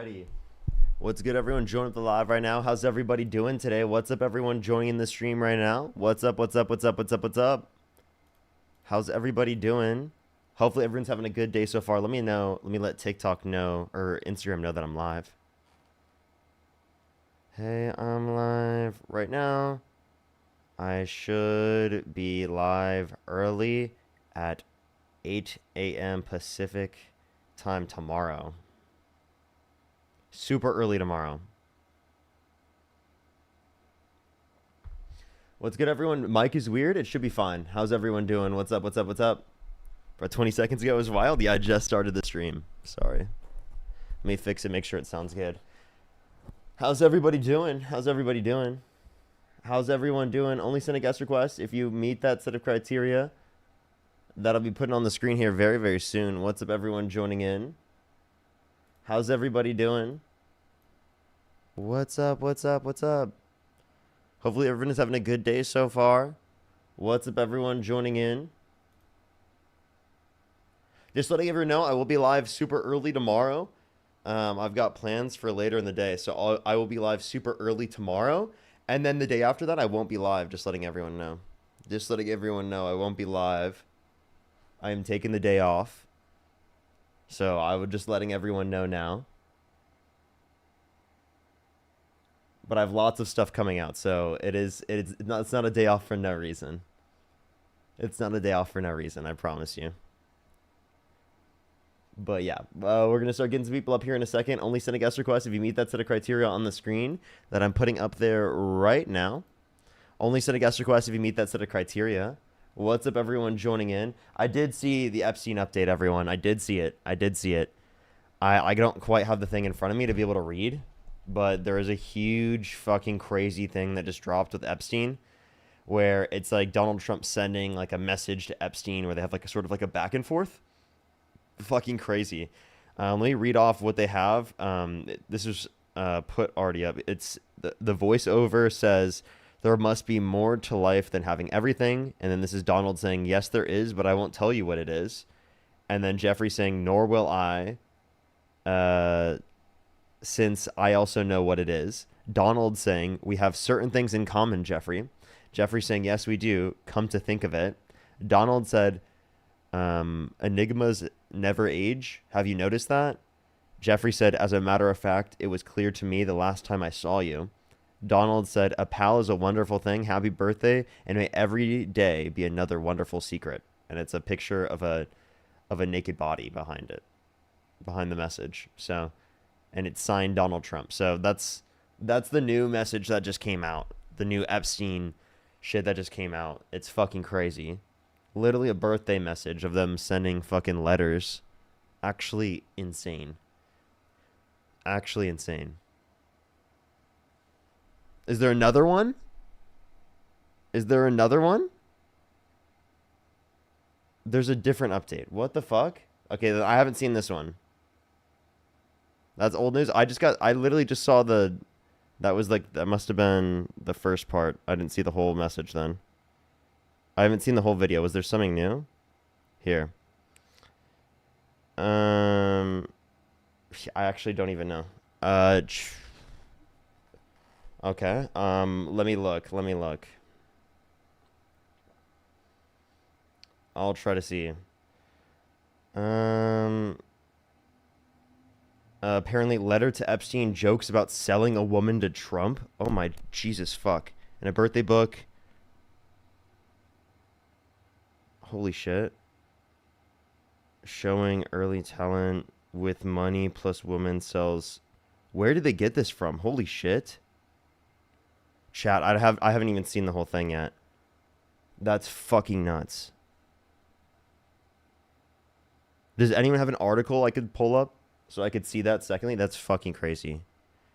Alrighty. What's good, everyone joining the live right now? How's everybody doing today? What's up, everyone joining in the stream right now? What's up, what's up, what's up, what's up, what's up? How's everybody doing? Hopefully everyone's having a good day so far. Let me know. Let me let TikTok know or Instagram know that I'm live. Hey, I'm live right now. I should be live early at 8 a.m. Pacific time tomorrow. Super early tomorrow. What's good, everyone? Mike is weird. It should be fine. How's everyone doing? What's up? What's up? What's up? About 20 seconds ago, it was wild. Yeah, I just started the stream. Sorry. Let me fix it. Make sure it sounds good. How's everybody doing? How's everybody doing? How's everyone doing? Only send a guest request if you meet that set of criteria that I'll be putting on the screen here very, very soon. What's up, everyone joining in? How's everybody doing? What's up? What's up? What's up? Hopefully everyone is having a good day so far. What's up, everyone joining in? Just letting everyone know, I will be live super early tomorrow. I've got plans for later in the day, so I will be live super early tomorrow. And then the day after that, I won't be live, just letting everyone know. Just letting everyone know I won't be live. I am taking the day off. So I would just letting everyone know now. But I have lots of stuff coming out, so it's not a day off for no reason. It's not a day off for no reason, I promise you. But yeah, we're going to start getting some people up here in a second. Only send a guest request if you meet that set of criteria on the screen that I'm putting up there right now. Only send a guest request if you meet that set of criteria. What's up, everyone joining in? I did see the Epstein update, everyone. I did see it. I did see it. I don't quite have the thing in front of me to be able to read, but there is a huge fucking crazy thing that just dropped with Epstein, where it's like Donald Trump sending like a message to Epstein where they have like a sort of like a back and forth. Fucking crazy. Let me read off what they have. This is put already up. It's the voiceover says, "There must be more to life than having everything." And then this is Donald saying, "Yes, there is, but I won't tell you what it is." And then Jeffrey saying, "Nor will I, since I also know what it is." Donald saying, "We have certain things in common, Jeffrey." Jeffrey saying, "Yes, we do. Come to think of it." Donald said, "Enigmas never age. Have you noticed that?" Jeffrey said, "As a matter of fact, it was clear to me the last time I saw you." Donald said, "A pal is a wonderful thing. Happy birthday, and may every day be another wonderful secret." And it's a picture of a naked body behind it, behind the message. So, and it's signed Donald Trump. So that's the new message that just came out. The new Epstein shit that just came out. It's fucking crazy. Literally a birthday message of them sending fucking letters. Actually insane. Actually insane. Is there another one? Is there another one? There's a different update. What the fuck? Okay, I haven't seen this one. That's old news. I literally just saw that was like, that must have been the first part. I didn't see the whole message then. I haven't seen the whole video. Was there something new? Here. I actually don't even know. Okay. Let me look. I'll try to see. Apparently letter to Epstein jokes about selling a woman to Trump. Oh my Jesus fuck. In a birthday book. Holy shit. Showing early talent with money plus woman sells. Where did they get this from? Holy shit. Chat, I haven't even seen the whole thing yet. That's fucking nuts. Does anyone have an article I could pull up so I could see that secondly? That's fucking crazy.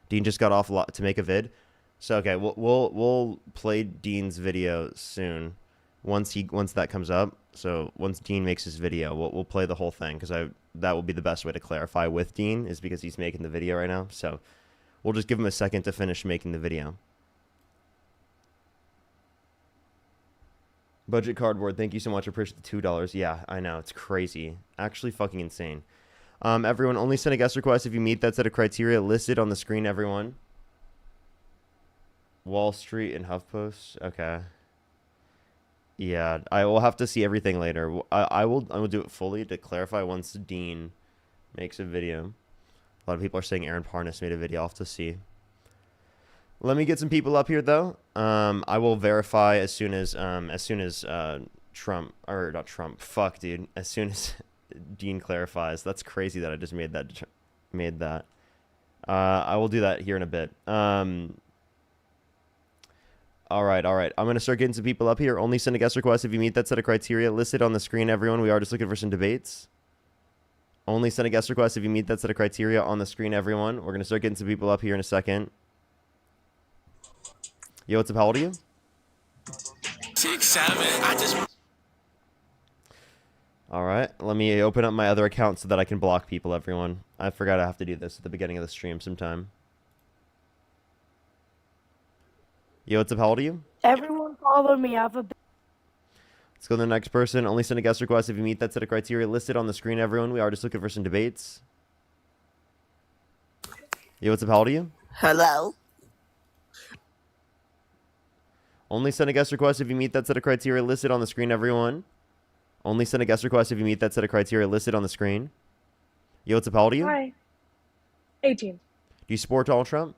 Dean just got off to make a vid. So okay, we'll play Dean's video soon. Once that comes up. So once Dean makes his video, we'll play the whole thing, because that will be the best way to clarify with Dean, is because he's making the video right now. So we'll just give him a second to finish making the video. Budget cardboard, thank you so much. I appreciate the $2. Yeah, I know, it's crazy. Actually fucking insane. Everyone, only send a guest request if you meet that set of criteria listed on the screen, everyone. Wall Street and HuffPost. Okay. Yeah, I will have to see everything later. I will do it fully to clarify once Dean makes a video. A lot of people are saying Aaron Parnas made a video. I'll have to see. Let me get some people up here though. I will verify as soon as Trump, or not Trump. Fuck, dude. As soon as Dean clarifies. That's crazy that I just made that. I will do that here in a bit. All right. I'm going to start getting some people up here. Only send a guest request if you meet that set of criteria listed on the screen, everyone. We are just looking for some debates. Only send a guest request if you meet that set of criteria on the screen, everyone. We're going to start getting some people up here in a second. Yo, what's up? How old are you? 6, 7. I just... All right. Let me open up my other account so that I can block people, everyone. I forgot I have to do this at the beginning of the stream sometime. Yo, what's up? How old are you? Everyone follow me. I have a... Let's go to the next person. Only send a guest request if you meet that set of criteria listed on the screen, everyone. We are just looking for some debates. Yo, what's up? How old are you? Hello. Only send a guest request if you meet that set of criteria listed on the screen, everyone. Only send a guest request if you meet that set of criteria listed on the screen. Yo, what's up? How old are you? Hi. 18. Do you support Donald Trump?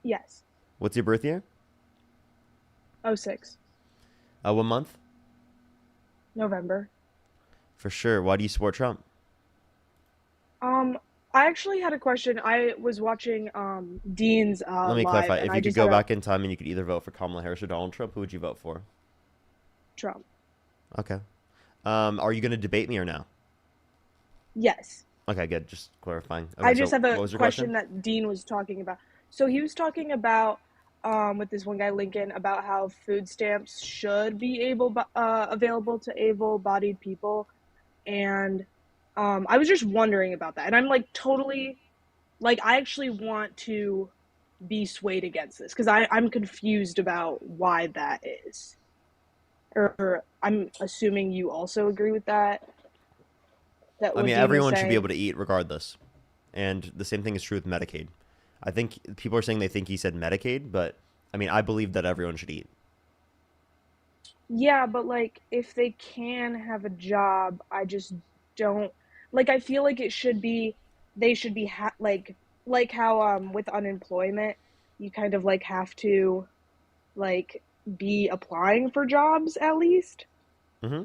Yes. What's your birth year? 06. What month? November. For sure. Why do you support Trump? I actually had a question. I was watching Dean's Let me live, clarify. and If I you could just go had back in time and you could either vote for Kamala Harris or Donald Trump, who would you vote for? Trump. Okay. Are you going to debate me or no? Yes. Okay, good. Just clarifying. Okay, I just so have a what was your question that Dean was talking about. So he was talking about with this one guy Lincoln about how food stamps should be available to able-bodied people, and I was just wondering about that. And I'm like totally, like, I actually want to be swayed against this because I'm confused about why that is. Or I'm assuming you also agree with that. I What mean, Dean was everyone should be saying. able to eat regardless. And the same thing is true with Medicaid. I think people are saying they think he said Medicaid, but I mean, I believe that everyone should eat. Yeah, but like if they can have a job, I just don't like. I feel like it should be they should be like how with unemployment you kind of like have to like be applying for jobs at least. Mm-hmm.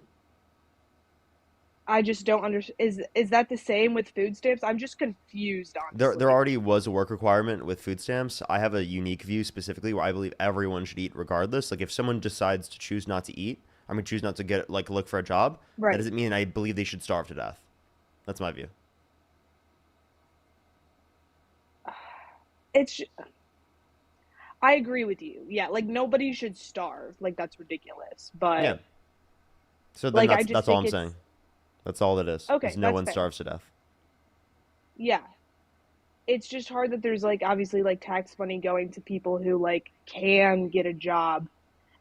I just don't understand. Is that the same with food stamps? I'm just confused, honestly. There already was a work requirement with food stamps. I have a unique view specifically where I believe everyone should eat regardless. Like if someone decides to choose not to eat, I mean choose not to get like look for a job, Right. that doesn't mean I believe they should starve to death. That's my view. It's I agree with you. Yeah, like nobody should starve. Like that's ridiculous. But Yeah. So then like I just that's all think I'm saying. That's all it is. okay, Is no that's one fair. starves to death. Yeah. It's just hard that there's like obviously like tax money going to people who like can get a job.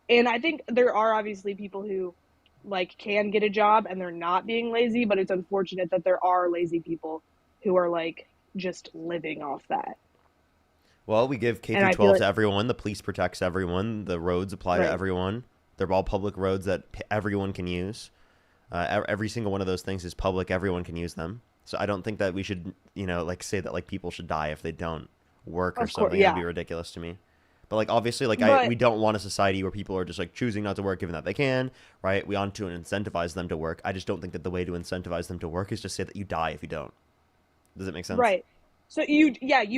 And I think there are obviously people who like can get a job and they're not being lazy, but it's unfortunate that there are lazy people who are like just living off that. Well, we give K And through I feel 12 to like everyone. The police protects everyone. The roads apply to right. everyone. They're all public roads that everyone can use. Every single one of those things is public. Everyone can use them. So I don't think that we should, like say that like people should die if they don't work or Of course, something. That'd yeah. be ridiculous to me. But like obviously, like But we don't want a society where people are just like choosing not to work given that they can, right? We want to incentivize them to work. I just don't think that the way to incentivize them to work is just say that you die if you don't. Does it make sense? right. So you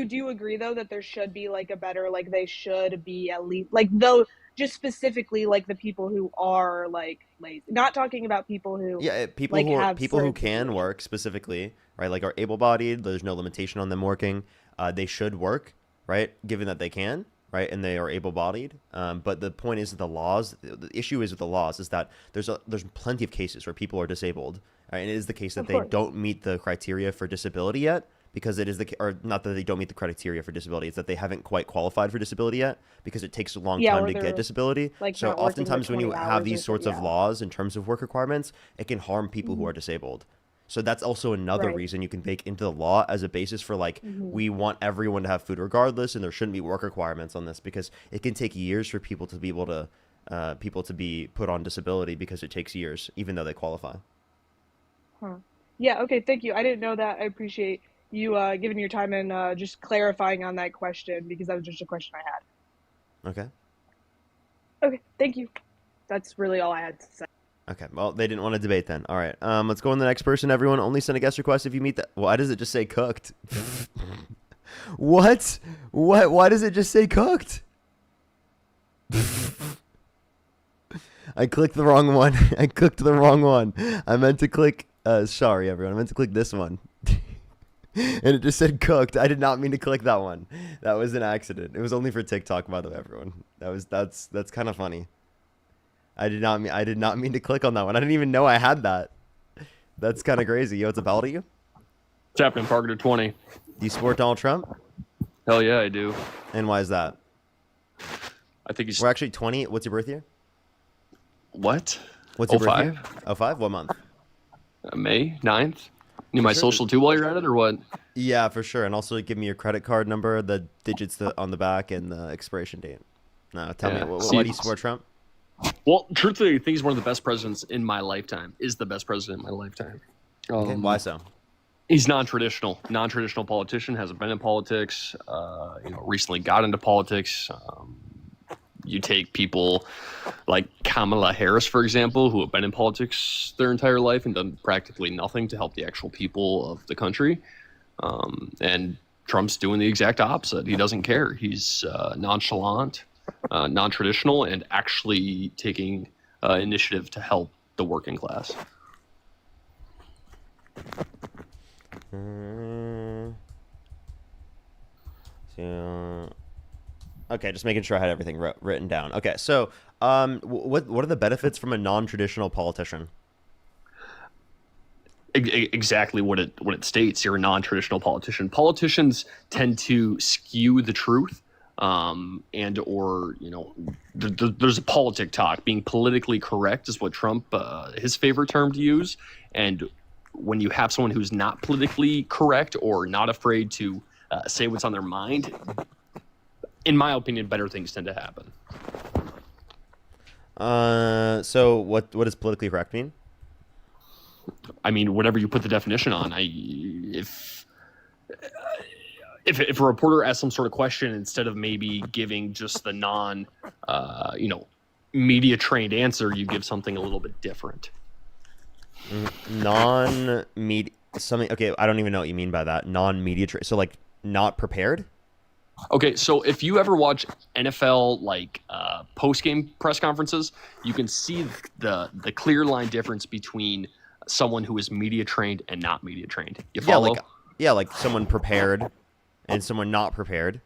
do agree though that there should be like a better like they should be at least like though just specifically like the people who are like lazy. Not talking about people who Yeah, like have people who certain can situations. work specifically, right? Like are able-bodied. There's no limitation on them working. They should work, right? Given that they can, right? And they are able-bodied. But the point is that the laws. The issue is with the laws is that there's plenty of cases where people are disabled, right? And it is the case that Of they course. don't meet the criteria for disability yet. Because it is or not that they don't meet the criteria for disability, it's that they haven't quite qualified for disability yet because it takes a long Yeah, time or to get they're disability. like So not working the oftentimes when you 20 have hours or these so, sorts of yeah. laws in terms of work requirements, it can harm people who Mhm. are disabled. So that's also another Right. reason you can bake into the law as a basis for like, Hmm. we want everyone to have food regardless, and there shouldn't be work requirements on this, because it can take years for people to be able to people to be put on disability, because it takes years even though they qualify. Huh. Yeah, okay, thank you. I didn't know that. I appreciate you giving your time and just clarifying on that question because that was just a question I had. Okay. Okay, thank you. That's really all I had to say. Okay. Well, they didn't want to debate then. All right. Let's go on the next person. Everyone, only send a guest request if you meet that. Why does it just say cooked? What? What? Why does it just say cooked? I clicked the wrong one. I clicked the wrong one. I meant to click. Sorry, everyone. I meant to click this one. And it just said cooked. I did not mean to click that one. That was an accident. It was only for TikTok, by the way, everyone. That's kind of funny. I did not mean to click on that one. I didn't even know I had that. That's kind of crazy. Yo, what's up, to you? What's happening, Parker 20? Do you support Donald Trump? Hell yeah, I do. And why is that? I think he's... We're actually 20. What's your birth year? What? What's your birth 05? year? 05? What month? May 9th? Need my sure? social too while you're at it, or what? Yeah, for sure. And also give me your credit card number, the digits on the back, and the expiration date. No, tell me, Yeah. why do you support Trump? Well, truthfully, I think he's one of the best presidents in my lifetime. Is the best president in my lifetime. Okay, why so? He's non-traditional. Non-traditional politician, hasn't been in politics. Recently got into politics. You take people like Kamala Harris, for example, who have been in politics their entire life and done practically nothing to help the actual people of the country. And Trump's doing the exact opposite. He doesn't care. He's nonchalant, non-traditional, and actually taking initiative to help the working class. Okay, just making sure I had everything written down. Okay, so what are the benefits from a non-traditional politician? Exactly what it states. You're a non-traditional politician. Politicians tend to skew the truth, and or there's a politic talk. Being politically correct is what Trump his favorite term to use. And when you have someone who's not politically correct or not afraid to say what's on their mind, in my opinion, better things tend to happen. So what does politically correct mean? I mean, whatever you put the definition on. If a reporter asks some sort of question, instead of maybe giving just the media trained answer, you give something a little bit different. Non-media something. Okay, I don't even know what you mean by that. Non-media so like not prepared. Okay, so if you ever watch NFL post-game press conferences, you can see the clear line difference between someone who is media trained and not media trained. You follow? Like someone prepared and someone not prepared.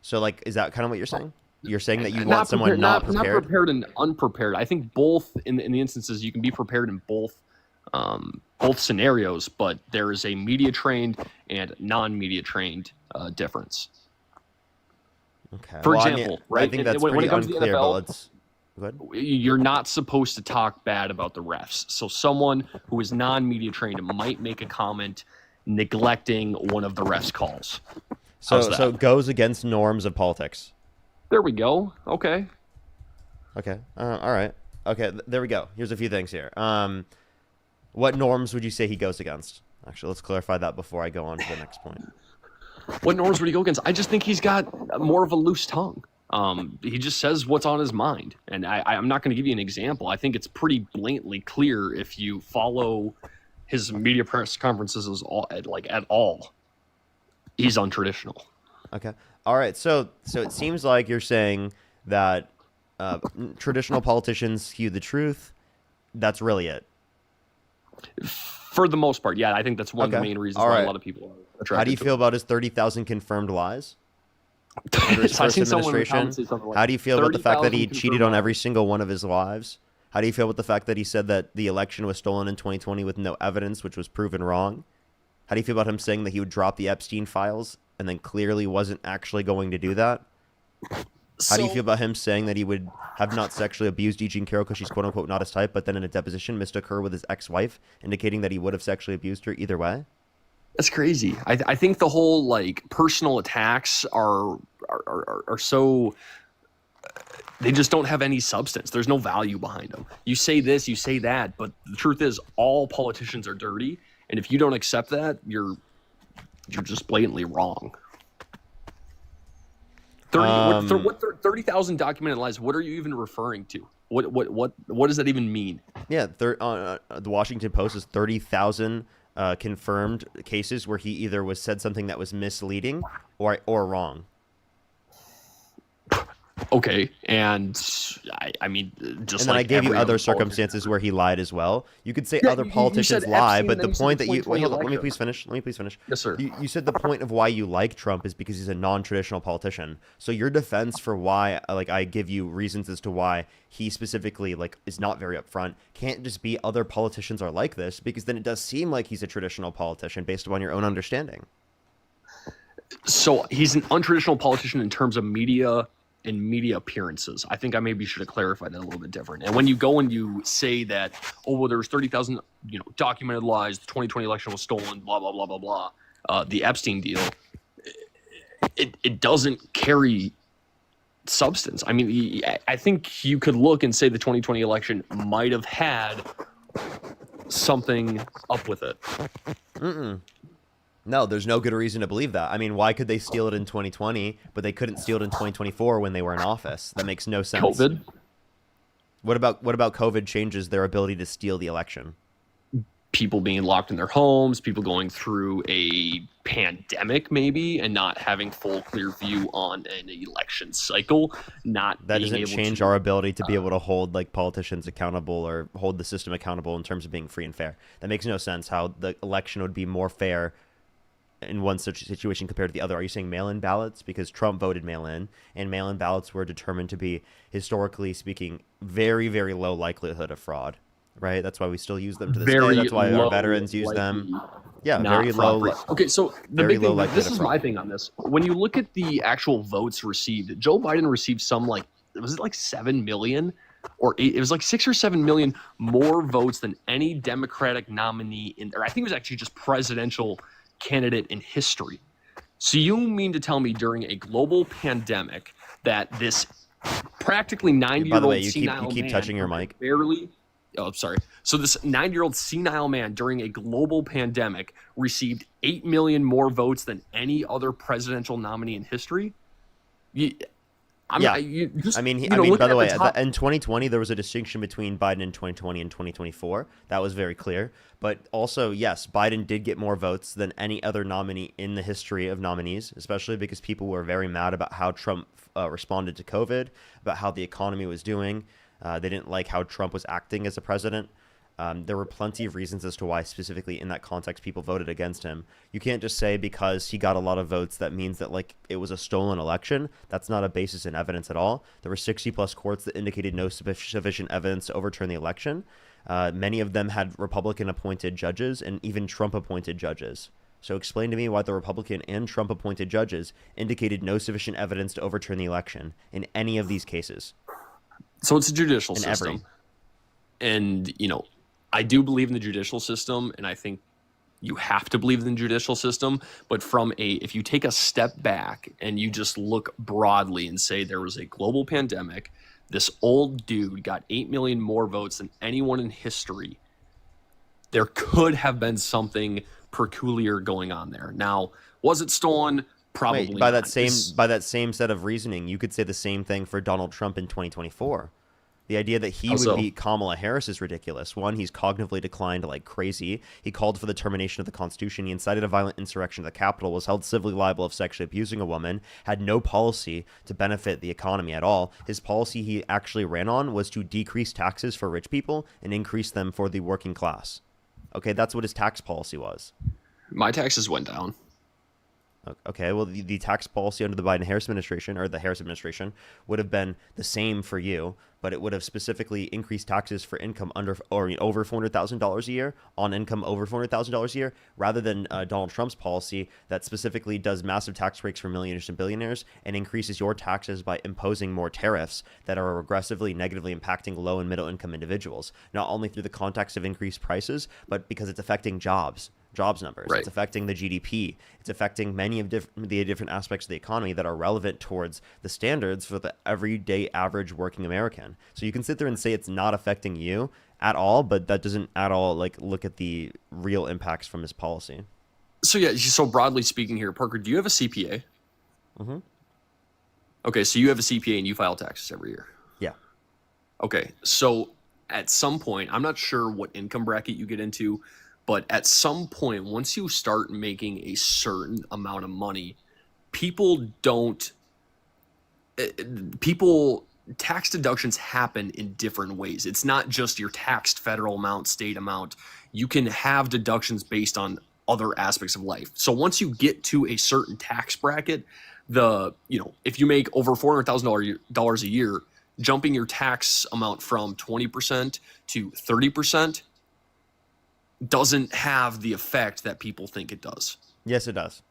So like, is that kind of what you're saying? You're saying that you want someone not prepared? Not prepared and unprepared. I think both in the instances you can be prepared in both scenarios, but there is a media trained and non-media trained difference. Okay. For example, right? I think that's when pretty it comes to the unclear, NFL, but let's go ahead. you're not supposed to talk bad about the refs. So someone who is non-media trained might make a comment neglecting one of the refs' calls. So it goes against norms of politics. There we go. Okay. Okay. All right. Okay. There we go. Here's a few things here. What norms would you say he goes against? Actually, let's clarify that before I go on to the next point. What norms would he go against? I just think he's got more of a loose tongue. He just says what's on his mind. And I'm not going to give you an example. I think it's pretty blatantly clear if you follow his media press conferences at all. He's untraditional. Okay. All right. So it seems like you're saying that traditional politicians skew the truth. That's really it. For the most part, yeah. I think that's one of the main reasons why a lot of people are attracted. How do you feel about his 30,000 confirmed lies? Under his first administration? How do you feel about the fact that he cheated on every single one of his wives? How do you feel about the fact that he said that the election was stolen in 2020 with no evidence, which was proven wrong? How do you feel about him saying that he would drop the Epstein files and then clearly wasn't actually going to do that? How do you feel about him saying that he would have not sexually abused E. Jean Carroll because she's quote unquote not his type, but then in a deposition mistook her with his ex-wife, indicating that he would have sexually abused her either way? That's crazy. I think the whole like personal attacks are so they just don't have any substance. There's no value behind them. You say this, you say that, but the truth is all politicians are dirty, and if you don't accept that, you're just blatantly wrong. 30,000 documented lies. What are you even referring to? What does that even mean? Yeah, the Washington Post is 30,000 confirmed cases where he either was said something that was misleading or wrong. Okay, and I mean, just and then like I gave you every other other circumstances where he lied as well. You could say Yeah, other you politicians said lie, Epstein, but then the you said point the that you wait, 2020 hold on, let me election. please finish. Yes, sir. You said the point of why you like Trump is because he's a non-traditional politician. So your defense for why, like, I give you reasons as to why he specifically like is not very upfront, can't just be other politicians are like this, because then it does seem like he's a traditional politician based upon your own understanding. So he's an untraditional politician in terms of media and media appearances. I think I maybe should have clarified that a little bit different. And when you go and you say that, oh, well, there's 30,000, documented lies, the 2020 election was stolen, blah, blah, blah, blah, blah. The Epstein deal, it doesn't carry substance. I mean, I think you could look and say the 2020 election might have had something up with it. No, there's no good reason to believe that. I mean, why could they steal it in 2020, but they couldn't steal it in 2024 when they were in office? That makes no sense. COVID? What about COVID changes their ability to steal the election? People being locked in their homes, people going through a pandemic maybe, and not having full clear view on an election cycle, not That being doesn't able change to, our ability to be able to hold like politicians accountable or hold the system accountable in terms of being free and fair. That makes no sense how the election would be more fair in one such situation compared to the other. Are you saying mail-in ballots? Because Trump voted mail-in, and mail-in ballots were determined to be, historically speaking, very, very low likelihood of fraud, right? That's why we still use them to this day. That's why our veterans use them. Yeah, very low. Okay, so the very big low thing, likelihood this of is fraud. my thing on this. When you look at the actual votes received, Joe Biden received some was it like 7 million? Or it was like 6 or 7 million more votes than any Democratic nominee or I think it was actually just presidential candidate in history. So you mean to tell me during a global pandemic that this practically 90-year-old By the way, you senile keep man touching your mic. Sorry. So this 90-year-old senile man during a global pandemic received 8 million more votes than any other presidential nominee in history? By the way, in 2020, there was a distinction between Biden in 2020 and 2024. That was very clear. But also, yes, Biden did get more votes than any other nominee in the history of nominees, especially because people were very mad about how Trump responded to COVID, about how the economy was doing. They didn't like how Trump was acting as a president. There were plenty of reasons as to why specifically in that context people voted against him. You can't just say because he got a lot of votes that means that like it was a stolen election. That's not a basis in evidence at all. There were 60 plus courts that indicated no sufficient evidence to overturn the election. Many of them had Republican appointed judges and even Trump appointed judges. So explain to me why the Republican and Trump appointed judges indicated no sufficient evidence to overturn the election in any of these cases. So it's a judicial system. And, I do believe in the judicial system, and I think you have to believe in the judicial system. But if you take a step back and you just look broadly and say there was a global pandemic, this old dude got 8 million more votes than anyone in history, there could have been something peculiar going on there. Now, was it stolen? Probably. Wait, by that same set of reasoning, you could say the same thing for Donald Trump in 2024. The idea that he would beat Kamala Harris is ridiculous. One, he's cognitively declined like crazy. He called for the termination of the Constitution. He incited a violent insurrection of the Capitol, was held civilly liable of sexually abusing a woman, had no policy to benefit the economy at all. His policy he actually ran on was to decrease taxes for rich people and increase them for the working class. Okay, that's what his tax policy was. My taxes went down. Okay, well, the tax policy under the Biden-Harris administration, or the Harris administration, would have been the same for you, but it would have specifically increased taxes for income under or over $400,000 a year on income over $400,000 a year, rather than Donald Trump's policy that specifically does massive tax breaks for millionaires and billionaires and increases your taxes by imposing more tariffs that are aggressively negatively impacting low and middle income individuals, not only through the context of increased prices, but because it's affecting jobs numbers. Right. It's affecting the GDP. It's affecting many of the different aspects of the economy that are relevant towards the standards for the everyday average working American. So you can sit there and say it's not affecting you at all, but that doesn't at all like look at the real impacts from his policy. So yeah, so broadly speaking here, Parker, do you have a CPA? Mm-hmm. Okay, so you have a CPA and you file taxes every year. Yeah. Okay, so at some point, I'm not sure what income bracket you get into, but at some point, once you start making a certain amount of money, tax deductions happen in different ways. It's not just your taxed federal amount, state amount. You can have deductions based on other aspects of life. So once you get to a certain tax bracket, if you make over $400,000 a year, jumping your tax amount from 20% to 30% doesn't have the effect that people think it does. Yes, it does.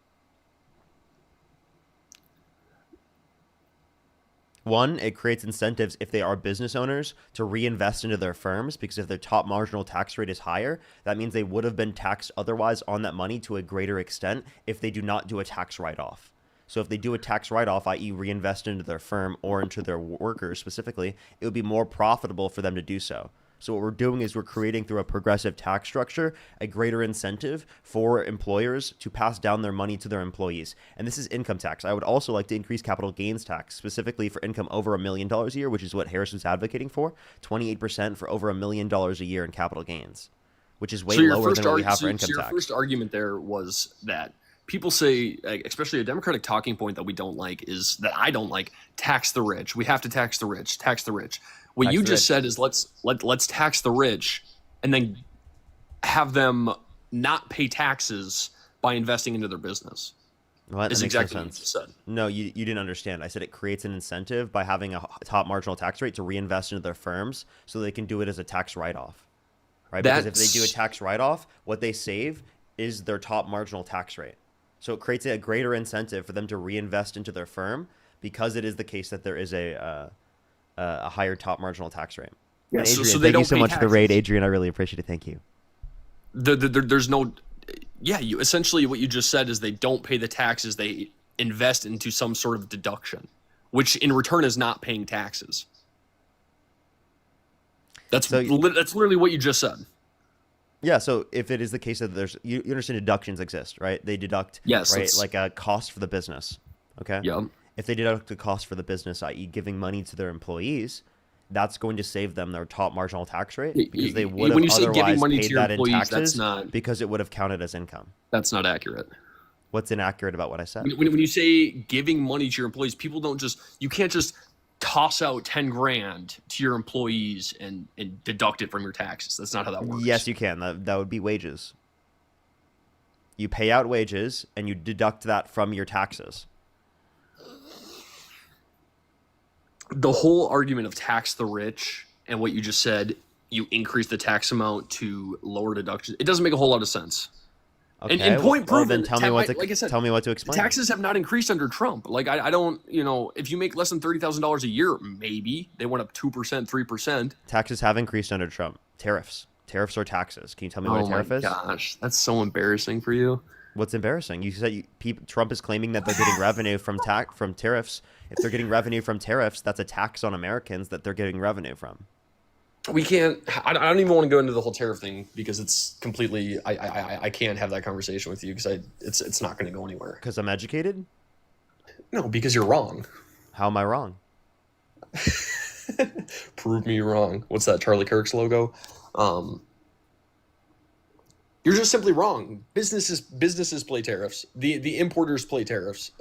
One, it creates incentives if they are business owners to reinvest into their firms, because if their top marginal tax rate is higher, that means they would have been taxed otherwise on that money to a greater extent if they do not do a tax write-off. So if they do a tax write-off, i.e. reinvest into their firm or into their workers specifically, it would be more profitable for them to do so. So what we're doing is we're creating, through a progressive tax structure, a greater incentive for employers to pass down their money to their employees. And this is income tax. I would also like to increase capital gains tax, specifically for income over $1 million a year, which is what Harris was advocating for, 28% for over $1 million a year in capital gains, which is way lower than what we have for income tax. Your first argument there was that people say, especially a Democratic talking point that we don't like, is that I don't like, tax the rich. We have to tax the rich, tax the rich. What you just said is let's tax the rich and then have them not pay taxes by investing into their business. Well, is exactly what you just said. No, you didn't understand. I said it creates an incentive by having a top marginal tax rate to reinvest into their firms so they can do it as a tax write-off. Right? Because if they do a tax write-off, what they save is their top marginal tax rate. So it creates a greater incentive for them to reinvest into their firm, because it is the case that there is a higher top marginal tax rate. Yeah, and Adrian, so they thank don't you so pay much for the taxes. raid, Adrian. I really appreciate it. Thank you. There's no, you essentially what you just said is they don't pay the taxes. They invest into some sort of deduction, which in return is not paying taxes. That's literally what you just said. Yeah, so if it is the case that you understand deductions exist, right? They deduct, right, like a cost for the business, okay? Yeah. If they deduct the cost for the business, i.e. giving money to their employees, that's going to save them their top marginal tax rate, because they would have otherwise paid that in taxes, because it would have counted as income. That's not accurate. What's inaccurate about what I said? When you say giving money to your employees, people don't you can't just toss out 10 grand to your employees and deduct it from your taxes. That's not how that works. Yes, you can. That would be wages. You pay out wages and you deduct that from your taxes. The whole argument of tax the rich and what you just said, you increase the tax amount to lower deductions, it doesn't make a whole lot of sense. Okay, and point proven. Then tell me what to explain. Taxes have not increased under Trump. Like I don't, if you make less than $30,000 a year, maybe they went up 2%, 3%. Taxes have increased under Trump. Tariffs are taxes. Can you tell me what a tariff is? Oh my gosh, that's so embarrassing for you. What's embarrassing? You said Trump is claiming that they're getting revenue from tariffs. If they're getting revenue from tariffs, that's a tax on Americans that they're getting revenue from. We can't. I don't even want to go into the whole tariff thing, because it's completely. I can't have that conversation with you, because it's not going to go anywhere. Because I'm educated? No, because you're wrong. How am I wrong? Prove me wrong. What's that, Charlie Kirk's logo? You're just simply wrong. Businesses pay tariffs. The importers pay tariffs.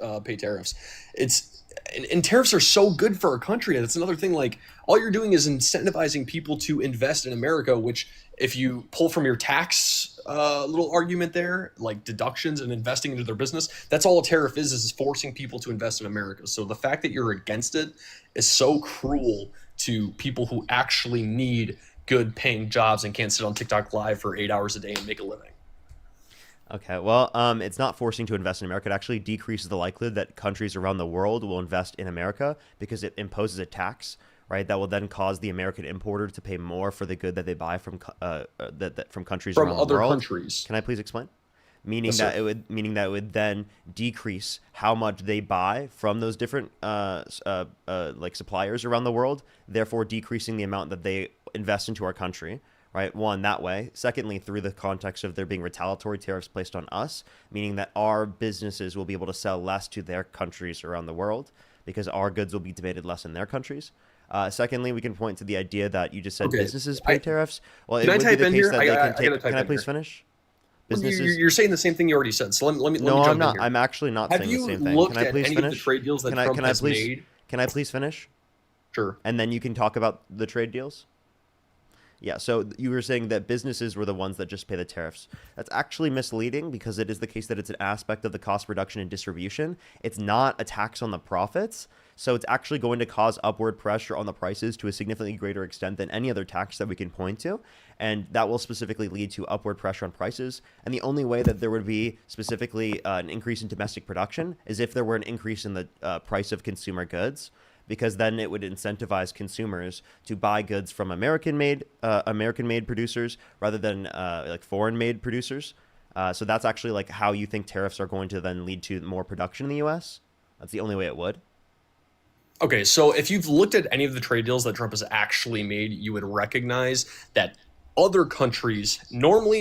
and tariffs are so good for our country. And it's another thing, like, all you're doing is incentivizing people to invest in America, which, if you pull from your tax little argument there, like deductions and investing into their business, that's all a tariff is forcing people to invest in America. So the fact that you're against it is so cruel to people who actually need good paying jobs and can't sit on TikTok live for 8 hours a day and make a living. Okay, well, it's not forcing to invest in America. It actually decreases the likelihood that countries around the world will invest in America because it imposes a tax, right? That will then cause the American importer to pay more for the good that they buy from from countries From around the other world. countries. Can I please explain? Meaning Yes, that sir. it would then decrease how much they buy from those different like suppliers around the world, therefore decreasing the amount that they invest into our country. Right, one, that way. Secondly, through the context of there being retaliatory tariffs placed on us, meaning that our businesses will be able to sell less to their countries around the world because our goods will be demanded less in their countries. Secondly, we can point to the idea that you just said Okay. businesses pay tariffs. Well, it Can I would be type the in case here? that I they gotta can take. type Can I in please here. finish? Well, Businesses. you're saying the same thing you already said. So let me No, I'm jump in not. here. I'm actually not Have saying the you same thing. looked Can I at please any finish? of the trade deals that Trump has made? Can I please finish? Sure. And then you can talk about the trade deals. Yeah, so you were saying that businesses were the ones that just pay the tariffs. That's actually misleading because it is the case that it's an aspect of the cost reduction and distribution. It's not a tax on the profits. So it's actually going to cause upward pressure on the prices to a significantly greater extent than any other tax that we can point to. And that will specifically lead to upward pressure on prices. And the only way that there would be specifically an increase in domestic production is if there were an increase in the price of consumer goods, because then it would incentivize consumers to buy goods from American-made producers rather than like foreign-made producers. So that's actually like how you think tariffs are going to then lead to more production in the U.S. That's the only way it would. Okay, so if you've looked at any of the trade deals that Trump has actually made, you would recognize that other countries normally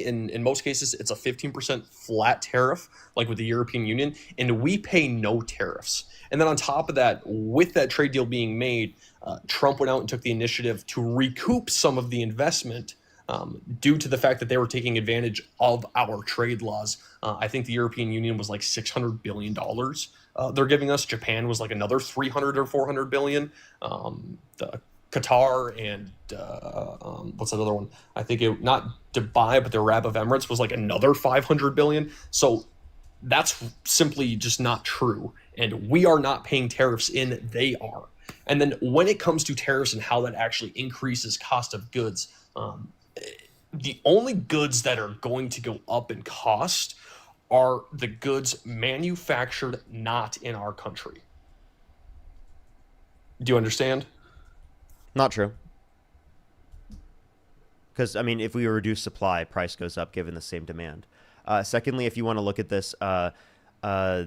in most cases it's a 15% flat tariff, like with the European Union, and we pay no tariffs. And then on top of that, with that trade deal being made, Trump went out and took the initiative to recoup some of the investment due to the fact that they were taking advantage of our trade laws. I think the European Union was like $600 billion they're giving us. Japan was like another 300 or 400 billion. The Qatar and what's that other one? I think it not Dubai, but the Arab of Emirates was like another 500 billion. So that's simply just not true. And we are not paying tariffs in, they are. And then when it comes to tariffs and how that actually increases cost of goods, the only goods that are going to go up in cost are the goods manufactured not in our country. Do you understand? Not true. Because, I mean, if we reduce supply, price goes up given the same demand. Secondly, if you want to look at this, so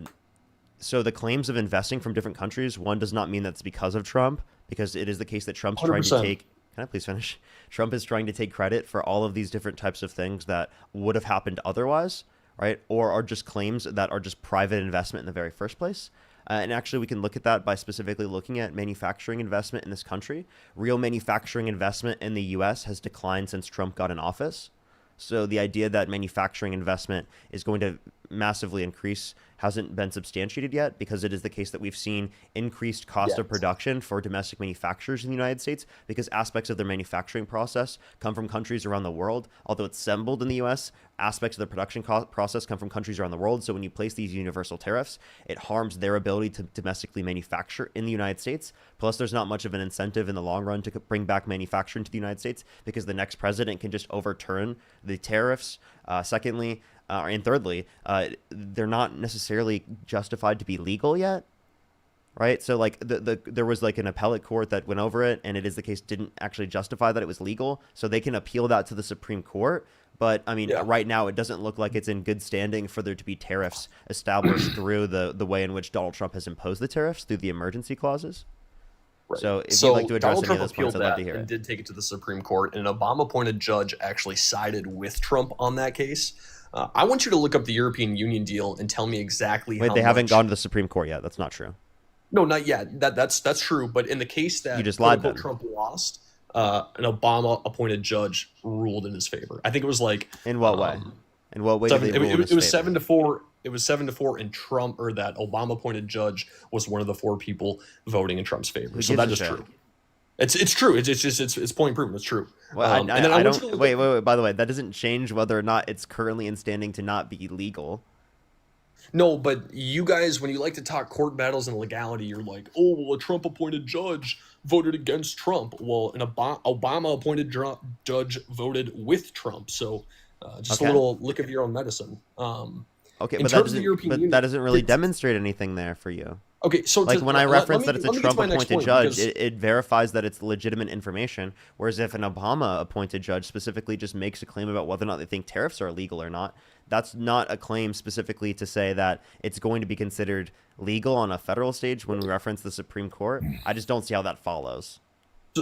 the claims of investing from different countries, one does not mean that's because of Trump, because it is the case that Trump's trying to 100%. take... Can I please finish? Trump is trying to take credit for all of these different types of things that would have happened otherwise, right? Or are just claims that are just private investment in the very first place. And actually, we can look at that by specifically looking at manufacturing investment in this country. Real manufacturing investment in the U.S. has declined since Trump got in office. So the idea that manufacturing investment is going to massively increase hasn't been substantiated yet, because it is the case that we've seen increased cost of production for domestic manufacturers in the United States, because aspects of their manufacturing process come from countries around the world. Although it's assembled in the U.S., aspects of the production process come from countries around the world. So when you place these universal tariffs, it harms their ability to domestically manufacture in the United States. Plus, there's not much of an incentive in the long run to bring back manufacturing to the United States, because the next president can just overturn the tariffs. Secondly, and thirdly, they're not necessarily justified to be legal yet, right? So like there was like an appellate court that went over it, and it is the case didn't actually justify that it was legal, so they can appeal that to the Supreme Court. But I mean, right now it doesn't look like it's in good standing for there to be tariffs established through the way in which Donald Trump has imposed the tariffs through the emergency clauses. Right. So if you'd like to address Donald any Trump of those points, appealed I'd love that to hear and it. did take it to the Supreme Court, and an Obama-appointed judge actually sided with Trump on that case. I want you to look up the European Union deal and tell me exactly Wait, how they haven't much... gone to the Supreme Court yet. That's not true. No, not yet. That's true. But in the case that You just lied quote-unquote then. Trump lost, an Obama-appointed judge ruled in his favor. I think it was like... In what way? In what way did they rule in his it was favor? 7-4. It was 7-4, and Trump, or that Obama appointed judge, was one of the 4 people voting in Trump's favor. Who So gives that a is shit? true. It's true. It's point proven. It's true. Well, And then I want you don't to wait. By the way, that doesn't change whether or not it's currently in standing to not be legal. No, but you guys, when you like to talk court battles and legality, you're like, oh, well, a Trump appointed judge voted against Trump. Well, an Obama appointed judge voted with Trump. So just a Okay. little lick of your own medicine. Okay, In but terms of the European Union, that doesn't really it's- demonstrate anything there for you. Okay, so Like when I reference that it's a let me get to my next Trump-appointed point, judge, because it verifies that it's legitimate information. Whereas if an Obama-appointed judge specifically just makes a claim about whether or not they think tariffs are illegal or not, that's not a claim specifically to say that it's going to be considered legal on a federal stage when we reference the Supreme Court. I just don't see how that follows.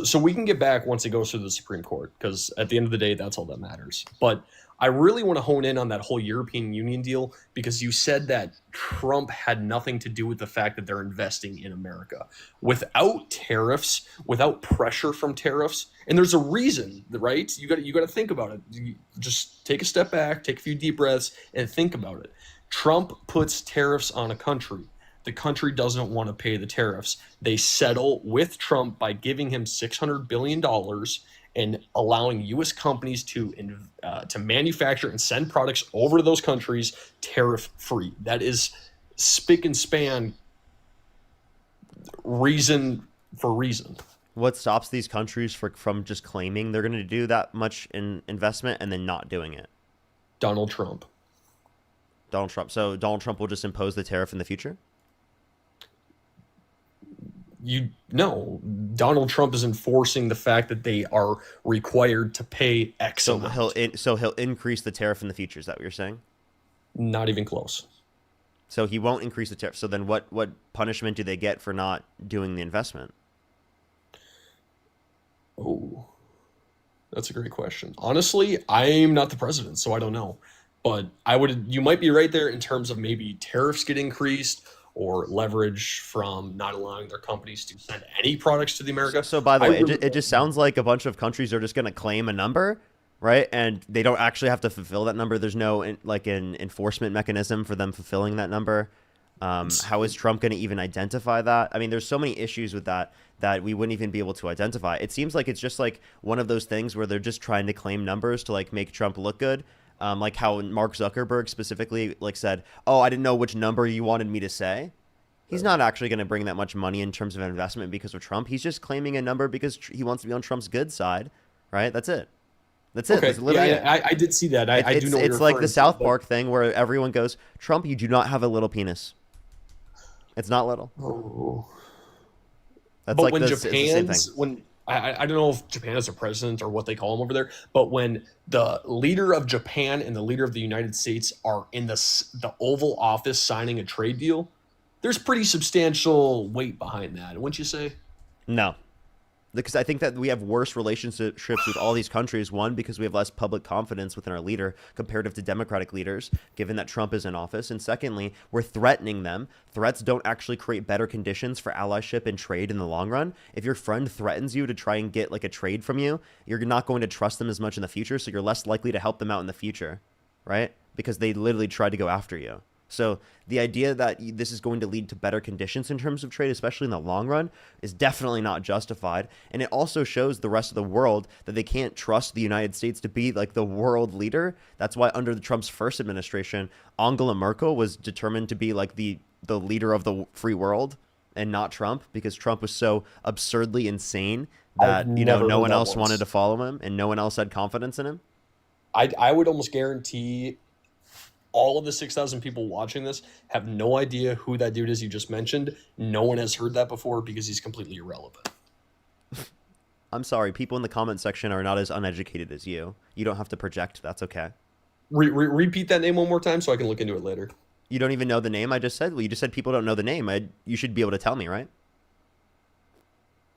So we can get back once it goes through the Supreme Court, because at the end of the day, that's all that matters. But I really want to hone in on that whole European Union deal, because you said that Trump had nothing to do with the fact that they're investing in America. Without tariffs, without pressure from tariffs, and there's a reason, right? You got to think about it. You just take a step back, take a few deep breaths, and think about it. Trump puts tariffs on a country. The country doesn't want to pay the tariffs. They settle with Trump by giving him $600 billion and allowing U.S. companies to manufacture and send products over to those countries tariff-free. That is spick and span reason for reason. What stops these countries from just claiming they're going to do that much in investment and then not doing it? Donald Trump. Donald Trump. So Donald Trump will just impose the tariff in the future? No, Donald Trump is enforcing the fact that they are required to pay X So amount. he'll increase the tariff in the future. Is that what you're saying? Not even close. So he won't increase the tariff. So then what punishment do they get for not doing the investment? Oh, that's a great question. Honestly, I'm not the president, so I don't know. But you might be right there in terms of maybe tariffs get increased, or leverage from not allowing their companies to send any products to the America. So by the I way, really it just sounds like a bunch of countries are just going to claim a number, right? And they don't actually have to fulfill that number. There's no an enforcement mechanism for them fulfilling that number. How is Trump going to even identify that? I mean, there's so many issues with that we wouldn't even be able to identify. It seems like it's just like one of those things where they're just trying to claim numbers to like make Trump look good. Like how Mark Zuckerberg specifically like said, "Oh, I didn't know which number you wanted me to say." He's not actually going to bring that much money in terms of investment because of Trump. He's just claiming a number because he wants to be on Trump's good side, right? That's it. That's it. Okay, That's literally it. I did see that. I do know what It's you're like the referring to, South but- Park thing where everyone goes, "Trump, you do not have a little penis." It's not little. Oh. That's But like when it's the same thing. when I don't know if Japan is a president or what they call him over there, but when the leader of Japan and the leader of the United States are in the Oval Office signing a trade deal, there's pretty substantial weight behind that, wouldn't you say? No. Because I think that we have worse relationships with all these countries. One, because we have less public confidence within our leader comparative to Democratic leaders, given that Trump is in office. And secondly, we're threatening them. Threats don't actually create better conditions for allyship and trade in the long run. If your friend threatens you to try and get like a trade from you, you're not going to trust them as much in the future. So you're less likely to help them out in the future, right? Because they literally tried to go after you. So the idea that this is going to lead to better conditions in terms of trade, especially in the long run, is definitely not justified. And it also shows the rest of the world that they can't trust the United States to be like the world leader. That's why under the Trump's first administration, Angela Merkel was determined to be like the leader of the free world and not Trump, because Trump was so absurdly insane that, I've you know, never no heard one that else once. wanted to follow him and no one else had confidence in him. I would almost guarantee all of the 6,000 people watching this have no idea who that dude is you just mentioned. No one has heard that before because he's completely irrelevant. I'm sorry, people in the comment section are not as uneducated as you. You don't have to project. That's okay. Repeat that name one more time so I can look into it later. You don't even know the name I just said? Well, you just said people don't know the name. You should be able to tell me, right?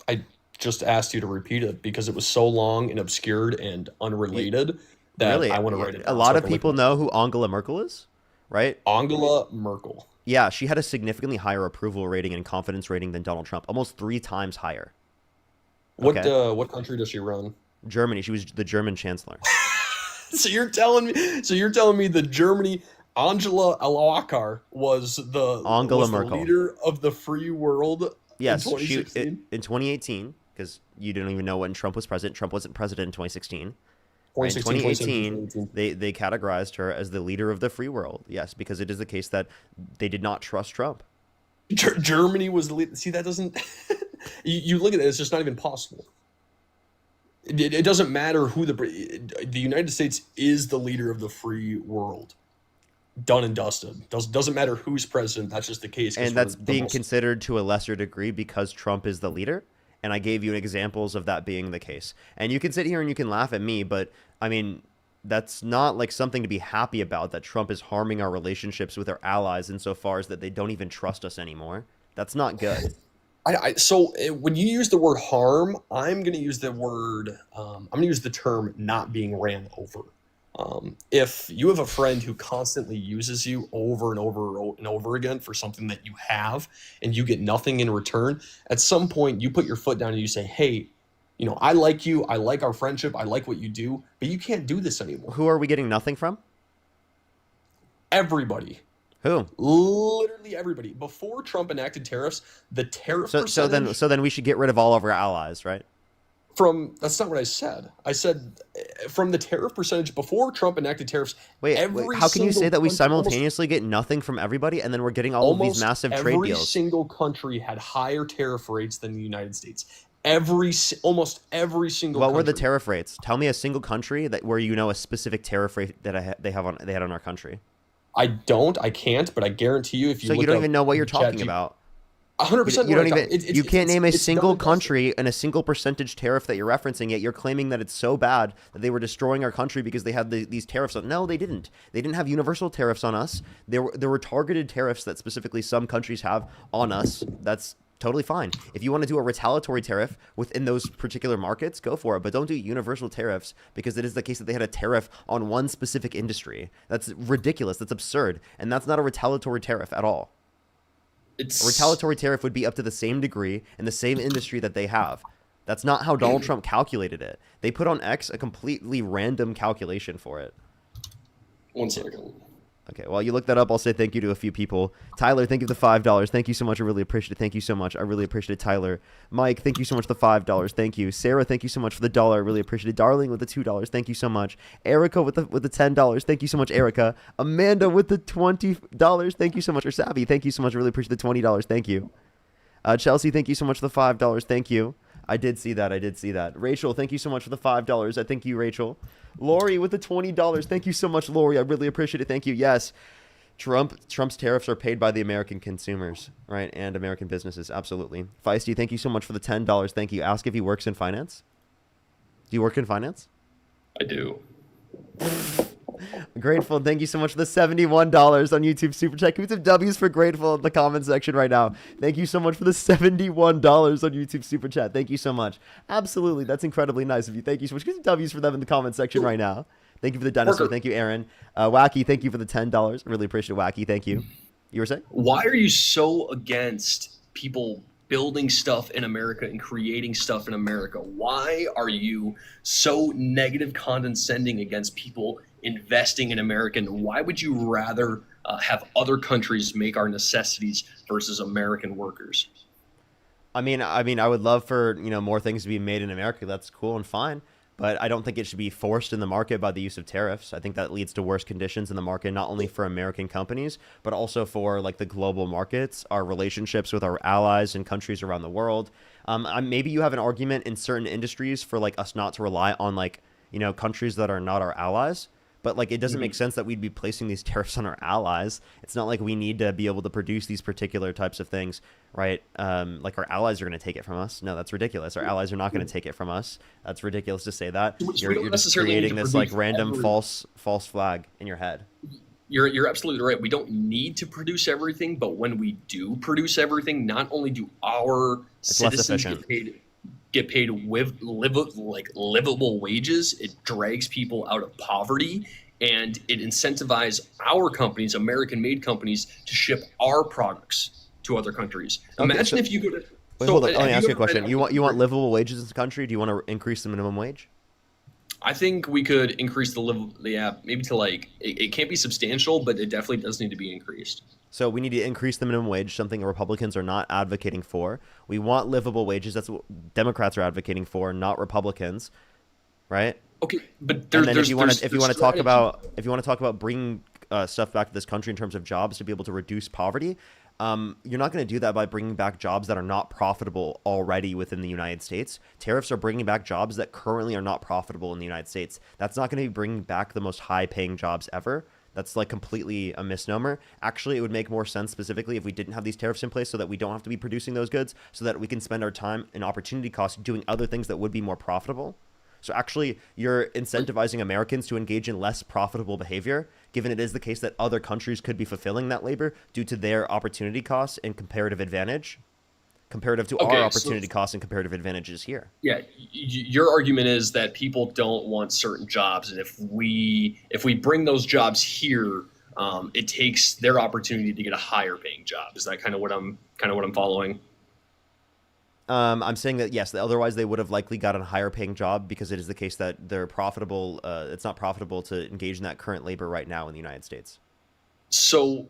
I just asked you to repeat it because it was so long and obscured and unrelated that Really? I want to write it down. A lot so I of can look people know who Angela Merkel is, right? Angela Merkel. Yeah, she had a significantly higher approval rating and confidence rating than Donald Trump, almost 3 times higher. What Okay. what country does she run? Germany. She was the German chancellor. So you're telling me the Germany Angela Alawakar Angela was the Merkel. leader of the free world in Yes, she 2016. in 2018, because you didn't even know when Trump was president. Trump wasn't president in 2016. Right, in 2016, 2017, 2018, 2018. they categorized her as the leader of the free world. Yes, because it is the case that they did not trust Trump. Germany was the leader. See, that doesn't. You look at it; it's just not even possible. It doesn't matter who the United States is the leader of the free world. Done and dusted. Doesn't matter who's president. That's just the case. And that's being considered to a lesser degree because Trump is the leader. And I gave you examples of that being the case. And you can sit here and you can laugh at me, but I mean, that's not like something to be happy about, that Trump is harming our relationships with our allies insofar as that they don't even trust us anymore. That's not good. So when you use the word harm, I'm going to use the word. I'm going to use the term not being ran over. If you have a friend who constantly uses you over and over and over again for something that you have and you get nothing in return, at some point you put your foot down and you say, hey, I like you. I like our friendship. I like what you do, but you can't do this anymore. Who are we getting nothing from? Everybody. Who? Literally everybody. Before Trump enacted tariffs, the tariff percentage... So then we should get rid of all of our allies, right? That's not what I said. I said from the tariff percentage before Trump enacted tariffs. Wait, how can you say that we simultaneously get nothing from everybody and then we're getting all of these massive trade deals? Every single country had higher tariff rates than the United States. Almost every single. What country. were the tariff rates? Tell me a single country where a specific tariff rate that they had on our country. I can't, but I guarantee you, if you so you don't even know what you're talking about. 100%. You don't even. You can't name a single country and a single percentage tariff that you're referencing. Yet you're claiming that it's so bad that they were destroying our country because they had these tariffs on. No, they didn't. They didn't have universal tariffs on us. There were targeted tariffs that specifically some countries have on us. That's totally fine. If you want to do a retaliatory tariff within those particular markets, go for it. But don't do universal tariffs because it is the case that they had a tariff on one specific industry. That's ridiculous. That's absurd. And that's not a retaliatory tariff at all. A retaliatory tariff would be up to the same degree in the same industry that they have. That's not how Donald Trump calculated it. They put on X a completely random calculation for it. 1 second. Okay, while you look that up, I'll say thank you to a few people. Tyler, thank you for the $5. Thank you so much. I really appreciate it. Thank you so much. I really appreciate it, Tyler. Mike, thank you so much for the $5. Thank you. Sarah, thank you so much for the $1. I really appreciate it. Darling with the $2. Thank you so much. Erica with the $10. Thank you so much, Erica. Amanda with the $20. Thank you so much. Or Savvy, thank you so much. I really appreciate the $20. Thank you. Chelsea, thank you so much for the $5. Thank you. I did see that. Rachel, thank you so much for the $5. I thank you, Rachel. Lori with the $20. Thank you so much, Lori. I really appreciate it. Thank you. Yes, Trump's tariffs are paid by the American consumers, right, and American businesses. Absolutely. Feisty, thank you so much for the $10. Thank you. Ask if he works in finance. Do you work in finance? I do. Grateful, thank you so much for the $71 on YouTube Super Chat. Give me some W's for Grateful in the comment section right now. Thank you so much for the $71 on YouTube Super Chat. Thank you so much. Absolutely, that's incredibly nice of you. Thank you so much. Give some W's for them in the comment section right now. Thank you for the dinosaur. Thank you, Aaron. Wacky, thank you for the $10. I really appreciate it, Wacky. Thank you. You were saying? Why are you so against people building stuff in America and creating stuff in America? Why are you so negative, condescending against people investing in America? And why would you rather have other countries make our necessities versus American workers? I mean, I would love for more things to be made in America. That's cool and fine. But I don't think it should be forced in the market by the use of tariffs. I think that leads to worse conditions in the market, not only for American companies, but also for like the global markets, our relationships with our allies and countries around the world. Maybe you have an argument in certain industries for like us not to rely on countries that are not our allies. But like, it doesn't make sense that we'd be placing these tariffs on our allies. It's not like we need to be able to produce these particular types of things, right? Like our allies are going to take it from us. No, that's ridiculous. Our allies are not going to take it from us. That's ridiculous to say that. You're just creating this like random false flag in your head. You're absolutely right. We don't need to produce everything, but when we do produce everything, not only do our citizens get paid with livable wages, it drags people out of poverty, and it incentivizes our companies, American-made companies, to ship our products to other countries. Imagine if you go to... Wait, hold on. Let me ask you a question. You want livable wages in this country? Do you want to increase the minimum wage? I think we could increase maybe to like it can't be substantial, but it definitely does need to be increased. So we need to increase the minimum wage, something Republicans are not advocating for. We want livable wages. That's what Democrats are advocating for, not Republicans, right? Okay, but And then if you want to talk about bringing stuff back to this country in terms of jobs to be able to reduce poverty, you're not going to do that by bringing back jobs that are not profitable already within the United States. Tariffs are bringing back jobs that currently are not profitable in the United States. That's not going to be bringing back the most high-paying jobs ever. That's like completely a misnomer. Actually, it would make more sense specifically if we didn't have these tariffs in place so that we don't have to be producing those goods, so that we can spend our time and opportunity costs doing other things that would be more profitable. So actually, you're incentivizing Americans to engage in less profitable behavior, given it is the case that other countries could be fulfilling that labor due to their opportunity costs and comparative advantage, comparative to our opportunity costs and comparative advantages here. Yeah, your argument is that people don't want certain jobs, and if we bring those jobs here, it takes their opportunity to get a higher paying job. Is that kind of what I'm following? I'm saying that yes, otherwise they would have likely gotten a higher paying job because it is the case that they're profitable. It's not profitable to engage in that current labor right now in the United States. So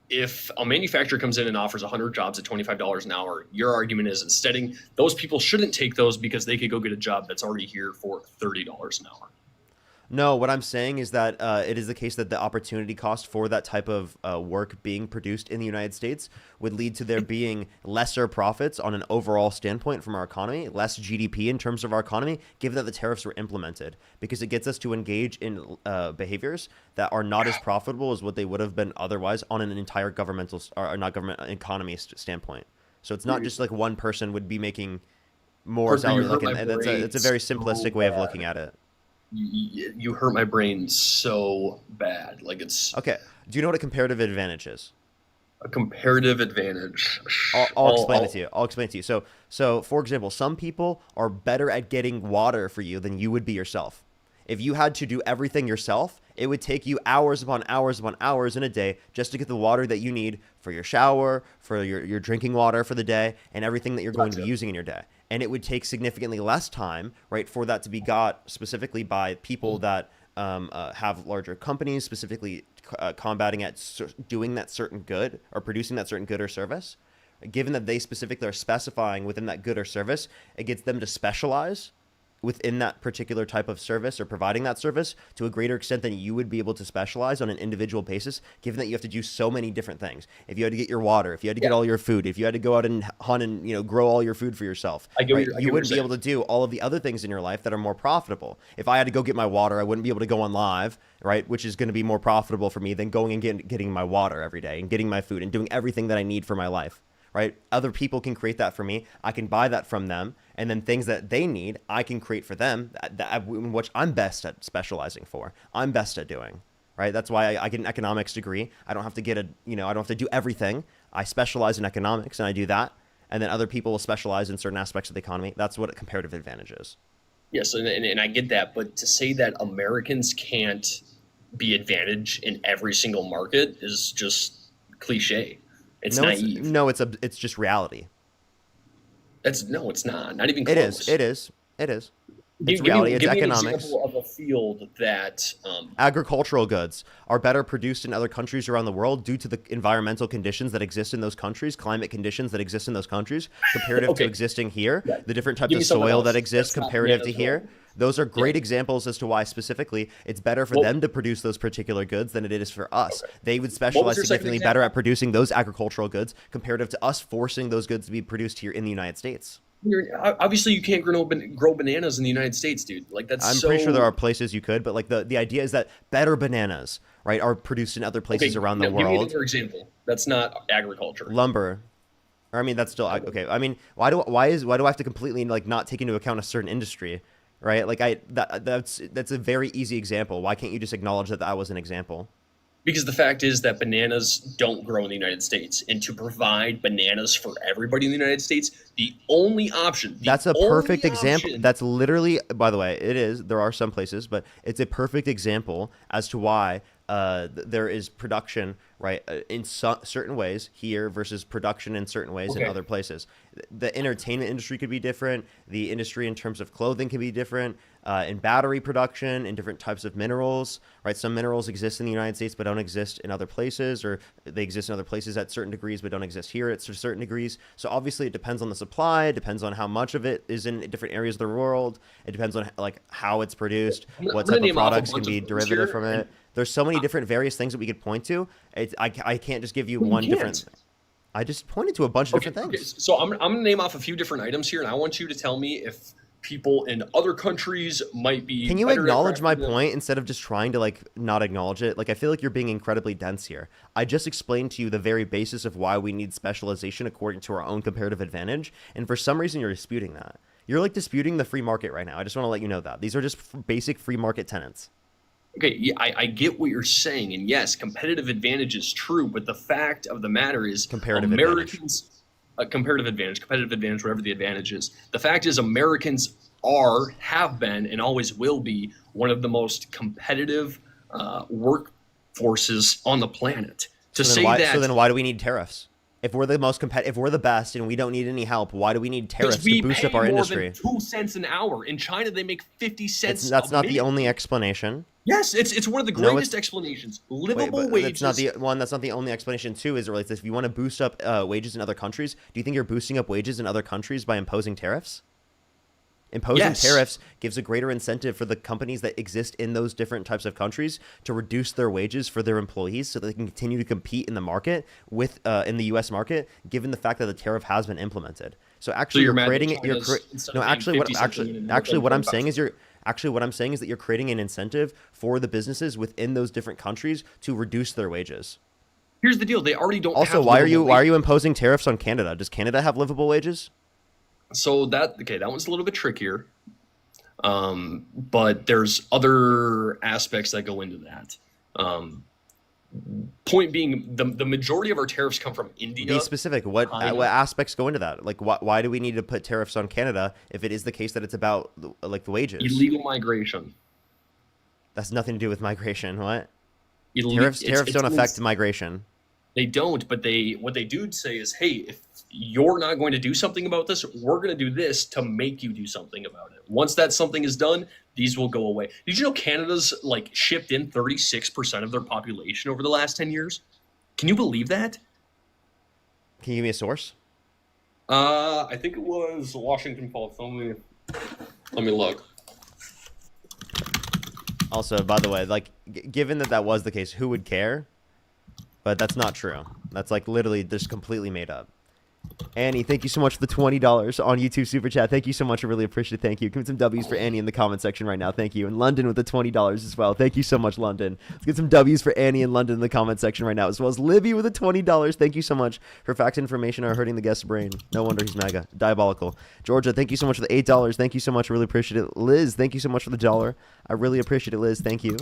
if a manufacturer comes in and offers 100 jobs at $25 an hour, your argument is instead those people shouldn't take those because they could go get a job that's already here for $30 an hour. No, what I'm saying is that it is the case that the opportunity cost for that type of work being produced in the United States would lead to there being lesser profits on an overall standpoint from our economy, less GDP in terms of our economy, given that the tariffs were implemented, because it gets us to engage in behaviors that are not as profitable as what they would have been otherwise on an entire governmental or not government economy standpoint. So it's not just like one person would be making more salary. It's a very simplistic way of looking at it. You hurt my brain so bad. Like it's okay. Do you know what a comparative advantage is? A comparative advantage. I'll explain it to you. I'll explain it to you. So for example, some people are better at getting water for you than you would be yourself. If you had to do everything yourself, it would take you hours upon hours upon hours in a day just to get the water that you need for your shower, for your drinking water for the day, and everything that you're going to be using in your day. And it would take significantly less time, right, for that to be got specifically by people that have larger companies, specifically combating at doing that certain good or producing that certain good or service. Given that they specifically are specifying within that good or service, it gets them to specialize within that particular type of service or providing that service to a greater extent than you would be able to specialize on an individual basis, given that you have to do so many different things. If you had to get your water, if you had to get all your food, if you had to go out and hunt and grow all your food for yourself, you wouldn't be able to do all of the other things in your life that are more profitable. If I had to go get my water, I wouldn't be able to go on live, right, which is going to be more profitable for me than going and getting my water every day and getting my food and doing everything that I need for my life. Right? Other people can create that for me. I can buy that from them. And then things that they need, I can create for them, which I'm best at specializing for. I'm best at doing. Right? That's why I get an economics degree. I don't have to I don't have to do everything. I specialize in economics and I do that. And then other people will specialize in certain aspects of the economy. That's what a comparative advantage is. Yes, and I get that. But to say that Americans can't be advantaged in every single market is just cliche. It's naive. It's just reality. It's not. Not even close. It is. It's reality. It's economics. Give me an example of a field that agricultural goods are better produced in other countries around the world due to the environmental conditions that exist in those countries, climate conditions that exist in those countries, comparative to existing here, the different types of soil that exist comparative to here. Those are great examples as to why specifically it's better for them to produce those particular goods than it is for us. Okay. They would specialize significantly better at producing those agricultural goods comparative to us forcing those goods to be produced here in the United States. Obviously, you can't grow bananas in the United States, dude. Like I'm pretty sure there are places you could, but like the idea is that better bananas, right, are produced in other places around the world. Give me another example. That's not agriculture. Lumber. Or I mean, that's still okay. I mean, why do I have to completely like not take into account a certain industry? Right? Like that's a very easy example. Why can't you just acknowledge that was an example? Because the fact is that bananas don't grow in the United States. And to provide bananas for everybody in the United States, the only option. That's a perfect example. That's literally, by the way, it is. There are some places, but it's a perfect example as to why there is production, right, in certain ways here versus production in certain ways in other places. the entertainment industry could be different. The industry in terms of clothing can be different. In battery production, in different types of minerals, right? Some minerals exist in the United States but don't exist in other places, or they exist in other places at certain degrees but don't exist here at certain degrees. So obviously it depends on the supply, it depends on how much of it is in different areas of the world. It depends on like how it's produced, what type of products can be derivative from it. There's so many different various things that we could point to. I can't just give you one different. I just pointed to a bunch of different things. So I'm going to name off a few different items here, and I want you to tell me if people in other countries might be. Can you acknowledge my point instead of just trying to like not acknowledge it? Like, I feel like you're being incredibly dense here. I just explained to you the very basis of why we need specialization according to our own comparative advantage, and for some reason you're disputing that. You're like disputing the free market right now. I just want to let you know that these are just basic free market tenets. Okay, yeah, I get what you're saying, and yes, competitive advantage is true, but the fact of the matter is comparative advantage, whatever the advantage is. The fact is Americans have been, and always will be one of the most competitive workforces on the planet. So then why do we need tariffs? If we're the most if we're the best and we don't need any help, why do we need tariffs to boost up our industry? More than 2 cents an hour. In China, they make 50 cents. That's not the only explanation. Yes, it's one of the greatest explanations. Livable wages. That's not the only explanation too. Is it relates to if you want to boost up wages in other countries? Do you think you're boosting up wages in other countries by imposing tariffs? Imposing tariffs gives a greater incentive for the companies that exist in those different types of countries to reduce their wages for their employees so that they can continue to compete in the market with in the U.S. market, given the fact that the tariff has been implemented. So actually, you're creating it. What I'm saying is that you're creating an incentive for the businesses within those different countries to reduce their wages. Here's the deal: they already don't. Also, why are you imposing tariffs on Canada? Does Canada have livable wages? So that one's a little bit trickier, but there's other aspects that go into that. Point being, the majority of our tariffs come from India. Be specific. What aspects go into that? Like, why do we need to put tariffs on Canada if it is the case that it's about like the wages? Illegal migration. That's nothing to do with migration. What? Tariffs don't affect migration. They don't, but what they do say is, hey, if you're not going to do something about this, we're going to do this to make you do something about it. Once that something is done, these will go away. Did you know Canada's like shipped in 36% of their population over the last 10 years? Can you believe that? Can you give me a source? I think it was Washington Post. Let me look. Also, by the way, like, given that was the case, who would care? But that's not true. That's like literally just completely made up. Annie, thank you so much for the $20 on YouTube Super Chat. Thank you so much. I really appreciate it. Thank you. Give me some W's for Annie in the comment section right now. Thank you. And London with the $20 as well. Thank you so much, London. Let's get some W's for Annie in London in the comment section right now, as well as Libby with the $20. Thank you so much for facts information are hurting the guest's brain. No wonder he's mega. Diabolical. Georgia, thank you so much for the $8. Thank you so much. I really appreciate it. Liz, thank you so much for the $1. I really appreciate it, Liz. Thank you.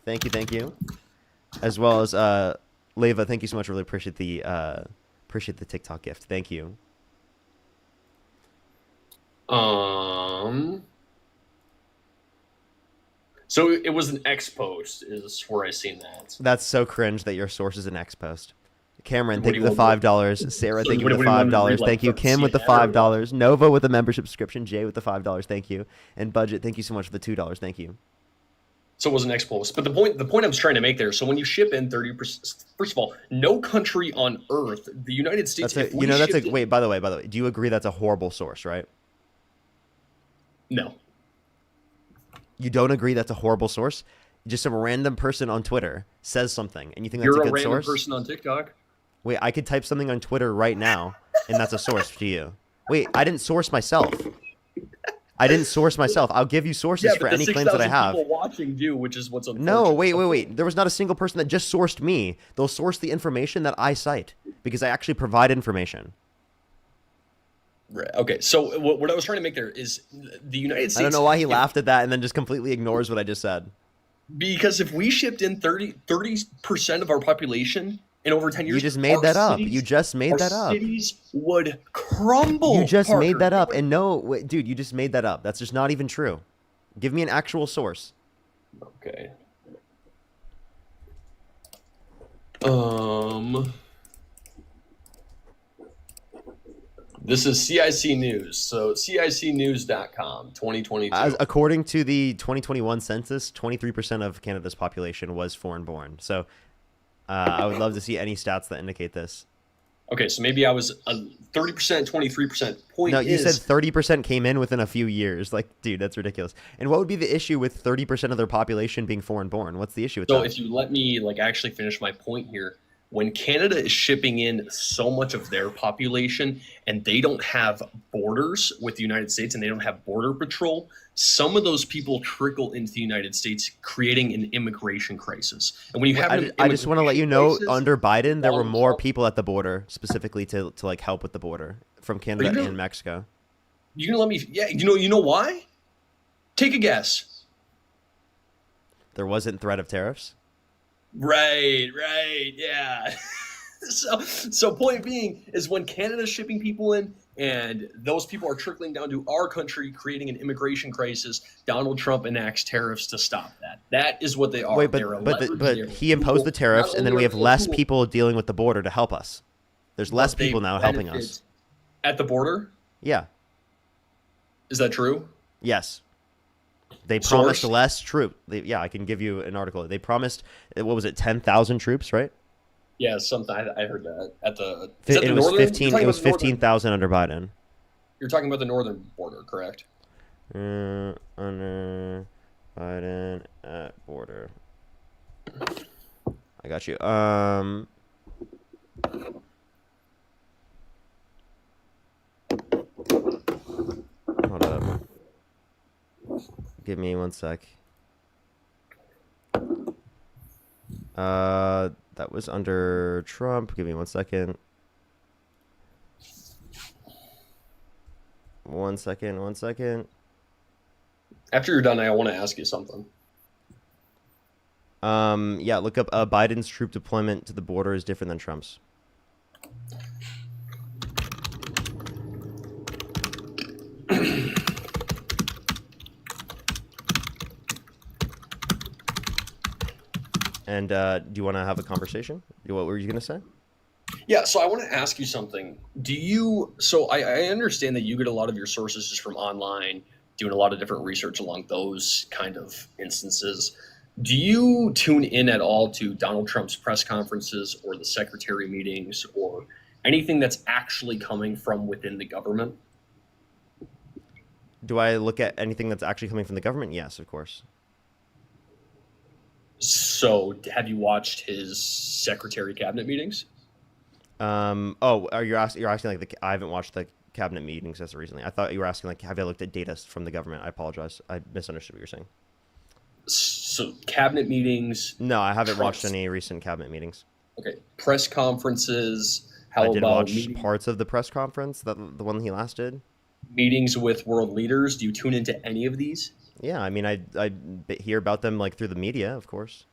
Thank you. Thank you. As well as Leva, thank you so much. I really appreciate the TikTok gift. Thank you. So it was an X post is where I seen that. That's so cringe that your source is an X post. Cameron, thank you for the $5. Sarah, thank you for the $5. Thank you. Kim with the $5. Nova with the membership subscription. Jay with the $5. Thank you. And Budget, thank you so much for the $2. Thank you. So it was an X post. But the point I was trying to make there, so when you ship in 30%, first of all, no country on earth, the United States, wait, by the way, do you agree that's a horrible source, right? No. You don't agree that's a horrible source? Just some random person on Twitter says something, and you think that's a good source? You're a random person on TikTok? Wait, I could type something on Twitter right now, and that's a source to you. Wait, I didn't source myself. I'll give you sources for any claims that I have. People watching you, which is what's unfortunate. No, wait. There was not a single person that just sourced me. They'll source the information that I cite because I actually provide information. Right. Okay. So what I was trying to make there is the United States. I don't know why he laughed at that and then just completely ignores what I just said. Because if we shipped in 30% of our population in over 10 years, you just made that up. You just made that up. Cities would crumble. You just made that up. And no, wait, dude, you just made that up. That's just not even true. Give me an actual source. Okay. This is CIC News. So CICnews.com, 2022. According to the 2021 census, 23% of Canada's population was foreign-born. So I would love to see any stats that indicate this. Okay, so maybe I was 30%, 23%. No, you said 30% came in within a few years. Like, dude, that's ridiculous. And what would be the issue with 30% of their population being foreign-born? What's the issue with that? So if you let me actually finish my point here, when Canada is shipping in so much of their population and they don't have borders with the United States and they don't have border patrol, some of those people trickle into the United States, creating an immigration crisis. And when you have I just want to let you know, crisis, under Biden, there were more people at the border specifically to like help with the border from Canada and Mexico. You're gonna let me? Yeah, you know why? Take a guess. There wasn't threat of tariffs. Right, yeah. So point being is when Canada's shipping people in and those people are trickling down to our country, creating an immigration crisis, Donald Trump enacts tariffs to stop that. That is what they are. Wait, but he imposed the tariffs, and then we have less people dealing with the border to help us. There's less people now helping us. At the border? Yeah. Is that true? Yes. They promised less troops. Yeah, I can give you an article. They promised, what was it, 10,000 troops, right? Yeah, something. I heard that at the. It was 15. It was 15,000 under Biden. You're talking about the northern border, correct? Under Biden at border. I got you. Hold up. Give me 1 sec. That was under Trump. Give me 1 second. 1 second. 1 second. After you're done, I want to ask you something. Yeah, look up Biden's troop deployment to the border is different than Trump's. And do you want to have a conversation? What were you going to say? Yeah, so I want to ask you something. So I understand that you get a lot of your sources just from online, doing a lot of different research along those kind of instances. Do you tune in at all to Donald Trump's press conferences or the secretary meetings or anything that's actually coming from within the government? Do I look at anything that's actually coming from the government? Yes, of course. So have you watched his secretary cabinet meetings? You're asking like I haven't watched the cabinet meetings as recently. I thought you were asking like, have I looked at data from the government? I apologize. I misunderstood what you're saying. So cabinet meetings. No, I haven't watched any recent cabinet meetings. Okay, press conferences. I did watch parts of the press conference, the one he last did. Meetings with world leaders. Do you tune into any of these? Yeah, I mean, I hear about them like through the media, of course.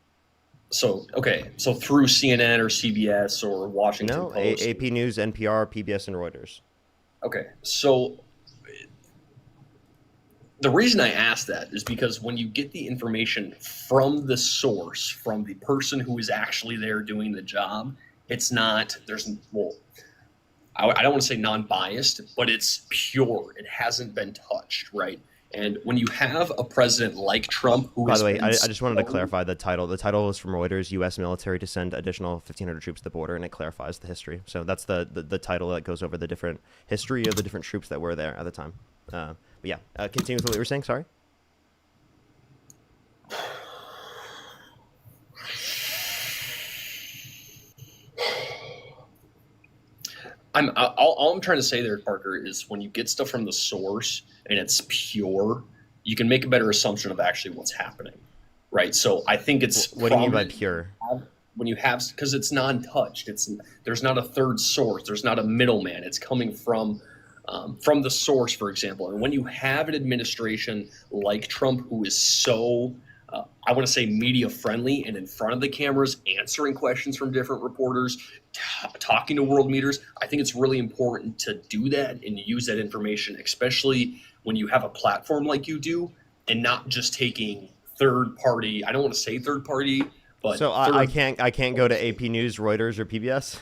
So through CNN or CBS or Washington Post. AP News, NPR, PBS, and Reuters. Okay, so the reason I ask that is because when you get the information from the source, from the person who is actually there doing the job, it's not, I don't want to say non-biased, but it's pure. It hasn't been touched, right? And when you have a president like Trump, who by the way, I just wanted to clarify the title. The title is from Reuters: U.S. military to send additional 1,500 troops to the border, and it clarifies the history. So that's the title that goes over the different history of the different troops that were there at the time. But yeah, continue with what you were saying. Sorry. All I'm trying to say there, Parker, is when you get stuff from the source and it's pure, you can make a better assumption of actually what's happening, right? So I think it's what do you mean by pure? When you have, because it's non-touched, there's not a third source, there's not a middleman. It's coming from the source, for example. And when you have an administration like Trump, who is so I want to say media friendly and in front of the cameras, answering questions from different reporters, talking to world leaders, I think it's really important to do that and use that information, especially when you have a platform like you do, and not just taking third party. I don't want to say third party, but so I can't go to AP News, Reuters, or PBS.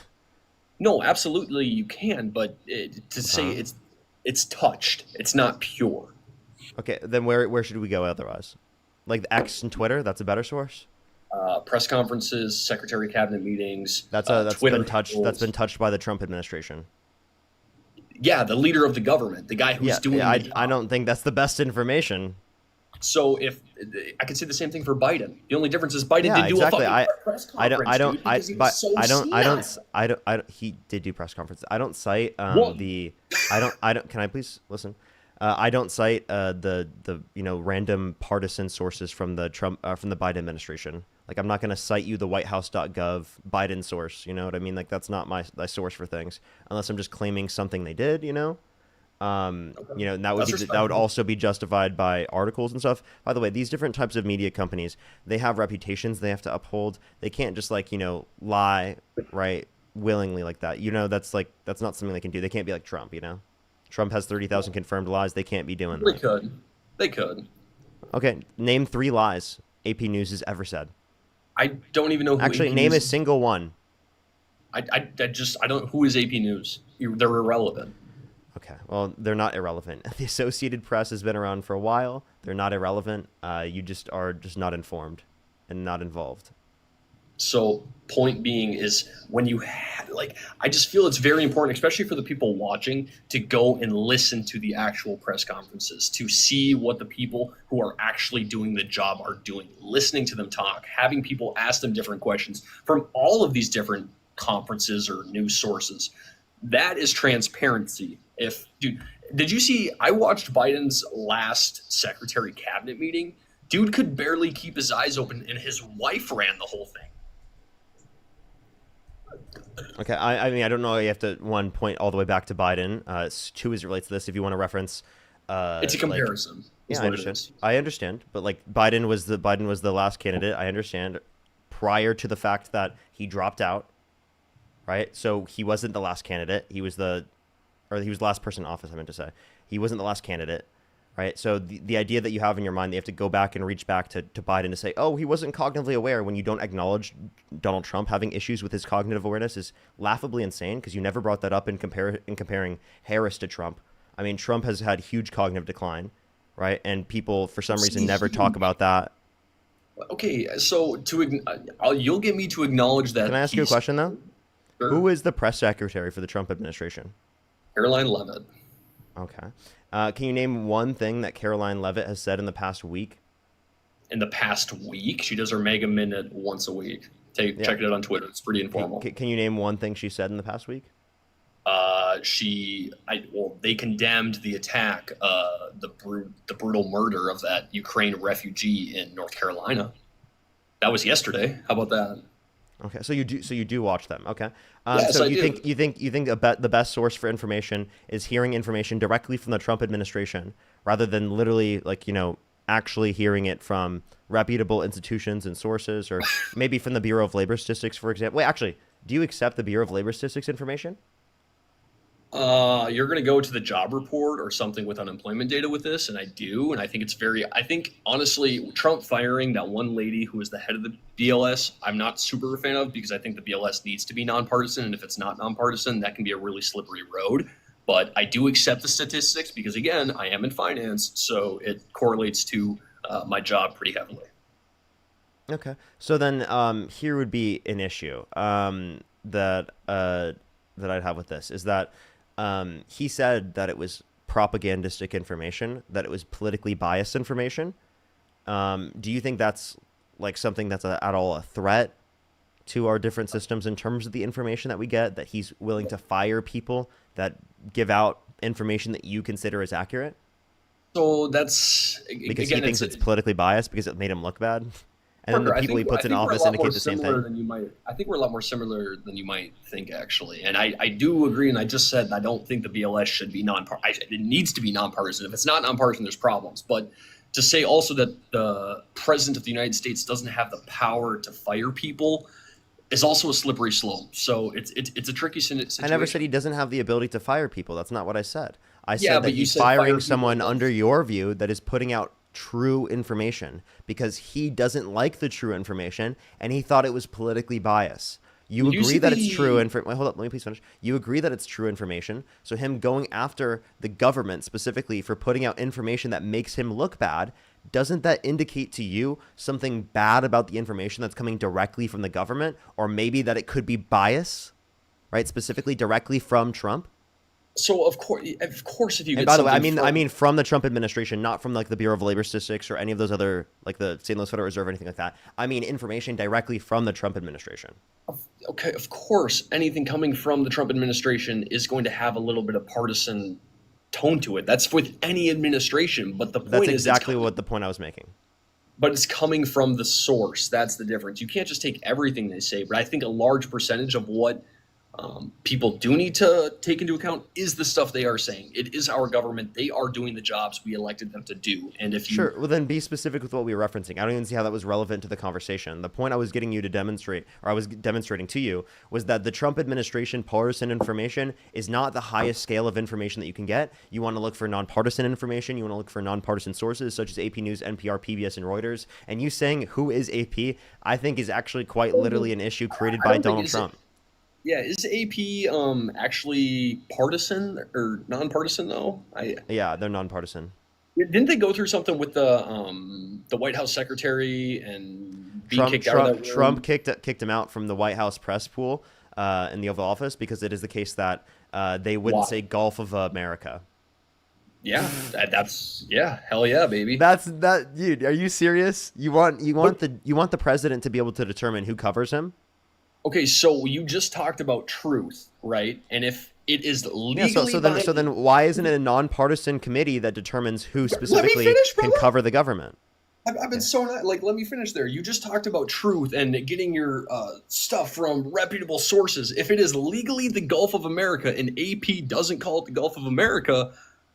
No, absolutely you can, but to say it's touched, it's not pure. Okay, then where should we go otherwise? Like the X and Twitter, that's a better source. Press conferences, secretary cabinet meetings, That's Twitter been touched. That's handles. been touched by the Trump administration. Yeah, the leader of the government, the guy who's Yeah, doing the I job. don't think that's the best information. So if I could say the same thing for Biden, the only difference is Biden Yeah, didn't do a exactly. fucking press conference, dude, because he was But so senile. he did do press conference. I don't cite One. I don't. Can I please listen? I don't cite the random partisan sources from the from the Biden administration. Like I'm not going to cite you the WhiteHouse.gov Biden source. You know what I mean? Like that's not my source for things unless I'm just claiming something they did. And that would That's that would respectable. also be justified by articles and stuff. By the way, these different types of media companies, they have reputations they have to uphold. They can't just lie right willingly like that. That's not something they can do. They can't be like Trump. Trump has 30,000 confirmed lies. They can't be doing They that. could. They could. Okay, name 3 lies AP News has ever said. I don't even know who Actually, AP name News a is. single one. I don't. Who is AP News? They're irrelevant. Okay, well, they're not irrelevant. The Associated Press has been around for a while. They're not irrelevant. You just are just not informed and not involved. So, point being is when I just feel it's very important, especially for the people watching, to go and listen to the actual press conferences, to see what the people who are actually doing the job are doing, listening to them talk, having people ask them different questions from all of these different conferences or news sources. That is transparency. Did you see? I watched Biden's last secretary cabinet meeting. Dude could barely keep his eyes open, and his wife ran the whole thing. Okay, I mean, I don't know. You have to point all the way back to Biden. 2 as it relates to this. If you want to reference, It's a comparison. yeah, Is I what it understand. is. I understand, but Biden was the last candidate. I understand. Prior to the fact that he dropped out, right? So he wasn't the last candidate. He was the last person in office. I meant to say he wasn't the last candidate, right? So the idea that you have in your mind that you have to go back and reach back to Biden to say, oh, he wasn't cognitively aware when you don't acknowledge Donald Trump having issues with his cognitive awareness is laughably insane because you never brought that up in comparing Harris to Trump. I mean, Trump has had huge cognitive decline, right? And people, for some reason, never talk about that. Okay, so you'll get me to acknowledge that. Can I ask you a question, though? Sure. Who is the press secretary for the Trump administration? Caroline Levitt. Okay. Can you name one thing that Caroline Levitt has said in the past week? In the past week, she does her Mega Minute once a week. Check it out on Twitter. It's pretty informal. Can you name one thing she said in the past week? They condemned the attack, the brutal murder of that Ukraine refugee in North Carolina. That was yesterday. How about that? Okay, so you do watch them. Okay, Yes, so I you do. think the best source for information is hearing information directly from the Trump administration rather than literally actually hearing it from reputable institutions and sources, or maybe from the Bureau of Labor Statistics, for example. Wait, actually, do you accept the Bureau of Labor Statistics information? You're going to go to the job report or something with unemployment data with this, and I do, and I think I think honestly, Trump firing that one lady who was the head of the BLS, I'm not super a fan of because I think the BLS needs to be nonpartisan, and if it's not nonpartisan, that can be a really slippery road. But I do accept the statistics because, again, I am in finance, so it correlates to my job pretty heavily. Okay, so then here would be an issue that I'd have with this is that he said that it was propagandistic information, that it was politically biased information. Do you think that's something that's at all a threat to our different systems in terms of the information that we get, that he's willing to fire people that give out information that you consider as accurate? So that's Because again, he thinks it's politically biased because it made him look bad? And then the Parker, people he puts in we're a office lot more indicate the same similar thing? than you might. I think we're a lot more similar than you might think, actually. And I do agree. And I just said I don't think the BLS should be nonpartisan. It needs to be nonpartisan. If it's not nonpartisan, there's problems. But to say also that the president of the United States doesn't have the power to fire people is also a slippery slope. So it's a tricky situation. I never said he doesn't have the ability to fire people. That's not what I said. I Yeah, said that but you he's said fire firing people someone once. under your view that is putting out true information because he doesn't like the true information and he thought it was politically biased. You Did you agree see that it's the- true, and wait, hold up, let me please finish. You agree that it's true information. So him going after the government specifically for putting out information that makes him look bad, doesn't that indicate to you something bad about the information that's coming directly from the government, or maybe that it could be bias, right? Specifically directly from Trump. So of course, if you And get by the way, something I mean from the Trump administration, not from like the Bureau of Labor Statistics or any of those other, like the St. Louis Federal Reserve or anything like that. I mean information directly from the Trump administration. okay, of course, anything coming from the Trump administration is going to have a little bit of partisan tone to it. That's with any administration. But the point That's is, exactly what the point I was making. but it's coming from the source. That's the difference. You can't just take everything they say. But I think a large percentage of what people do need to take into account is the stuff they are saying. It is our government. They are doing the jobs we elected them to do. And if you Sure, well then be specific with what we were referencing. I don't even see how that was relevant to the conversation. The point I was getting you to demonstrate, or I was demonstrating to you, was that the Trump administration partisan information is not the highest scale of information that you can get. You want to look for nonpartisan information. You want to look for nonpartisan sources such as AP News, NPR, PBS, and Reuters. And you saying who is AP, I think is actually quite literally an issue created by Donald Trump. Yeah, is AP actually partisan or nonpartisan though? Yeah, they're nonpartisan. Didn't they go through something with the White House secretary and be kicked out of that room? Trump kicked him out from the White House press pool in the Oval Office because it is the case that they wouldn't say Gulf of America. Yeah, hell yeah, baby. Dude. Are you serious? You want the president to be able to determine who covers him? Okay, so you just talked about truth, right? And if it is legally so then why isn't it a nonpartisan committee that determines who specifically can cover the government? I've been so not like, let me finish there. You just talked about truth and getting your stuff from reputable sources. If it is legally the Gulf of America and AP doesn't call it the Gulf of America,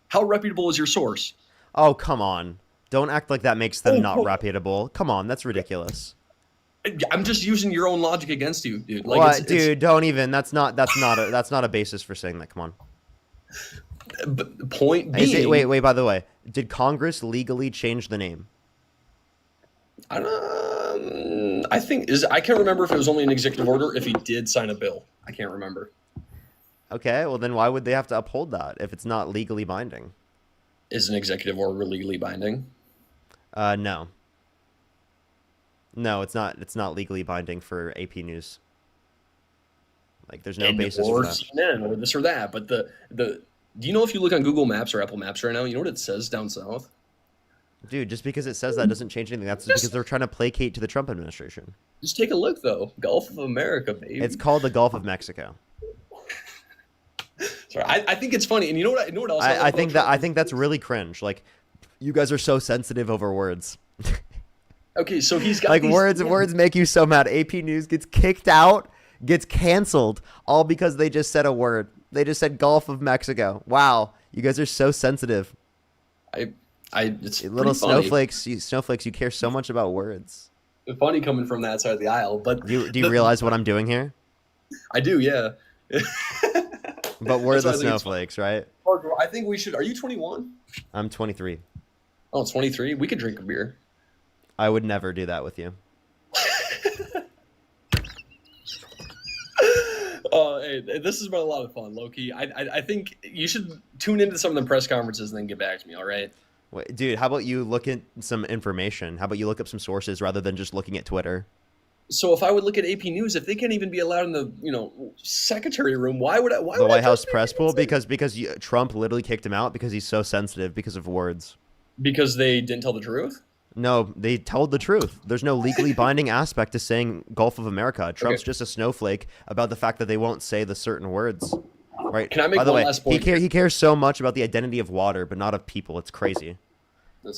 how reputable is your source? Oh, come on. Don't act like that makes them not reputable. Come on, that's ridiculous. I'm just using your own logic against you, dude. Like, what, dude? Don't even. That's not a basis for saying that. Come on. But the point being, wait. By the way, did Congress legally change the name? I can't remember if it was only an executive order. If he did sign a bill, I can't remember. Okay, well then why would they have to uphold that if it's not legally binding? Is an executive order legally binding? No. No, it's not. It's not legally binding for AP News. Like, there's no basis for that. CNN or this or that. But the do you know if you look on Google Maps or Apple Maps right now, you know what it says down south? Dude, just because it says that doesn't change anything. That's because they're trying to placate to the Trump administration. Just take a look, though. Gulf of America, baby. It's called the Gulf of Mexico. Sorry, I think it's funny, and you know what else? I think that's really cringe. Like, you guys are so sensitive over words. Okay, so he's got like words make you so mad. AP News gets kicked out, gets canceled, all because they just said a word. They just said Gulf of Mexico. Wow, you guys are so sensitive. It's little funny. snowflakes. You care so much about words. It's funny coming from that side of the aisle, but do you realize what I'm doing here? I do, yeah. But we're the snowflakes, right? I think we should. Are you 21? I'm 23. Oh, 23. We could drink a beer. I would never do that with you. Hey, this has been a lot of fun, Loki. I think you should tune into some of the press conferences and then get back to me, all right? Wait, dude, how about you look at some information? How about you look up some sources rather than just looking at Twitter? So if I would look at AP News, if they can't even be allowed in the secretary room, why would I? The White House press pool? Because Trump literally kicked him out because he's so sensitive because of words. Because they didn't tell the truth? No, they told the truth. There's no legally binding aspect to saying Gulf of America. Trump's just a snowflake about the fact that they won't say the certain words. Right? Can I make one last point? He cares so much about the identity of water, but not of people. It's crazy.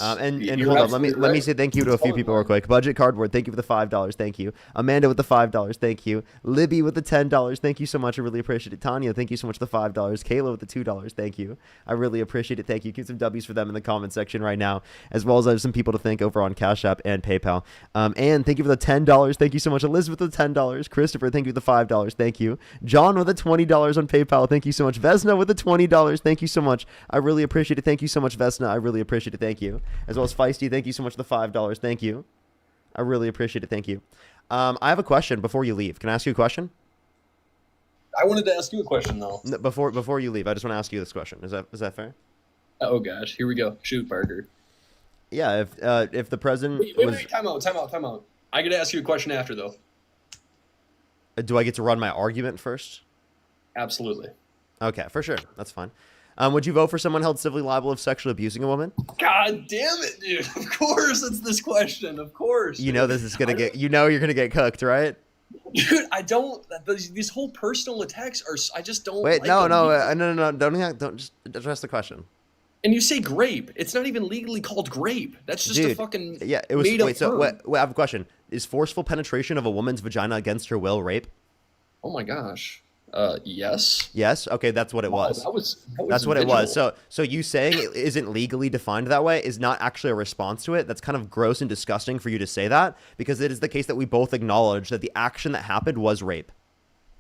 And hold on, let me say thank you to a few people real quick. Budget Cardboard, thank you for the $5. Thank you. Amanda with the $5. Thank you. Libby with the $10. Thank you so much. I really appreciate it. Tanya, thank you so much for the $5. Kayla with the $2. Thank you. I really appreciate it. Thank you. Keep some W's for them in the comment section right now, as well as I have some people to thank over on Cash App and PayPal. And thank you for the $10. Thank you so much. Elizabeth with the $10. Christopher, thank you for the $5. Thank you. John with the $20 on PayPal. Thank you so much. Vesna with the $20. Thank you so much. I really appreciate it. Thank you so much, Vesna. I really appreciate it. Thank you. As well as Feisty, thank you so much for the $5. Thank you. I really appreciate it. Thank you. I have a question before you leave. Can I ask you a question? I wanted to ask you a question though. Before you leave, I just want to ask you this question. Is that fair? Oh gosh, here we go. Shoot, Parker. Yeah. If the president Wait, time out. I got to ask you a question after though. do I get to run my argument first? Absolutely. Okay, for sure. That's fine. Would you vote for someone held civilly liable of sexually abusing a woman? God damn it, dude. Of course it's this question. Of course. You know this is gonna get. You know you're gonna get cooked, right? Dude, I don't. These whole personal attacks are. I just don't. Wait, like no. them. Don't just address the question. And you say grape. It's not even legally called grape. That's just a Dude, fucking. Yeah, it was. made up Wait, so term. wait, I have a question. Is forceful penetration of a woman's vagina against her will rape? Oh my gosh. Yes. Yes. Okay, that's what it Wow, was. that was That's what it was. visual. So you saying it isn't legally defined that way is not actually a response to it. That's kind of gross and disgusting for you to say that, because it is the case that we both acknowledge that the action that happened was rape.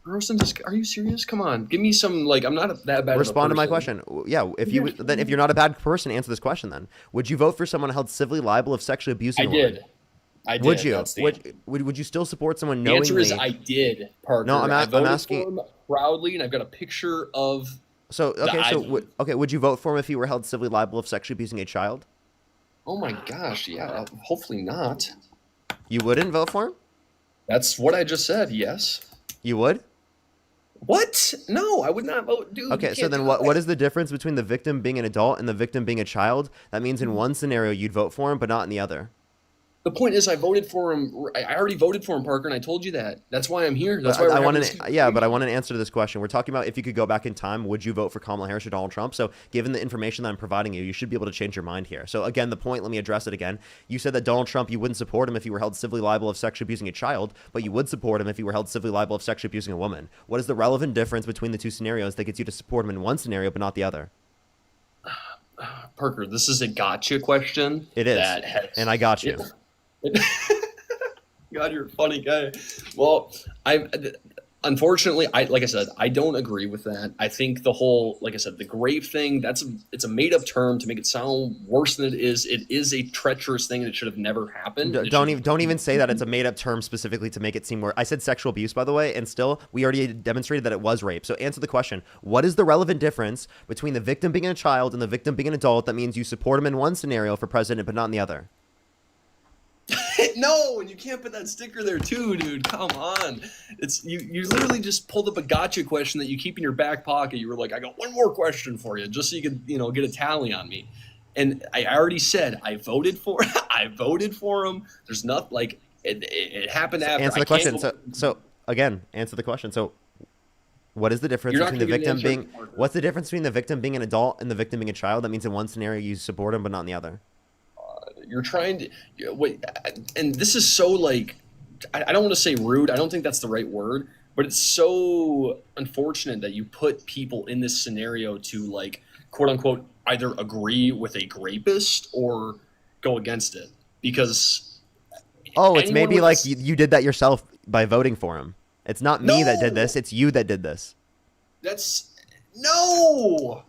Gross and are you serious? Come on, give me some. Like, I'm not that bad. Respond to of a my person. question. Yeah, if you're not a bad person, answer this question then. Would you vote for someone held civilly liable of sexually abusing I a woman? did. I did. Would you? That's the Would you still support someone The knowingly? answer is I did, Parker. No, I voted asking- for him proudly, and I've got a picture of. So okay, I so voted. would you vote for him if he were held civilly liable of sexually abusing a child? Oh my gosh, yeah. Hopefully not. You wouldn't vote for him? That's what I just said. Yes. You would? What? No, I would not vote, dude. Okay, you so can't then do what that. is the difference between the victim being an adult and the victim being a child? That means in one scenario you'd vote for him, but not in the other. The point is, I voted for him. I already voted for him, Parker, and I told you that. That's why I'm here. That's why I we're want having this yeah, but I want an answer to this question. We're talking about if you could go back in time, would you vote for Kamala Harris or Donald Trump? So given the information that I'm providing you, you should be able to change your mind here. So again, the point, let me address it again. You said that Donald Trump, you wouldn't support him if he were held civilly liable of sexually abusing a child, but you would support him if he were held civilly liable of sexually abusing a woman. What is the relevant difference between the two scenarios that gets you to support him in one scenario but not the other? Parker, this is a gotcha question. It is, That has, and I got you. God, you're a funny guy. Well, unfortunately, like I said, I don't agree with that. I think the whole, like I said, the grape thing, it's a made up term to make it sound worse than it is. It is a treacherous thing that should have never happened. Don't even say that it's a made up term specifically to make it seem worse. I said sexual abuse, by the way, and still we already demonstrated that it was rape. So answer the question. What is the relevant difference between the victim being a child and the victim being an adult that means you support him in one scenario for president but not in the other? No, and you can't put that sticker there too, dude. Come on. It's you literally just pulled up a gotcha question that you keep in your back pocket. You were like, I got one more question for you, just so you could, get a tally on me. And I already said I voted for him. There's nothing like it happened after. Answer the question. So again, answer the question. So what is the difference You're not between the gonna give victim me the answer, being Parker. what's the difference between the victim being an adult and the victim being a child? That means in one scenario you support him but not in the other. You're trying to wait, and this is so like I don't want to say rude. I don't think that's the right word, but it's so unfortunate that you put people in this scenario to like quote unquote either agree with a rapist or go against it because Oh, it's anyone maybe with like this- you did that yourself by voting for him. It's not me that did No! this. It's you that did this. that's no.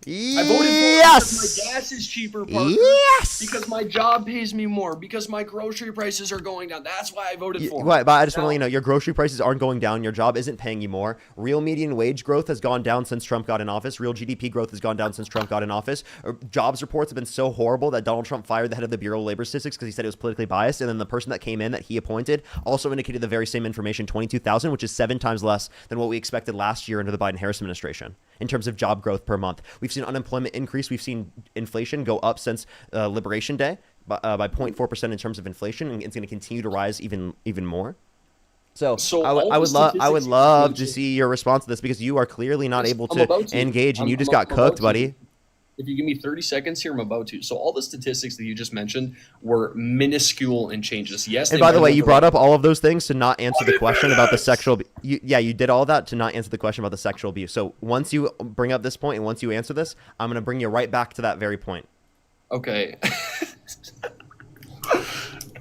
I voted for it because my gas is cheaper, Parker. Yes. Because my job pays me more. Because my grocery prices are going down. That's why I voted for it. Right, but I just want to let you know, your grocery prices aren't going down. Your job isn't paying you more. Real median wage growth has gone down since Trump got in office. Real GDP growth has gone down since Trump got in office. Jobs reports have been so horrible that Donald Trump fired the head of the Bureau of Labor Statistics because he said it was politically biased. And then the person that came in that he appointed also indicated the very same information, 22,000, which is 7 times less than what we expected last year under the Biden-Harris administration in terms of job growth per month. We've seen unemployment increase. We've seen inflation go up since Liberation Day by 0.4% in terms of inflation, and it's going to continue to rise even more. So I would love to see your response to this because you are clearly not able I'm about to to. engage, and I'm- you just I'm got about cooked, to. buddy. If you give me 30 seconds here, I'm about to. So all the statistics that you just mentioned were minuscule in changes. Yes. And by the way, you brought up all of those things to not answer the question about the sexual. You did all that to not answer the question about the sexual abuse. So once you bring up this point and once you answer this, I'm going to bring you right back to that very point. Okay.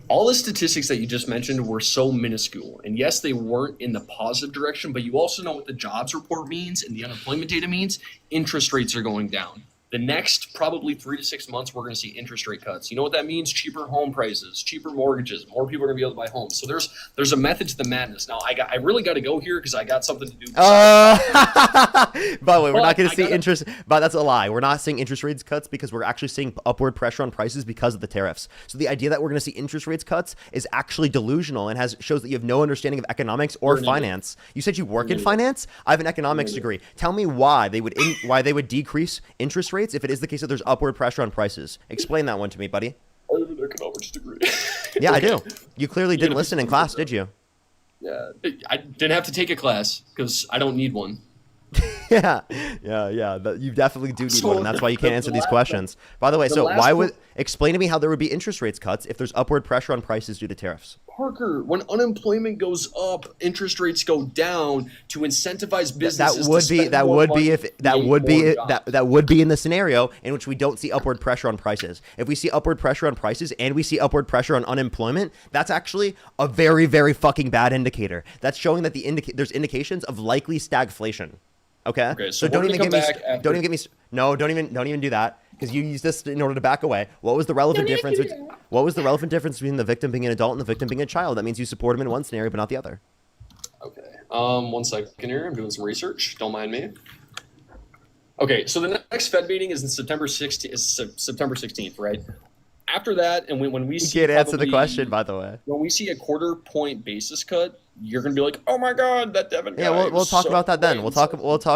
All the statistics that you just mentioned were so minuscule. And yes, they weren't in the positive direction, but you also know what the jobs report means and the unemployment data means. Interest rates are going down. The next probably 3 to 6 months, we're going to see interest rate cuts. You know what that means? Cheaper home prices, cheaper mortgages. More people are going to be able to buy homes. So there's a method to the madness. Now I really got to go here because I got something to do. By the way, we're not going to see interest. But that's a lie. We're not seeing interest rates cuts because we're actually seeing upward pressure on prices because of the tariffs. So the idea that we're going to see interest rates cuts is actually delusional and shows that you have no understanding of economics or finance. You said you work in finance. I have an economics degree. Tell me why they would decrease interest rates if it is the case that there's upward pressure on prices. Explain that one to me, buddy. I have an economics degree. Yeah, I do. You clearly didn't listen in class, did you? Yeah, I didn't have to take a class because I don't need one. Yeah. You definitely do need one, and that's why you can't answer these questions. By the way, so explain to me how there would be interest rates cuts if there's upward pressure on prices due to tariffs? Parker, when unemployment goes up, interest rates go down to incentivize businesses. That would be in the scenario in which we don't see upward pressure on prices. If we see upward pressure on prices and we see upward pressure on unemployment, that's actually a very, very fucking bad indicator. That's showing that there's indications of likely stagflation. Okay, so don't even get me. No, don't even do that, because you use this in order to back away. What was the relevant difference? What was the relevant difference between the victim being an adult and the victim being a child? That means you support him in one scenario but not the other. Okay. 1 second here. I'm doing some research. Don't mind me. Okay, so the next Fed meeting is in September 16th, right? After that, and when we see, you can't answer the question, by the way. When we see a quarter-point basis cut, you're gonna be like, "Oh my God, that Devin guy." Yeah, we'll talk about that then. We'll talk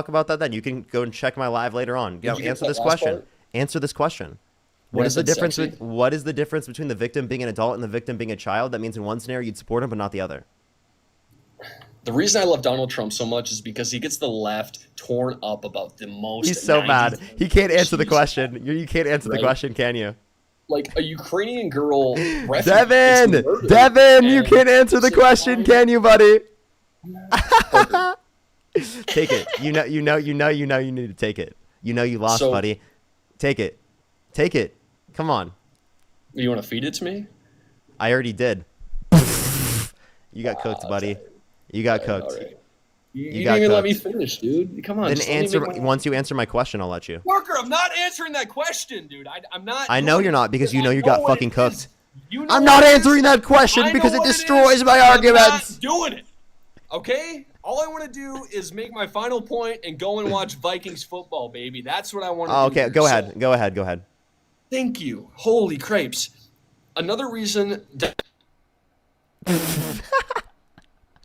about that then. You can go and check my live later on. Answer this question. Part? Answer this question. What is the difference between the victim being an adult and the victim being a child? That means in one scenario you'd support him, but not the other. The reason I love Donald Trump so much is because he gets the left torn up about the most. He's so mad. He can't answer the question. You can't answer the question, can you? Like a Ukrainian girl. Devin, you can't answer the question, can you, buddy? Take it. You know you need to take it. You know you lost, buddy. Take it. Come on. You want to feed it to me? I already did. You got cooked, buddy. You got cooked. Right. You didn't even let me finish, dude. Come on. Then once you answer my question, I'll let you. Parker, I'm not answering that question, dude. I'm not. I know you're not, because you know you got fucking cooked. I'm not answering that question because it destroys my arguments. I'm not doing it. Okay? All I want to do is make my final point and go and watch Vikings football, baby. That's what I want to do. Okay, go ahead. Thank you. Holy crepes. Another reason that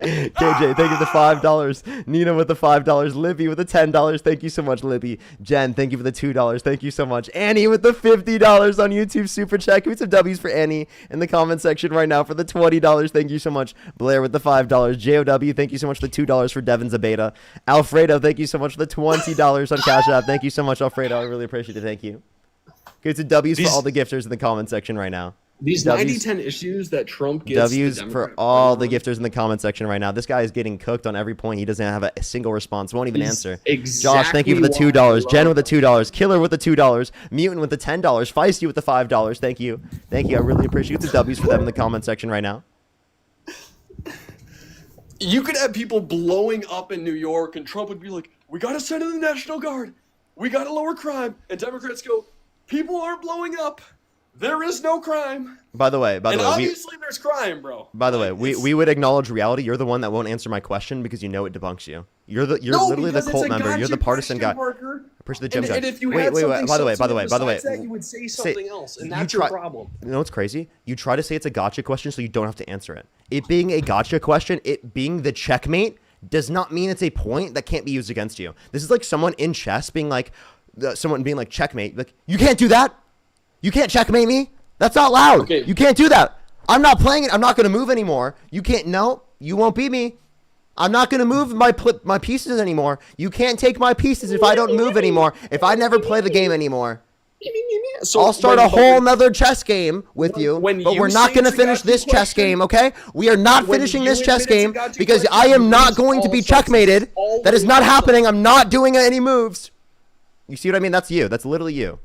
KJ, thank you for the $5. Nina with the $5. Libby with the $10. Thank you so much, Libby. Jen, thank you for the $2. Thank you so much. Annie with the $50 on YouTube Super Chat. Give me some W's for Annie in the comment section right now for the $20. Thank you so much. Blair with the $5. JOW, thank you so much for the $2 for Devin Zabeta. Alfredo, thank you so much for the $20 on Cash App. Thank you so much, Alfredo. I really appreciate it. Thank you. Give some W's for all the gifters in the comment section right now. These 90-10 issues that Trump gets. W's for all the gifters in the comment section right now. This guy is getting cooked on every point. He doesn't have a single response. Won't even answer. Josh, thank you for the $2. Jen with the $2. Killer with the $2. Mutant with the $10. Feisty with the $5. Thank you. Thank you. I really appreciate the W's for them in the comment section right now. You could have people blowing up in New York, and Trump would be like, "We got to send in the National Guard. We got to lower crime." And Democrats go, "People aren't blowing up. There is no crime." By the way, obviously there's crime, bro. By the way, we would acknowledge reality. You're the one that won't answer my question because you know it debunks you. You're literally the cult member. You're the partisan guy. Appreciate the gym and if you wait. By the way, you would say something else, and that's your problem. You know what's crazy? You try to say it's a gotcha question so you don't have to answer it. It being a gotcha question, it being the checkmate, does not mean it's a point that can't be used against you. This is like someone in chess being like, checkmate. Like, you can't do that. You can't checkmate me. That's not loud. Okay. You can't do that. I'm not playing it. I'm not going to move anymore. You can't. No, you won't beat me. I'm not going to move my pieces anymore. You can't take my pieces if I don't move anymore. If I never play the game anymore. So I'll start a whole nother chess game with you, but we're not going to finish this chess game, okay? We are not finishing this chess game because I am not going to be checkmated. That is not happening. I'm not doing any moves. You see what I mean? That's you. That's literally you.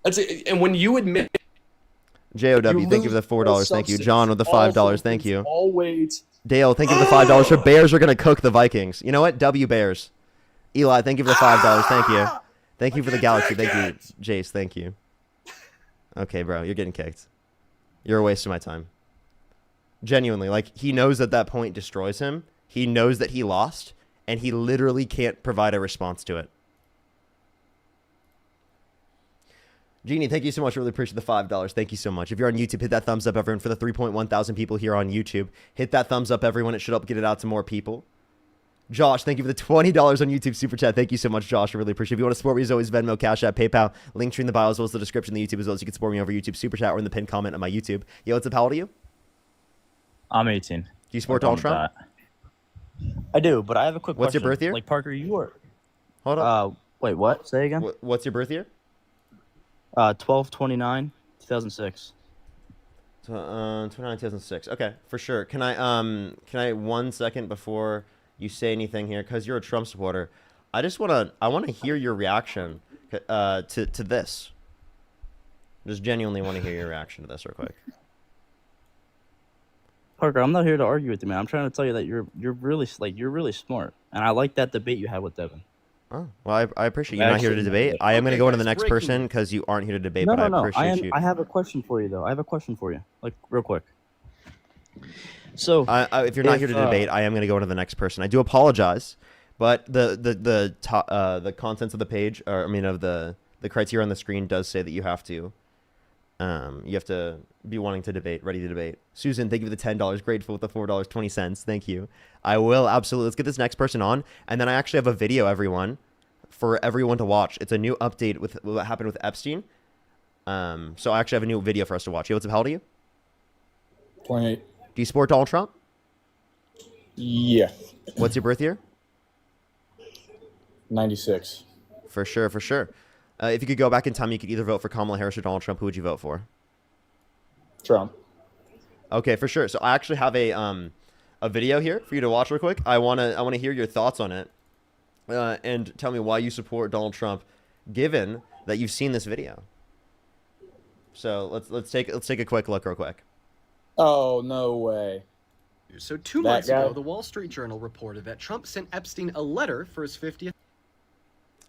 That's it. And when you admit JOW, thank you for the $4. Thank you. John with the $5. Thank you. Always. Dale, thank you for the $5 for Bears are going to cook the Vikings. You know what? W Bears. Eli, thank you for the $5. Thank you. Thank you for the galaxy. Thank you, Jace. Thank you. Okay, bro, you're getting kicked. You're a waste of my time. Genuinely, like, he knows that point destroys him. He knows that he lost, and he literally can't provide a response to it. Jeannie, thank you so much. Really appreciate the $5. Thank you so much. If you're on YouTube, hit that thumbs up, everyone. For the 3.1 thousand people here on YouTube, hit that thumbs up, everyone. It should help get it out to more people. Josh, thank you for the $20 on YouTube Super Chat. Thank you so much, Josh. I really appreciate it. If you want to support me, as always, Venmo, Cash App, PayPal, link tree in the bio, as well as the description of the YouTube, as well as you can support me over YouTube Super Chat or in the pinned comment on my YouTube. Yo, what's up? How old are you? I'm 18. Do you support Donald Trump? I do, but I have a quick question. What's your birth year? Like, Parker, you are... Hold on. Wait, what? Say again? What's your birth year? 12/29/2006. 2006. Okay, for sure. Can I 1 second before you say anything here, because you're a Trump supporter, I want to hear your reaction to this. Just genuinely want to hear your reaction to this real quick. Parker, I'm not here to argue with you, man. I'm trying to tell you that you're really smart, and I like that debate you had with Devin. Oh, well, I appreciate you not here to debate. I am going to go into the next person because you aren't here to debate, but I appreciate you. I have a question for you, though. I have a question for you, like, real quick. So, if you're not here to debate, I am going to go into the next person. I do apologize, but the contents of the page, or I mean, of the criteria on the screen does say that you have to be wanting to debate, ready to debate. Susan, thank you for the $10. Grateful with the $4.20. Thank you. I will absolutely. Let's get this next person on, and then I actually have a video, everyone, for everyone to watch. It's a new update with what happened with Epstein. So I actually have a new video for us to watch. Yo, what's up? How old are you? 28. Do you support Donald Trump? Yeah. What's your birth year? 96. For sure, for sure. If you could go back in time, you could either vote for Kamala Harris or Donald Trump. Who would you vote for? Trump. Okay, for sure. So I actually have a video here for you to watch real quick. I wanna hear your thoughts on it, and tell me why you support Donald Trump, given that you've seen this video. So let's take a quick look real quick. Oh, no way. So 2 That months guy? ago, the Wall Street Journal reported that Trump sent Epstein a letter for his 50th.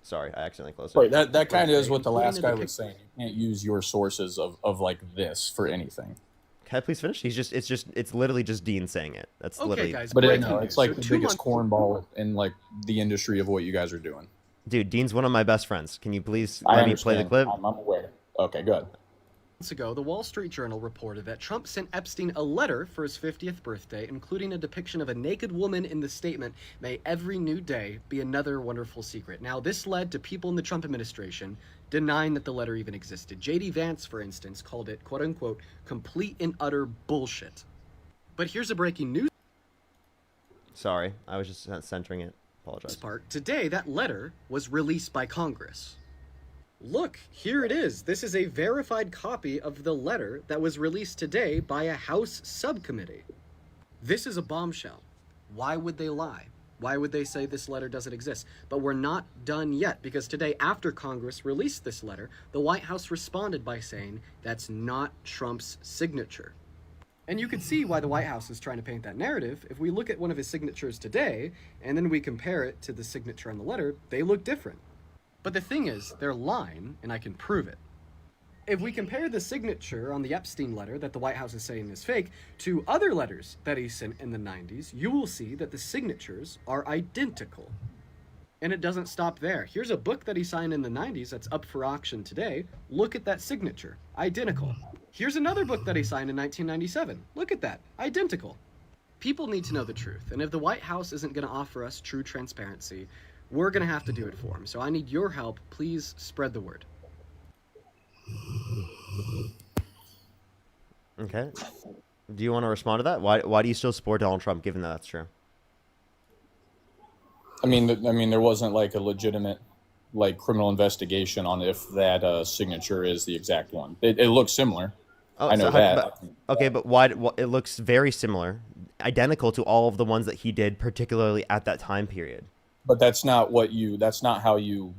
Sorry, I accidentally closed Wait, it. that kind of is what the Including last the guy depic- was saying. You can't use your sources of like this for anything. Can I please finish? It's literally just Dean saying it. That's Okay, literally. guys, But breaking no, news. it's like So the 2 biggest months- cornball in like the industry of what you guys are doing. Dude, Dean's one of my best friends. Can you please I let me play the understand. clip? I'm aware. Okay, good. Months ago, the Wall Street Journal reported that Trump sent Epstein a letter for his 50th birthday, including a depiction of a naked woman in the statement, "May every new day be another wonderful secret." Now, this led to people in the Trump administration denying that the letter even existed. J.D. Vance, for instance, called it, quote unquote, complete and utter bullshit. But here's a breaking news Sorry, I was just centering it. Apologize. part. Today, that letter was released by Congress. Look, here it is. This is a verified copy of the letter that was released today by a House subcommittee. This is a bombshell. Why would they lie? Why would they say this letter doesn't exist? But we're not done yet, because today, after Congress released this letter, the White House responded by saying that's not Trump's signature. And you can see why the White House is trying to paint that narrative. If we look at one of his signatures today, and then we compare it to the signature on the letter, they look different. But the thing is, they're lying, and I can prove it. If we compare the signature on the Epstein letter that the White House is saying is fake to other letters that he sent in the 90s, you will see that the signatures are identical. And it doesn't stop there. Here's a book that he signed in the 90s that's up for auction today. Look at that signature. Identical. Here's another book that he signed in 1997. Look at that. Identical. People need to know the truth, and if the White House isn't going to offer us true transparency, we're going to have to do it for them. So I need your help. Please spread the word. Okay. Do you want to respond to that? Why do you still support Donald Trump, given that that's true? I mean, there wasn't like a legitimate like criminal investigation on if that signature is the exact one. It looks similar. Oh, I know so that. But why? It looks very similar, identical to all of the ones that he did, particularly at that time period. But that's not how you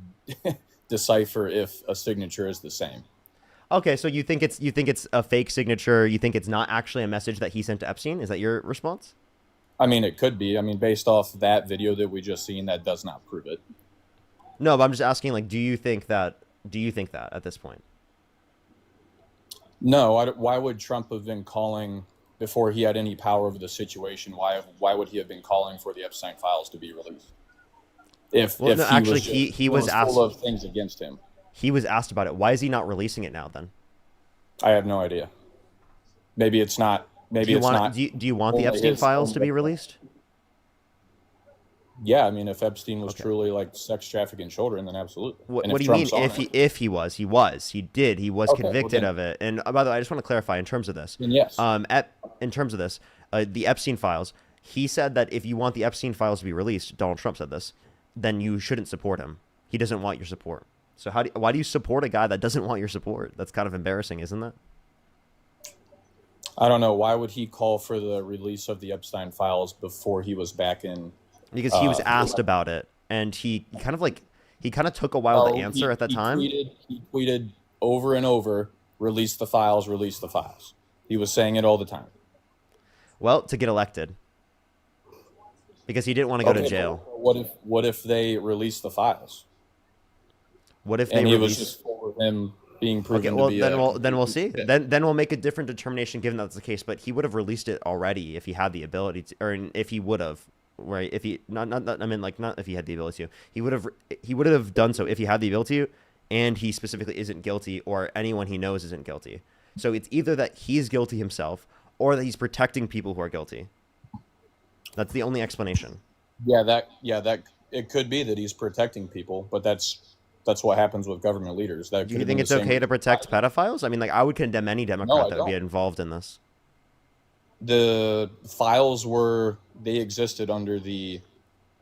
decipher if a signature is the same. Okay, so you think it's a fake signature? You think it's not actually a message that he sent to Epstein? Is that your response? I mean, it could be. I mean, based off that video that we just seen, that does not prove it. No, but I'm just asking, like, do you think that at this point? No, why would Trump have been calling before he had any power over the situation? Why would he have been calling for the Epstein files to be released? If Well, no, actually, was he was asked. full of things against him. He was asked about it. Why is he not releasing it now then? I have no idea. Maybe it's not. Maybe it's not. Do you want the only Epstein his files own to be victim. released? Yeah, I mean, if Epstein was Okay. truly like sex trafficking children, then absolutely. What, And what do if you mean? Trump's on it, If he was, he was Okay, well convicted then- of it. And by the way, I just want to clarify in terms of this. then yes. In terms of this, the Epstein files. He said that if you want the Epstein files to be released, Donald Trump said this, then you shouldn't support him. He doesn't want your support. So why do you support a guy that doesn't want your support? That's kind of embarrassing, isn't that? I don't know. Why would he call for the release of the Epstein files before he was back in? Because he was asked about it, and he kind of took a while to answer at that time. He tweeted over and over, "Release the files, release the files." He was saying it all the time. Well, to get elected, because he didn't want to go to Okay, jail. but what if they release the files? What if they And he was release? just full of him being proven Okay, well to be then we'll see. bit. Then we'll make a different determination given that's the case. But he would have released it already if he had the ability to, or if he would have, right? If he not I mean like not if he had the ability to. He would have done so if he had the ability to, and he specifically isn't guilty or anyone he knows isn't guilty. So it's either that he's guilty himself or that he's protecting people who are guilty. That's the only explanation. That it could be that he's protecting people, but that's what happens with government leaders. That Do you think it's okay to protect pedophiles? I mean, like I would condemn any Democrat that would be involved in this. The files they existed under the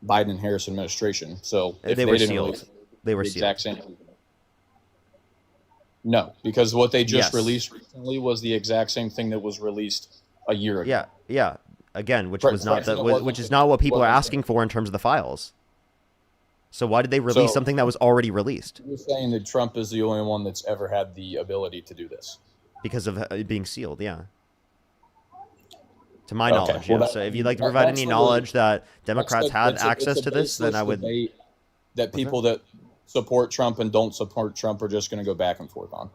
Biden and Harris administration, so if They were didn't sealed. release They were the sealed. exact same. No, because what they just Yes. released recently was the exact same thing that was released a year ago. Yeah. Again, which Right, was not right, so the, it wasn't- which is not what people are wasn't- asking for in terms of the files. So why did they release So- something that was already released? You're saying that Trump is the only one that's ever had the ability to do this. Because of it being sealed, yeah. To my Okay, knowledge, well, yeah. that- So if you'd like to that- provide that's any the- knowledge that That's Democrats the- had it's a- access it's a to this, then I baseless would. debate that What's people that support Trump and don't support Trump are just going to go back and forth on.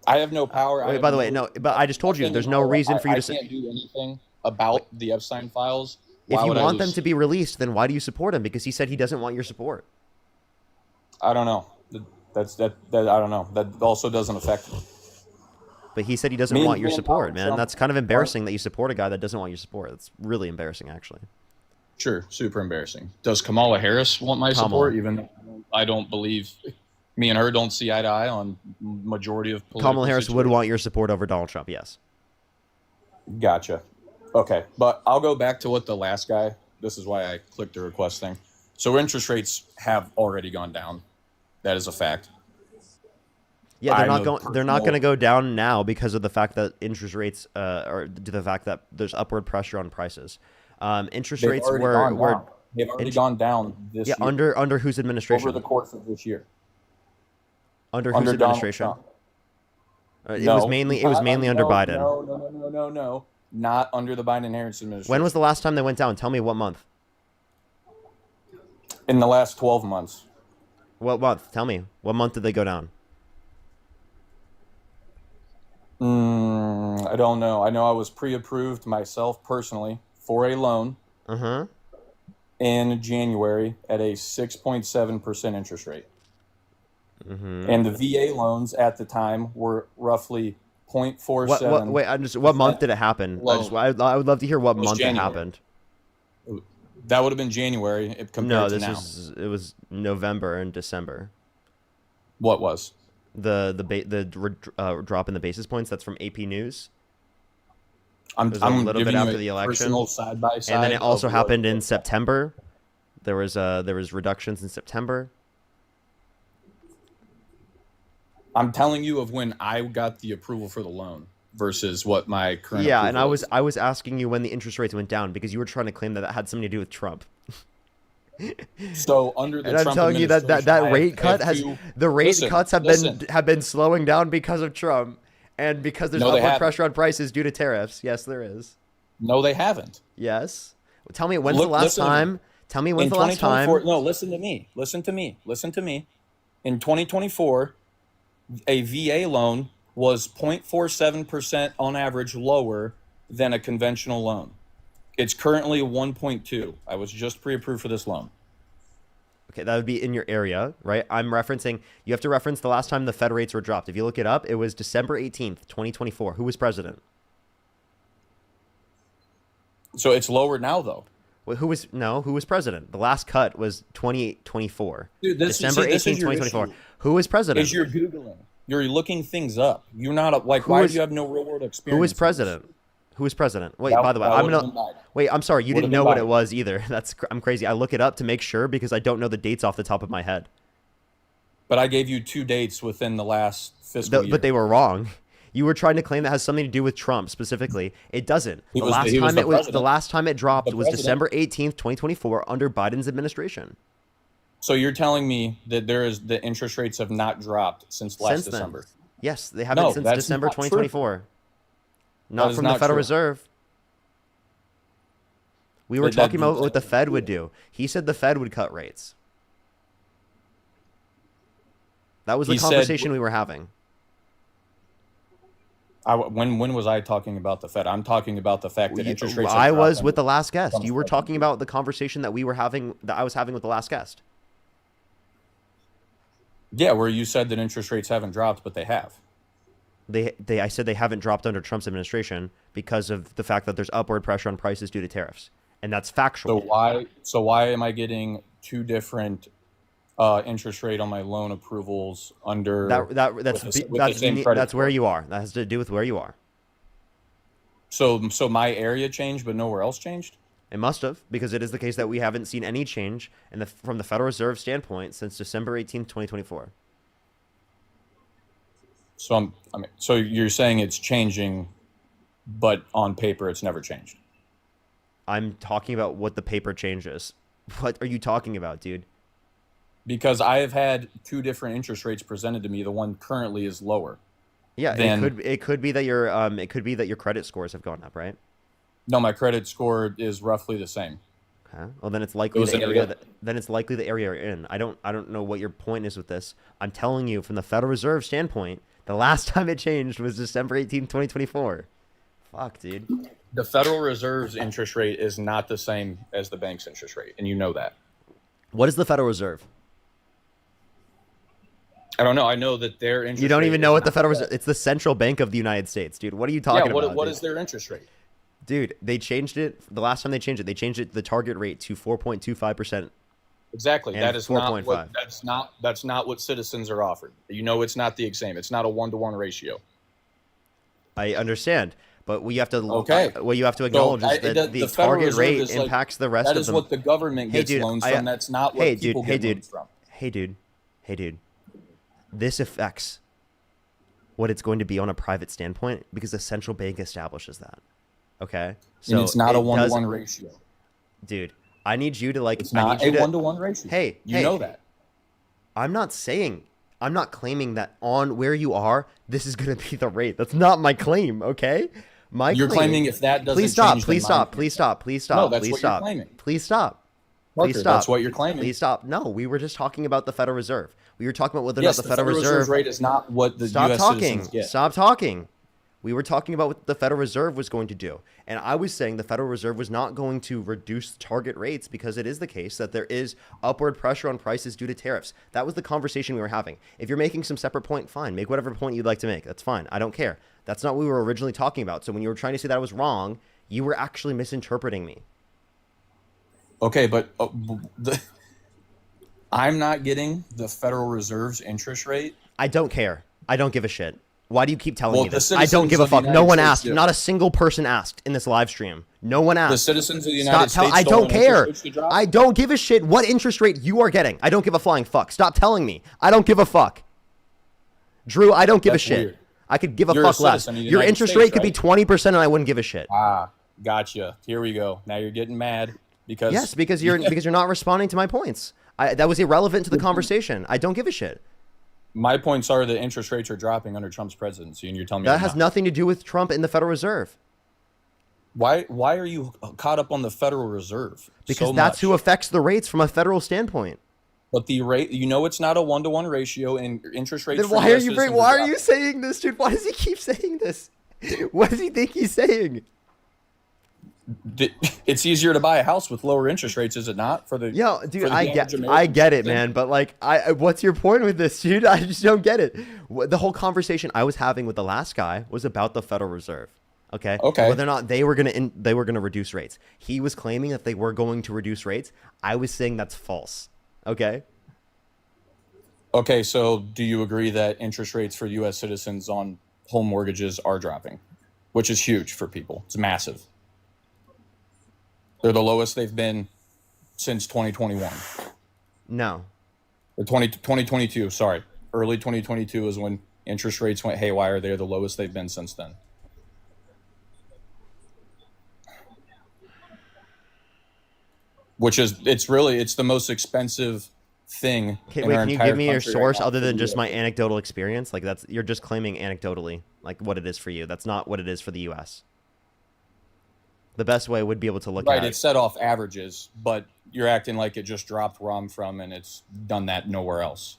I have no power. I Wait, have by the way, no. But I just told you, nothing there's no more- reason for you to I say. can't do anything about the Epstein files. If Why you would I want them lose- to be released, then why do you support him? Because he said he doesn't want your support. I don't know. That I don't know. That also doesn't affect me. But he said he doesn't Me want your and support, Donald man. Trump That's kind of embarrassing that you support a guy that doesn't want your support. That's really embarrassing, actually. Sure, super embarrassing. Does Kamala Harris want my support? Even though I don't believe me and her don't see eye to eye on majority of political Kamala Harris would situations. want your support over Donald Trump, yes. Gotcha. Okay, but I'll go back to what the last guy. This is why I clicked the request thing. So interest rates have already gone down. That is a fact. Yeah, they're I not know going. They're not personal- going to go down now because of the fact that interest rates, or due to the fact that there's upward pressure on prices. Interest They've rates already were gone down. They've already gone down this yeah year, under whose administration? over the course of this year. Under Under whose Donald administration? Trump. It No, was mainly not- under no, Biden. No. Not under the Biden and Harris administration. When was the last time they went down? Tell me what month. In the last 12 months. What month? Tell me. What month did they go down? I don't know. I know I was pre-approved myself personally for a loan Uh-huh. in January at a 6.7% interest rate. Mm-hmm. And the VA loans at the time were roughly 0.47. What month did it happen? Loan. I would love to hear what It was month January. it happened. That would have been January compared No, to now. it was November and December. What was? The drop in the basis points. That's from AP News. I'm, It was a I'm little giving bit you after a the election. personal side by side. And then it also of what- happened in September. There was reductions in September. I'm telling you of when I got the approval for the loan versus what my current. Yeah, and approval is. I was asking you when the interest rates went down because you were trying to claim that that had something to do with Trump. So under the And I'm Trump telling you that administration, rate I have cut has two- the rate Listen, cuts listen. have been slowing down because of Trump and because there's No, they upward haven't. pressure on prices due to tariffs. Yes, there is. No, they haven't. Yes. Tell me when's the Look, last listen to me. time? Tell me when's In the last time. 2024, no, listen to me. In 2024, a VA loan was 0.47% on average lower than a conventional loan. It's currently 1.2. I was just pre-approved for this loan. Okay, that would be in your area, right? I'm referencing, you have to reference the last time the Fed rates were dropped. If you look it up, it was December 18th, 2024. Who was president? So it's lower now, though. Who was president? The last cut was 2024. Dude, December 18th, 2024. Issue. Who was president? Is you're Googling. You're looking things up. You're not like, why do you have no real world experience? Who was president? Who was president? Wait, by the way, I'm sorry, you didn't know what it was either. I'm crazy. I look it up to make sure because I don't know the dates off the top of my head. But I gave you 2 dates within the last fiscal year. But they were wrong. You were trying to claim that has something to do with Trump specifically. It doesn't. The last time it dropped was December 18th, 2024 under Biden's administration. So you're telling me that the interest rates have not dropped since last December? Yes, they haven't since December 2024. Not from the Federal Reserve. We were talking about what the Fed would do. He said the Fed would cut rates. That was the conversation we were having. When was I talking about the Fed? I'm talking about the fact that interest rates. I was with the last guest. You were talking about the conversation that we were having, that I was having with the last guest. Yeah, where you said that interest rates haven't dropped, but they have. I said they haven't dropped under Trump's administration because of the fact that there's upward pressure on prices due to tariffs, and that's factual. So why am I getting 2 different interest rate on my loan approvals under that's where you are. That has to do with where you are. So my area changed, but nowhere else changed? It must have, because it is the case that we haven't seen any change from the Federal Reserve standpoint since December 18th, 2024. So you're saying it's changing, but on paper it's never changed. I'm talking about what the paper changes. What are you talking about, dude? Because I have had 2 different interest rates presented to me. The one currently is lower. Yeah, it could be that your credit scores have gone up, right? No, my credit score is roughly the same. Okay. Well, then it's likely the area you're in. I don't know what your point is with this. I'm telling you from the Federal Reserve standpoint, the last time it changed was December 18th, 2024. Fuck, dude. The Federal Reserve's interest rate is not the same as the bank's interest rate, and you know that. What is the Federal Reserve? I don't know. I know that their interest rate. You don't even know what the Federal Reserve. It's the central bank of the United States, dude. What are you talking about? What is their interest rate? Dude, they changed it. The last time they changed it, the target rate to 4.25%. Exactly. That is 4.5. That's not what citizens are offered. You know, it's not the same. It's not a 1-to-1 ratio. I understand, but what you have to acknowledge is that the target rate impacts the rest of them. That is what the government gets loans from. That's not what people get loans from. Hey, dude. This affects what it's going to be on a private standpoint because the central bank establishes that. Okay? So and it's not a 1-to-1 ratio. Dude, I need you to It's not a 1-to-1 ratio. Hey, you know that. I'm not claiming that on where you are, this is going to be the rate. That's not my claim, okay? You're claiming if that doesn't Please stop. change, Please stop. No, that's what you're claiming. Please stop. Parker, Please stop. That's what you're claiming. Please stop. No, we were just talking about the Federal Reserve. We were talking about whether or not the Federal Reserve rate is not what the U.S. citizens get. Stop talking. We were talking about what the Federal Reserve was going to do. And I was saying the Federal Reserve was not going to reduce target rates because it is the case that there is upward pressure on prices due to tariffs. That was the conversation we were having. If you're making some separate point, fine. Make whatever point you'd like to make. That's fine. I don't care. That's not what we were originally talking about. So when you were trying to say that I was wrong, you were actually misinterpreting me. Okay, but I'm not getting the Federal Reserve's interest rate. I don't care. I don't give a shit. Why do you keep telling me this? I don't give a fuck. No one asked. Not a single person asked in this live stream. No one asked. The citizens of the United States. I don't care. I don't give a shit what interest rate you are getting. I don't give a flying fuck. Stop telling me. I don't give a fuck. Drew, I don't give a shit. Weird. I could give a fuck less. Your interest rate could be 20% and I wouldn't give a shit. Ah, gotcha. Here we go. Now you're getting mad because because you're not responding to my points. That was irrelevant to the conversation. I don't give a shit. My points are that interest rates are dropping under Trump's presidency, and you're telling me that has nothing to do with Trump and the Federal Reserve. Why are you caught up on the Federal Reserve? Because so that's much? who affects the rates from a federal standpoint. But the rate, it's not a 1-to-1 ratio, and interest rates. Then why are you saying this, dude? Why does he keep saying this? What does he think he's saying? It's easier to buy a house with lower interest rates, is it not? Yo, dude, I get it, man. But like, what's your point with this, dude? I just don't get it. The whole conversation I was having with the last guy was about the Federal Reserve. Okay. Whether or not they were gonna reduce rates. He was claiming that they were going to reduce rates. I was saying that's false. Okay. Okay. So, do you agree that interest rates for U.S. citizens on home mortgages are dropping, which is huge for people? It's massive. They're the lowest they've been since 2021. No. Or 2022, sorry. Early 2022 is when interest rates went haywire. They're the lowest they've been since then. Which is, it's the most expensive thing. Okay, wait, can you give me your source other than just my anecdotal experience? Like, you're just claiming anecdotally, like, what it is for you. That's not what it is for the U.S. The best way would be able to look at Right, it's set off averages, but you're acting like it just dropped where I'm from and it's done that nowhere else.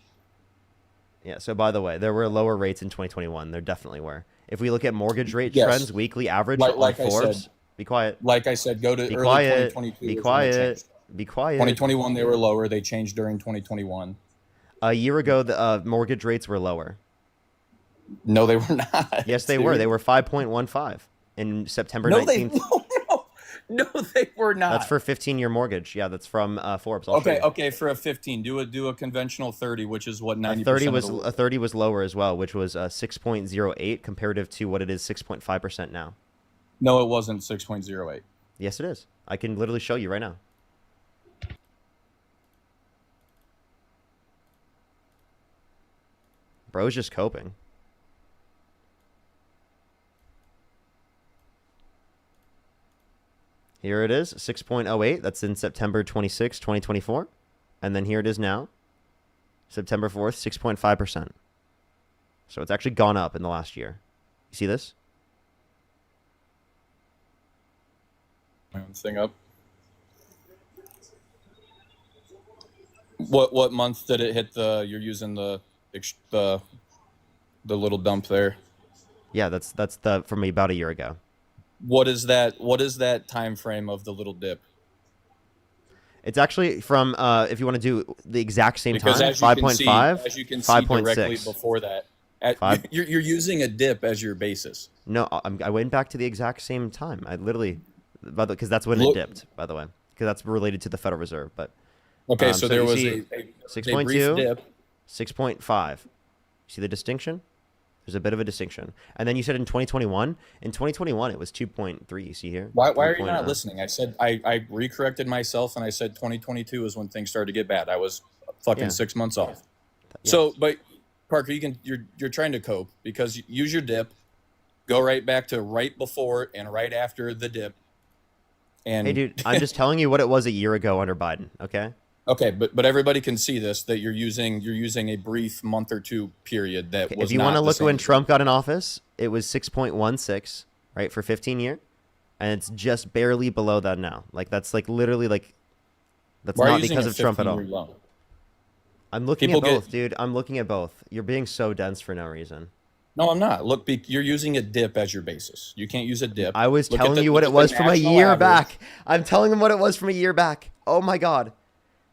Yeah, so by the way, there were lower rates in 2021. There definitely were. If we look at mortgage rate trends, weekly average on Forbes, be quiet. Like I said, go to early 2022. Be quiet. Be quiet. 2021, they were lower. They changed during 2021. A year ago, the mortgage rates were lower. No, they were not. Yes, they were. They were 5.15 in September 19th. No, they were not. That's for a 15-year mortgage. Yeah, that's from Forbes. Okay, for a 15, do a conventional 30, which is what 90%. A 30 was lower as well, which was 6.08 comparative to what it is 6.5% now. No, it wasn't 6.08. Yes, it is. I can literally show you right now. Bro's just coping. Here it is, 6.08. That's in September 26, 2024. And then here it is now, September 4th, 6.5%. So it's actually gone up in the last year. You see this? My own thing up. What month did it hit you're using the little dump there? Yeah, that's from about a year ago. What is that time frame of the little dip? It's actually from if you want to do the exact same because time, 5.5, as you can see directly before that. You're using a dip as your basis. No, I went back to the exact same time. I literally, because that's when it dipped, by the way, because that's related to the Federal Reserve. But okay, so there was a 6.2 dip. 6.5. See the distinction? There's a bit of a distinction. And then you said in 2021. In 2021, it was 2.3. You see here? Why are you not listening? I said I recorrected myself and I said 2022 is when things started to get bad. I was fucking 6 months off. Yes. So, but Parker, you're trying to cope because you use your dip, go right back to right before and right after the dip. And hey, dude, I'm just telling you what it was a year ago under Biden. Okay. Okay, but everybody can see this, that you're using a brief month or two period that was. If you want to look when Trump got in office, it was 6.16, right, for 15 year, and it's just barely below that now. Like that's like literally like that's not because of Trump at all. Loan? I'm looking at both, dude. I'm looking at both. You're being so dense for no reason. No, I'm not. Look, you're using a dip as your basis. You can't use a dip. I was telling you what it was from a year back. I'm telling them what it was from a year back. Oh my God.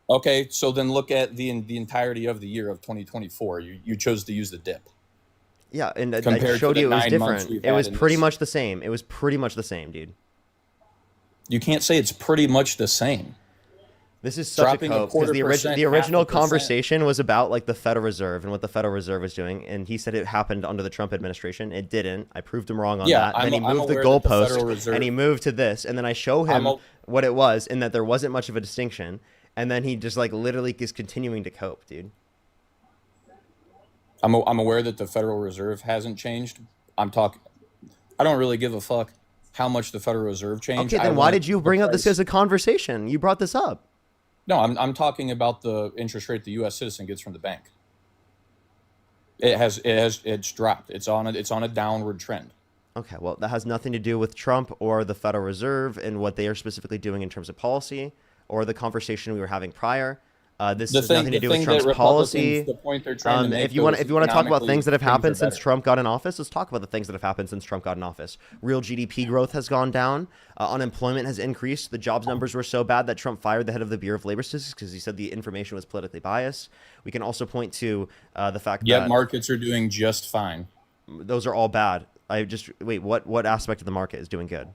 Okay, so then look at the entirety of the year of 2024. You chose to use the dip. Yeah, and I showed you it was different. It was pretty much the same. It was pretty much the same, dude. You can't say it's pretty much the same. This is such a cope because the original conversation was about like the Federal Reserve and what the Federal Reserve was doing, and he said it happened under the Trump administration. It didn't. I proved him wrong on that. Then he moved the goalpost and he moved to this, and then I show him what it was and that there wasn't much of a distinction. And then he just like literally is continuing to cope, dude. I'm aware that the Federal Reserve hasn't changed. I don't really give a fuck how much the Federal Reserve changed. Okay, then why did you bring up this as a conversation? You brought this up. No, I'm talking about the interest rate the U.S. citizen gets from the bank. It's dropped. It's on a downward trend. Okay, well, that has nothing to do with Trump or the Federal Reserve and what they are specifically doing in terms of policy or the conversation we were having prior. This has nothing to do with Trump's policy. The point they're trying to make, If you want to talk about things that have happened are since better. Trump got in office, let's talk about the things that have happened since Trump got in office. Real GDP growth has gone down. Unemployment has increased. The jobs numbers were so bad that Trump fired the head of the Bureau of Labor Statistics because he said the information was politically biased. We can also point to the fact Yet that markets are doing just fine. those are all bad. Wait, what aspect of the market is doing good?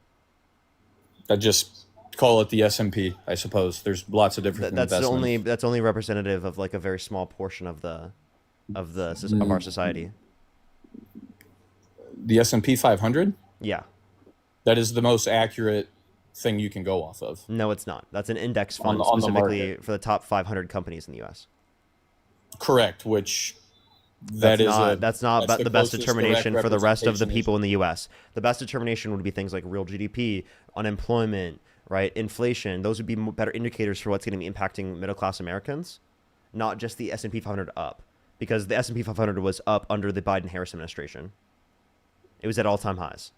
I just call it the S&P, I suppose. There's lots of different investments. That's only representative of like a very small portion of our society. The S&P 500? Yeah. That is the most accurate thing you can go off of. No, it's not. That's an index fund On the specifically market. for the top 500 companies in the U.S. Correct, which That's not the best closest determination direct for the rest of the representation people in the U.S. The best determination would be things like real GDP, unemployment, right, inflation. Those would be better indicators for what's going to be impacting middle-class Americans, not just the S&P 500 up, because the S&P 500 was up under the Biden-Harris administration. It was at all-time highs.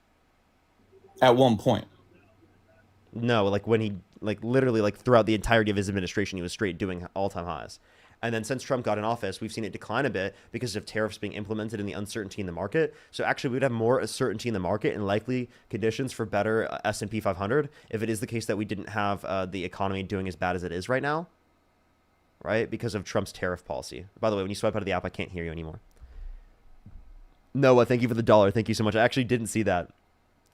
At one point. No, like when he, literally, throughout the entirety of his administration, he was straight doing all-time highs. And then since Trump got in office, we've seen it decline a bit because of tariffs being implemented and the uncertainty in the market. So actually, we would have more certainty in the market and likely conditions for better S&P 500 if it is the case that we didn't have the economy doing as bad as it is right now, right? Because of Trump's tariff policy. By the way, when you swipe out of the app, I can't hear you anymore. Noah, thank you for the $1. Thank you so much. I actually didn't see that.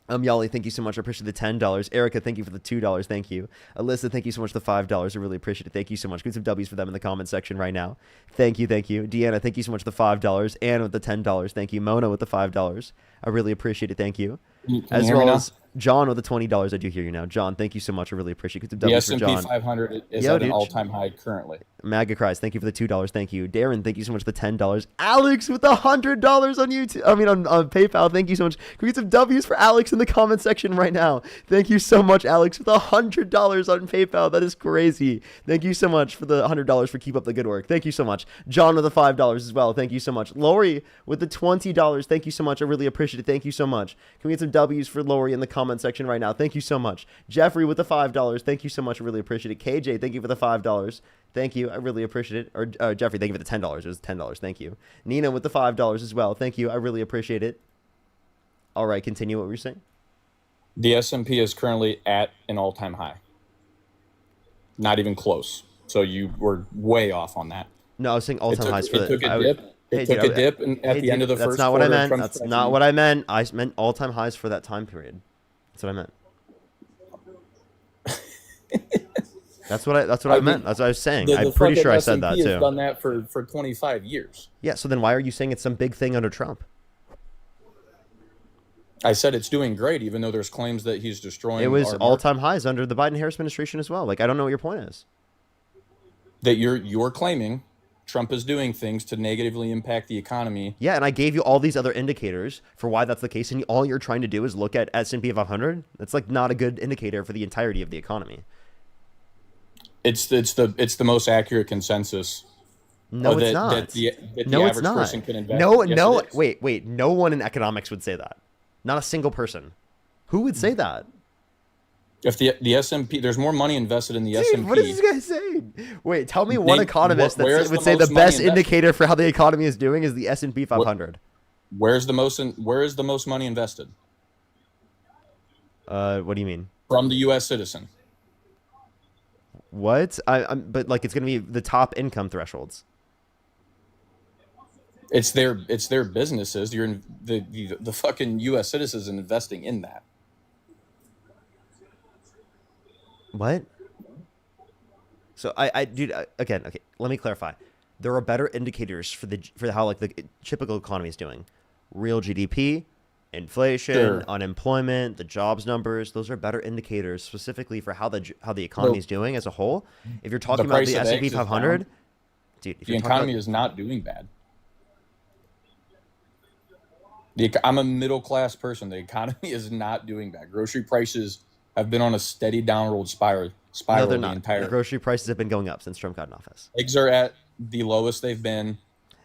Yali, thank you so much. I appreciate the $10. Erica, thank you for the $2. Thank you. Alyssa, thank you so much for the $5. I really appreciate it. Thank you so much. Get some W's for them in the comment section right now. Thank you, thank you. Deanna, thank you so much for the $5. Anna with the $10. Thank you. Mona with the $5. I really appreciate it. Thank you. Can you As hear me well now? as John with the $20. I do hear you now. John, thank you so much. I really appreciate it. Get some The W's for S&P John. 500 is Yo, at an dude. all-time high currently. Maga Cries, thank you for the $2. Thank you. Darren, thank you so much for the $10. Alex with the $100 on YouTube. On PayPal. Thank you so much. Can we get some W's for Alex in the comment section right now? Thank you so much, Alex, with the $100 on PayPal. That is crazy. Thank you so much for the $100 for keep up the good work. Thank you so much. John with the $5 as well. Thank you so much. Lori with the $20. Thank you so much. I really appreciate it. Thank you so much. Can we get some W's for Lori in the comment section right now? Thank you so much. Jeffrey with the $5. Thank you so much. I really appreciate it. KJ, thank you for the $5. Thank you. I really appreciate it. Or Jeffrey, thank you for the $10. It was $10. Thank you. Nina with the $5 as well. Thank you. I really appreciate it. All right, continue what we were saying. The S&P is currently at an all-time high. Not even close. So you were way off on that. No, I was saying all-time highs for it took a dip. Hey, It took dude, a dip at the end of the that's first not what I quarter of meant. Trump's That's presidency. not what I meant. I meant all-time highs for that time period. That's what I meant. That's what I meant. That's what I was saying. I'm pretty sure I said that S&P too. has done that for 25 years. Yeah. So then why are you saying it's some big thing under Trump? I said it's doing great, even though there's claims that he's destroying. It was our market. all-time highs under the Biden-Harris administration as well. Like I don't know what your point is. That you're claiming Trump is doing things to negatively impact the economy. Yeah, and I gave you all these other indicators for why that's the case, and all you're trying to do is look at S&P 500. That's like not a good indicator for the entirety of the economy. It's the most accurate consensus. No, it's that not. the No, it's average not. person can invest. No, Yes, no. it is. Wait. No one in economics would say that. Not a single person. Who would say that? If the S&P, there's more money invested in the Dude, S&P. what is this guy saying? Wait, tell me one Name- economist that where's would the say the most money best invested? indicator for how the economy is doing is the S&P 500. Where is the most money invested? What do you mean? From the U.S. citizen. What? But like it's gonna be the top income thresholds. It's their businesses. You're in the fucking U.S. citizens investing in that. What? So dude, again, okay, let me clarify. There are better indicators for how like the typical economy is doing. Real GDP, inflation, Sure. unemployment, the jobs numbers, those are better indicators specifically for how the economy is doing as a whole. If you're talking about price the of S&P eggs is 500, down. dude, if The you're talking economy about, is not doing bad. I'm a middle class person. The economy is not doing bad. Grocery prices have been on a steady downward spiral. no, they're the not. entire. The grocery prices have been going up since Trump got in office. Eggs are at the lowest they've been.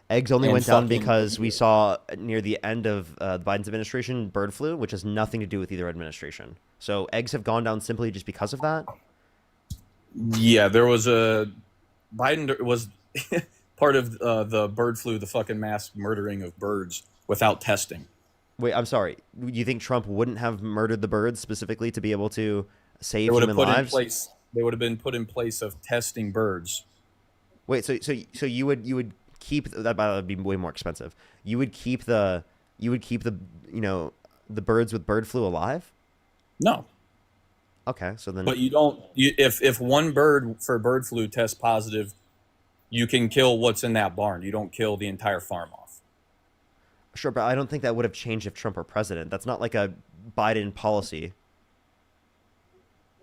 Eggs only And went down fucking- because we saw near the end of Biden's administration bird flu, which has nothing to do with either administration. So eggs have gone down simply just because of that. Yeah, there was a Biden was part of the bird flu, the fucking mass murdering of birds without testing. Wait, I'm sorry. You think Trump wouldn't have murdered the birds specifically to be able to save They would have human put in lives? place. They would have been put in place of testing birds. Wait, so you would keep that? That would be way more expensive. You would keep the the birds with bird flu alive? No, Okay, so then but you don't. If one bird for bird flu tests positive, you can kill what's in that barn. You don't kill the entire farm off. sure, but I don't think that would have changed if Trump were president. That's not like a Biden policy.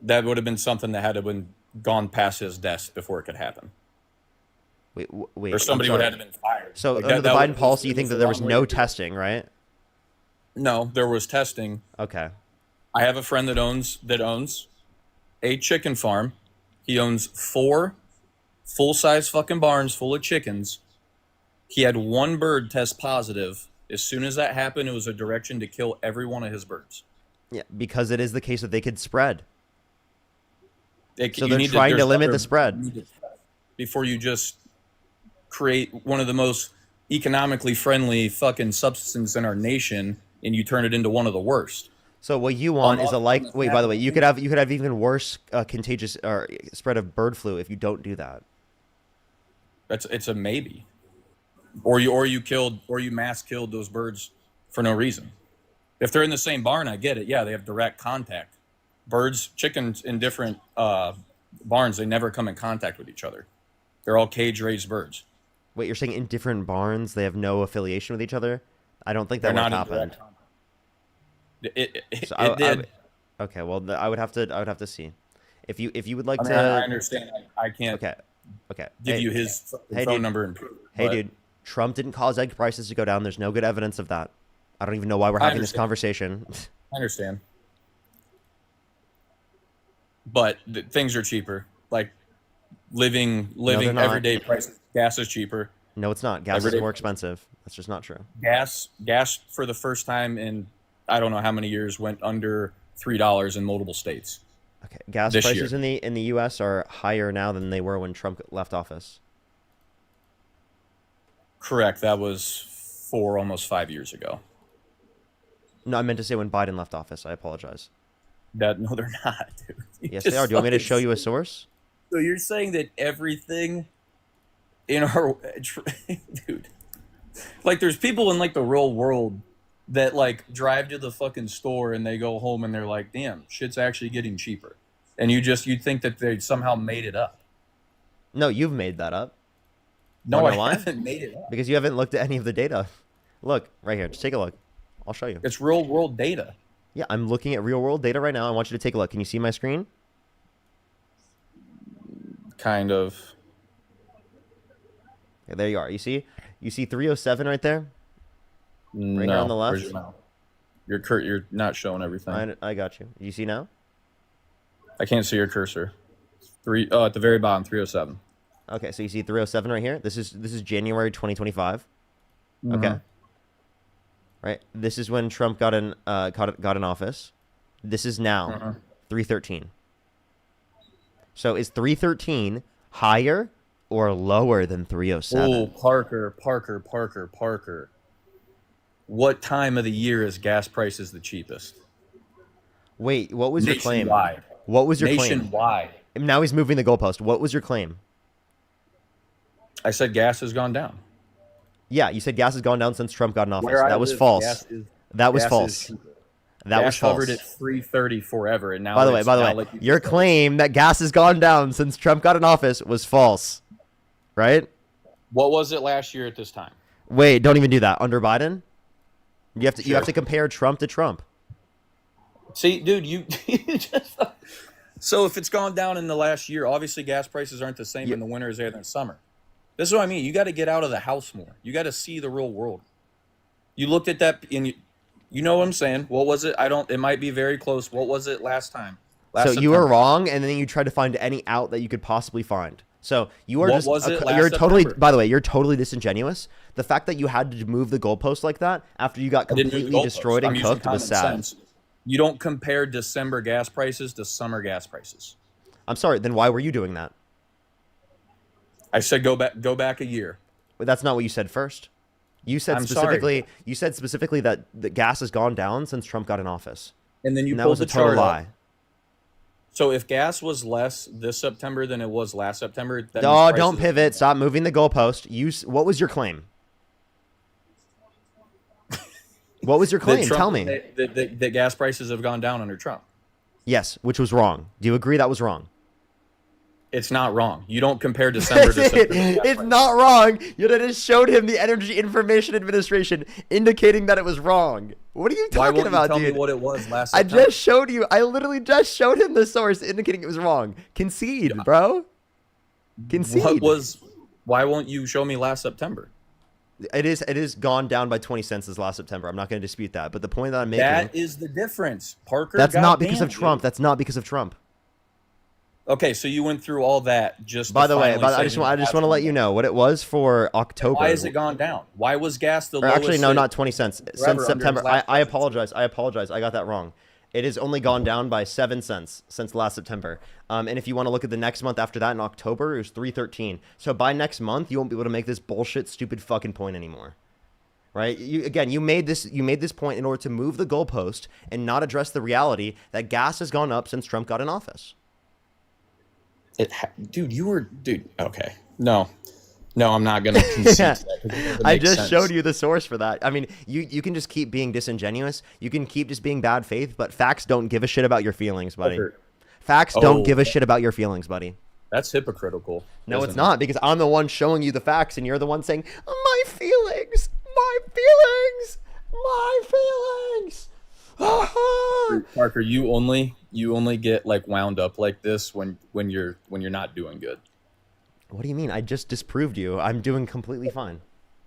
That would have been something that had to have been gone past his desk before it could happen, Wait, wait. or somebody I'm would sorry. have been fired. So Like, under the that Biden was- policy, you it think that a there was long way no to do it. testing, right? No, there was testing. Okay. I have a friend that owns a chicken farm. He owns 4 full-size fucking barns full of chickens. He had one bird test positive. As soon as that happened, it was a direction to kill every one of his birds. Yeah, because it is the case that they could spread. It- So you they're need trying to there's limit other- the spread. you need to test before you just create one of the most economically friendly fucking substances in our nation, and you turn it into one of the worst. So what you want is a on the wait, by the way, you could have even worse contagious or spread of bird flu if you don't do that. It's a maybe, or you mass killed those birds for no reason. If they're in the same barn, I get it. Yeah, they have direct contact. Birds, chickens in different barns, they never come in contact with each other. They're all cage-raised birds. Wait, you're saying in different barns they have no affiliation with each other? I don't think that They're would not in happen. direct contact. It So did. Okay, well, I would have to see. If you would like I mean, to. I understand. I can't Okay. give Hey, you his fucking hey, phone dude. number and proof. Hey, but dude, Trump didn't cause egg prices to go down. There's no good evidence of that. I don't even know why we're I having this understand. conversation. I understand. But things are cheaper. Like living they're not. everyday prices. Gas is cheaper. No, it's not. Gas is Everyday- more expensive. That's just not true. Gas for the first time in I don't know how many years went under $3 in multiple states. Okay, gas This prices year. in the U.S. are higher now than they were when Trump left office. Correct. That was almost 5 years ago. No, I meant to say when Biden left office. I apologize. No, they're not, dude. You Yes, they just are. Do you want me to fucking- show you a source? So you're saying that everything in our dude, like there's people in like the real world that like drive to the fucking store and they go home and they're like, damn, shit's actually getting cheaper. And you'd think that they somehow made it up. No, you've made that up No, Wanna I know why? haven't made it up. because you haven't looked at any of the data. Look, right here. Just take a look. I'll show you. It's real world data. Yeah, I'm looking at real world data right now. I want you to take a look. Can you see my screen? Kind of. Yeah, there you are. You see 307 right there? No, here on the left? where's your mouth? You're not showing everything. I got you. You see now? I can't see your cursor. At the very bottom, 307. Okay, so you see 307 right here. This is January 2025. Okay. Right. This is when Trump got in office. This is now 313. So is 313 higher or lower than 307? Oh, Parker. What time of the year is gas prices the cheapest? Wait, what was your claim? Nationwide. What was your Nationwide. claim? Now he's moving the goalpost. What was your claim? I said gas has gone down. Yeah, you said gas has gone down since Trump got in office. Where I That was live, false. gas is false. cheaper. That was Gas false. hovered at 330 forever, and now. By the way, like your claim that gas has gone down since Trump got in office was false. Right? What was it last year at this time? Wait, don't even do that. Under Biden? You have Sure. to compare Trump to Trump. See, dude, you just. So if it's gone down in the last year, obviously gas prices aren't the same in the winter as they are in the summer. This is what I mean. You got to get out of the house more. You got to see the real world. You looked at that and you know what I'm saying. What was it? It might be very close. What was it last time? So you were wrong, and then you tried to find any out that you could possibly find. So you are What just was it you're last totally. September? By the way, you're totally disingenuous. The fact that you had to move the goalpost like that after you got I didn't move the completely goalpost. destroyed I'm and using cooked was common sad. sense. You don't compare December gas prices to summer gas prices. I'm sorry. Then why were you doing that? I said go back a year. But that's not what you said first. You said I'm specifically. sorry. You said specifically that the gas has gone down since Trump got in office. And then you And that pulled was the a total chart up. lie. So if gas was less this September than it was last September, that Oh, means don't prices- pivot. Stop moving the goalpost. What was your claim? What was your that claim? Trump- Tell me. that gas prices have gone down under Trump. Yes, which was wrong. Do you agree that was wrong? It's not wrong. You don't compare December to September. It's not wrong. Yet I just showed him the Energy Information Administration indicating that it was wrong. What are you Why talking won't about, you tell dude? me what it was last I September? just showed you. I literally just showed him the source indicating it was wrong. Concede, bro. Concede. Why won't you show me last September? It is gone down by 20 cents this last September. I'm not going to dispute that. But the point that I'm making, That is the difference, Parker. that's not because goddamn, of Trump. dude. That's not because of Trump. Okay, so you went through all that just. By to the way, finally say I just want gas to let went you down. know what it was for October. Why has it gone down? Why was gas the Or lowest? actually, no, it- not 20 cents. forever Since under September. his last I presidency? apologize. I apologize. I got that wrong. It has only gone down by 7 cents since last September. And if you want to look at the next month after that in October, it was 3.13. So by next month, you won't be able to make this bullshit, stupid fucking point anymore. Right? You made this point in order to move the goalpost and not address the reality that gas has gone up since Trump got in office. Dude. Okay, no, I'm not gonna concede to that. 'Cause it doesn't I make just sense. showed you the source for that. I mean, you can just keep being disingenuous. You can keep just being bad faith, but facts don't give a shit about your feelings, buddy. Parker, Facts don't Oh. give a shit about your feelings, buddy. That's hypocritical. No, isn't it's it? not, because I'm the one showing you the facts and you're the one saying, my feelings, my feelings, my feelings. Parker, you only get like wound up like this when you're not doing good. What do you mean? I just disproved you. I'm doing completely fine.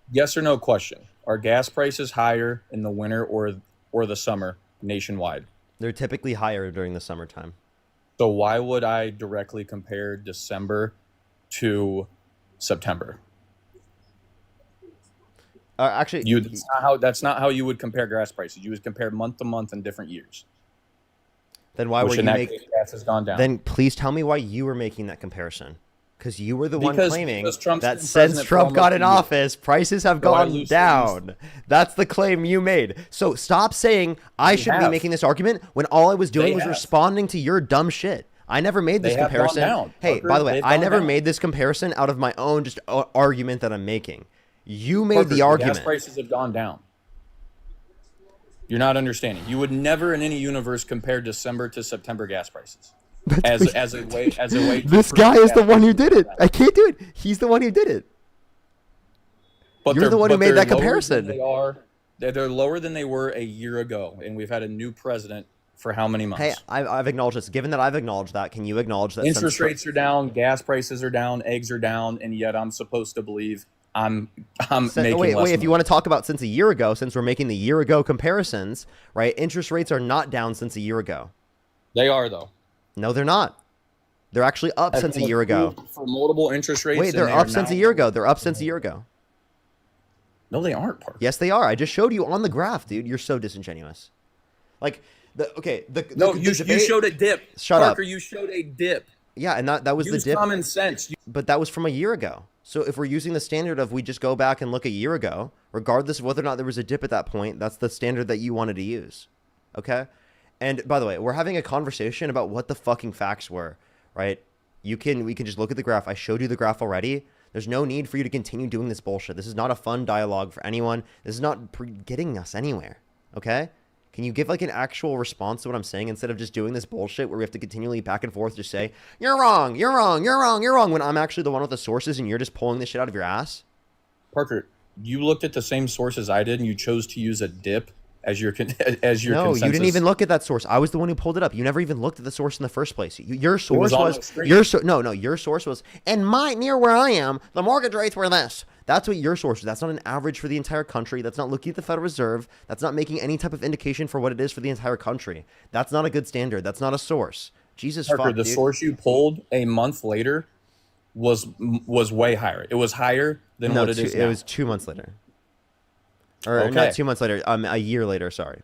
Yes or no question. Are gas prices higher in the winter or the summer nationwide? They're typically higher during the summertime. So why would I directly compare December to September? Actually, That's not how you would compare gas prices. You would compare month to month in different years. then why Which were in you that making? case, gas has gone down. Then please tell me why you were making that comparison. Because you were the one claiming because Trump's that been since president for Trump got almost in a year. office, prices have So I gone lose down. That's the claim you made. So stop saying I should be have. making this argument when all I was doing They was have. responding to your dumb shit. I never made this They have gone comparison. down, Hey, Parker. by the way, They've I gone never down. made this comparison out of my own just argument that I'm making. You made Parker, the argument. Gas prices have gone down. You're not understanding. You would never in any universe compare December to September gas prices. As a way to This prove guy is gas the one who prices did it. are I can't do it. He's the one who did it. But You're they're- the one who but made they're that lower than comparison. They're lower than they were a year ago, and we've had a new president for how many months? Hey, I've acknowledged this. Given that I've acknowledged that, can you acknowledge that since Interest Trump- rates are down, gas prices are down, eggs are down, and yet I'm supposed to believe I'm making wait, less if you money. want to talk about since a year ago, since we're making the year ago comparisons, right? Interest rates are not down since a year ago. They are though. No, they're not. They're actually up Have since a been year ago. approved for multiple interest rates. Wait, and they're they up are since now- a year ago. They're up since a year ago. No, they aren't, Parker. Yes, they are. I just showed you on the graph, dude. You're so disingenuous. Like the No, the you debate- showed a dip. Shut up. Parker, you showed a dip. Yeah, and that was Use the dip. common sense. But that was from a year ago. So if we're using the standard of we just go back and look a year ago, regardless of whether or not there was a dip at that point, that's the standard that you wanted to use. Okay? And by the way, we're having a conversation about what the fucking facts were, right? We can just look at the graph. I showed you the graph already. There's no need for you to continue doing this bullshit. This is not a fun dialogue for anyone. This is not getting us anywhere. Okay? Can you give like an actual response to what I'm saying instead of just doing this bullshit where we have to continually back and forth just say, you're wrong, you're wrong, you're wrong, you're wrong, when I'm actually the one with the sources and you're just pulling this shit out of your ass? Parker, you looked at the same sources I did, and you chose to use a dip as your No, consensus. you didn't even look at that source. I was the one who pulled it up. You never even looked at the source in the first place. Your source on was my screen. your your source was, and near where I am, the mortgage rates were this. That's what your source was. That's not an average for the entire country. That's not looking at the Federal Reserve. That's not making any type of indication for what it is for the entire country. That's not a good standard. That's not a source. Jesus Parker, fuck, the dude. source you pulled a month later was way higher. It was higher than No, what it is now. it was 2 months later. Or Okay. not 2 months later, a year later, sorry.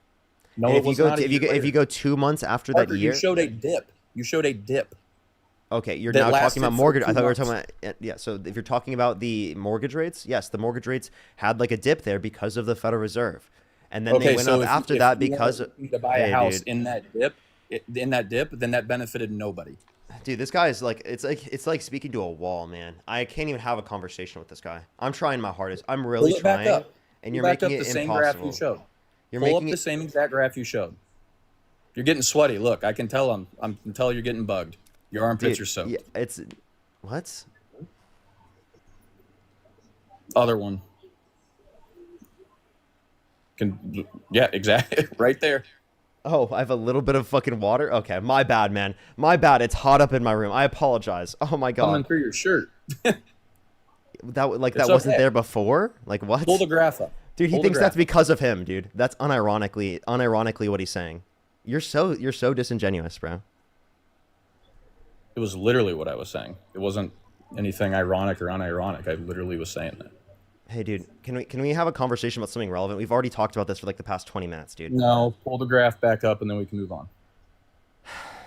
No, And it if you was go not a if year you later. go 2 months after Parker, that year, you showed a dip. You showed a dip. okay, you're that now talking lasted about for mortgage. 2 I thought we were months. talking about yeah. So if you're talking about the mortgage rates, yes, the mortgage rates had like a dip there because of the Federal Reserve, and then they Okay, went so up after if that you because wanted to buy a hey, house dude, in that dip, then that benefited nobody. dude, this guy is like it's like speaking to a wall, man. I can't even have a conversation with this guy. I'm trying my hardest. I'm really Pull it back trying, up. and Pull you're back making up the it same graph you impossible. showed. You're Pull up making the it. same exact graph you showed. You're getting sweaty. Look, I can tell. I can tell you're getting bugged. Your armpits Dude, are soaked. yeah, it's what? Other one. Yeah, exactly. Right there. Oh, I have a little bit of fucking water. Okay, my bad, man. My bad. It's hot up in my room. I apologize. Oh my Coming god, through your shirt. that It's wasn't okay. there before. Like what? Pull the graph up. Dude, he Pull the thinks that's graph up. because of him, dude. That's unironically what he's saying. You're so disingenuous, bro. It was literally what I was saying. It wasn't anything ironic or unironic. I literally was saying that. Hey, dude, can we have a conversation about something relevant? We've already talked about this for like the past 20 minutes, dude. No, pull the graph back up and then we can move on.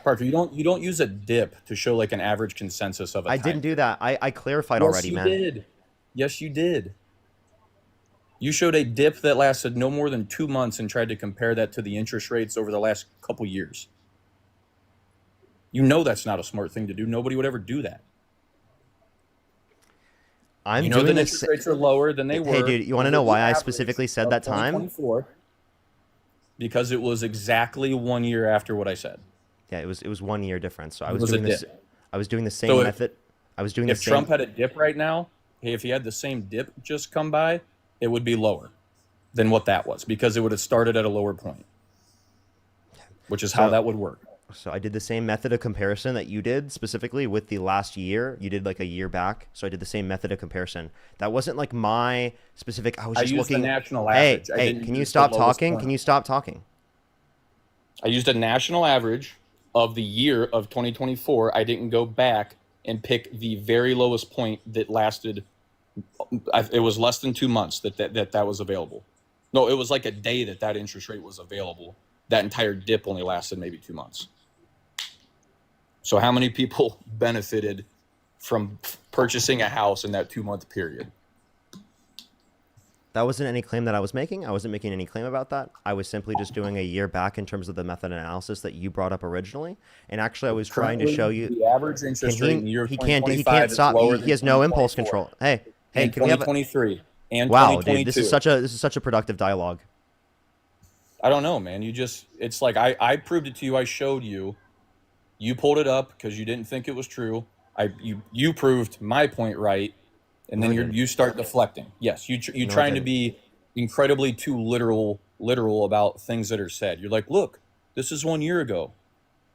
Parker, you don't use a dip to show like an average consensus of a I time. didn't do that. I clarified Yes, already, you man. did. Yes, you did. You showed a dip that lasted no more than 2 months and tried to compare that to the interest rates over the last couple years. You know that's not a smart thing to do. Nobody would ever do that. I'm You know doing that this. interest rates are lower than they were. Hey, dude, you want to over know the why I average specifically said of that time? 2024, because it was exactly 1 year after what I said. Yeah, it was 1 year difference. So I It was was a doing this. dip. I was doing the same So if- method. I was doing the If same. Trump had a dip right now, hey, if he had the same dip just come by, it would be lower than what that was because it would have started at a lower point, which is how So- that would work. So I did the same method of comparison that you did specifically with the last year. You did like a year back. So I did the same method of comparison. That wasn't like my specific. I was I just used the looking. national Hey, average. I hey, didn't can you use the stop lowest talking? point. Can you stop talking? I used a national average of the year of 2024. I didn't go back and pick the very lowest point that lasted. It was less than 2 months that was available. No, it was like a day that interest rate was available. That entire dip only lasted maybe 2 months. So how many people benefited from purchasing a house in that 2 month period? That wasn't any claim that I was making. I wasn't making any claim about that. I was simply just doing a year back in terms of the method analysis that you brought up originally. And actually, I was trying to show you. the average interest rate in the year He can't 2025 is stop. lower He than has no impulse 2024. control. Hey, In can we have a, 2023 and wow, 2022. dude, this is such a productive dialogue. I don't know, man. It's like I proved it to you. I showed you. You pulled it up because you didn't think it was true. You proved my point right, and then No, I didn't. you start deflecting. Yes, you No, I trying to didn't. be incredibly too literal about things that are said. You're like, look, this is 1 year ago.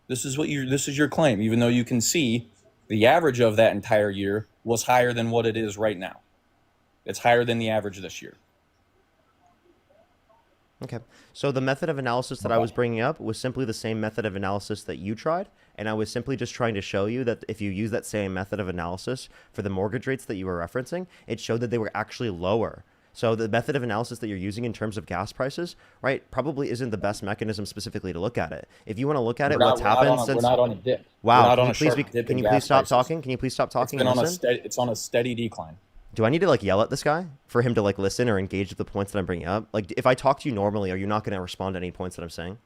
This is your claim, even though you can see the average of that entire year was higher than what it is right now. It's higher than the average this year. Okay. So the method of analysis that I was bringing up was simply the same method of analysis that you tried. And I was simply just trying to show you that if you use that same method of analysis for the mortgage rates that you were referencing, it showed that they were actually lower. So the method of analysis that you're using in terms of gas prices, right, probably isn't the best mechanism specifically to look at it. If you want to look at it, what's happened since... We're not on a dip. Wow, We're not can on you a please sharp be, dip can in you gas please stop prices. talking? Can you please stop It's talking been and on listen? it's on a steady decline. Do I need to like yell at this guy for him to like listen or engage with the points that I'm bringing up? Like if I talk to you normally, are you not going to respond to any points that I'm saying?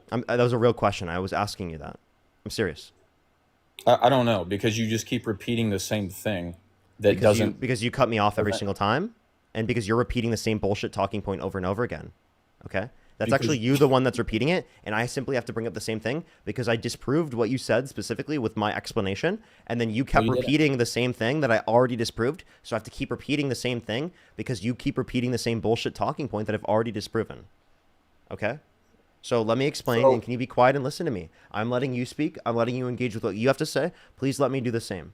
That was a real question. I was asking you that. I'm serious. I don't know, because you just keep repeating the same thing that doesn't. Because you cut me off every Okay. single time, and because you're repeating the same bullshit talking point over and over again. Okay? That's Because- actually you the one that's repeating it, and I simply have to bring up the same thing because I disproved what you said specifically with my explanation, and then you kept you didn't. repeating the same thing that I already disproved, so I have to keep repeating the same thing because you keep repeating the same bullshit talking point that I've already disproven. Okay? So let me explain, So- and can you be quiet and listen to me? I'm letting you speak. I'm letting you engage with what you have to say. Please let me do the same.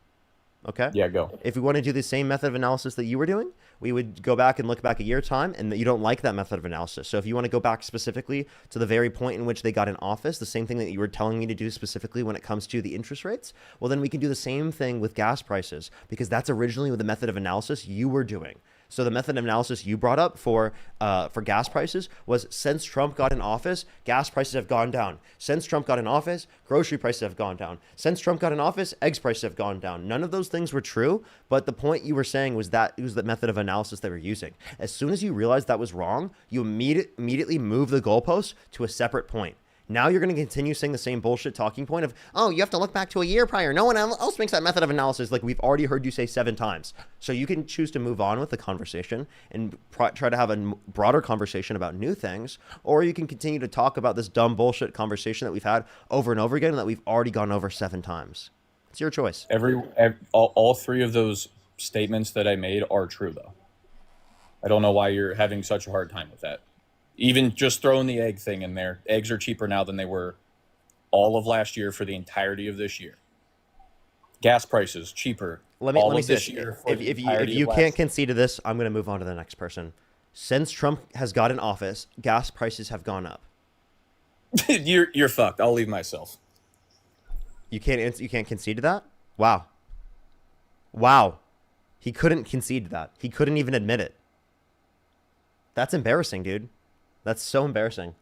Okay. Yeah, go. If we want to do the same method of analysis that you were doing, we would go back and look back a year time, and that you don't like that method of analysis. So if you want to go back specifically to the very point in which they got in office, the same thing that you were telling me to do specifically when it comes to the interest rates, well, then we can do the same thing with gas prices, because that's originally the method of analysis you were doing. So the method of analysis you brought up for gas prices was, since Trump got in office, gas prices have gone down. Since Trump got in office, grocery prices have gone down. Since Trump got in office, eggs prices have gone down. None of those things were true, but the point you were saying was that it was the method of analysis they were using. As soon as you realized that was wrong, you immediately move the goalpost to a separate point. Now you're going to continue saying the same bullshit talking point of, oh, you have to look back to a year prior. No one else makes that method of analysis, like we've already heard you say 7 times. So you can choose to move on with the conversation and try to have a broader conversation about new things, or you can continue to talk about this dumb bullshit conversation that we've had over and over again and that we've already gone over 7 times. It's your choice. All 3 of those statements that I made are true, though. I don't know why you're having such a hard time with that. Even just throwing the egg thing in there, eggs are cheaper now than they were all of last year for the entirety of this year. Gas prices cheaper. Let me say this this. year If you can't concede to this, I'm going to move on to the next person. Since Trump has got in office, gas prices have gone up. You're fucked. I'll leave myself. You can't concede to that? Wow. He couldn't concede to that. He couldn't even admit it. That's embarrassing, dude. That's so embarrassing.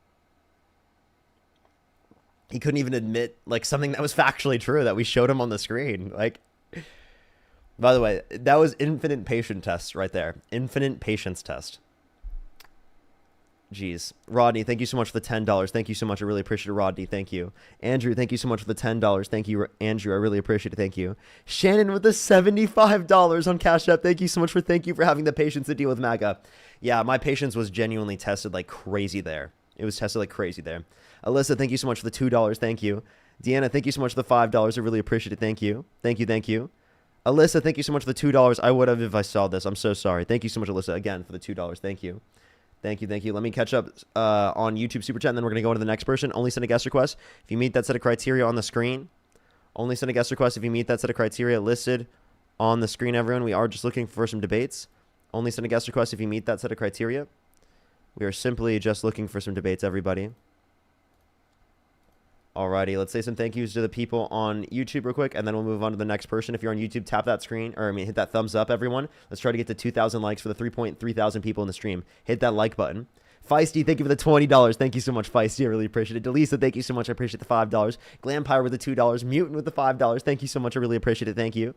He couldn't even admit like something that was factually true that we showed him on the screen. Like, by the way, that was infinite patience test right there. Infinite patience test. Jeez. Rodney, thank you so much for the $10. Thank you so much. I really appreciate it, Rodney. Thank you. Andrew, thank you so much for the $10. Thank you, Andrew. I really appreciate it. Thank you. Shannon with the $75 on Cash App. Thank you so much thank you for having the patience to deal with MAGA. Yeah, my patience was genuinely tested like crazy there. It was tested like crazy there. Alyssa, thank you so much for the $2. Thank you. Deanna, thank you so much for the $5. I really appreciate it. Thank you. Thank you. Thank you. Alyssa, thank you so much for the $2. I would have if I saw this. I'm so sorry. Thank you so much, Alyssa, again, for the $2. Thank you. Thank you. Thank you. Let me catch up on YouTube Super Chat, and then we're going to go on to the next person. Only send a guest request if you meet that set of criteria on the screen. Only send a guest request if you meet that set of criteria listed on the screen, everyone. We are just looking for some debates. Only send a guest request if you meet that set of criteria. We are simply just looking for some debates, everybody. Alrighty, let's say some thank yous to the people on YouTube real quick, and then we'll move on to the next person. If you're on YouTube, tap that screen, hit that thumbs up, everyone. Let's try to get to 2,000 likes for the 3.3 thousand people in the stream. Hit that like button. Feisty, thank you for the $20. Thank you so much, Feisty. I really appreciate it. Delisa, thank you so much. I appreciate the $5. Glampire with the $2. Mutant with the $5. Thank you so much. I really appreciate it. Thank you.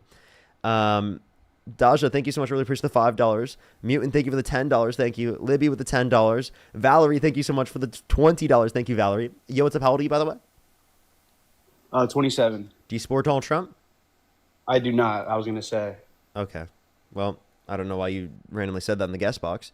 Daja, thank you so much. I really appreciate the $5. Mutant, thank you for the $10. Thank you. Libby with the $10. Valerie, thank you so much for the $20. Thank you, Valerie. Yo, what's up? How old are you, by the way? 27. Do you support Donald Trump? I do not. I was going to say. Okay. Well, I don't know why you randomly said that in the guest box.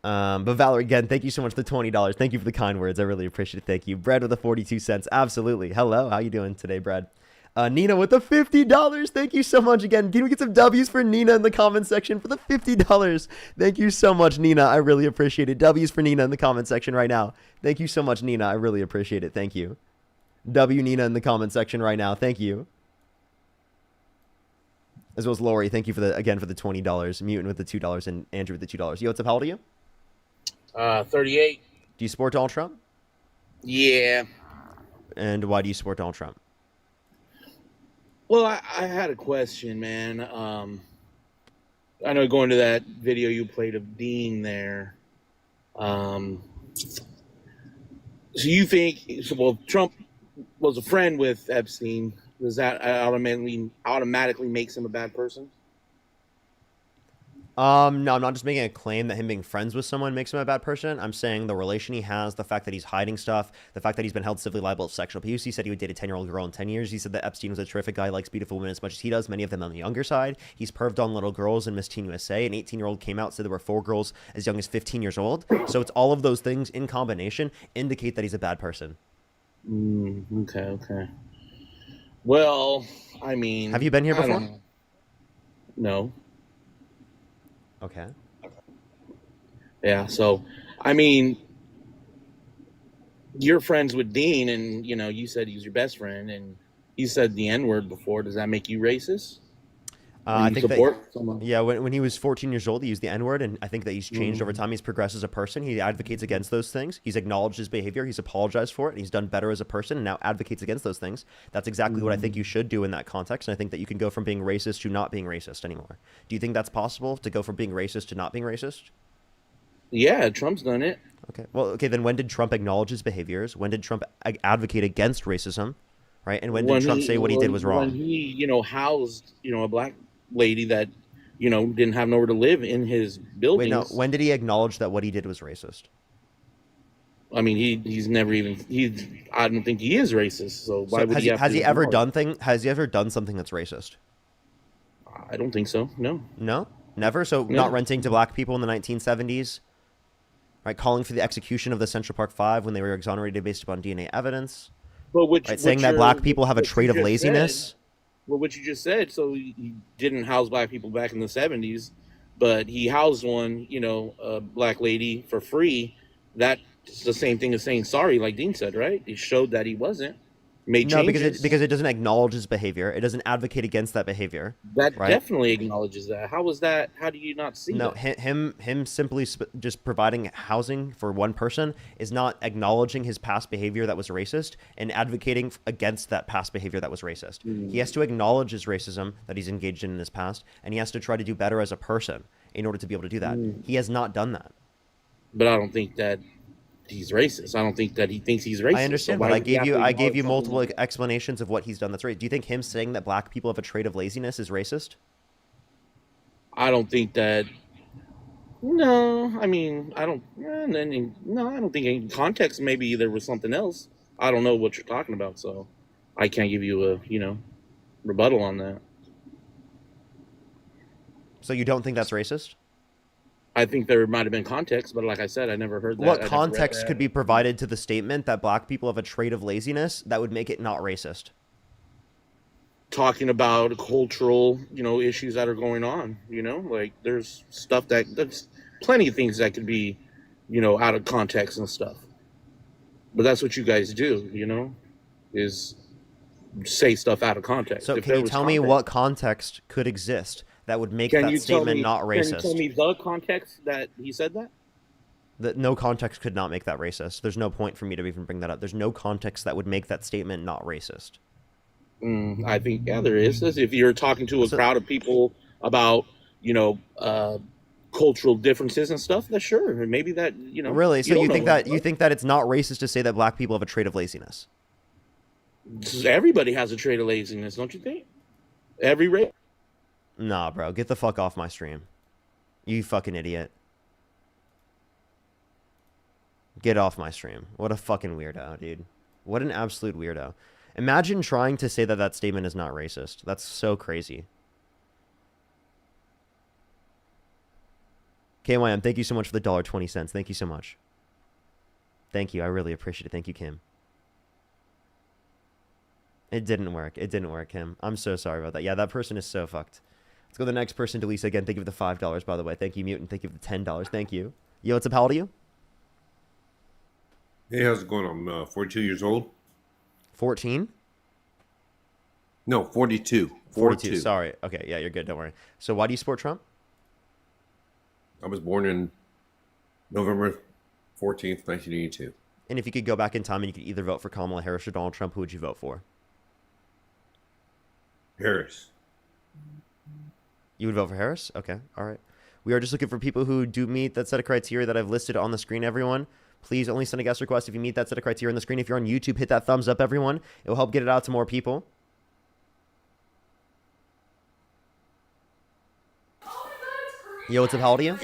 But Valerie, again, thank you so much for the $20. Thank you for the kind words. I really appreciate it. Thank you. Brad with the 42 cents. Absolutely. Hello. How you doing today, Brad? Nina with the $50. Thank you so much again. Can we get some W's for Nina in the comment section for the $50? Thank you so much, Nina. I really appreciate it. W's for Nina in the comment section right now. Thank you so much, Nina. I really appreciate it. Thank you. W Nina in the comment section right now. Thank you. As well as Lori. Thank you for the $20. Mutant with the $2 and Andrew with the $2. Yo, what's up? How old are you? 38. Do you support Donald Trump? Yeah. And why do you support Donald Trump? Well, I had a question, man. I know going to that video you played of Dean there. So you think, well, Trump was a friend with Epstein. Does that automatically makes him a bad person? No, I'm not just making a claim that him being friends with someone makes him a bad person. I'm saying the relation he has, the fact that he's hiding stuff, the fact that he's been held civilly liable of sexual abuse. He said he would date a 10-year-old girl in 10 years. He said that Epstein was a terrific guy, likes beautiful women as much as he does, many of them on the younger side. He's perved on little girls in Miss Teen USA. An 18-year-old came out, said there were 4 girls as young as 15 years old. So it's all of those things in combination indicate that he's a bad person. Okay. Well, I mean... Have you been here before? No. Okay. Yeah, so, I mean, you're friends with Dean, and, you know, you said he's your best friend, and he said the N-word before. Does that make you racist? I You think that support someone. yeah, when he was 14 years old, he used the N-word, and I think that he's changed over Mm-hmm. time. He's progressed as a person. He advocates against those things. He's acknowledged his behavior. He's apologized for it, and he's done better as a person, and now advocates against those things. That's exactly what I think you should do in that context, and I think that you can go from being racist to not being racist anymore. Do you think that's possible, to go from being racist to not being racist? Yeah, Trump's done it. Okay. Well, okay, then when did Trump acknowledge his behaviors? When did Trump advocate against racism? Right? And when did Trump say what he did was when wrong? he, housed, a black lady that, didn't have nowhere to live in his Wait, no. buildings. When did he acknowledge that what he did was racist? I mean, he's never even I don't think he is racist. So why So would has he he have has to he ever acknowledge? has he ever done something that's racist? I don't think so. No. No, never. So No. not renting to black people in the 1970s, right? Calling for the execution of the Central Park Five when they were exonerated based upon DNA evidence, But right? Saying that black people have a trait of laziness. Well, what you just said. So he didn't house black people back in the 70s, but he housed one, a black lady for free. That's the same thing as saying sorry, like Dean said, right? He showed that he wasn't. Made No, changes. because it doesn't acknowledge his behavior. It doesn't advocate against that behavior. That right? definitely acknowledges that. How was that? How do you not see No, that? him simply just providing housing for one person is not acknowledging his past behavior that was racist and advocating against that past behavior that was racist. He has to acknowledge his racism that he's engaged in his past, and he has to try to do better as a person in order to be able to do that. He has not done that. But I don't think that he's racist. I don't think that he thinks he's racist. I understand, So but why I would he have gave to you acknowledge multiple something? explanations of what he's done that's right. Do you think him saying that black people have a trait of laziness is racist? I don't think that. No, I mean, I don't. No, I don't think in context. Maybe there was something else. I don't know what you're talking about, so I can't give you a rebuttal on that. So you don't think that's racist? I think there might have been context, but like I said, I never heard that. I What never read context that. could be provided to the statement that black people have a trait of laziness that would make it not racist? Talking about cultural, issues that are going on? Like there's stuff that's plenty of things that could be, out of context and stuff. But that's what you guys do, is say stuff out of context. So If can there you was tell me context- what context could exist that would make Can that you tell statement me? not Can you tell racist? me the context that he said that? That no context could not make that racist. There's no point for me to even bring that up. There's no context that would make that statement not racist. I think there is. As if you're talking to a So- crowd of people about cultural differences and stuff, that's sure. Maybe that Really? So don't you know think what- that it's not racist to say that black people have a trait of laziness? everybody has a trait of laziness, don't you think? Every race. Nah, bro. Get the fuck off my stream. You fucking idiot. Get off my stream. What a fucking weirdo, dude. What an absolute weirdo. Imagine trying to say that that statement is not racist. That's so crazy. KYM, thank you so much for the $1.20. Thank you so much. Thank you. I really appreciate it. Thank you, Kim. It didn't work. It didn't work, Kim. I'm so sorry about that. Yeah, that person is so fucked. Let's go to the next person, Delisa. Again, thank you for the $5, by the way. Thank you, Mutant. Thank you for the $10. Thank you. Yo, what's up? How old are you? Hey, how's it going? I'm 42 years old. 14? No, 42. 42. Sorry. Okay, yeah, you're good. Don't worry. So why do you support Trump? I was born in November 14th, 1982. And if you could go back in time and you could either vote for Kamala Harris or Donald Trump, who would you vote for? Harris. You would vote for Harris? Okay, all right. We are just looking for people who do meet that set of criteria that I've listed on the screen, everyone. Please only send a guest request if you meet that set of criteria on the screen. If you're on YouTube, hit that thumbs up, everyone. It will help get it out to more people. Yo, what's up? How old are you?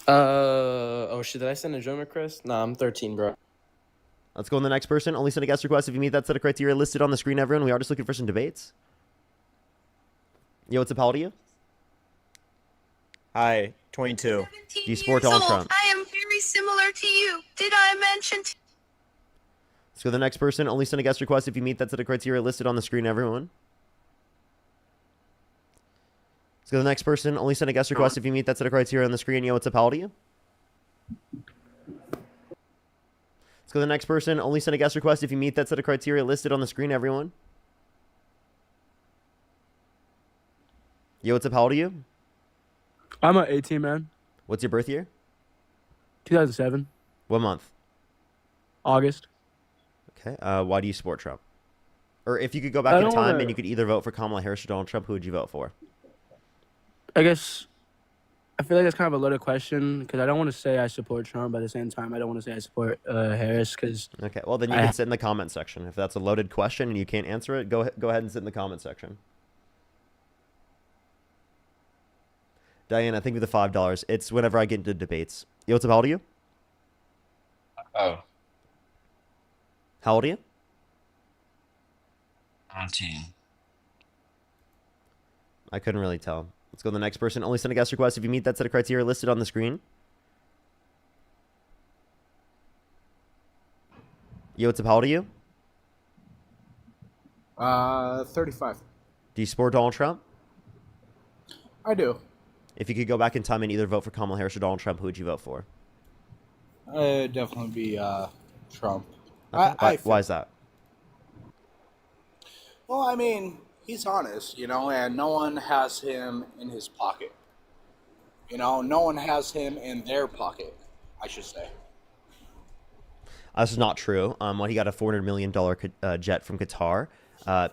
Oh shit, did I send a joint request? Nah, I'm 13, bro. Let's go on the next person. Only send a guest request if you meet that set of criteria listed on the screen, everyone. We are just looking for some debates. Yo, what's up? How old are you? Hi, 22. Do you support Donald Trump? I am very similar to you. Did I mention? Let's go to the next person. Only send a guest request if you meet that set of criteria listed on the screen, everyone. Let's go to the next person. Only send a guest request if you meet that set of criteria on the screen. Yo, what's up? How old are you? Let's go to the next person. Only send a guest request if you meet that set of criteria listed on the screen, everyone. Yo, what's up? How old are you? I'm an 18, man. What's your birth year? 2007, What month? August. Okay. Why do you support Trump? Or if you could go back I in don't time wanna- and you could either vote for Kamala Harris or Donald Trump, who would you vote for? I guess I feel like that's kind of a loaded question because I don't want to say I support Trump, but at the same time, I don't want to say I support Harris because Okay. Well, then you can sit in the comment section. If that's a loaded question and you can't answer it, go ahead and sit in the comment section. Diane, I think with the $5, it's whenever I get into debates. Yo, what's up? How old are you? Oh, How old are you? 19. I couldn't really tell. Let's go to the next person. Only send a guest request if you meet that set of criteria listed on the screen. Yo, what's up? How old are you? 35. Do you support Donald Trump? I do. If you could go back in time and either vote for Kamala Harris or Donald Trump, who would you vote for? I'd definitely be Trump. Okay. Why is that? Well, I mean, he's honest, you know, and no one has him in his pocket. You know, no one has him in their pocket, I should say. This is not true. When he got a $400 million jet from Qatar,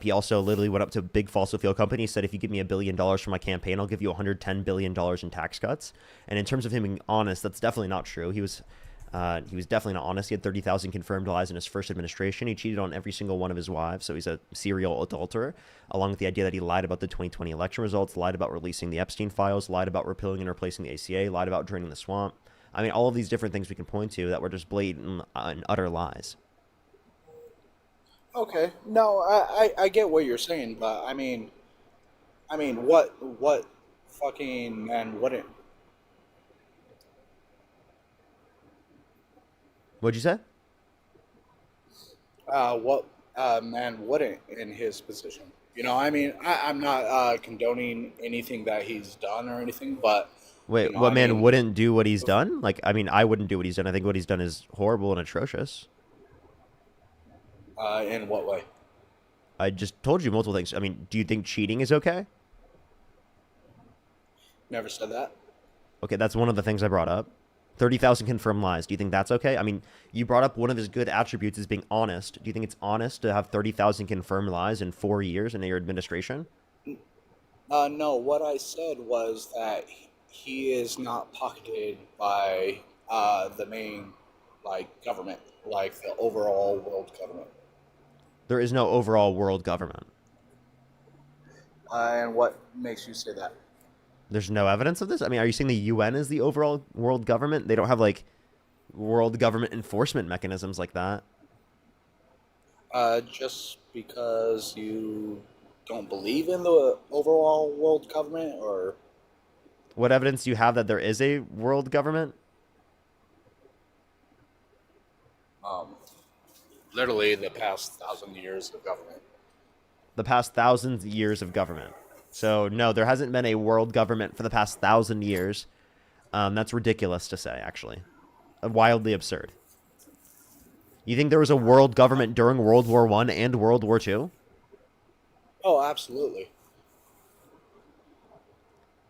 he also literally went up to a big fossil fuel company, said, if you give me $1 billion for my campaign, I'll give you $110 billion in tax cuts. And in terms of him being honest, that's definitely not true. He was definitely not honest. He had 30,000 confirmed lies in his first administration. He cheated on every single one of his wives, so he's a serial adulterer, along with the idea that he lied about the 2020 election results, lied about releasing the Epstein files, lied about repealing and replacing the ACA, lied about draining the swamp. I mean, all of these different things we can point to that were just blatant and utter lies. Okay, no, I get what you're saying, but I mean, what fucking man wouldn't? What'd you say? What man wouldn't in his position? You know, I mean, I'm not condoning anything that he's done or anything, but Wait, you know, what I man mean, wouldn't do what he's done? Like, I mean, I wouldn't do what he's done. I think what he's done is horrible and atrocious. in what way? I just told you multiple things. I mean, do you think cheating is okay? Never said that. Okay, that's one of the things I brought up. 30,000 confirmed lies. Do you think that's okay? I mean, you brought up one of his good attributes is being honest. Do you think it's honest to have 30,000 confirmed lies in 4 years in your administration? No, what I said was that he is not pocketed by the main, like, government, like the overall world government. There is no overall world government. And what makes you say that? There's no evidence of this? I mean, are you saying the UN is the overall world government? They don't have, like, world government enforcement mechanisms like that. Just because you don't believe in the overall world government, or What evidence do you have that there is a world government? literally the past 1,000 years of government. The past thousands of years of government. So, no, there hasn't been a world government for the past 1,000 years. That's ridiculous to say, actually. Wildly absurd. You think there was a world government during World War I and World War II? Oh, absolutely.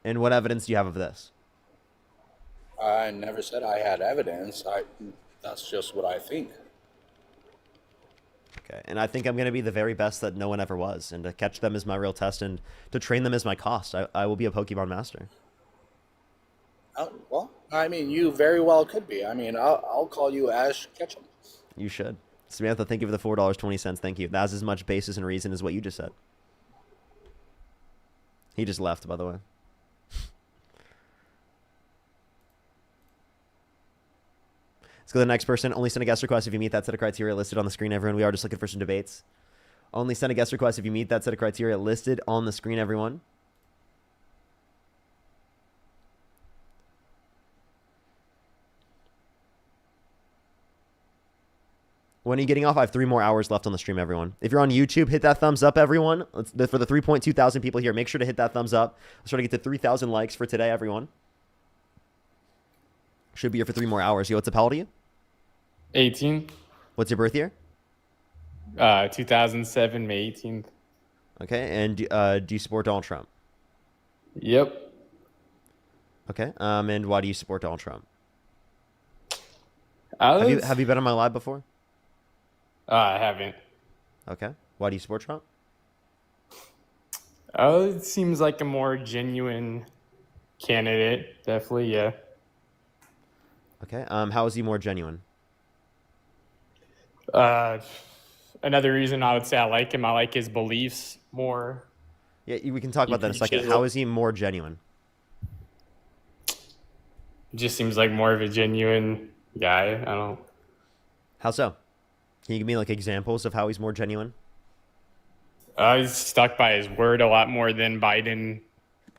And what evidence do you have of this? I never said I had evidence. That's just what I think. Okay, and I think I'm going to be the very best that no one ever was. And to catch them is my real test, and to train them is my cost. I will be a Pokemon master. Oh, well, I mean, you very well could be. I mean, I'll call you Ash Ketchum. You should. Samantha, thank you for the $4.20. Thank you. That's as much basis and reason as what you just said. He just left, by the way. Let's go to the next person. Only send a guest request if you meet that set of criteria listed on the screen, everyone. We are just looking for some debates. Only send a guest request if you meet that set of criteria listed on the screen, everyone. When are you getting off? I have 3 more hours left on the stream, everyone. If you're on YouTube, hit that thumbs up, everyone. For the 3.2 thousand people here, make sure to hit that thumbs up. Let's try to get to 3,000 likes for today, everyone. Should be here for 3 more hours. Yo, what's up? How old are you? 18. What's your birth year? 2007, May 18th. Okay, and do you support Donald Trump? Yep. Okay. And why do you support Donald Trump? Alex? Have you been on my live before? I haven't. Okay. Why do you support Trump? It seems like a more genuine candidate. Definitely, yeah. Okay. How is he more genuine? Another reason I would say I like him, I like his beliefs more. Yeah, we can talk He about that in a second. preaches How a- is he more genuine? Just seems like more of a genuine guy. I don't. How so? Can you give me like examples of how he's more genuine? He's stuck by his word a lot more than Biden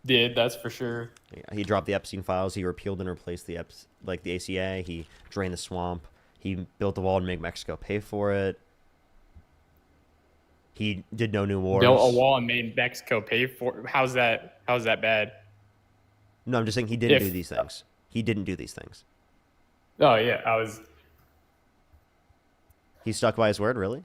did. That's for sure. Yeah, he dropped the Epstein files. He repealed and replaced the ACA. He drained the swamp. He built the wall to make Mexico pay for it. He did no new wars. Built a wall and made Mexico pay for. How's that bad? No, I'm just saying he didn't do these things. He didn't do these things. Oh yeah, I was. He stuck by his word, really?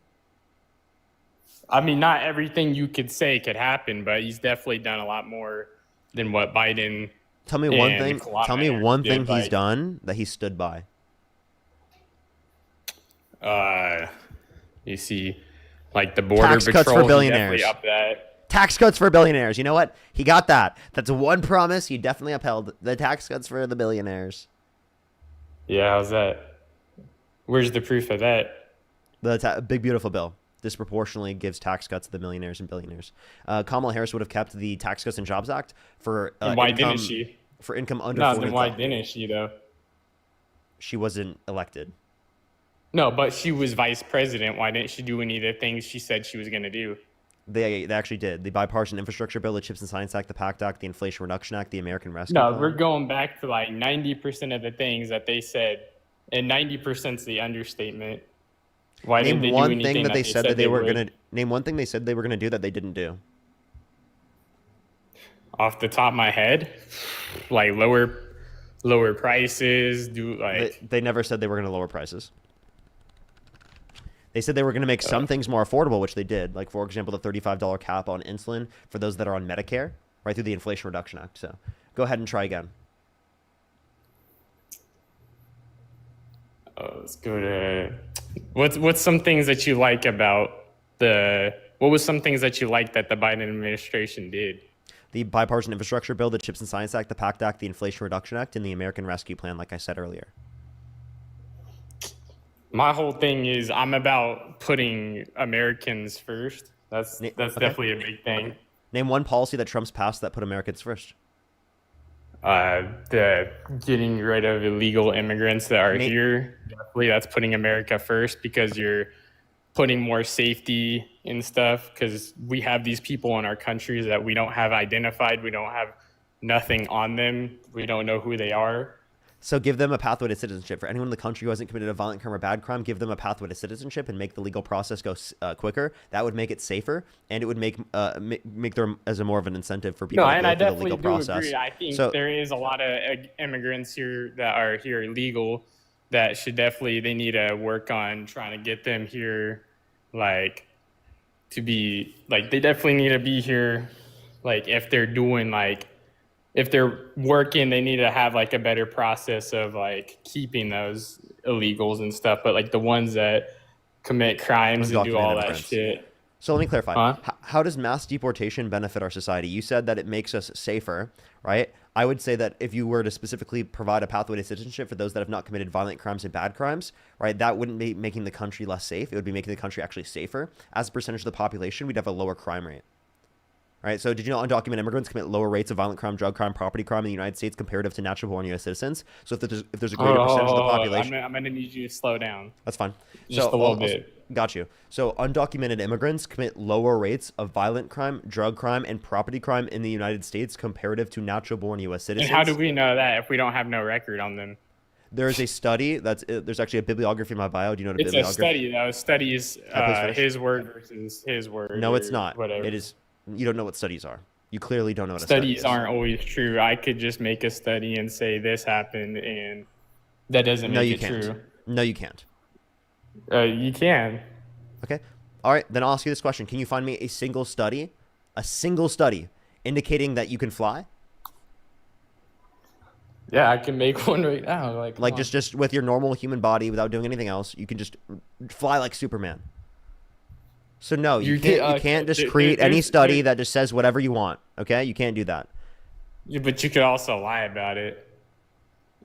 I mean, not everything you could say could happen, but he's definitely done a lot more than what Biden. Tell me one and thing. Kalama Tell me one did, thing he's like, done that he stood by. You see, like the border Tax patrol. cuts for he billionaires. definitely upped that. Tax cuts for billionaires. You know what? He got that. That's one promise he definitely upheld. The tax cuts for the billionaires. Yeah, how's that? Where's the proof of that? The big beautiful bill disproportionately gives tax cuts to the millionaires and billionaires. Kamala Harris would have kept the Tax Cuts and Jobs Act for And why income, didn't she? for income under No, 400,000. then why didn't she though? She wasn't elected. No, but she was vice president. Why didn't she do any of the things she said she was going to do? They actually did. The Bipartisan Infrastructure Bill, the Chips and Science Act, the PACT Act, the Inflation Reduction Act, the American Rescue No, Plan. we're going back to like 90% of the things that they said, and 90% is the understatement. Why Name didn't they do one anything thing that they said that they were would? gonna name one thing they said they were gonna do that they didn't do. Off the top of my head, like lower prices, do like They never said they were gonna lower prices. They said they were going to make some things more affordable, which they did. Like, for example, the $35 cap on insulin for those that are on Medicare, right through the Inflation Reduction Act. So go ahead and try again. let's go to what's some things that you like about what was some things that you liked that the Biden administration did? The Bipartisan Infrastructure Bill, the Chips and Science Act, the PACT Act, the Inflation Reduction Act, and the American Rescue Plan, like I said earlier. My whole thing is I'm about putting Americans first. That's definitely a big thing. Name one policy that Trump's passed that put Americans first. The getting rid of illegal immigrants that are here. Definitely, that's putting America first because you're putting more safety and stuff. Because we have these people in our countries that we don't have identified. We don't have nothing on them. We don't know who they are. So give them a pathway to citizenship. For anyone in the country who hasn't committed a violent crime or bad crime, give them a pathway to citizenship and make the legal process go quicker. That would make it safer, and it would make there as a more of an incentive for people No, to and go I through the definitely legal do process. agree. I think So there is a lot of immigrants here that are here illegal that should definitely, they need to work on trying to get them here, like, to be, like, they definitely need to be here, like, if they're doing, like, if they're working, they need to have like a better process of like keeping those illegals and stuff. But like the ones that commit crimes and do Undocumented all that immigrants. shit. So let me clarify. Huh? How does mass deportation benefit our society? You said that it makes us safer, right? I would say that if you were to specifically provide a pathway to citizenship for those that have not committed violent crimes and bad crimes, right, that wouldn't be making the country less safe. It would be making the country actually safer. As a percentage of the population, we'd have a lower crime rate. Right, so did you know undocumented immigrants commit lower rates of violent crime, drug crime, property crime in the United States comparative to natural-born U.S. citizens? So if there's a greater percentage of the population, I'm gonna need you to slow down. that's fine. Just a little bit. Got you. So undocumented immigrants commit lower rates of violent crime, drug crime, and property crime in the United States comparative to natural-born U.S. citizens. And how do we know that if we don't have no record on them? There is a study there's actually a bibliography in my bio. Do you know what a It's a bibliography? study though. Study is his word versus his word. No, it's or not. Whatever. It is. You don't know what studies are. You clearly don't know what Studies a study is. aren't always true. I could just make a study and say this happened, and that doesn't No, make you it can't. true. No, you can't. You can. Okay. All right. Then I'll ask you this question. Can you find me a single study indicating that you can fly? Yeah, I can make one right now. Like, Like come on. just with your normal human body without doing anything else, you can just fly like Superman. So no, you can't just create any study that just says whatever you want. Okay, you can't do that. Yeah, but you could also lie about it.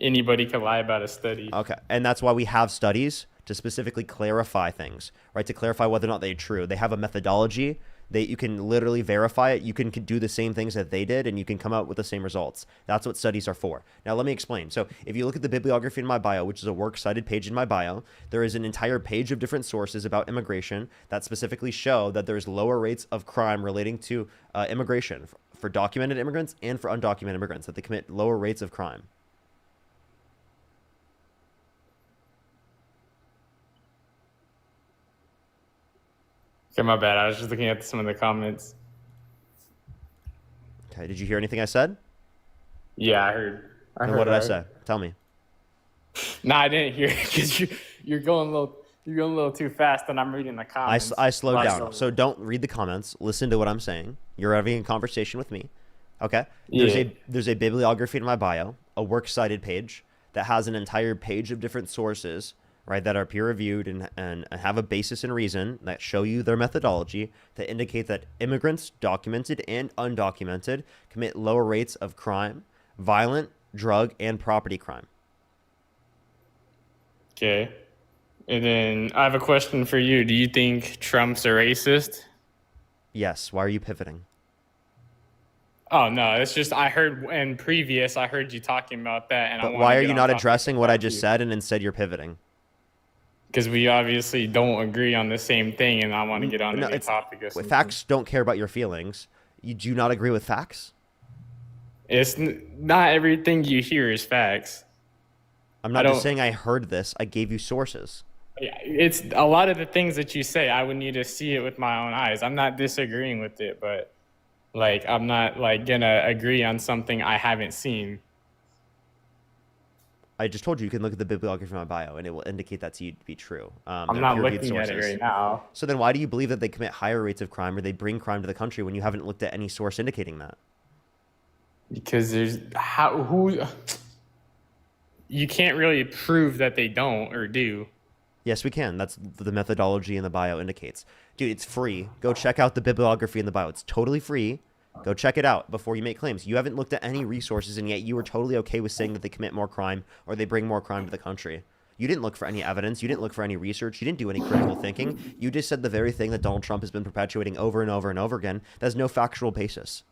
Anybody could lie about a study. Okay, and that's why we have studies to specifically clarify things, right? To clarify whether or not they're true. They have a methodology that you can literally verify it. You can do the same things that they did, and you can come out with the same results. That's what studies are for. Now, let me explain. So if you look at the bibliography in my bio, which is a works cited page in my bio, there is an entire page of different sources about immigration that specifically show that there's lower rates of crime relating to immigration for documented immigrants and for undocumented immigrants, that they commit lower rates of crime. Okay, my bad. I was just looking at some of the comments. Okay, did you hear anything I said? Yeah, I heard. And what did I say? Tell me. No, I didn't hear because you're going a little too fast, and I'm reading the comments. I slowed down. So don't read the comments. Listen to what I'm saying. You're having a conversation with me. Okay? There's a bibliography in my bio, a works cited page that has an entire page of different sources, right, that are peer-reviewed and have a basis and reason that show you their methodology that indicate that immigrants, documented and undocumented, commit lower rates of crime, violent, drug, and property crime. Okay. And then I have a question for you. Do you think Trump's a racist? Yes. Why are you pivoting? Oh, no. It's just I heard you talking about that. And but why are you not addressing what I just said and instead you're pivoting? Because we obviously don't agree on the same thing, and I want to get on the topic. Facts don't care about your feelings. You do not agree with facts? It's not everything you hear is facts. I'm not just saying I heard this. I gave you sources. It's a lot of the things that you say, I would need to see it with my own eyes. I'm not disagreeing with it, but like I'm not like gonna agree on something I haven't seen. I just told you can look at the bibliography in my bio, and it will indicate that to be true. I'm not looking at it right now. So then why do you believe that they commit higher rates of crime or they bring crime to the country when you haven't looked at any source indicating that? Because you can't really prove that they don't or do. Yes, we can. That's the methodology in the bio indicates. Dude, it's free. Go check out the bibliography in the bio. It's totally free. Go check it out before you make claims. You haven't looked at any resources, and yet you were totally okay with saying that they commit more crime or they bring more crime to the country. You didn't look for any evidence. You didn't look for any research. You didn't do any critical thinking. You just said the very thing that Donald Trump has been perpetuating over and over and over again that has no factual basis.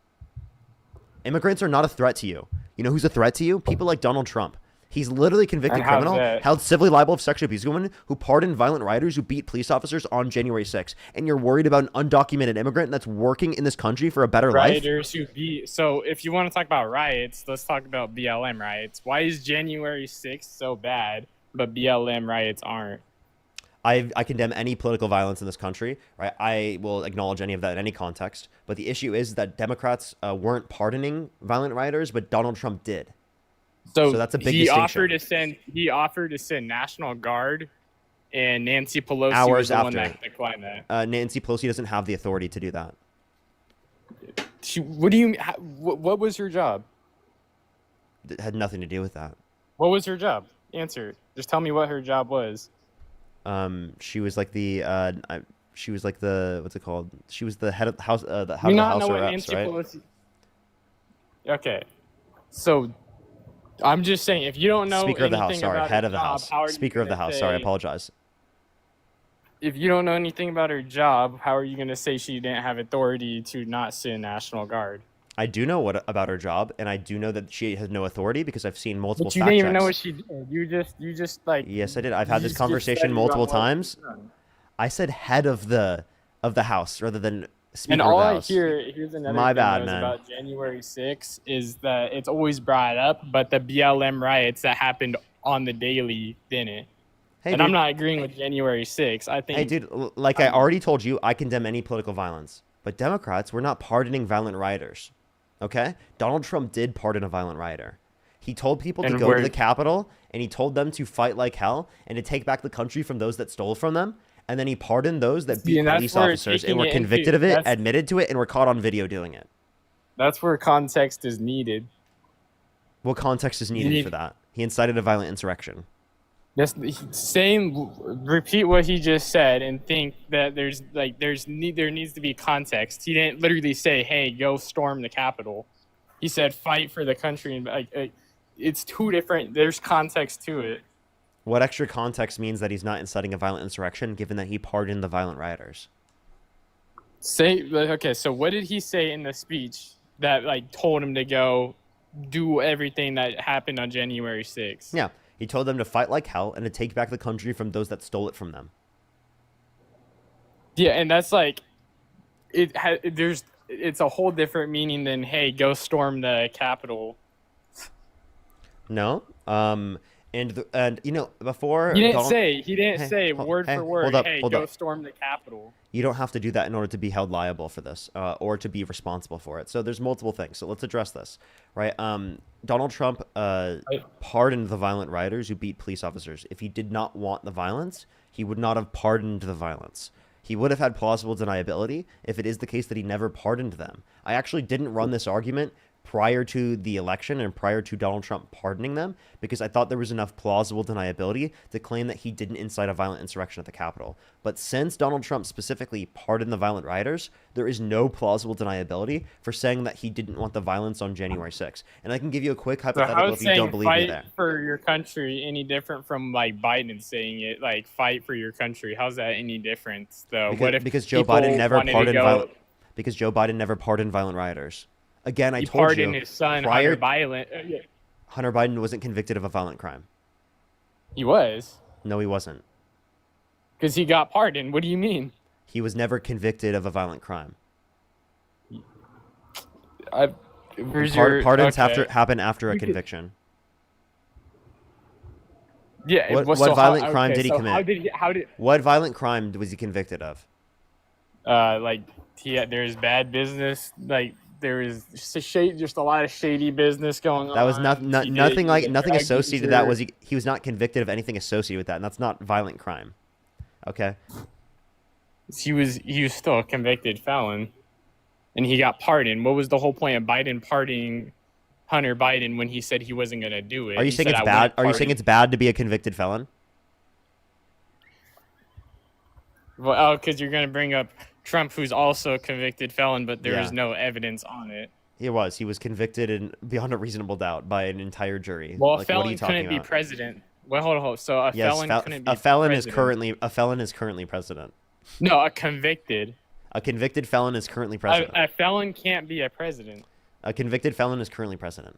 Immigrants are not a threat to you. You know who's a threat to you? People like Donald Trump. He's literally a convicted criminal, held civilly liable of sexual abuse of women, who pardoned violent rioters who beat police officers on January 6th. And you're worried about an undocumented immigrant that's working in this country for a better life? Rioters who beat. So if you want to talk about riots, let's talk about BLM riots. Why is January 6th so bad, but BLM riots aren't? I condemn any political violence in this country. Right? I will acknowledge any of that in any context. But the issue is that Democrats weren't pardoning violent rioters, but Donald Trump did. So that's a big distinction. He offered to send National Guard, and Nancy Pelosi hours was the after. one that declined that. Nancy Pelosi doesn't have the authority to do that. What was her job? It had nothing to do with that. What was her job? Answer. Just tell me what her job was. She was like the what's it called? She was the head of the House. The House. You not know of what Reps, Nancy right? Pelosi. Okay, so I'm just saying, if you don't know Speaker of the House, sorry, about head her of the job, House, how are you Speaker of the gonna House. say- Sorry, I apologize. If you don't know anything about her job, how are you going to say she didn't have authority to not send National Guard? I do know about her job, and I do know that she has no authority because I've seen multiple. But you fact didn't even know checks. what she did. You just like. Yes, I did. I've had this just conversation said multiple you don't know what times. she's done. I said head of the House rather than Speaker And of all the I House. here's another My thing bad, that was man. about January 6th is that it's always brought up, but the BLM riots that happened on the daily didn't. Hey, and dude. I'm not agreeing with January 6th. I think. Hey, dude, like I already told you, I condemn any political violence. But Democrats, we're not pardoning violent rioters. Okay? Donald Trump did pardon a violent rioter. He told people to And go where- to the Capitol, and he told them to fight like hell and to take back the country from those that stole from them. And then he pardoned those that beat and that's police where officers and taking were it into- convicted of it, that's- admitted to it, and were caught on video doing it. That's where context is needed. What context is needed for that? He incited a violent insurrection. Just repeat what he just said and think that there needs to be context. He didn't literally say, "Hey, go storm the Capitol." He said, "Fight for the country," and it's two different. There's context to it. What extra context means that he's not inciting a violent insurrection, given that he pardoned the violent rioters? Okay, so what did he say in the speech that told him to go do everything that happened on January 6th? Yeah, he told them to fight like hell and to take back the country from those that stole it from them. Yeah, and that's it's a whole different meaning than, hey, go storm the Capitol. No, and you know, before he didn't say word for word, hold go up. storm the Capitol. You don't have to do that in order to be held liable for this, or to be responsible for it. So there's multiple things. So let's address this, right? Donald Trump pardoned the violent rioters who beat police officers. If he did not want the violence, he would not have pardoned the violence. He would have had plausible deniability if it is the case that he never pardoned them. I actually didn't run this argument prior to the election and prior to Donald Trump pardoning them, because I thought there was enough plausible deniability to claim that he didn't incite a violent insurrection at the Capitol. But since Donald Trump specifically pardoned the violent rioters, there is no plausible deniability for saying that he didn't want the violence on January 6th. And I can give you a quick hypothetical if you don't believe me there. Fight for your country any different from Biden saying it, fight for your country? How's that any different though? Because Joe Biden never pardoned violent rioters. Again, I told you, his son, Hunter Biden. Hunter Biden wasn't convicted of a violent crime. He was. No, he wasn't. Because he got pardoned. What do you mean? He was never convicted of a violent crime. Pardons happen after a conviction. Yeah. What violent crime did he commit? What violent crime was he convicted of? There's bad business. There was just a lot of shady business going on. That was nothing associated. That was he was not convicted of anything associated with that, and that's not violent crime. Okay. He was still a convicted felon, and he got pardoned. What was the whole point of Biden pardoning Hunter Biden when he said he wasn't going to do it? Are you saying it's bad? Are you saying it's bad to be a convicted felon? Well, because you're going to bring up Trump, who's also a convicted felon, but there is no evidence on it. He was convicted and beyond a reasonable doubt by an entire jury. Well, a felon couldn't be president. Well, hold on. So a felon couldn't be a felon president. is currently president. No, a convicted felon is currently president. A felon can't be a president. A convicted felon is currently president.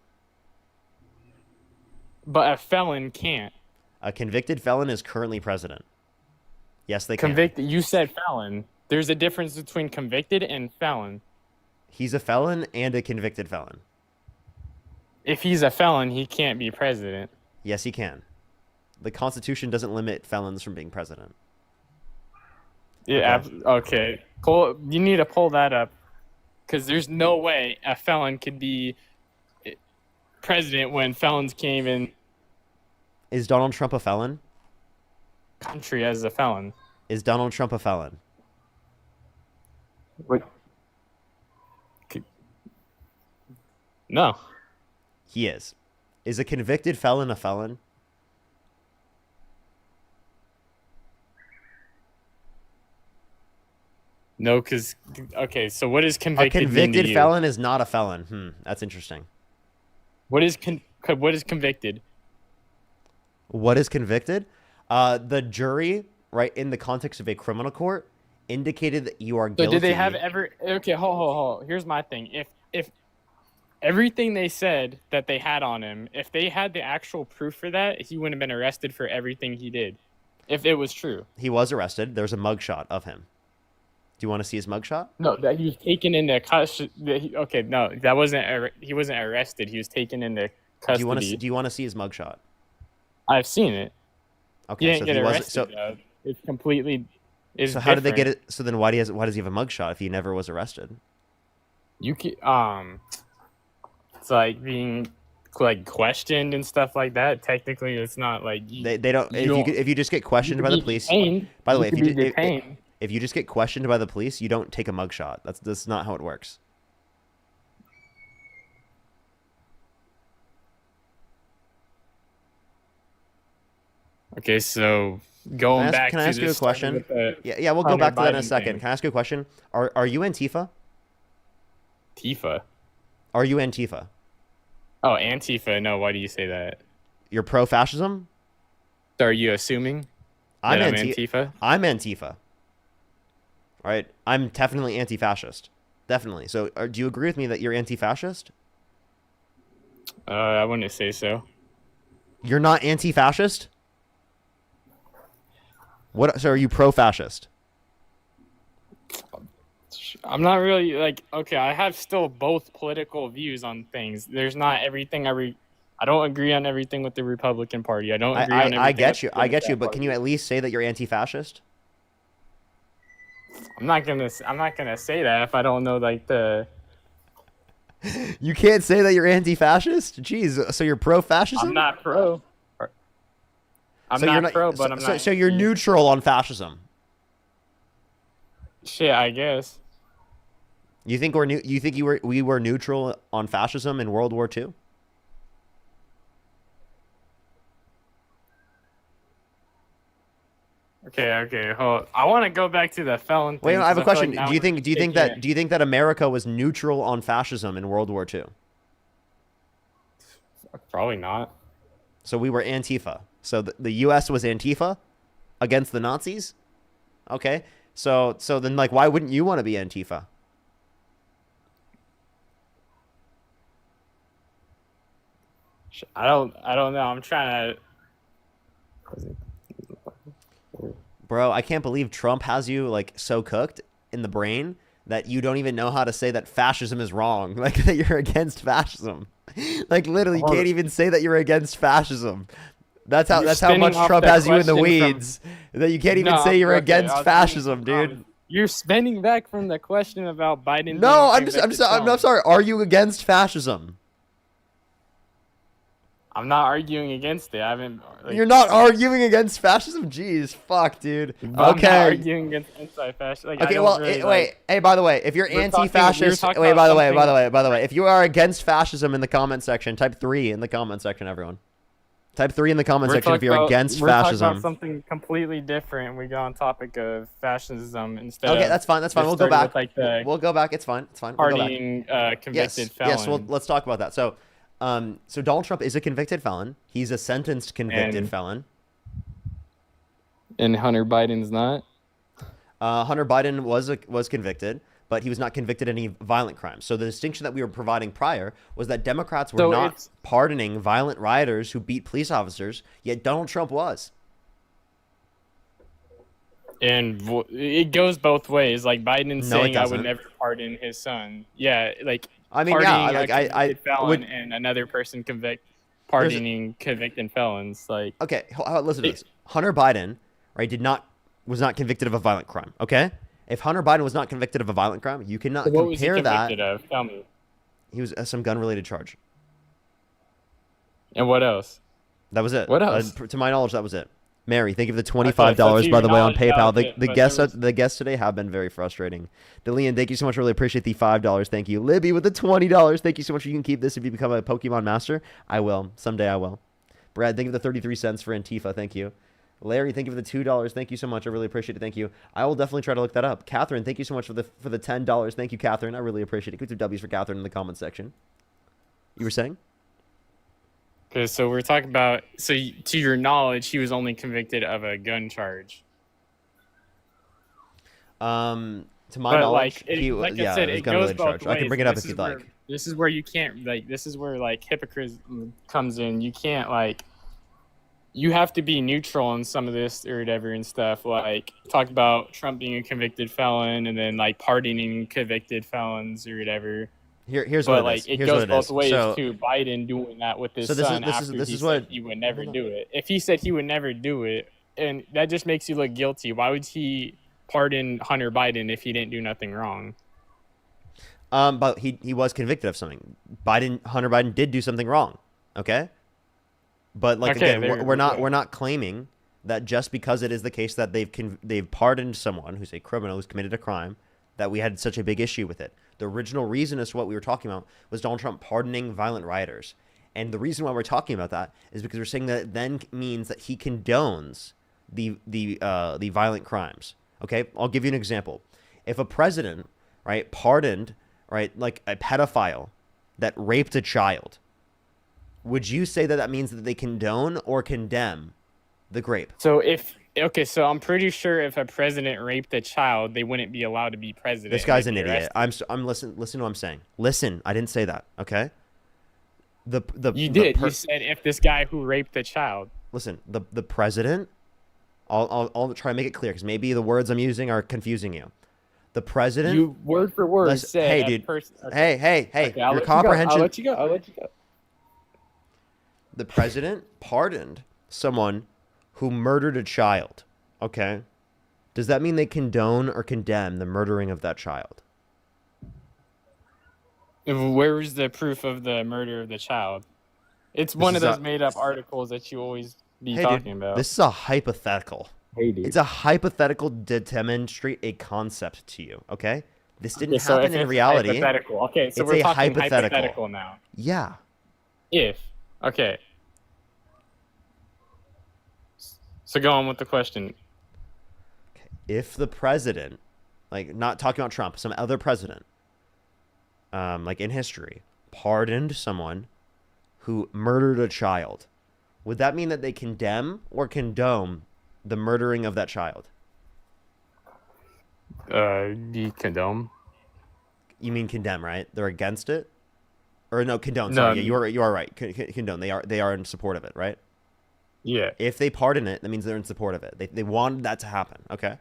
But a felon can't. A convicted felon is currently president. Yes, they can. Convicted. You said felon. There's a difference between convicted and felon. He's a felon and a convicted felon. If he's a felon, he can't be president. Yes, he can. The Constitution doesn't limit felons from being president. Yeah. Okay. You need to pull that up, because there's no way a felon could be president when felons can't even. Is Donald Trump a felon? Country as a felon. Is Donald Trump a felon? What? No. He is. Is a convicted felon a felon? No, because okay. So what is convicted? A convicted felon is not a felon. That's interesting. What is convicted? What is convicted? The jury, right, in the context of a criminal court, indicated that you are guilty. So did they have ever? Okay, hold. Here's my thing. If everything they said that they had on him, if they had the actual proof for that, he wouldn't have been arrested for everything he did. If it was true. He was arrested. There's a mugshot of him. Do you want to see his mugshot? No, that he was taken into custody. Okay, no, that wasn't. He wasn't arrested. He was taken into custody. Do you want to see his mugshot? I've seen it. Okay, he didn't get arrested. It's completely. So how did they get it? So then why does he have a mugshot if he never was arrested? You can, it's like being questioned and stuff like that. Technically, it's not like they don't. If you just get questioned by the police. By the way, if you just get questioned by the police, you don't take a mugshot. That's not how it works. Okay, so going back can I to ask you a this starting question? with the Yeah, we'll go Hunter back to that in a Biden second. thing. Can I ask you a question? Are you Antifa? Tifa. Are you Antifa? Oh, Antifa. No, why do you say that? You're pro-fascism? So are you assuming I'm that I'm Antifa. Antifa? I'm Antifa. All right, I'm definitely anti-fascist. Definitely. So, do you agree with me that you're anti-fascist? I wouldn't say so. You're not anti-fascist? What? So, are you pro-fascist? I'm not really like okay. I have still both political views on things. There's not everything I don't agree on everything with the Republican Party. I don't agree on everything. I get with you. the I get you. Democrat But can you Party. at least say that you're anti-fascist? I'm not gonna say that if I don't know like the. You can't say that you're anti-fascist? Jeez, so you're pro-fascism? I'm not pro. I'm So not, you're pro, but I'm not. So you're neutral on fascism. Shit, I guess. You think we were neutral on fascism in World War II? Okay. Hold. I want to go back to the felon thing. Wait, I have a 'cause feel question. like now Do you we're think taking do you think that America was neutral on fascism in World War II? Probably not. So we were Antifa. So the U.S. was Antifa against the Nazis. Okay. So then like why wouldn't you want to be Antifa? I don't know. I'm trying to. Bro, I can't believe Trump has you like so cooked in the brain that you don't even know how to say that fascism is wrong. Like that you're against fascism. Like literally, you can't even say that you're against fascism. That's how much Trump has you in the weeds. That you can't even say you're against fascism, dude. You're spinning back from the question about Biden. No, I'm sorry. Are you against fascism? I'm not arguing against it. I haven't. Like, You're not arguing against fascism? Jeez, fuck, dude. I'm not Okay. arguing against anti-fascism. Like, Okay, well, wait. Hey, by the way, if you're anti-fascist, wait. By the way, if you are against fascism in the comment section, type 3 in the comment section, everyone. Type 3 in the comment section if you're against We're talking fascism. about something completely different. We go on topic of fascism instead. Okay, of that's fine. We'll go starting back. with, like, the We'll go back. It's fine. We'll go back. partying convicted felon. Yes. Well, let's talk about that. So Donald Trump is a convicted felon. He's a sentenced convicted felon. And Hunter Biden's not. Hunter Biden was convicted, but he was not convicted of any violent crimes. So the distinction that we were providing prior was that Democrats were not pardoning violent rioters who beat police officers, yet Donald Trump was. And it goes both ways. Like Biden No, saying, it "I doesn't. would never pardon his son." Yeah, like I mean, yeah, like I felon would. and another person pardoning convicted felons. Like, Okay, listen to this. Hunter Biden, right, was not convicted of a violent crime. Okay, if Hunter Biden was not convicted of a violent crime, you cannot what was he compare convicted that. of? Tell me. He was some gun-related charge. And what else? That was it. What else? To my knowledge, that was it. Mary, thank you for the $25, by the way, on PayPal. The guests today have been very frustrating. Delian, thank you so much. Really appreciate the $5. Thank you. Libby with the $20. Thank you so much. You can keep this if you become a Pokemon master. I will. Someday I will. Brad, thank you for the 33 cents for Antifa. Thank you. Larry, thank you for the $2. Thank you so much. I really appreciate it. Thank you. I will definitely try to look that up. Catherine, thank you so much for the $10. Thank you, Catherine. I really appreciate it. Give 2 W's for Catherine in the comment section. You were saying? Okay, so we're talking about. So, to your knowledge, he was only convicted of a gun charge. To my knowledge, like I said, it goes both ways. I can bring it up if you'd like. This is where you can't This is where hypocrisy comes in. You can't You have to be neutral on some of this or whatever and stuff. Like talk about Trump being a convicted felon and then pardoning convicted felons or whatever. Here's what it is. It goes both ways too. Biden doing that with his son after he said he would never do it. If he said he would never do it, and that just makes you look guilty. Why would he pardon Hunter Biden if he didn't do nothing wrong? But he was convicted of something. Hunter Biden did do something wrong. Okay. But again, we're not claiming that just because it is the case that they've pardoned someone who's a criminal who's committed a crime that we had such a big issue with it. The original reason as to what we were talking about was Donald Trump pardoning violent rioters. And the reason why we're talking about that is because we're saying that it then means that he condones the violent crimes. Okay, I'll give you an example. If a president, right, pardoned, right, like a pedophile that raped a child, would you say that that means that they condone or condemn the rape? So so I'm pretty sure if a president raped a child, they wouldn't be allowed to be president. This guy's an idiot. I'm listen to what I'm saying. Listen, I didn't say that. Okay. You said if this guy who raped the child. Listen, the president. I'll try to make it clear because maybe the words I'm using are confusing you. The president. You word for word said. Hey, dude. Okay. Hey. Okay, Your comprehension. I'll let you go. The president pardoned someone who murdered a child. Okay. Does that mean they condone or condemn the murdering of that child? Where's the proof of the murder of the child? It's one of those made up articles that you always be talking about. This is a hypothetical. Hey, dude. It's a hypothetical to demonstrate a concept to you. Okay. This didn't happen in reality. Hypothetical. Okay, so it's we're a talking hypothetical now. Yeah. Okay. So go on with the question. If the president, like not talking about Trump, some other president, like in history, pardoned someone who murdered a child, would that mean that they condemn or condone the murdering of that child? You condone. You mean condemn, right? They're against it, or no, condone. No, Sorry, yeah, you are right. Condone. They are in support of it, right? Yeah. If they pardon it, that means they're in support of it. They wanted that to happen. Okay.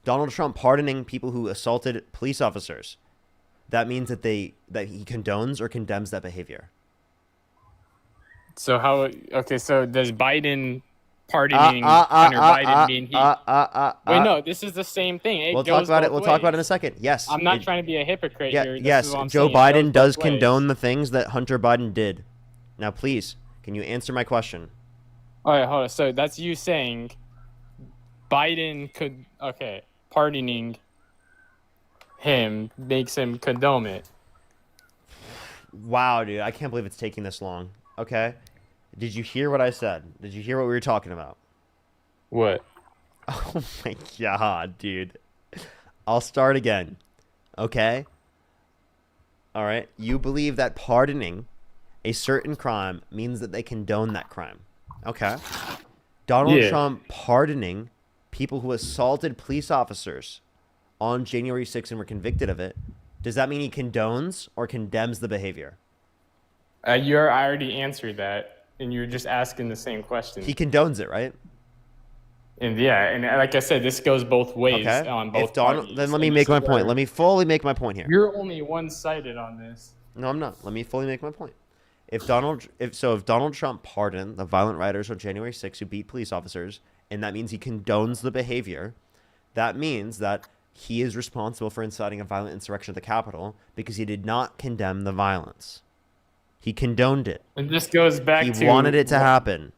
Donald Trump pardoning people who assaulted police officers. That means that he condones or condemns that behavior. So so does Biden pardoning Hunter Biden mean he? Wait, no, this is the same thing. We'll talk about it. We'll talk about it in a second. Yes. I'm not trying to be a hypocrite here. Yes. Joe Biden does condone the things that Hunter Biden did. Now, please, can you answer my question? All right, hold on. So that's you saying Biden pardoning him makes him condone it. Wow, dude, I can't believe it's taking this long. Okay. Did you hear what I said? Did you hear what we were talking about? What? Oh my god, dude. I'll start again. Okay? All right. You believe that pardoning a certain crime means that they condone that crime. Okay. Donald Trump pardoning people who assaulted police officers on January 6th and were convicted of it. Does that mean he condones or condemns the behavior? I already answered that, and you're just asking the same question. He condones it, right? And like I said, this goes both ways on both parties. Then let me make my point. Let me fully make my point here. You're only one-sided on this. No, I'm not. Let me fully make my point. If Donald Trump pardoned the violent rioters on January 6th who beat police officers, and that means he condones the behavior, that means that he is responsible for inciting a violent insurrection at the Capitol because he did not condemn the violence. He condoned it. And this goes back to... He wanted it to happen.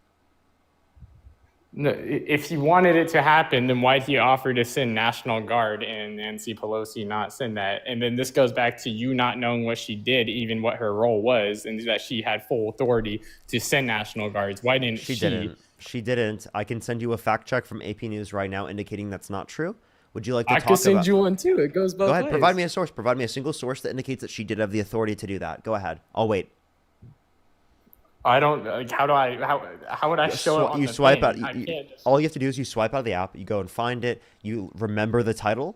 No, if he wanted it to happen, then why'd he offer to send National Guard and Nancy Pelosi not send that? And then this goes back to you not knowing what she did, even what her role was, and that she had full authority to send National Guards. Why didn't she? She didn't. I can send you a fact check from AP News right now indicating that's not true. Would you like to talk about... I can send you one too. It goes both ways. Go ahead. Provide me a source. Provide me a single source that indicates that she did have the authority to do that. Go ahead. I'll wait. I don't like. How would I show it on you the swipe thing? out. All you have to do is you swipe out of the app. You go and find it. You remember the title.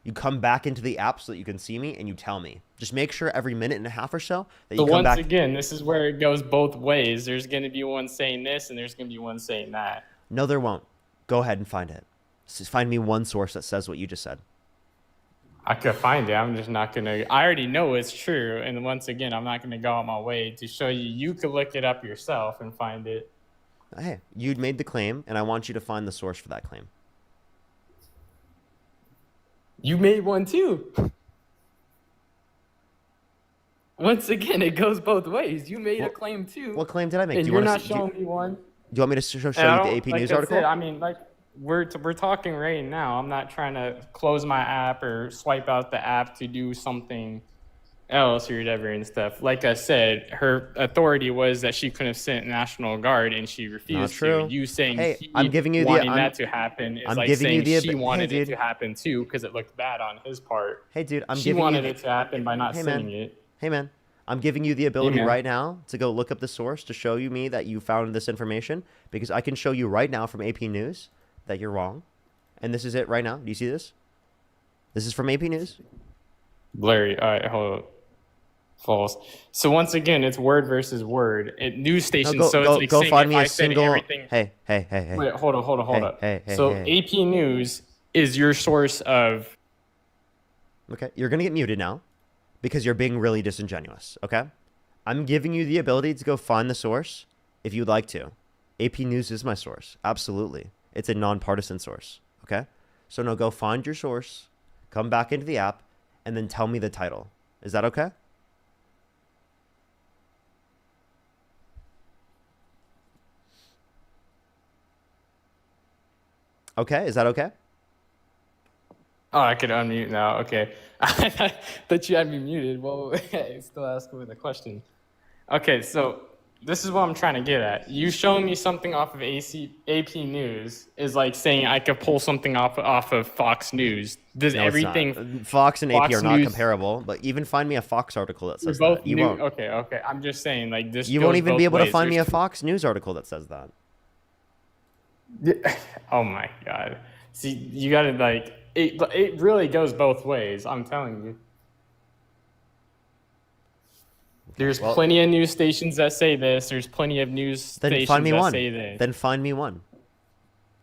You come back into the app so that you can see me, and you tell me. Just make sure every minute and a half or so that you come back. Once again, this is where it goes both ways. There's going to be one saying this, and there's going to be one saying that. No, there won't. Go ahead and find it. Just find me one source that says what you just said. I could find it. I'm just not going to. I already know it's true. And once again, I'm not going to go out my way to show you. You could look it up yourself and find it. Hey, you'd made the claim, and I want you to find the source for that claim. You made one too. Once again, it goes both ways. You made a claim too. What claim did I make? And you're not showing me one. Do you want me to show you the AP News article? I mean, like, we're talking right now. I'm not trying to close my app or swipe out the app to do something else or whatever and stuff. Like I said, her authority was that she couldn't have sent National Guard, and she refused Not true. to. You saying Hey, he I'm giving you wanting that to happen is I'm like giving you saying the she wanted hey, it dude. to happen too because it looked bad on his part. Hey, dude, I'm She giving wanted you it to happen by not Hey, sending man. it. Hey, man. I'm giving you the ability man. right now to go look up the source to show you me that you found this information, because I can show you right now from AP News that you're wrong. And this is it right now. Do you see this? This is from AP News. Blurry. All right, hold on. False. So once again, it's word versus word. News No, stations. go, so go, it's like go saying find if me I a said single. everything. Hey. Wait, hold on. Hey. So Hey. AP News is your source of. Okay, you're gonna get muted now, because you're being really disingenuous. Okay, I'm giving you the ability to go find the source if you'd like to. AP News is my source. Absolutely, it's a nonpartisan source. Okay, so no, go find your source, come back into the app, and then tell me the title. Is that okay? Okay, is that okay? Oh, I could unmute now. Okay. I thought you had me muted. Well, still asking me the question. Okay, so this is what I'm trying to get at. You showing me something off of AP News is like saying I could pull something off of Fox News. Does No, it's everything not. Fox and AP Fox are not News- comparable, but even find me a Fox article that We're says both that. You new. won't. Okay. I'm just saying, like this. You goes won't even both be able to ways. find me a There's- Fox News article that says that. Oh my God. See, you gotta like it really goes both ways. I'm telling you. There's well- plenty of news stations that say this. There's plenty of news Then stations find me that one. say this. Then find me one.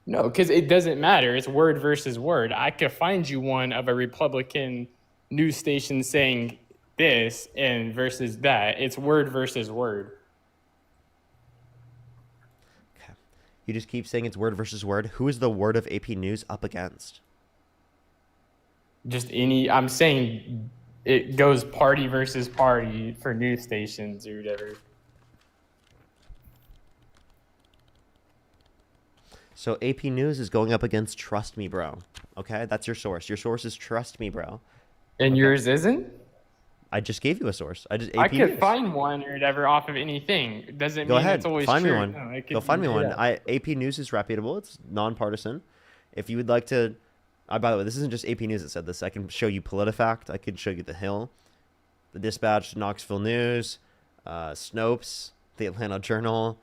No, because it doesn't matter. It's word versus word. I could find you one of a Republican news station saying this and versus that. It's word versus word. You just keep saying it's word versus word. Who is the word of AP News up against? Just any. I'm saying it goes party versus party for news stations or whatever. So AP News is going up against Trust Me, Bro. Okay, that's your source. Your source is Trust Me, Bro. And yours isn't? I just gave you a source. I could News. find one or whatever off of anything. It doesn't Go mean ahead. it's always Find true. me one. No, it could Go find be me made one. up. AP News is reputable. It's nonpartisan. If you would like to, by the way, this isn't just AP News that said this. I can show you PolitiFact. I can show you The Hill, The Dispatch, Knoxville News, Snopes, The Atlanta Journal,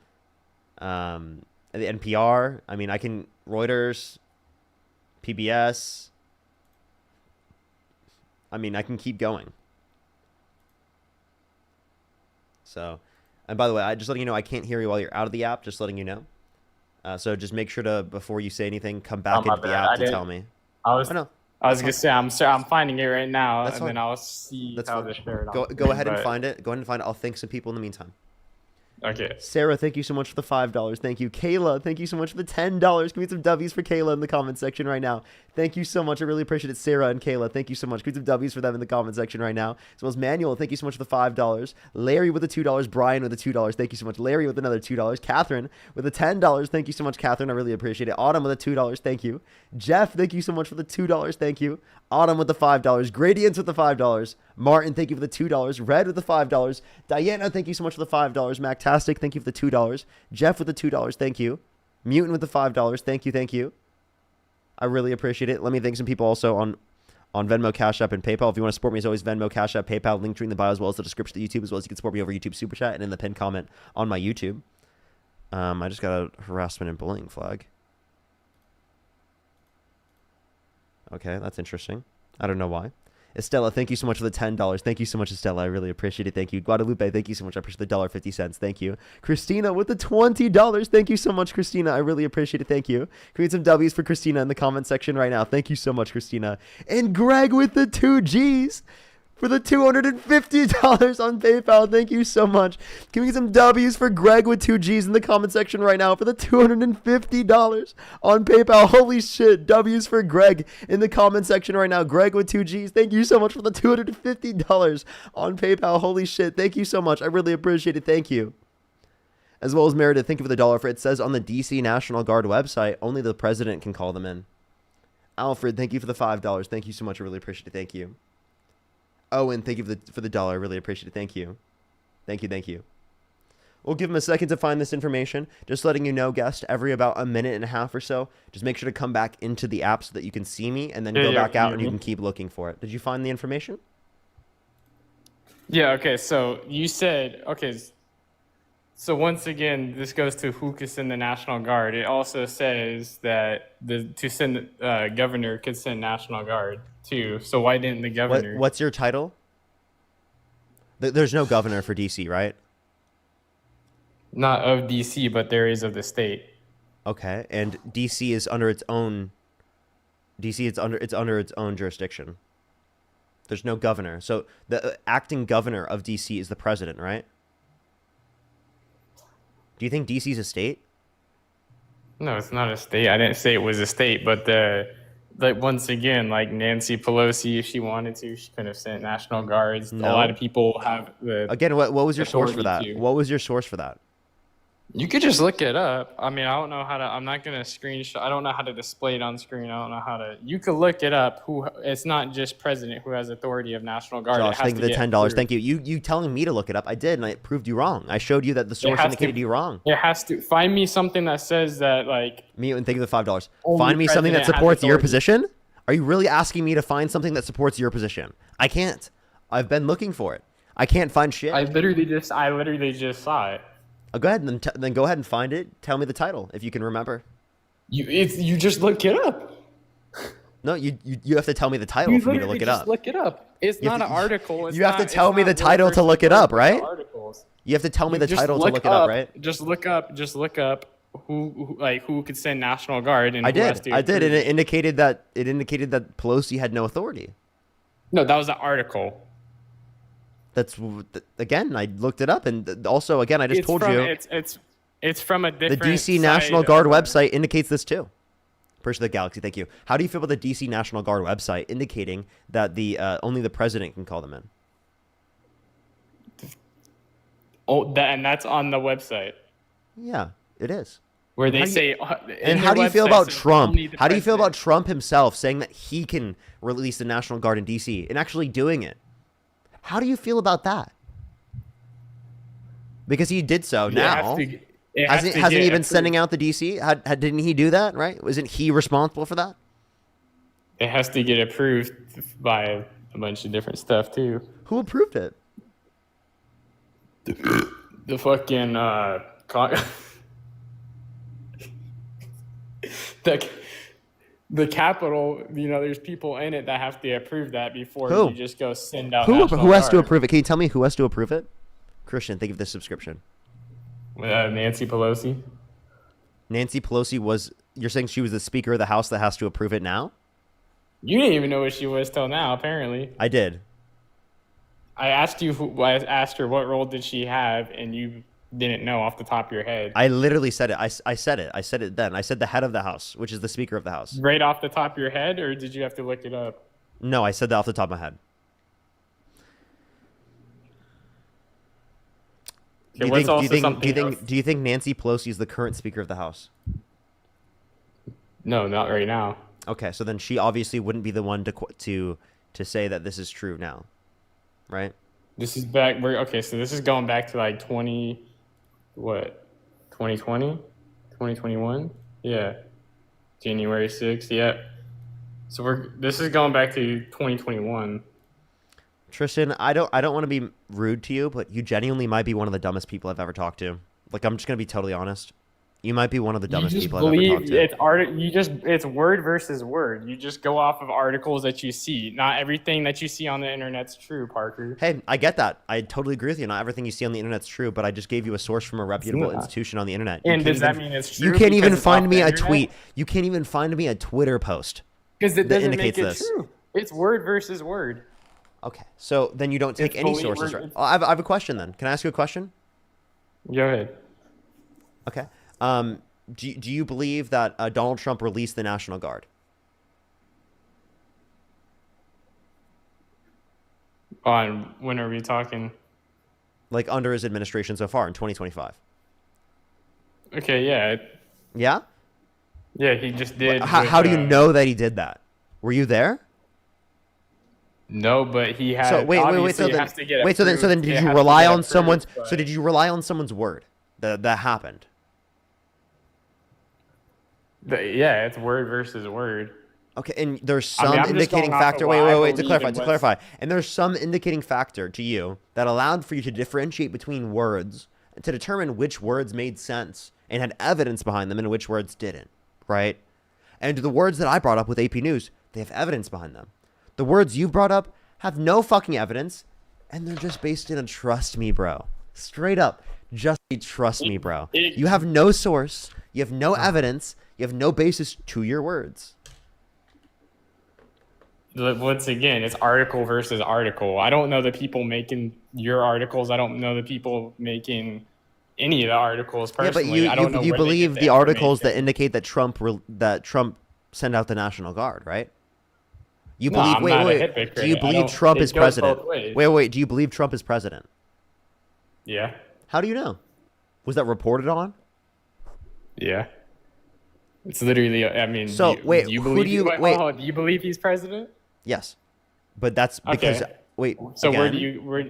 the NPR. I mean, I can Reuters, PBS. I mean, I can keep going. So, and by the way, I just letting you know, I can't hear you while you're out of the app. Just letting you know. So just make sure to, before you say anything, come back my into the bad. app to tell me. I was know. gonna say I'm sorry. I'm finding it right now, That's and fine. then I'll see That's how fine. to share it. Go ahead and find it. Go ahead and find it. I'll thank some people in the meantime. Okay. Sarah, thank you so much for the $5. Thank you. Kayla, thank you so much for the $10. Give me some W's for Kayla in the comment section right now. Thank you so much. I really appreciate it. Sarah and Kayla, thank you so much. Give me some W's for them in the comment section right now. As well as Manuel, thank you so much for the $5. Larry with the $2. Brian with the $2. Thank you so much. Larry with another $2. Catherine with the $10. Thank you so much, Catherine. I really appreciate it. Autumn with the $2. Thank you. Jeff, thank you so much for the $2. Thank you. Autumn with the $5. Gradients with the $5. Martin, thank you for the $2. Red with the $5. Diana, thank you so much for the $5. Mactastic, thank you for the $2. Jeff with the $2. Thank you. Mutant with the $5. Thank you. Thank you. I really appreciate it. Let me thank some people also on Venmo, Cash App, and PayPal. If you want to support me, as always, Venmo, Cash App, PayPal, link tree in the bio, as well as the description of YouTube, as well as you can support me over YouTube Super Chat and in the pinned comment on my YouTube. I just got a harassment and bullying flag. Okay, that's interesting. I don't know why. Estella, thank you so much for the $10. Thank you so much, Estella. I really appreciate it. Thank you. Guadalupe, thank you so much. I appreciate the $1.50. Thank you. Christina with the $20. Thank you so much, Christina. I really appreciate it. Thank you. Create some W's for Christina in the comment section right now. Thank you so much, Christina. And Greg with the 2Gs for the $250 on PayPal. Thank you so much. Can we get some W's for Greg with 2Gs in the comment section right now for the $250 on PayPal? Holy shit. W's for Greg in the comment section right now. Greg with 2Gs. Thank you so much for the $250 on PayPal. Holy shit. Thank you so much. I really appreciate it. Thank you. As well as Meredith, thank you for the $1 for it. Says on the DC National Guard website, only the president can call them in. Alfred, thank you for the $5. Thank you so much. I really appreciate it. Thank you. Owen, thank you for the dollar. I really appreciate it. Thank you. Thank you. We'll give him a second to find this information. Just letting you know, guest, every about a minute and a half or so, just make sure to come back into the app so that you can see me, and then go back out and you can keep looking for it. Did you find the information? Yeah, okay, so you said, okay, so once again, this goes to who could send the National Guard. It also says that governor could send National Guard too. So why didn't the governor? What's your title? There's no governor for DC, right? Not of DC, but there is of the state. Okay, and DC is under its own. DC it's under its own jurisdiction. There's no governor, so the acting governor of DC is the president, right? Do you think DC is a state? No, it's not a state. I didn't say it was a state, but once again, like Nancy Pelosi, if she wanted to, she could have sent National Guards. No. A lot of people have the. Again, what was your source for authority that? to. What was your source for that? You could just look it up. I mean, I don't know how to. I'm not gonna screenshot. I don't know how to display it on screen. I don't know how to. You could look it up. It's not just president who has authority of National Guard. Josh, thank you for the $10. Thank you. You telling me to look it up? I did, and I proved you wrong. I showed you that the source indicated you wrong. It has to find me something that says that like. Me and thank you for the $5. Only Find me something that president has supports your authority. position. Are you really asking me to find something that supports your position? I can't. I've been looking for it. I can't find shit. I literally just saw it. Go ahead and then go ahead and find it. Tell me the title if you can remember. You just look it up. No, you have to tell me the title for me to look it up. Look it up. It's You have not to- an article. It's you have to not- tell it's me not the title word to look it versus up, word right? articles. You have to tell me the Just title to look it up, right? Just look up who could send National Guard and I who has did. to I did, approve and it indicated that Pelosi had no authority. No, that was an article. That's again. I looked it up, and also again, I just told you It's from a the different. DC site National of- Guard website indicates this too. Person of the Galaxy, thank you. How do you feel about the DC National Guard website indicating that the only the president can call them in? And that's on the website Yeah, it is. where they How do you- say. And how do you feel about Trump? How do you feel about Trump himself saying that he can release the National Guard in DC and actually doing it? How do you feel about that? Because he did so now. Hasn't he been sending out the DC? Didn't he do that, right? Wasn't he responsible for that? It has to get approved by a bunch of different stuff too. Who approved it? The fucking the Capitol. There's people in it that have to approve that before Who? you just go send out. Who National has to Guard. approve it? Can you tell me who has to approve it? Christian, thank you for the subscription. Nancy Pelosi. Nancy Pelosi was. You're saying she was the Speaker of the House that has to approve it now? You didn't even know what she was till now. Apparently, I did. I asked you. I asked her what role did she have, and you didn't know off the top of your head. I literally said it. I said it. I said it then. I said the head of the House, which is the Speaker of the House. Right off the top of your head, or did you have to look it up? No, I said that off the top of my head. Okay, what's also something else? Do you think Nancy Pelosi is the current Speaker of the House? No, not right now. Okay, so then she obviously wouldn't be the one to say that this is true now, right? This is back. So this is going back to like 2020, 2021? Yeah, January 6th. Yeah. So this is going back to 2021. Tristan, I don't want to be rude to you, but you genuinely might be one of the dumbest people I've ever talked to. Like, I'm just gonna be totally honest. You might be one of the dumbest people I've ever talked to. It's word versus word. You just go off of articles that you see. Not everything that you see on the internet's true, Parker. Hey, I get that. I totally agree with you. Not everything you see on the internet's true, but I just gave you a source from a reputable institution on the internet. And does that mean it's true? You can't even because it's find off me the a internet? tweet. You can't even find me a Twitter post. Because it that doesn't make indicates it this. true. It's word versus word. Okay, so then you don't take It's any fully sources, word- right? I have a question then. Can I ask you a question? Go ahead. Okay. Do you believe that Donald Trump released the National Guard? On when are we talking? Like under his administration so far in 2025? Okay, yeah. Yeah? Yeah, he just did. How do you know that he did that? Were you there? No, but he had. So wait. So obviously then, has to get wait. So then, approved. did It you has to rely get on approved, someone's? but- So did you rely on someone's word that happened? Yeah, it's word versus word. Okay, and there's I some mean, I'm just indicating going off of factor. what I Wait. To believe clarify, and to what's- clarify, and there's some indicating factor to you that allowed for you to differentiate between words to determine which words made sense and had evidence behind them and which words didn't, right? And the words that I brought up with AP News, they have evidence behind them. The words you've brought up have no fucking evidence, and they're just based in a trust me, bro. Straight up, just trust me, bro. You have no source, you have no evidence, you have no basis to your words. Once again, it's article versus article. I don't know the people making your articles. I don't know the people making any of the articles personally. Yeah, I don't know but you where they believe get the articles that information. indicate that Trump sent out the National Guard, right? You No, believe? I'm wait. not a hypocrite. Do you I believe don't- Trump it is goes president? both ways. Wait. Do you believe Trump is president? Yeah. How do you know? Was that reported on? Yeah. It's literally. I mean. So, wait, Do you who believe? do you- wait, wait. hold on, do you believe he's president? Yes, but that's because Okay. wait. So again, where do you? Where?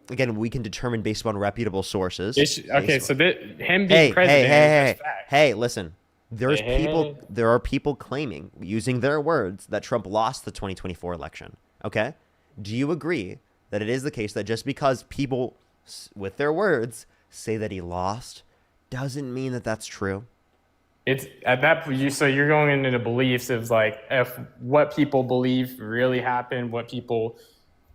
Again, we can determine based upon reputable sources. Okay. So him being Hey, president. hey, is just fact. hey! Listen, there's Hey, people. hey. There are people claiming, using their words, that Trump lost the 2024 election. Okay, do you agree that it is the case that just because people, with their words, say that he lost, doesn't mean that that's true? It's at that point. So you're going into the beliefs of like if what people believe really happened, what people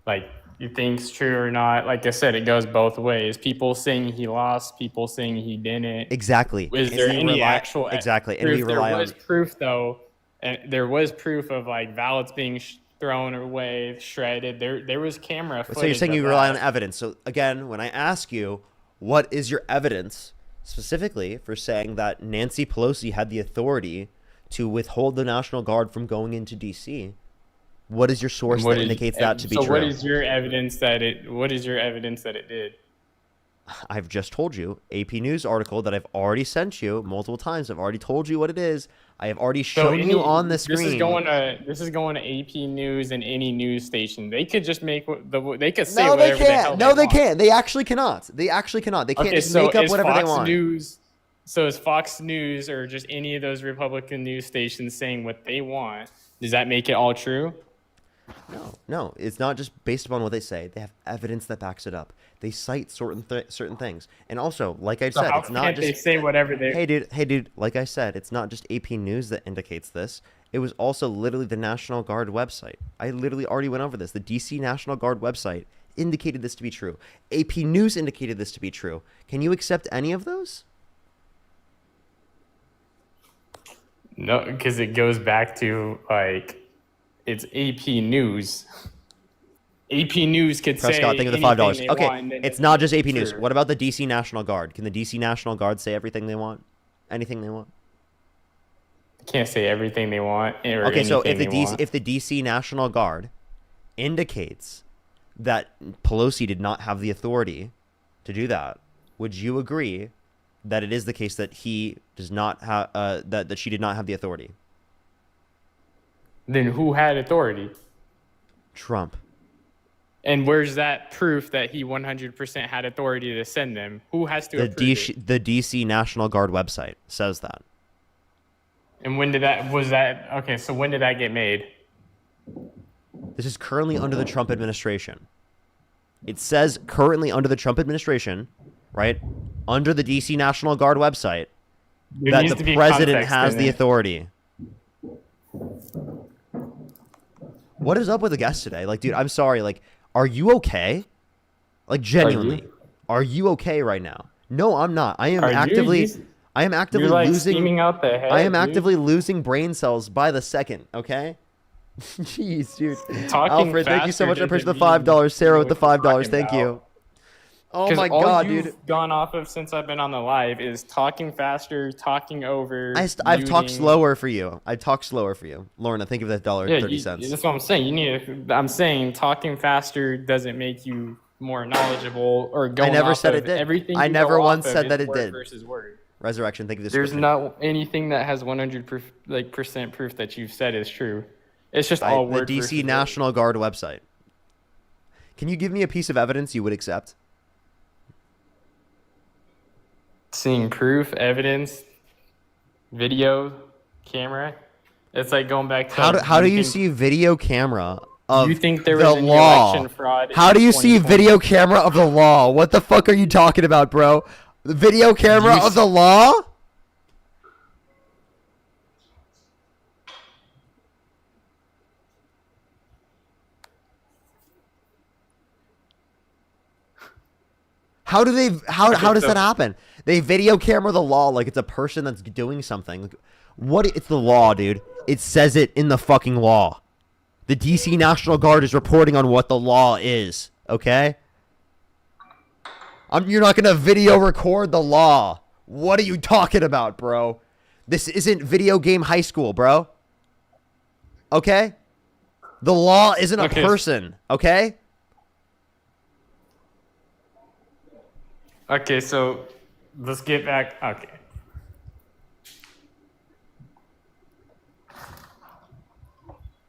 like you think's true or not. Like I said, it goes both ways. People saying he lost, people saying he didn't. Exactly. Is And there we any rely- actual exactly? And proof? we rely There was on. proof though, and there was proof of like ballots being thrown away, shredded. There was camera footage. So you're saying of you rely on that. evidence. So again, when I ask you, what is your evidence specifically for saying that Nancy Pelosi had the authority to withhold the National Guard from going into D.C.? What is your source What that is- indicates that to be so true? what is your evidence that it? What is your evidence that it did? I've just told you, AP News article that I've already sent you multiple times. I've already told you what it is. I have already shown you on the screen. This is going to AP News and any news station. They could just make they could say No, they whatever the hell can't. No, they want. can't. They actually cannot. They actually cannot. They can't Okay, just so make up is whatever Fox they want. News, so is Fox News or just any of those Republican news stations saying what they want? Does that make it all true? No, it's not just based upon what they say. They have evidence that backs it up. They cite certain things, and also, like I So said, how it's not can't just they say whatever they? Hey, dude. Like I said, it's not just AP News that indicates this. It was also literally the National Guard website. I literally already went over this. The DC National Guard website indicated this to be true. AP News indicated this to be true. Can you accept any of those? No, because it goes back to like it's AP News. AP News could say Prescott, think of the anything $5. they Okay, want, and then it's not just AP News. true. What about the DC National Guard? Can the DC National Guard say everything they want? Anything they want? Can't say everything they want. Or Okay, so anything they want. if the DC National Guard indicates that Pelosi did not have the authority to do that, would you agree that it is the case that he does not have that she did not have the authority? Then who had authority? Trump. And where's that proof that he 100% had authority to send them? Who has to approve it? The DC National Guard website says that. And when did okay, so when did that get made? This is currently under the Trump administration. It says currently under the Trump administration, right? Under the DC National Guard website, There that needs the to be president context has in the it. authority. What is up with the guest today? Like, dude, I'm sorry. Like, are you okay? Like, genuinely, are you okay right now? No, I'm not. I am Are you? actively, You- I am actively You're like losing. steaming out the head. I am dude. actively losing brain cells by the second. Okay. Jeez, dude. Talking Alfred, thank you so faster much. I appreciate the doesn't mean $5. Sarah with you the know what you're $5. Thank talking you. Oh 'Cause my all god, you've dude. gone off of since I've been on the live is talking faster, talking over. I've talked muting. slower for you. I talked slower for you. Lorna, think of that $1.30. That's what I'm saying. You need. I'm saying talking faster doesn't make you more knowledgeable or going. I never off said of it did. Everything I you never go once off of said is that it word did. Versus word. Resurrection, think of this. There's not anything that has 100% proof that you've said is true. It's just all The word versus DC word. National Guard website. Can you give me a piece of evidence you would accept? Seeing proof, evidence, video, camera. It's like going back to How do you see video camera of you think there the was any law? election fraud How in do you see 2020? video camera of the law? What the fuck are you talking about, bro? The video camera of the law? How do they? How does that happen? They video camera the law like it's a person that's doing something. Like, what? It's the law, dude. It says it in the fucking law. The DC National Guard is reporting on what the law is. Okay. You're not gonna video record the law. What are you talking about, bro? This isn't video game high school, bro. Okay. The law isn't a person. Okay. Okay, so let's get back. Okay.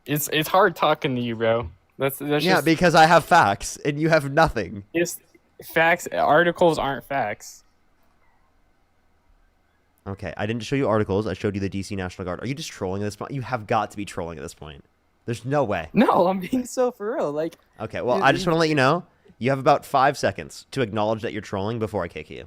It's hard talking to you, bro. That's Yeah, just, because I have facts and you have nothing. it's facts. Articles aren't facts. Okay, I didn't show you articles. I showed you the DC National Guard. Are you just trolling at this point? You have got to be trolling at this point. There's no way. No, I'm being so for real. Like, Okay, well, I just want to let you know, you have about 5 seconds to acknowledge that you're trolling before I kick you.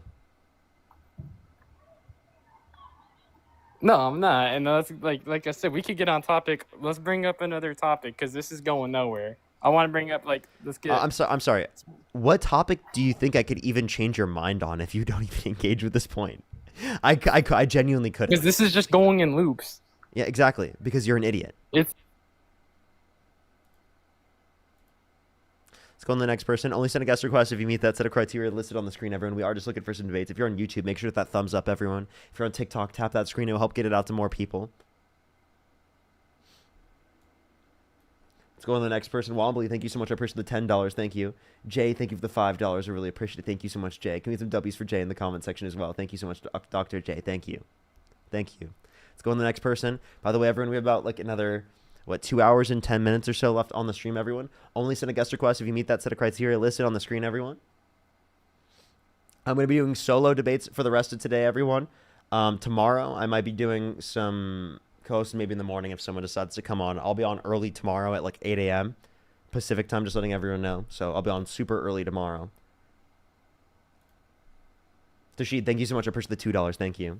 No, I'm not. And that's like I said, we could get on topic. Let's bring up another topic because this is going nowhere. I want to bring up let's get. I'm sorry. What topic do you think I could even change your mind on if you don't even engage with this point? I genuinely couldn't. Because this is just going in loops. Yeah, exactly. Because you're an idiot. It's Let's go on to the next person. Only send a guest request if you meet that set of criteria listed on the screen, everyone. We are just looking for some debates. If you're on YouTube, make sure to hit that thumbs up, everyone. If you're on TikTok, tap that screen. It will help get it out to more people. Let's go on to the next person. Wobbly, thank you so much. I appreciate the $10. Thank you. Jay, thank you for the $5. I really appreciate it. Thank you so much, Jay. Can we get some W's for Jay in the comment section as well? Thank you so much, Dr. Jay. Thank you. Thank you. Let's go on to the next person. By the way, everyone, we have about like another... 2 hours and 10 minutes or so left on the stream, everyone. Only send a guest request if you meet that set of criteria listed on the screen, everyone. I'm going to be doing solo debates for the rest of today, everyone. Tomorrow, I might be doing some co-hosts maybe in the morning if someone decides to come on. I'll be on early tomorrow at like 8 a.m. Pacific time, just letting everyone know. So I'll be on super early tomorrow. Tashid, thank you so much. I appreciate the $2. Thank you.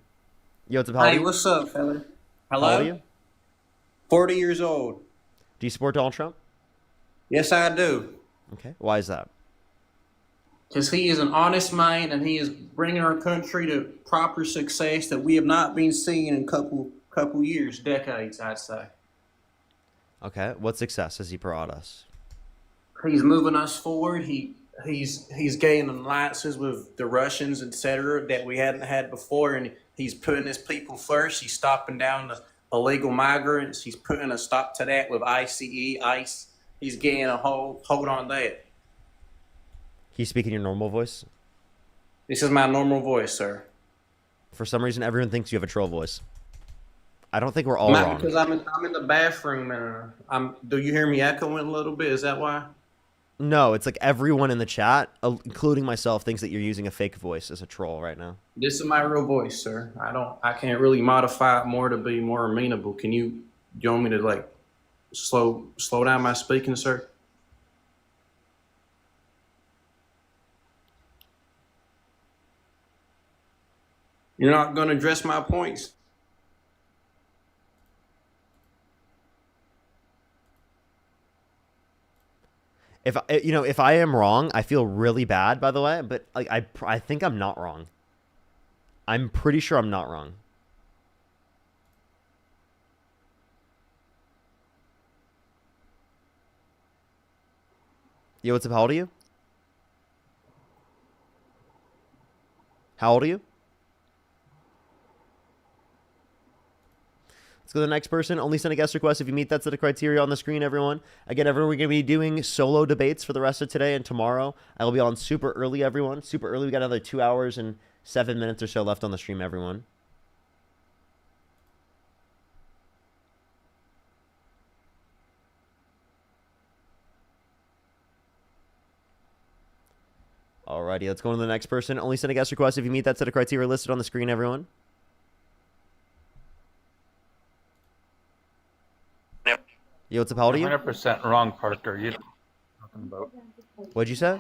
Yo, what's up, Hey, what's up, fella? Hello? How old are you? 40 years old. Do you support Donald Trump? Yes, I do. Okay. Why is that? Because he is an honest man and he is bringing our country to proper success that we have not been seeing in couple years, decades, I'd say. Okay. What success has he brought us? He's moving us forward. He's gaining alliances with the Russians, etc., that we hadn't had before, and he's putting his people first. He's stopping down the illegal migrants. He's putting a stop to that with ICE. He's getting a hold on that. Can you speak in your normal voice? This is my normal voice, sir. For some reason, everyone thinks you have a troll voice. I don't think we're all wrong. Because I'm in the bathroom and do you hear me echoing a little bit? Is that why? No, it's like everyone in the chat, including myself, thinks that you're using a fake voice as a troll right now. This is my real voice, sir. I can't really modify it more to be more amenable. Do you want me to like slow down my speaking, sir? You're not going to address my points. If I am wrong, I feel really bad, by the way, but like I think I'm not wrong. I'm pretty sure I'm not wrong. Yo, what's up? How old are you? How old are you? Let's go to the next person. Only send a guest request if you meet that set of criteria on the screen, everyone. Again, everyone, we're going to be doing solo debates for the rest of today and tomorrow. I will be on super early, everyone. Super early. We got another 2 hours and 7 minutes or so left on the stream, everyone. Alrighty, let's go on to the next person. Only send a guest request if you meet that set of criteria listed on the screen, everyone. Yep. Yo, what's up? How old are you? 100% wrong, Parker. You talking about? What'd you say?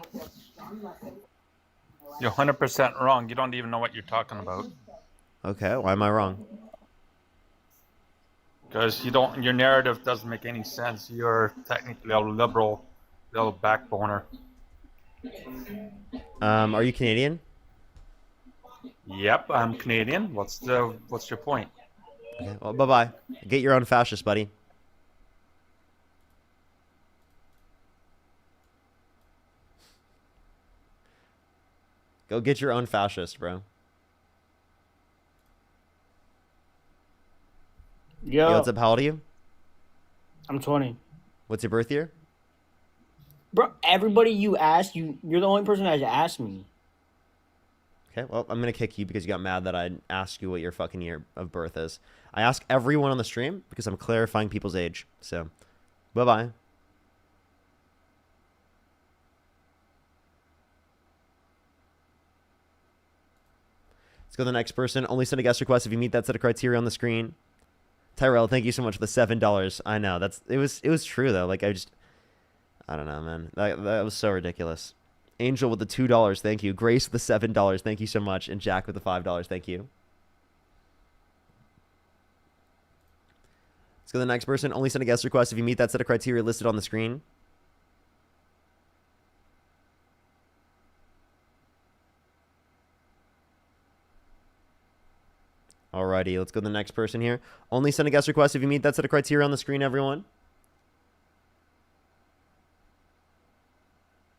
You're 100% wrong. You don't even know what you're talking about. Okay, why am I wrong? Because you don't. Your narrative doesn't make any sense. You're technically a liberal, little backboner. Are you Canadian? Yep, I'm Canadian. What's your point? Okay, well, bye-bye. Get your own fascist, buddy. Go get your own fascist, bro. Yo, What's up? How old are you? I'm 20. What's your birth year? Bro, everybody you asked, you're the only person that has asked me. Okay, well, I'm going to kick you because you got mad that I asked you what your fucking year of birth is. I ask everyone on the stream because I'm clarifying people's age. So, bye-bye. Let's go to the next person. Only send a guest request if you meet that set of criteria on the screen. Tyrell, thank you so much for the $7. I know it was true though. Like I don't know, man. That was so ridiculous. Angel with the $2, thank you. Grace with the $7, thank you so much, and Jack with the $5, thank you. Let's go to the next person. Only send a guest request if you meet that set of criteria listed on the screen. Alrighty, let's go to the next person here. Only send a guest request if you meet that set of criteria on the screen, everyone.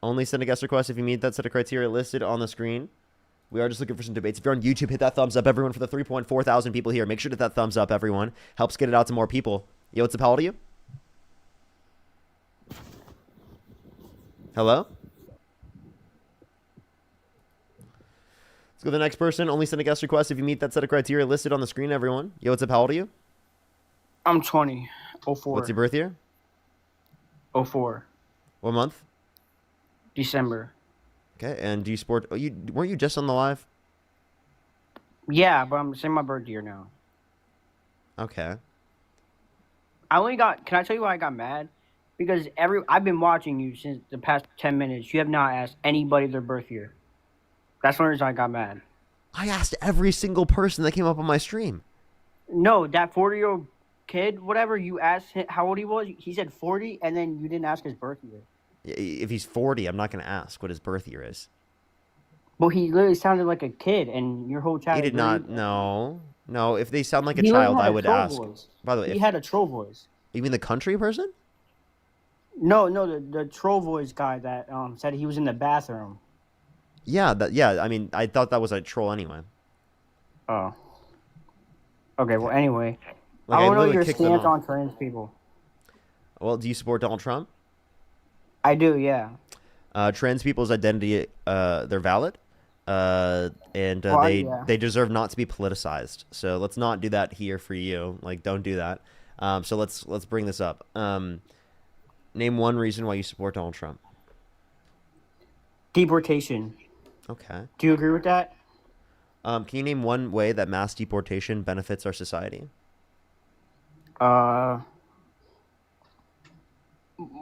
Only send a guest request if you meet that set of criteria listed on the screen. We are just looking for some debates. If you're on YouTube, hit that thumbs up, everyone, for the 3.4 thousand people here. Make sure to hit that thumbs up, everyone. Helps get it out to more people. Yo, what's up? How old are you? Hello? Let's go to the next person. Only send a guest request if you meet that set of criteria listed on the screen, everyone. Yo, what's up? How old are you? I'm 20. 04. What's your birth year? 04. What month? December. Okay, and do you sport... Oh, weren't you just on the live? Yeah, but I'm saying my birth year now. Okay. Can I tell you why I got mad? Because I've been watching you since the past 10 minutes. You have not asked anybody their birth year. That's one reason I got mad. I asked every single person that came up on my stream. No, that 40-year-old kid, whatever, you asked him how old he was. He said 40, and then you didn't ask his birth year. If he's 40, I'm not going to ask what his birth year is. Well, he literally sounded like a kid, and your whole chat. He did not. No. If they sound like a He child, had I a would troll ask. voice. By the way, He had a troll voice. You mean the country person? No, the troll voice guy that said he was in the bathroom. Yeah, I mean, I thought that was a troll anyway. Oh. Okay, well, anyway. Like, I want to know literally your kicked them stance off. on trans people. Well, do you support Donald Trump? I do, yeah. Trans people's identity, they're valid. And Well, yeah. they deserve not to be politicized. So let's not do that here for you. Like, don't do that. So let's bring this up. Name one reason why you support Donald Trump. Deportation. Okay. Do you agree with that? Can you name one way that mass deportation benefits our society?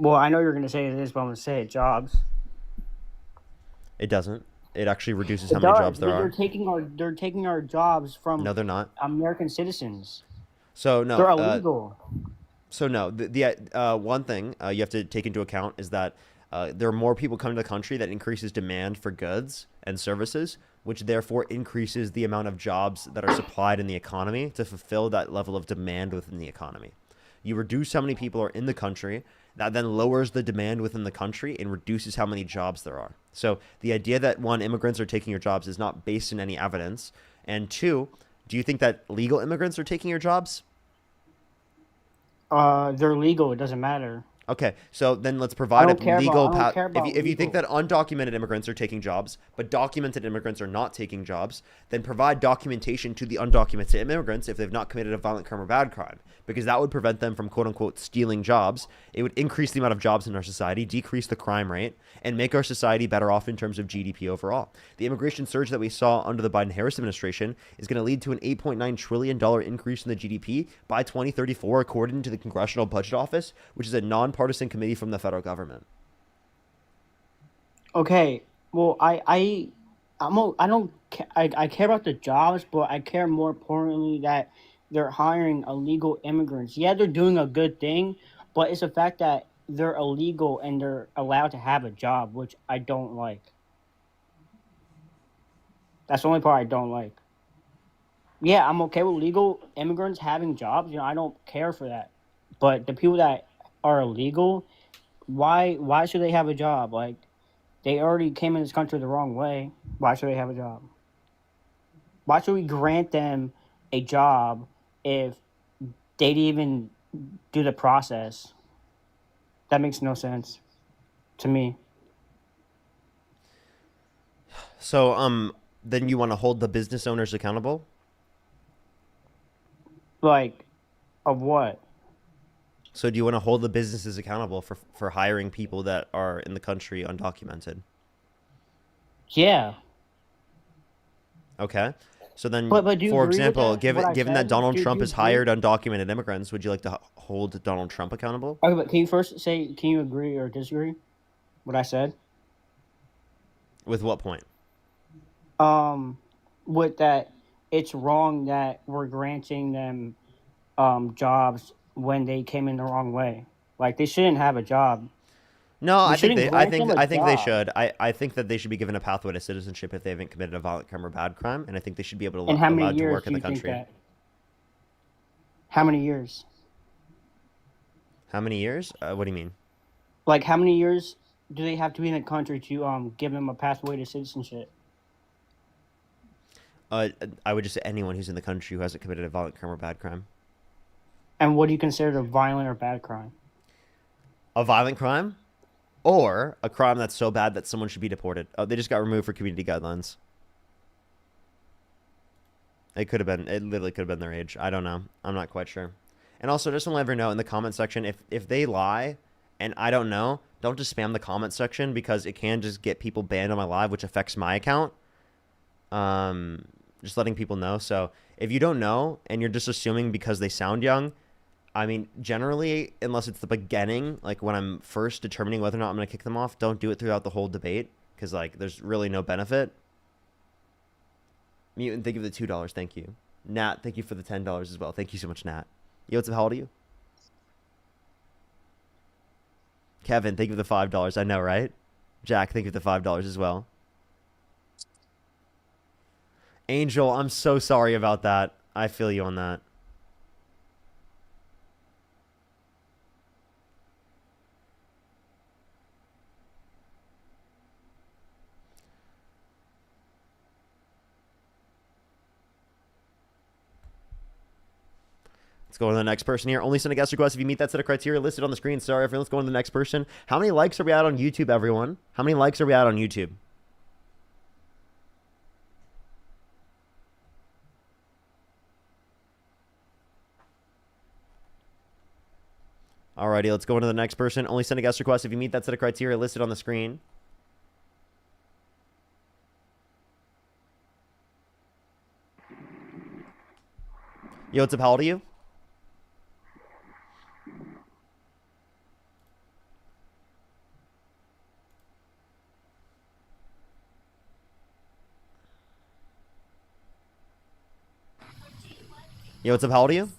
Well, I know you're going to say this, but I'm going to say it. Jobs. It doesn't. It actually reduces how many jobs there are. They're taking our jobs from. No, they're not. American citizens. So no, They're illegal. So no, the one thing you have to take into account is that there are more people coming to the country that increases demand for goods and services, which therefore increases the amount of jobs that are supplied in the economy to fulfill that level of demand within the economy. You reduce how many people are in the country, that then lowers the demand within the country and reduces how many jobs there are. So the idea that, one, immigrants are taking your jobs is not based in any evidence. And two, do you think that legal immigrants are taking your jobs? They're legal. It doesn't matter. Okay, so then let's provide a legal path. If you think legal. that undocumented immigrants are taking jobs, but documented immigrants are not taking jobs, then provide documentation to the undocumented immigrants if they've not committed a violent crime or bad crime, because that would prevent them from quote unquote stealing jobs. It would increase the amount of jobs in our society, decrease the crime rate, and make our society better off in terms of GDP overall. The immigration surge that we saw under the Biden-Harris administration is going to lead to an $8.9 trillion increase in the GDP by 2034, according to the Congressional Budget Office, which is a nonpartisan committee from the federal government. Okay, well, I care about the jobs, but I care more importantly that they're hiring illegal immigrants. Yeah, they're doing a good thing, but it's the fact that they're illegal and they're allowed to have a job, which I don't like. That's the only part I don't like. Yeah, I'm okay with legal immigrants having jobs. I don't care for that. But the people that are illegal, why should they have a job? Like, they already came in this country the wrong way. Why should they have a job? Why should we grant them a job if they didn't even do the process? That makes no sense to me. So, then you want to hold the business owners accountable? Like, of what? So do you want to hold the businesses accountable for hiring people that are in the country undocumented? Yeah. Okay. So then, But do you for agree with example, that, what I given that said? Donald Do Trump you has agree? hired undocumented immigrants, would you like to hold Donald Trump accountable? Okay, but can you first say, can you agree or disagree what I said? With what point? With that, it's wrong that we're granting them jobs when they came in the wrong way. Like, they shouldn't have a job. No, I think they grant them a job. should. I think that they should be given a pathway to citizenship if they haven't committed a violent crime or bad crime, and I think they should be able to And how allowed many to years work do in the you think country. that? How many years? How many years? What do you mean? Like, how many years do they have to be in the country to give them a pathway to citizenship? I would just say anyone who's in the country who hasn't committed a violent crime or bad crime. And what do you consider a violent or bad crime? A violent crime, or a crime that's so bad that someone should be deported. Oh, they just got removed for community guidelines. It literally could have been their age. I don't know. I'm not quite sure. And also, just to let everyone know in the comment section, if they lie and I don't know, don't just spam the comment section because it can just get people banned on my live, which affects my account. Just letting people know. So if you don't know and you're just assuming because they sound young, I mean, generally, unless it's the beginning, like when I'm first determining whether or not I'm going to kick them off, don't do it throughout the whole debate because, like, there's really no benefit. Mutant, thank you for the $2. Thank you. Nat, thank you for the $10 as well. Thank you so much, Nat. Yo, what's up? How old are you? Kevin, thank you for the $5. I know, right? Jack, thank you for the $5 as well. Angel, I'm so sorry about that. I feel you on that. Let's go on to the next person here. Only send a guest request if you meet that set of criteria listed on the screen. Sorry, everyone. Let's go on to the next person. How many likes are we at on YouTube, everyone? How many likes are we at on YouTube? Alrighty, let's go on to the next person. Only send a guest request if you meet that set of criteria listed on the screen. Yo, what's up? How old are you? Yo, what's up? How old are you?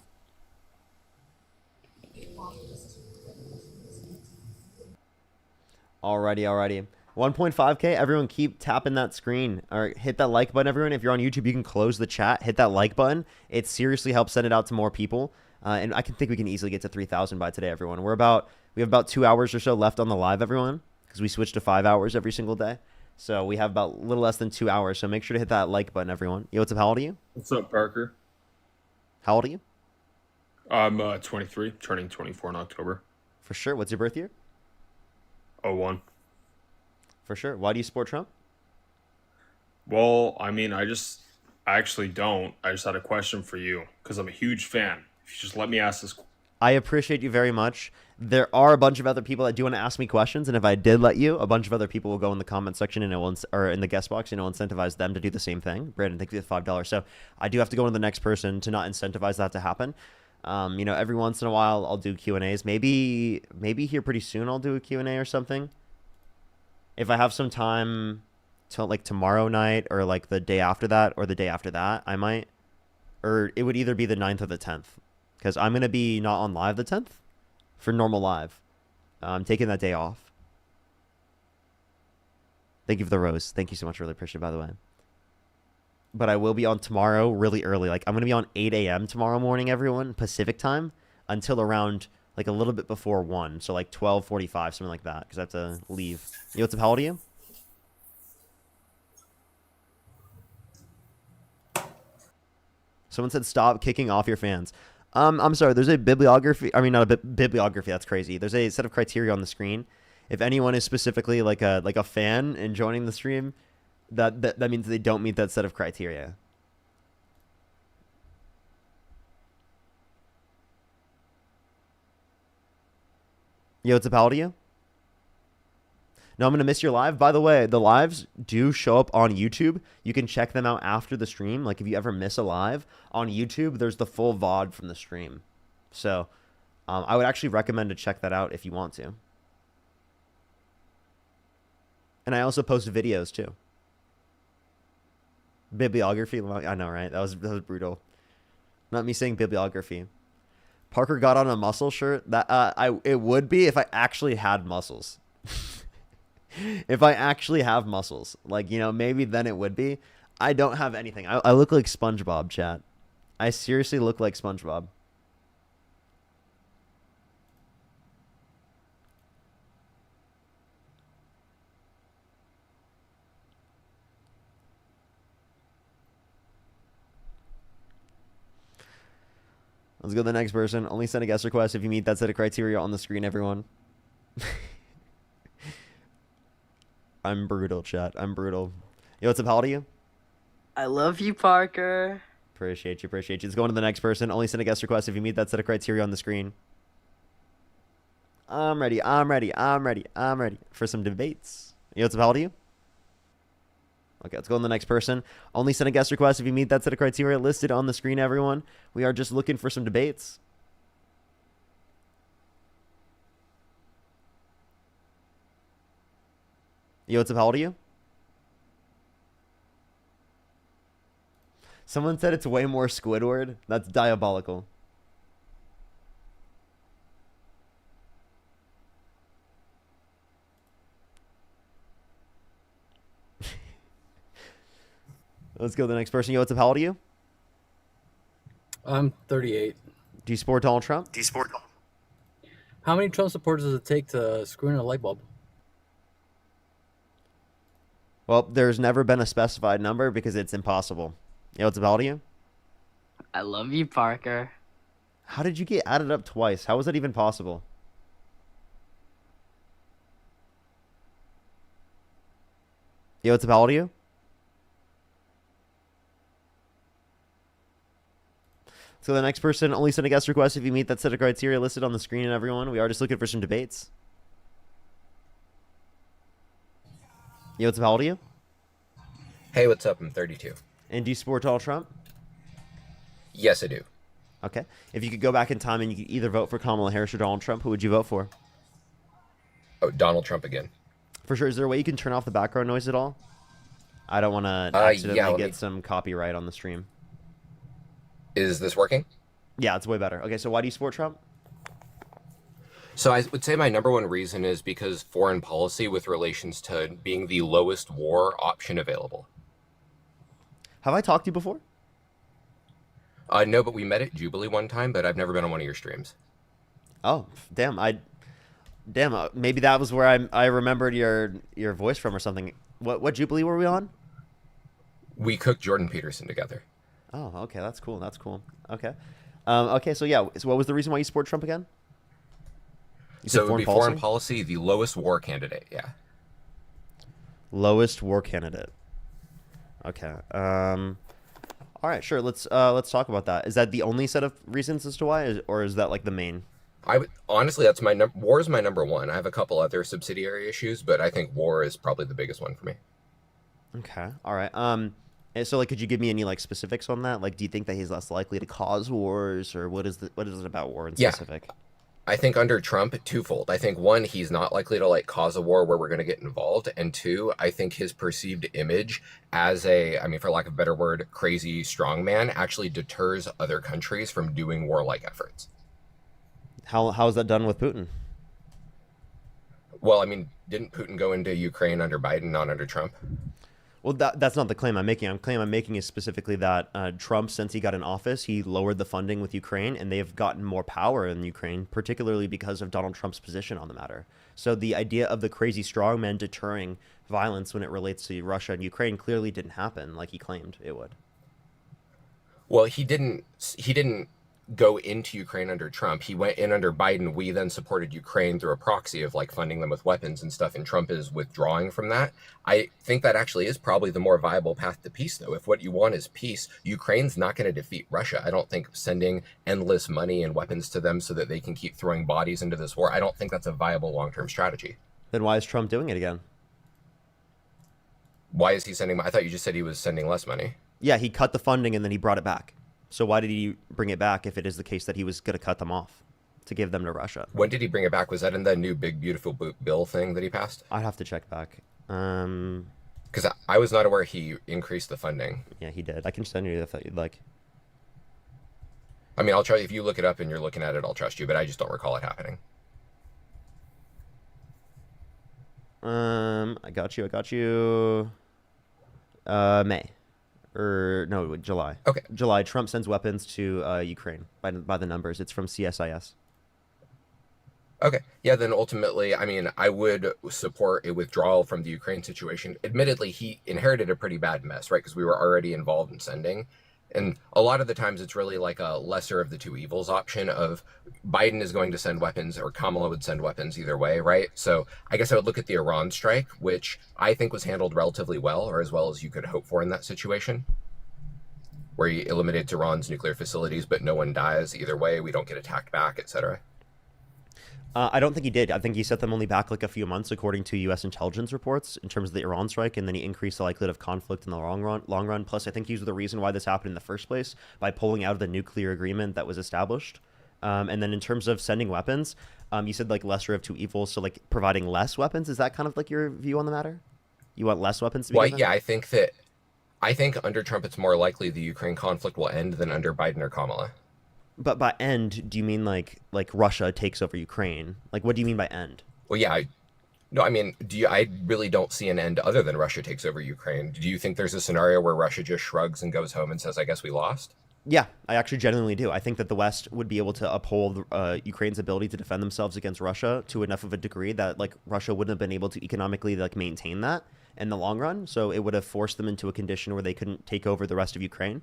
Alrighty. 1.5K. Everyone keep tapping that screen or hit that like button, everyone. If you're on YouTube, you can close the chat. Hit that like button. It seriously helps send it out to more people. And I think we can easily get to 3,000 by today, everyone. We have about 2 hours or so left on the live, everyone, because we switch to 5 hours every single day. So we have about a little less than 2 hours. So make sure to hit that like button, everyone. Yo, what's up? How old are you? What's up, Parker? How old are you? I'm 23, turning 24 in October. For sure. What's your birth year? 01. For sure. Why do you support Trump? Well, I mean, I actually don't. I just had a question for you because I'm a huge fan. If you just let me ask this. I appreciate you very much. There are a bunch of other people that do want to ask me questions, and if I did let you, a bunch of other people will go in the comment section and it will, or in the guest box, and it'll incentivize them to do the same thing. Brandon, thank you for the $5. So I do have to go to the next person to not incentivize that to happen. You know, every once in a while I'll do Q&As. Maybe here pretty soon I'll do a Q&A or something. If I have some time till like tomorrow night or like the day after that or the day after that, I might. Or it would either be the 9th or the 10th. Because I'm going to be not on live the 10th for normal live. I'm taking that day off. Thank you for the rose. Thank you so much. Really appreciate it, by the way. But I will be on tomorrow really early. Like, I'm going to be on 8 a.m. tomorrow morning, everyone, Pacific time, until around, like, a little bit before 1. So, like, 12:45, something like that, because I have to leave. You know what's up? How old are you? Someone said stop kicking off your fans. I'm sorry. There's a bibliography. I mean, not a bibliography. That's crazy. There's a set of criteria on the screen. If anyone is specifically like a fan and joining the stream, that means they don't meet that set of criteria. Yo, what's up? How old are you? No, I'm going to miss your live. By the way, the lives do show up on YouTube. You can check them out after the stream. Like, if you ever miss a live on YouTube, there's the full VOD from the stream. So, I would actually recommend to check that out if you want to. And I also post videos, too. Bibliography. I know, right? That was brutal. Not me saying bibliography. Parker got on a muscle shirt. It would be if I actually had muscles. If I actually have muscles, like, you know, maybe then it would be. I don't have anything. I look like SpongeBob, chat. I seriously look like SpongeBob. Let's go to the next person. Only send a guest request if you meet that set of criteria on the screen, everyone. I'm brutal, chat. I'm brutal. Yo, what's up? How old are you? I love you, Parker. Appreciate you. Appreciate you. Let's go on to the next person. Only send a guest request if you meet that set of criteria on the screen. I'm ready. I'm ready. I'm ready. I'm ready for some debates. Yo, what's up? How old are you? Okay, let's go on to the next person. Only send a guest request if you meet that set of criteria listed on the screen, everyone. We are just looking for some debates. Yo, what's up? How old are you? Someone said it's way more Squidward. That's diabolical. Let's go to the next person. Yo, what's up? How old are you? I'm 38. Do you support Donald Trump? How many Trump supporters does it take to screw in a light bulb? Well, there's never been a specified number because it's impossible. Yo, what's up? How old are you? I love you, Parker. How did you get added up twice? How was that even possible? Yo, what's up? How old are you? So the next person, only send a guest request if you meet that set of criteria listed on the screen, and everyone. We are just looking for some debates. Yo, what's up? How old are you? Hey, what's up? I'm 32. And do you support Donald Trump? Yes, I do. Okay. If you could go back in time and you could either vote for Kamala Harris or Donald Trump, who would you vote for? Oh, Donald Trump again. For sure. Is there a way you can turn off the background noise at all? I don't want to accidentally get some copyright on the stream. Is this working? Yeah, it's way better. Okay, so why do you support Trump? So I would say my number one reason is because foreign policy with relations to being the lowest war option available. Have I talked to you before? No, but we met at Jubilee one time, but I've never been on one of your streams. Oh, damn. Maybe that was where I remembered your voice from or something. What Jubilee were we on? We cooked Jordan Peterson together. Oh, okay. That's cool. That's cool. Okay. Okay, so yeah. So what was the reason why you support Trump again? You So said it would be foreign foreign policy? policy, the lowest war candidate. Yeah. Lowest war candidate. Okay. All right, sure. Let's talk about that. Is that the only set of reasons as to why, or is that like the main? I would honestly, that's my war is my number one. I have a couple other subsidiary issues, but I think war is probably the biggest one for me. Okay. All right. And so like, could you give me any like specifics on that? Like, do you think that he's less likely to cause wars, or what is it about war in Yeah. specific? I think under Trump, twofold. I think one, he's not likely to like cause a war where we're going to get involved, and two, I think his perceived image as a, I mean, for lack of a better word, crazy strongman actually deters other countries from doing warlike efforts. How is that done with Putin? Well, I mean, didn't Putin go into Ukraine under Biden, not under Trump? Well, that's not the claim I'm making. I'm making is specifically that Trump, since he got in office, he lowered the funding with Ukraine, and they have gotten more power in Ukraine, particularly because of Donald Trump's position on the matter. So the idea of the crazy strongman deterring violence when it relates to Russia and Ukraine clearly didn't happen like he claimed it would. Well, he didn't go into Ukraine under Trump. He went in under Biden. We then supported Ukraine through a proxy of like funding them with weapons and stuff, and Trump is withdrawing from that. I think that actually is probably the more viable path to peace, though. If what you want is peace, Ukraine's not going to defeat Russia. I don't think sending endless money and weapons to them so that they can keep throwing bodies into this war, I don't think that's a viable long-term strategy. Then why is Trump doing it again? Why is he sending? I thought you just said he was sending less money. Yeah, he cut the funding and then he brought it back. So why did he bring it back if it is the case that he was going to cut them off to give them to Russia? When did he bring it back? Was that in the new big beautiful bill thing that he passed? I'd have to check back. Because I was not aware he increased the funding. Yeah, he did. I can send you if you'd like. I mean, I'll try. If you look it up and you're looking at it, I'll trust you. But I just don't recall it happening. I got you. May. Or no, July. Okay. July. Trump sends weapons to Ukraine by the numbers. It's from CSIS. Okay. Yeah, then ultimately, I mean, I would support a withdrawal from the Ukraine situation. Admittedly, he inherited a pretty bad mess, right? Because we were already involved in sending. And a lot of the times it's really like a lesser of the two evils option of Biden is going to send weapons or Kamala would send weapons either way, right? So I guess I would look at the Iran strike, which I think was handled relatively well, or as well as you could hope for in that situation, where he eliminates Iran's nuclear facilities, but no one dies either way. We don't get attacked back, etc. I don't think he did. I think he set them only back like a few months, according to U.S. intelligence reports, in terms of the Iran strike, and then he increased the likelihood of conflict in the long run. Plus, I think he was the reason why this happened in the first place by pulling out of the nuclear agreement that was established. And then in terms of sending weapons, you said like lesser of two evils, so like providing less weapons. Is that kind of like your view on the matter? You want less weapons to be given? Yeah, I think under Trump it's more likely the Ukraine conflict will end than under Biden or Kamala. But by end, do you mean like Russia takes over Ukraine? Like, what do you mean by end? Well, yeah, I mean, I really don't see an end other than Russia takes over Ukraine. Do you think there's a scenario where Russia just shrugs and goes home and says, I guess we lost? Yeah, I actually genuinely do. I think that the West would be able to uphold Ukraine's ability to defend themselves against Russia to enough of a degree that like Russia wouldn't have been able to economically like maintain that in the long run. So it would have forced them into a condition where they couldn't take over the rest of Ukraine,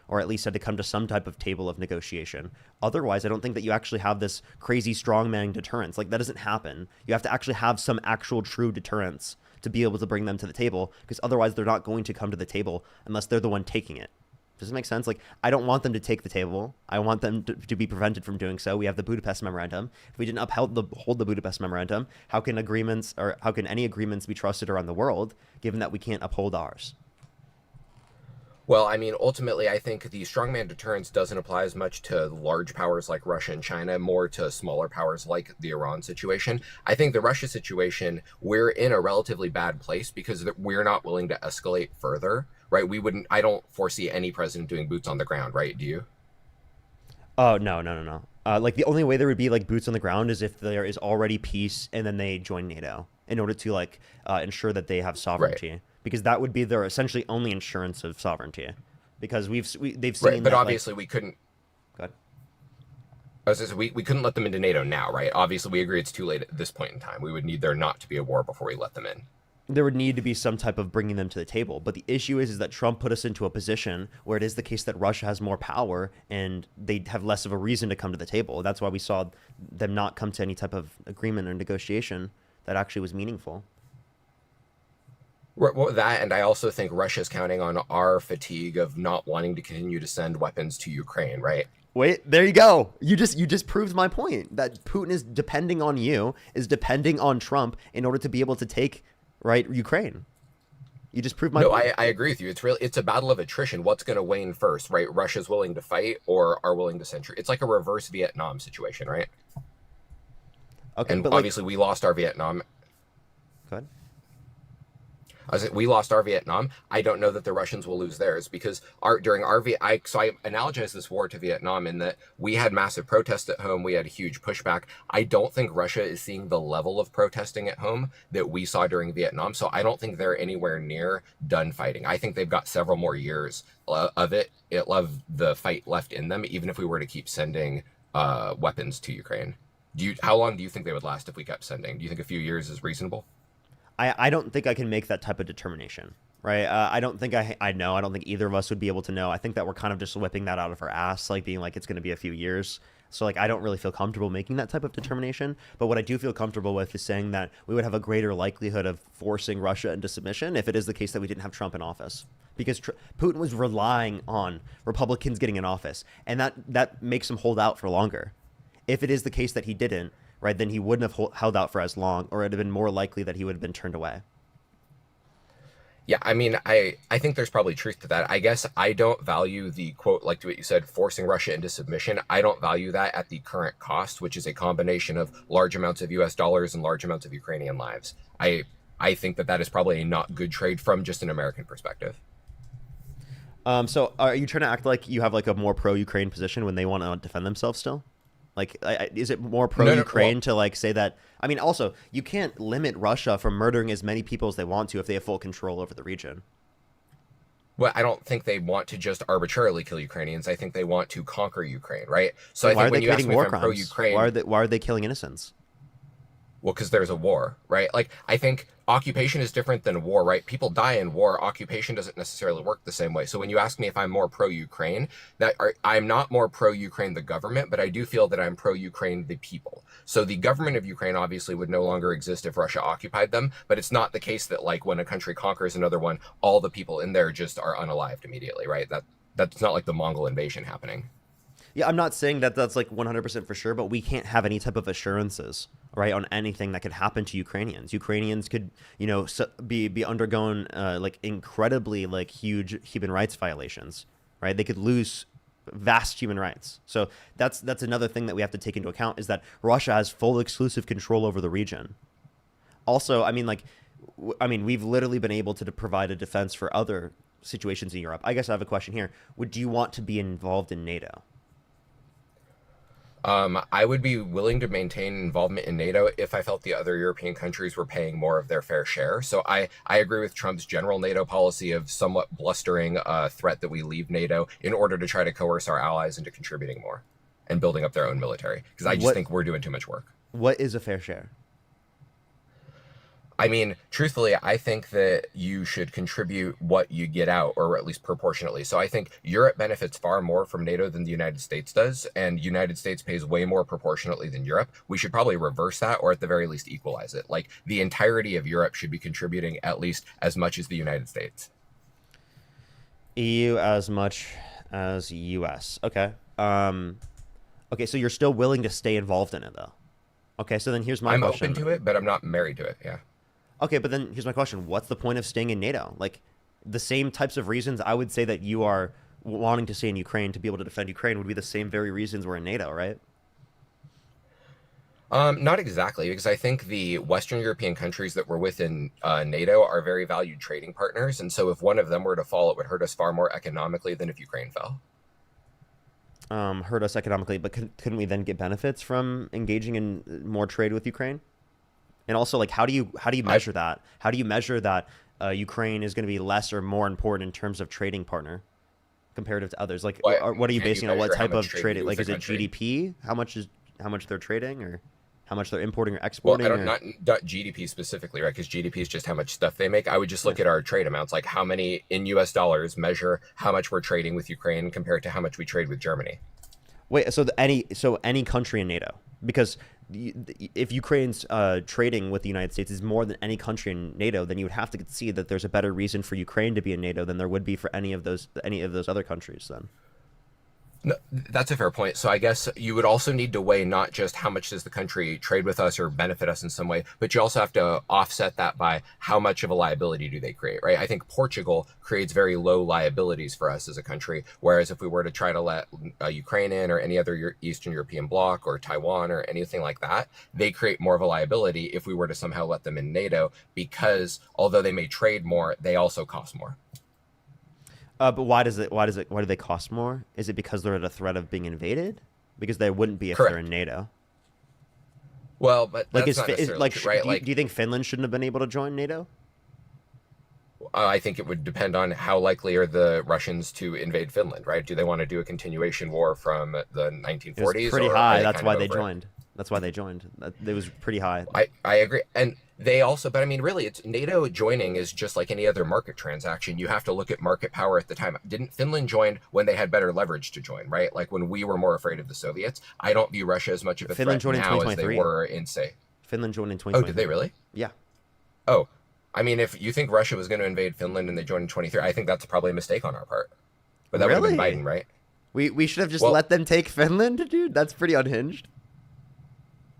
or at least had to come to some type of table of negotiation. Otherwise, I don't think that you actually have this crazy strongman deterrence. Like, that doesn't happen. You have to actually have some actual true deterrence to be able to bring them to the table, because otherwise they're not going to come to the table unless they're the one taking it. Does it make sense? Like, I don't want them to take the table. I want them to be prevented from doing so. We have the Budapest Memorandum. If we didn't hold the Budapest Memorandum, how can any agreements be trusted around the world, given that we can't uphold ours? Well, I mean, ultimately, I think the strongman deterrence doesn't apply as much to large powers like Russia and China, more to smaller powers like the Iran situation. I think the Russia situation, we're in a relatively bad place because we're not willing to escalate further, right? I don't foresee any president doing boots on the ground, right? Do you? Oh, no. Like, the only way there would be, like, boots on the ground is if there is already peace and then they join NATO in order to, like, ensure that they have sovereignty. Right. Because that would be their essentially only insurance of sovereignty. Because they've seen right, but obviously we couldn't. Go ahead. I was just, we couldn't let them into NATO now, right? Obviously, we agree it's too late at this point in time. We would need there not to be a war before we let them in. there would need to be some type of bringing them to the table. But the issue is that Trump put us into a position where it is the case that Russia has more power and they have less of a reason to come to the table. That's why we saw them not come to any type of agreement or negotiation that actually was meaningful. Well, that, and I also think Russia's counting on our fatigue of not wanting to continue to send weapons to Ukraine, right? Wait, there you go. You just proved my point that Putin is depending on you, is depending on Trump in order to be able to take Ukraine. You just proved my point. No, I agree with you. It's a battle of attrition. What's going to wane first, right? Russia's willing to fight or are willing to send troops. It's like a reverse Vietnam situation, right? Okay, and but obviously we lost our Vietnam. Go ahead. We lost our Vietnam. I don't know that the Russians will lose theirs because I analogize this war to Vietnam in that we had massive protests at home. We had a huge pushback. I don't think Russia is seeing the level of protesting at home that we saw during Vietnam. So I don't think they're anywhere near done fighting. I think they've got several more years of the fight left in them, even if we were to keep sending weapons to Ukraine. How long do you think they would last if we kept sending? Do you think a few years is reasonable? I don't think I can make that type of determination, right? I don't think I know. I don't think either of us would be able to know. I think that we're kind of just whipping that out of our ass, like being like it's going to be a few years. So like I don't really feel comfortable making that type of determination. But what I do feel comfortable with is saying that we would have a greater likelihood of forcing Russia into submission if it is the case that we didn't have Trump in office. Because Putin was relying on Republicans getting in office, and that makes him hold out for longer. If it is the case that he didn't, right, then he wouldn't have held out for as long, or it would have been more likely that he would have been turned away. Yeah, I mean, I think there's probably truth to that. I guess I don't value the quote, like what you said, forcing Russia into submission. I don't value that at the current cost, which is a combination of large amounts of US dollars and large amounts of Ukrainian lives. I think that is probably a not good trade from just an American perspective. So are you trying to act like you have like a more pro-Ukraine position when they want to defend themselves still? Like, is it more pro-Ukraine to like say that? I mean, also, you can't limit Russia from murdering as many people as they want to if they have full control over the region. Well, I don't think they want to just arbitrarily kill Ukrainians. I think they want to conquer Ukraine, right? So I think when you ask me if I'm pro-Ukraine, why are they killing innocents? Well, because there's a war, right? Like, I think occupation is different than war, right? People die in war. Occupation doesn't necessarily work the same way. So when you ask me if I'm more pro-Ukraine, I'm not more pro-Ukraine the government, but I do feel that I'm pro-Ukraine the people. So the government of Ukraine obviously would no longer exist if Russia occupied them, but it's not the case that like when a country conquers another one, all the people in there just are unalived immediately, right? That's not like the Mongol invasion happening. Yeah, I'm not saying that that's like 100% for sure, but we can't have any type of assurances, right, on anything that could happen to Ukrainians. Ukrainians could, be undergoing like incredibly like huge human rights violations, right? They could lose vast human rights. So that's another thing that we have to take into account is that Russia has full exclusive control over the region. Also, I mean, we've literally been able to provide a defense for other situations in Europe. I guess I have a question here. Would you want to be involved in NATO? I would be willing to maintain involvement in NATO if I felt the other European countries were paying more of their fair share. So I agree with Trump's general NATO policy of somewhat blustering threat that we leave NATO in order to try to coerce our allies into contributing more and building up their own military. Because I just think we're doing too much work. What is a fair share? I mean, truthfully, I think that you should contribute what you get out, or at least proportionately. So I think Europe benefits far more from NATO than the United States does, and United States pays way more proportionately than Europe. We should probably reverse that, or at the very least equalize it. Like, the entirety of Europe should be contributing at least as much as the United States. EU as much as US. Okay. Okay, so you're still willing to stay involved in it, though. Okay, so then here's my question. I'm open to it, but I'm not married to it, yeah. Okay, but then here's my question. What's the point of staying in NATO? Like, the same types of reasons I would say that you are wanting to stay in Ukraine to be able to defend Ukraine would be the same very reasons we're in NATO, right? Not exactly, because I think the Western European countries that were within NATO are very valued trading partners. And so if one of them were to fall, it would hurt us far more economically than if Ukraine fell. Hurt us economically, but couldn't we then get benefits from engaging in more trade with Ukraine? And also, like, how do you measure that? How do you measure that Ukraine is going to be less or more important in terms of trading partner comparative to others? Like, what are you basing on? What type of trade? Like, is it GDP? How much they're trading, or? how much they're importing or Well, exporting? I don't or... not GDP specifically, right? Because GDP is just how much stuff they make. I would just look at our trade amounts, like how many in U.S. dollars measure how much we're trading with Ukraine compared to how much we trade with Germany. Wait, so any country in NATO, because if Ukraine's trading with the United States is more than any country in NATO, then you would have to see that there's a better reason for Ukraine to be in NATO than there would be for any of those other countries. Then No, that's a fair point. So I guess you would also need to weigh not just how much does the country trade with us or benefit us in some way, but you also have to offset that by how much of a liability do they create, right? I think Portugal creates very low liabilities for us as a country, whereas if we were to try to let Ukraine in or any other Eastern European bloc or Taiwan or anything like that, they create more of a liability if we were to somehow let them in NATO, because although they may trade more, they also cost more. But why do they cost more? Is it because they're at a threat of being invaded? Because they wouldn't be if they're in NATO. Well, but like, that's not necessarily true, right? Do you think Finland shouldn't have been able to join NATO? I think it would depend on how likely are the Russians to invade Finland, right? Do they want to do a continuation war from the 1940s? It was pretty high. That's why they joined. That's why they joined. It was pretty high. I agree. And they also, but I mean, really, it's NATO joining is just like any other market transaction. You have to look at market power at the time. Didn't Finland join when they had better leverage to join, right? Like when we were more afraid of the Soviets. I don't view Russia as much of a Finland threat joined now in as they were in, say. Finland joined in 2023. Oh, did they really? Yeah. Oh, I mean, if you think Russia was going to invade Finland and they joined in 23, I think that's probably a mistake on our part. But that would have been Biden, right? We should have just let them take Finland, dude. That's pretty unhinged.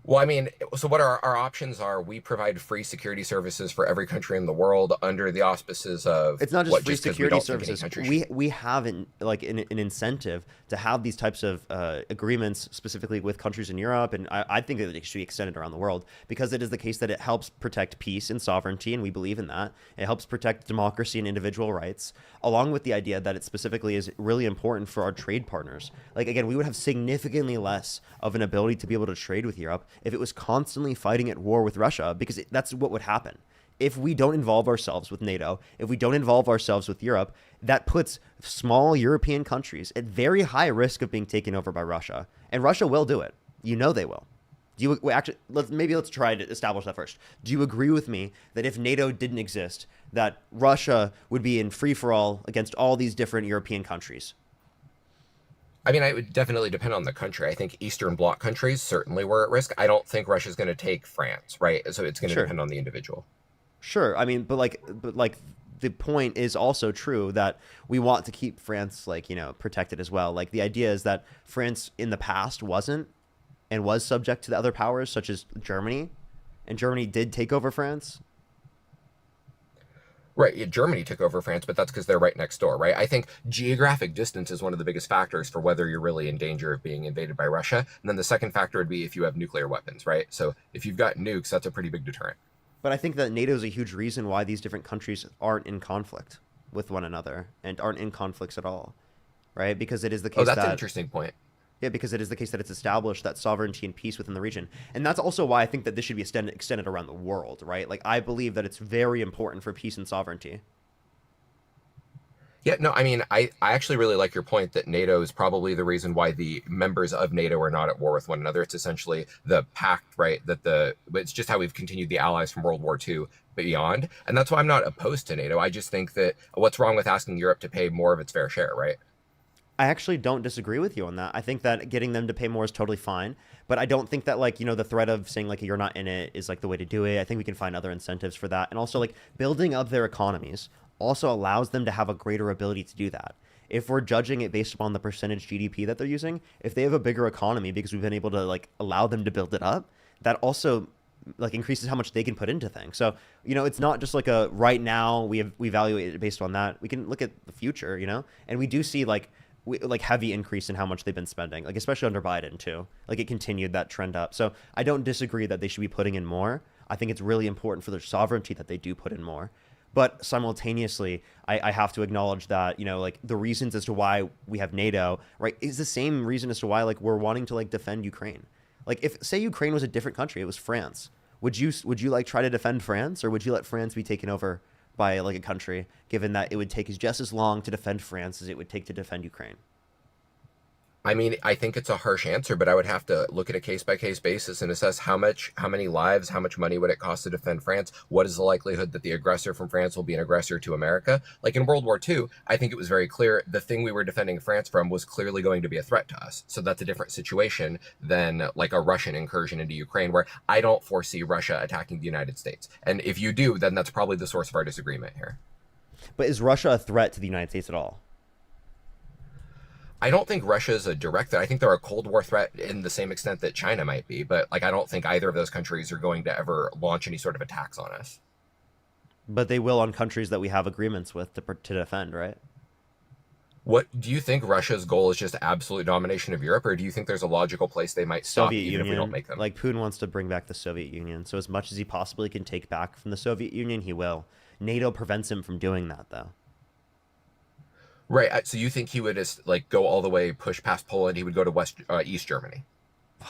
Well, I mean, so what our options are, we provide free security services for every country in the world under the auspices of... It's not just free security services. We have an incentive to have these types of agreements specifically with countries in Europe, and I think that it should be extended around the world, because it is the case that it helps protect peace and sovereignty, and we believe in that. It helps protect democracy and individual rights, along with the idea that it specifically is really important for our trade partners. Like, again, we would have significantly less of an ability to be able to trade with Europe if it was constantly fighting at war with Russia, because that's what would happen. If we don't involve ourselves with NATO, if we don't involve ourselves with Europe, that puts small European countries at very high risk of being taken over by Russia. And Russia will do it. You know they will. Do you actually? Let's try to establish that first. Do you agree with me that if NATO didn't exist, that Russia would be in free-for-all against all these different European countries? I mean, it would definitely depend on the country. I think Eastern Bloc countries certainly were at risk. I don't think Russia's going to take France, right? So it's going to depend on the individual. Sure. I mean, but the point is also true that we want to keep France, protected as well. Like, the idea is that France in the past wasn't and was subject to the other powers, such as Germany, and Germany did take over France. Right, yeah, Germany took over France, but that's because they're right next door, right? I think geographic distance is one of the biggest factors for whether you're really in danger of being invaded by Russia. And then the second factor would be if you have nuclear weapons, right? So if you've got nukes, that's a pretty big deterrent. But I think that NATO is a huge reason why these different countries aren't in conflict with one another and aren't in conflicts at all, right? Because it is the case that's an interesting point. Yeah, because it is the case that it's established that sovereignty and peace within the region. And that's also why I think that this should be extended around the world, right? Like, I believe that it's very important for peace and sovereignty. Yeah, no, I mean, I actually really like your point that NATO is probably the reason why the members of NATO are not at war with one another. It's essentially the pact, right? It's just how we've continued the allies from World War II beyond. And that's why I'm not opposed to NATO. I just think that what's wrong with asking Europe to pay more of its fair share, right? I actually don't disagree with you on that. I think that getting them to pay more is totally fine, but I don't think that the threat of saying you're not in it is the way to do it. I think we can find other incentives for that. And also building up their economies also allows them to have a greater ability to do that. If we're judging it based upon the percentage GDP that they're using, if they have a bigger economy because we've been able to allow them to build it up, that also increases how much they can put into things. So, it's not just a right now we evaluate it based on that. We can look at the future, and we do see heavy increase in how much they've been spending, especially under Biden too. It continued that trend up. So I don't disagree that they should be putting in more. I think it's really important for their sovereignty that they do put in more. But simultaneously, I have to acknowledge that, the reasons as to why we have NATO, right, is the same reason as to why we're wanting to defend Ukraine. If, say, Ukraine was a different country, it was France. Would you try to defend France, or would you let France be taken over by a country, given that it would take just as long to defend France as it would take to defend Ukraine? I mean, I think it's a harsh answer, but I would have to look at a case by case basis and assess how many lives, how much money would it cost to defend France? What is the likelihood that the aggressor from France will be an aggressor to America? Like in World War II, I think it was very clear the thing we were defending France from was clearly going to be a threat to us. So that's a different situation than like a Russian incursion into Ukraine, where I don't foresee Russia attacking the United States. And if you do, then that's probably the source of our disagreement here. But is Russia a threat to the United States at all? I don't think Russia is a direct threat. I think they're a Cold War threat in the same extent that China might be, but like I don't think either of those countries are going to ever launch any sort of attacks on us. But they will on countries that we have agreements with to defend, right? What do you think Russia's goal is? Just absolute domination of Europe, or do you think there's a logical place they might stop Soviet even Union. if we don't make them? Like Putin wants to bring back the Soviet Union, so as much as he possibly can take back from the Soviet Union, he will. NATO prevents him from doing that, though. Right. So you think he would just like go all the way, push past Poland? He would go to East Germany.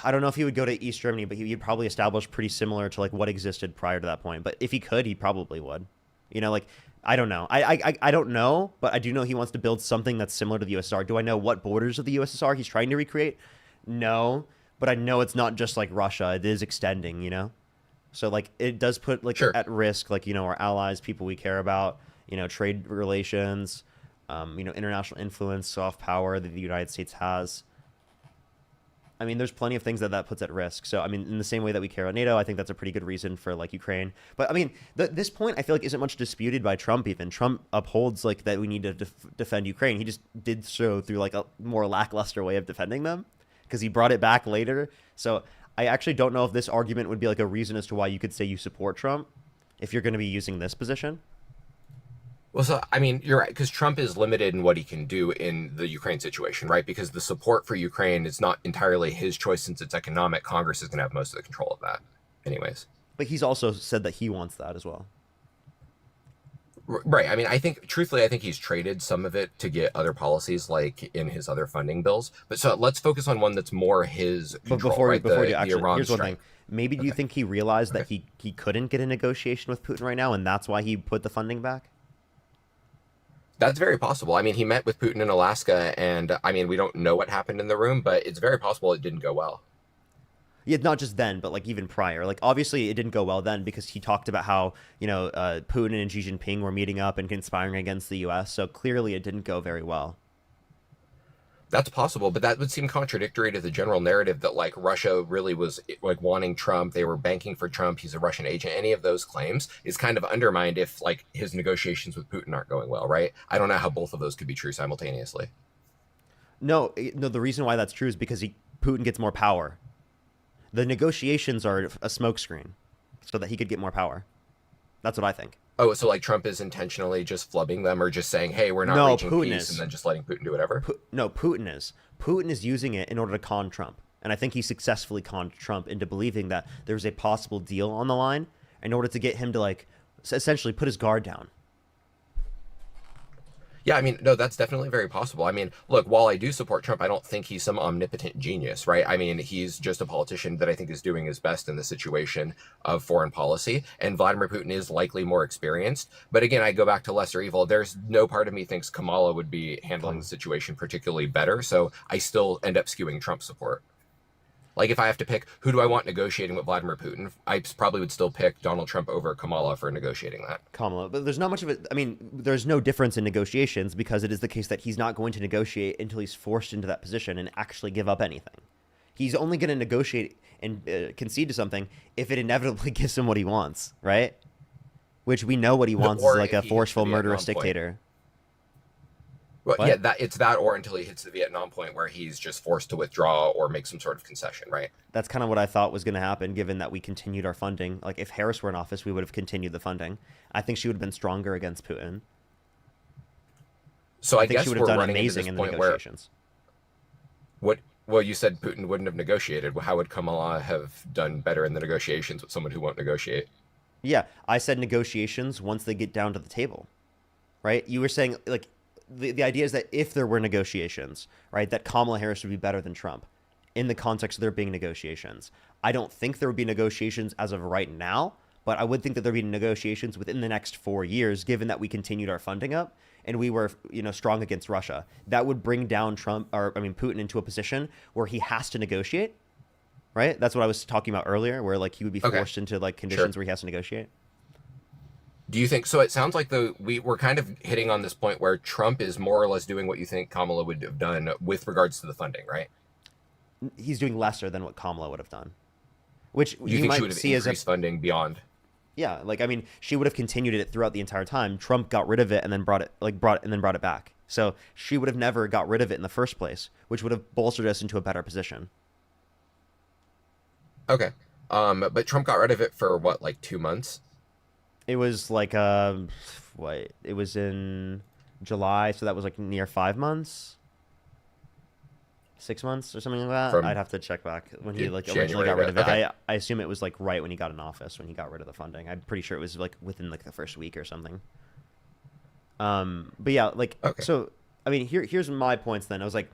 I don't know if he would go to East Germany, but he'd probably establish pretty similar to like what existed prior to that point. But if he could, he probably would. You know, like I don't know. I don't know, but I do know he wants to build something that's similar to the USSR. Do I know what borders of the USSR he's trying to recreate? No, but I know it's not just like Russia. It is extending. You know, so like it does put like at risk, like our allies, people we care about. Trade relations. International influence, soft power that the United States has. I mean, there's plenty of things that puts at risk. So, I mean, in the same way that we care about NATO, I think that's a pretty good reason for like Ukraine. But I mean, this point I feel like isn't much disputed by Trump. Even Trump upholds like that we need to defend Ukraine. He just did so through like a more lackluster way of defending them because he brought it back later. So I actually don't know if this argument would be like a reason as to why you could say you support Trump if you're going to be using this position. Well, so, I mean, you're right, because Trump is limited in what he can do in the Ukraine situation, right? Because the support for Ukraine is not entirely his choice since it's economic. Congress is going to have most of the control of that anyways. But he's also said that he wants that as well. Right. I mean, I think he's traded some of it to get other policies like in his other funding bills. But so let's focus on one that's more his control, but before right? you actually, here's one thing. Maybe do you think he realized that he couldn't get a negotiation with Putin right now, and that's why he put the funding back? That's very possible. I mean, he met with Putin in Alaska, and I mean, we don't know what happened in the room, but it's very possible it didn't go well. Yeah, not just then, but like even prior. Like obviously it didn't go well then because he talked about how, Putin and Xi Jinping were meeting up and conspiring against the US. So clearly it didn't go very well. That's possible, but that would seem contradictory to the general narrative that like Russia really was like wanting Trump. They were banking for Trump. He's a Russian agent. Any of those claims is kind of undermined if like his negotiations with Putin aren't going well, right? I don't know how both of those could be true simultaneously. No, the reason why that's true is because Putin gets more power. The negotiations are a smokescreen so that he could get more power. That's what I think. Oh, so like Trump is intentionally just flubbing them or just saying, hey, we're not reaching peace and then just letting Putin do whatever? Putin is. Putin is using it in order to con Trump. And I think he successfully conned Trump into believing that there's a possible deal on the line in order to get him to like essentially put his guard down. Yeah, I mean, no, that's definitely very possible. I mean, look, while I do support Trump, I don't think he's some omnipotent genius, right? I mean, he's just a politician that I think is doing his best in the situation of foreign policy. And Vladimir Putin is likely more experienced. But again, I go back to lesser evil. There's no part of me thinks Kamala would be handling the situation particularly better. So I still end up skewing Trump support. Like if I have to pick who do I want negotiating with Vladimir Putin, I probably would still pick Donald Trump over Kamala for negotiating that. Kamala, but there's not much of it. I mean, there's no difference in negotiations because it is the case that he's not going to negotiate until he's forced into that position and actually give up anything. He's only going to negotiate and concede to something if it inevitably gives him what he wants, right? Which we know what he wants is like a forceful, murderous dictator. Well, yeah, it's that or until he hits the Vietnam point where he's just forced to withdraw or make some sort of concession, right? That's kind of what I thought was going to happen, given that we continued our funding. Like, if Harris were in office, we would have continued the funding. I think she would have been stronger against Putin. So I think guess she would have we're done running amazing into in this the point negotiations. Well, you said Putin wouldn't have negotiated. Well, how would Kamala have done better in the negotiations with someone who won't negotiate? Yeah, I said negotiations once they get down to the table, right? You were saying, like, the idea is that if there were negotiations, right, that Kamala Harris would be better than Trump in the context of there being negotiations. I don't think there would be negotiations as of right now, But I would think that there'd be negotiations within the next 4 years, given that we continued our funding up and we were, strong against Russia. That would bring down Putin into a position where he has to negotiate, right? That's what I was talking about earlier, where like he would be forced into like conditions where he has to negotiate. Do you think so? It sounds like we're kind of hitting on this point where Trump is more or less doing what you think Kamala would have done with regards to the funding, right? He's doing lesser than what Kamala would have done, which You think she would have increased funding beyond? Yeah, like she would have continued it throughout the entire time. Trump got rid of it and then brought it back. So she would have never got rid of it in the first place, which would have bolstered us into a better position. Okay. But Trump got rid of it for what, like 2 months? It was like it was in July, so that was like near 5 months. 6 months or something like that. I'd have to check back when he originally got rid of it. Okay. I assume it was like right when he got in office, when he got rid of the funding. I'm pretty sure it was like within like the first week or something. But yeah, so I mean, here's my points then. I was like,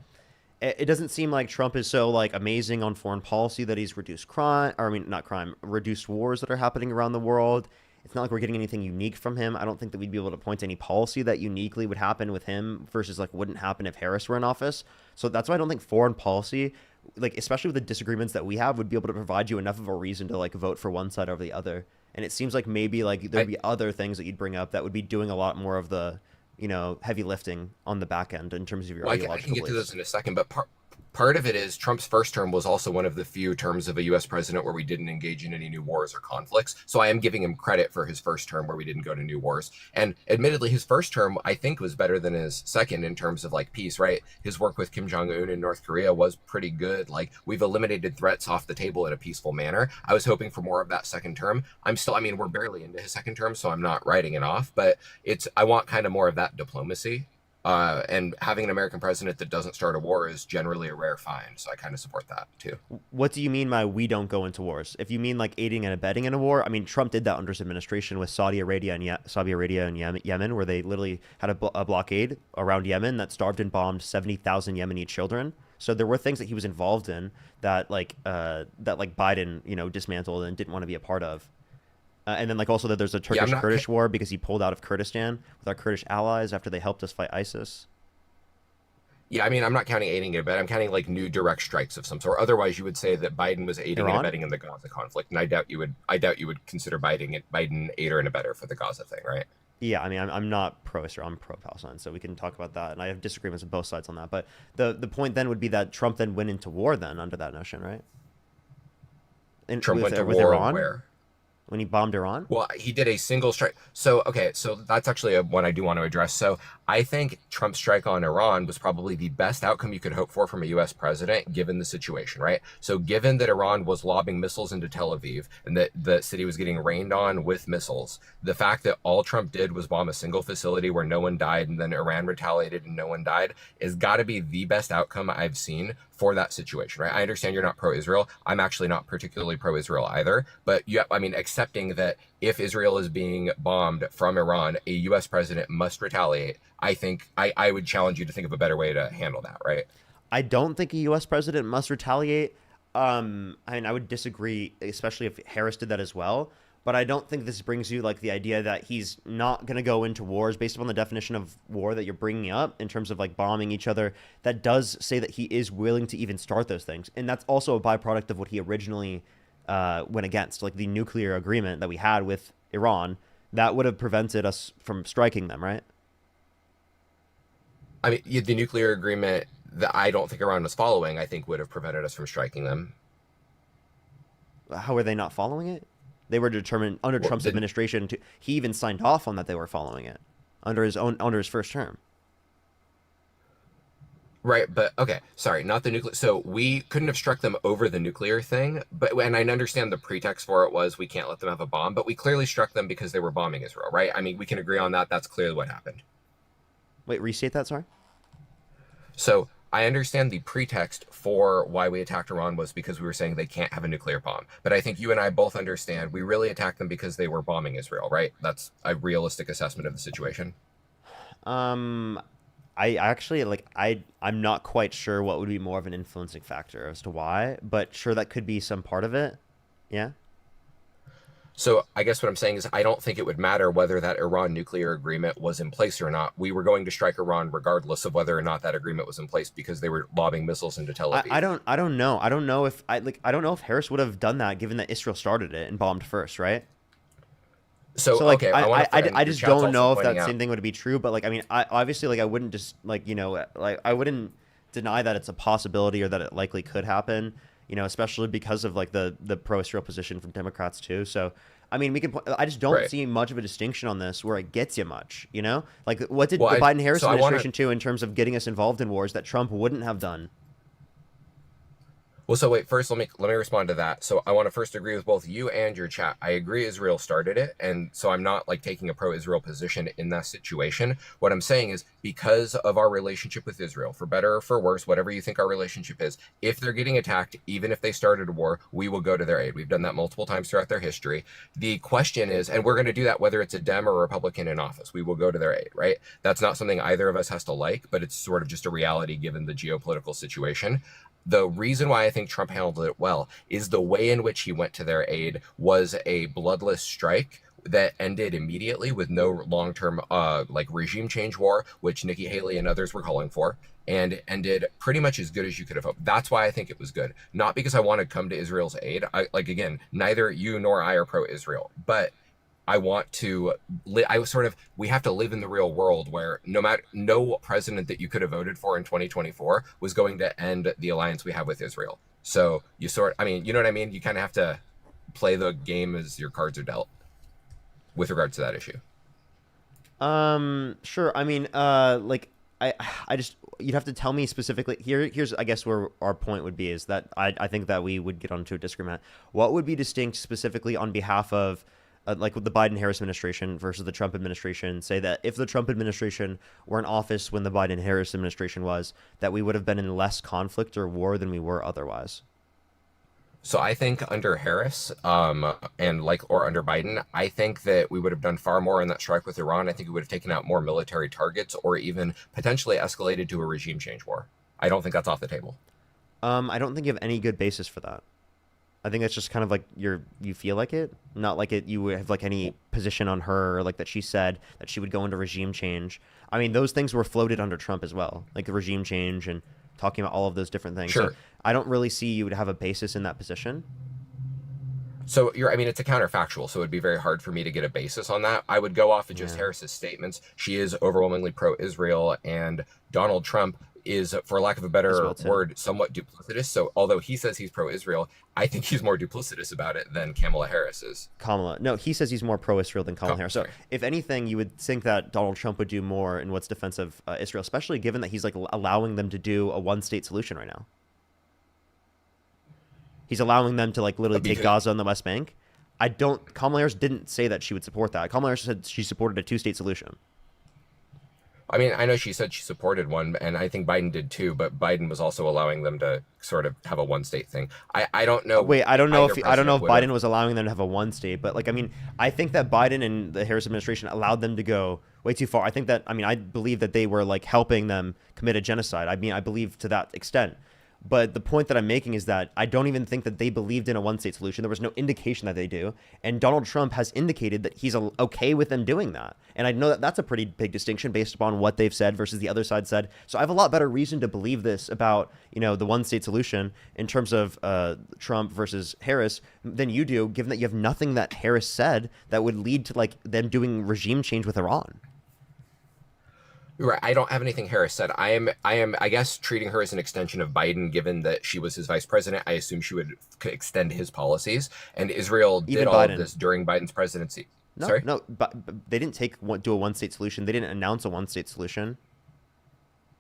it doesn't seem like Trump is so like amazing on foreign policy that he's reduced reduced wars that are happening around the world. It's not like we're getting anything unique from him. I don't think that we'd be able to point to any policy that uniquely would happen with him versus like wouldn't happen if Harris were in office. So that's why I don't think foreign policy, like especially with the disagreements that we have, would be able to provide you enough of a reason to like vote for one side over the other. And it seems like maybe like there'd be other things that you'd bring up that would be doing a lot more of the, heavy lifting on the back end in terms of your ideological I can get to beliefs. those in a second, but part of it is Trump's first term was also one of the few terms of a U.S. president where we didn't engage in any new wars or conflicts. So I am giving him credit for his first term where we didn't go to new wars. And admittedly, his first term, I think, was better than his second in terms of like peace, right? His work with Kim Jong-un in North Korea was pretty good. Like we've eliminated threats off the table in a peaceful manner. I was hoping for more of that second term. We're barely into his second term, so I'm not writing it off, but I want kind of more of that diplomacy. And having an American president that doesn't start a war is generally a rare find. So I kind of support that too. What do you mean by we don't go into wars? If you mean like aiding and abetting in a war, I mean, Trump did that under his administration with Saudi Arabia and Yemen, where they literally had a blockade around Yemen that starved and bombed 70,000 Yemeni children. So there were things that he was involved in that Biden, dismantled and didn't want to be a part of. And then also that there's a Turkish-Kurdish war because he pulled out of Kurdistan with our Kurdish allies after they helped us fight ISIS. Yeah, I mean, I'm not counting aiding and abetting. I'm counting like new direct strikes of some sort. Otherwise, you would say that Biden was aiding and abetting in the Gaza conflict, and I doubt you would consider Biden aider and abetter for the Gaza thing, right? Yeah, I mean, I'm not pro-Israel, I'm pro-Palestine, so we can talk about that, and I have disagreements with both sides on that. But the point then would be that Trump then went into war then under that notion, right? Trump went to war Iran? Where? When he bombed Iran? Well, he did a single strike. So that's actually one I do want to address. So I think Trump's strike on Iran was probably the best outcome you could hope for from a U.S. president, given the situation, right? So given that Iran was lobbing missiles into Tel Aviv and that the city was getting rained on with missiles, the fact that all Trump did was bomb a single facility where no one died and then Iran retaliated and no one died is got to be the best outcome I've seen for that situation, right? I understand you're not pro-Israel. I'm actually not particularly pro-Israel either. But accepting that if Israel is being bombed from Iran, a U.S. president must retaliate. I think I would challenge you to think of a better way to handle that, right? I don't think a U.S. president must retaliate. I would disagree, especially if Harris did that as well. But I don't think this brings you the idea that he's not going to go into wars based upon the definition of war that you're bringing up in terms of bombing each other. That does say that he is willing to even start those things. And that's also a byproduct of what he originally went against, the nuclear agreement that we had with Iran. That would have prevented us from striking them, right? I mean, the nuclear agreement that I don't think Iran was following, I think would have prevented us from striking them. How are they not following it? They were determined under Trump's administration to. He even signed off on that they were following it under his first term. Right, but okay, sorry, not the nuclear. So we couldn't have struck them over the nuclear thing, and I understand the pretext for it was we can't let them have a bomb, but we clearly struck them because they were bombing Israel, right? I mean, we can agree on that. That's clearly what happened. Wait, restate that, sorry? So I understand the pretext for why we attacked Iran was because we were saying they can't have a nuclear bomb. But I think you and I both understand we really attacked them because they were bombing Israel, right? That's a realistic assessment of the situation. I actually I'm not quite sure what would be more of an influencing factor as to why, but sure that could be some part of it. Yeah. So I guess what I'm saying is I don't think it would matter whether that Iran nuclear agreement was in place or not. We were going to strike Iran regardless of whether or not that agreement was in place because they were lobbing missiles into Tel Aviv. I don't know. I don't know if I don't know if Harris would have done that given that Israel started it and bombed first, right? So like okay, I just don't know if that out. same thing would be true, but like I mean, I obviously like I wouldn't just like like I wouldn't deny that it's a possibility or that it likely could happen, especially because of like the pro-Israel position from Democrats too. So I mean, I just don't see much of a distinction on this where it gets you much, like what did the Biden-Harris administration do in terms of getting us involved in wars that Trump wouldn't have done? Well, so wait, first let me respond to that. So I want to first agree with both you and your chat. I agree Israel started it, and so I'm not like taking a pro-Israel position in that situation. What I'm saying is because of our relationship with Israel, for better or for worse, whatever you think our relationship is, if they're getting attacked, even if they started a war, we will go to their aid. We've done that multiple times throughout their history. The question is, and we're going to do that whether it's a Dem or a Republican in office, we will go to their aid, right? That's not something either of us has to like, but it's sort of just a reality given the geopolitical situation. The reason why I think Trump handled it well is the way in which he went to their aid was a bloodless strike that ended immediately with no long-term like regime change war, which Nikki Haley and others were calling for, and ended pretty much as good as you could have hoped. That's why I think it was good. Not because I want to come to Israel's aid. Again, neither you nor I are pro-Israel, but I want to we have to live in the real world where no president that you could have voted for in 2024 was going to end the alliance we have with Israel. So you know what I mean? You kind of have to play the game as your cards are dealt with regards to that issue. Sure. I mean, like I just, you'd have to tell me specifically here's I guess where our point would be is that I think that we would get onto a disagreement. What would be distinct specifically on behalf of like with the Biden-Harris administration versus the Trump administration, say that if the Trump administration were in office when the Biden-Harris administration was, that we would have been in less conflict or war than we were otherwise? So I think under Harris, or under Biden, I think that we would have done far more in that strike with Iran. I think we would have taken out more military targets or even potentially escalated to a regime change war. I don't think that's off the table. I don't think you have any good basis for that. I think that's just kind of like you feel like it, not like it. You have like any position on her, or like that she said that she would go into regime change. I mean, those things were floated under Trump as well, like the regime change and talking about all of those different things. Sure. So I don't really see you would have a basis in that position. So it's a counterfactual, so it'd be very hard for me to get a basis on that. I would go off of just Harris's statements. She is overwhelmingly pro-Israel, and Donald Trump is, for lack of a better word, somewhat duplicitous. So although he says he's pro-Israel, I think he's more duplicitous about it than Kamala Harris is. No, he says he's more pro-Israel than Kamala Harris. So if anything, you would think that Donald Trump would do more in what's defense of Israel, especially given that he's like allowing them to do a one-state solution right now. He's allowing them to like literally take Gaza and the West Bank. Kamala Harris didn't say that she would support that. Kamala Harris said she supported a two-state solution. I mean, I know she said she supported one, and I think Biden did too, but Biden was also allowing them to sort of have a one-state thing. I don't know. Wait, I don't know if Biden was allowing them to have a one-state, but like, I mean, I think that Biden and the Harris administration allowed them to go way too far. I believe that they were like helping them commit a genocide. I mean, I believe to that extent. But the point that I'm making is that I don't even think that they believed in a one-state solution. There was no indication that they do. And Donald Trump has indicated that he's okay with them doing that. And I know that that's a pretty big distinction based upon what they've said versus the other side said. So I have a lot better reason to believe this about, the one-state solution in terms of Trump versus Harris than you do, given that you have nothing that Harris said that would lead to like them doing regime change with Iran. Right. I don't have anything Harris said. I am, I guess, treating her as an extension of Biden, given that she was his vice president. I assume she would extend his policies. And Israel did all of this during Biden's presidency. Sorry? No, but they didn't do a one-state solution. They didn't announce a one-state solution.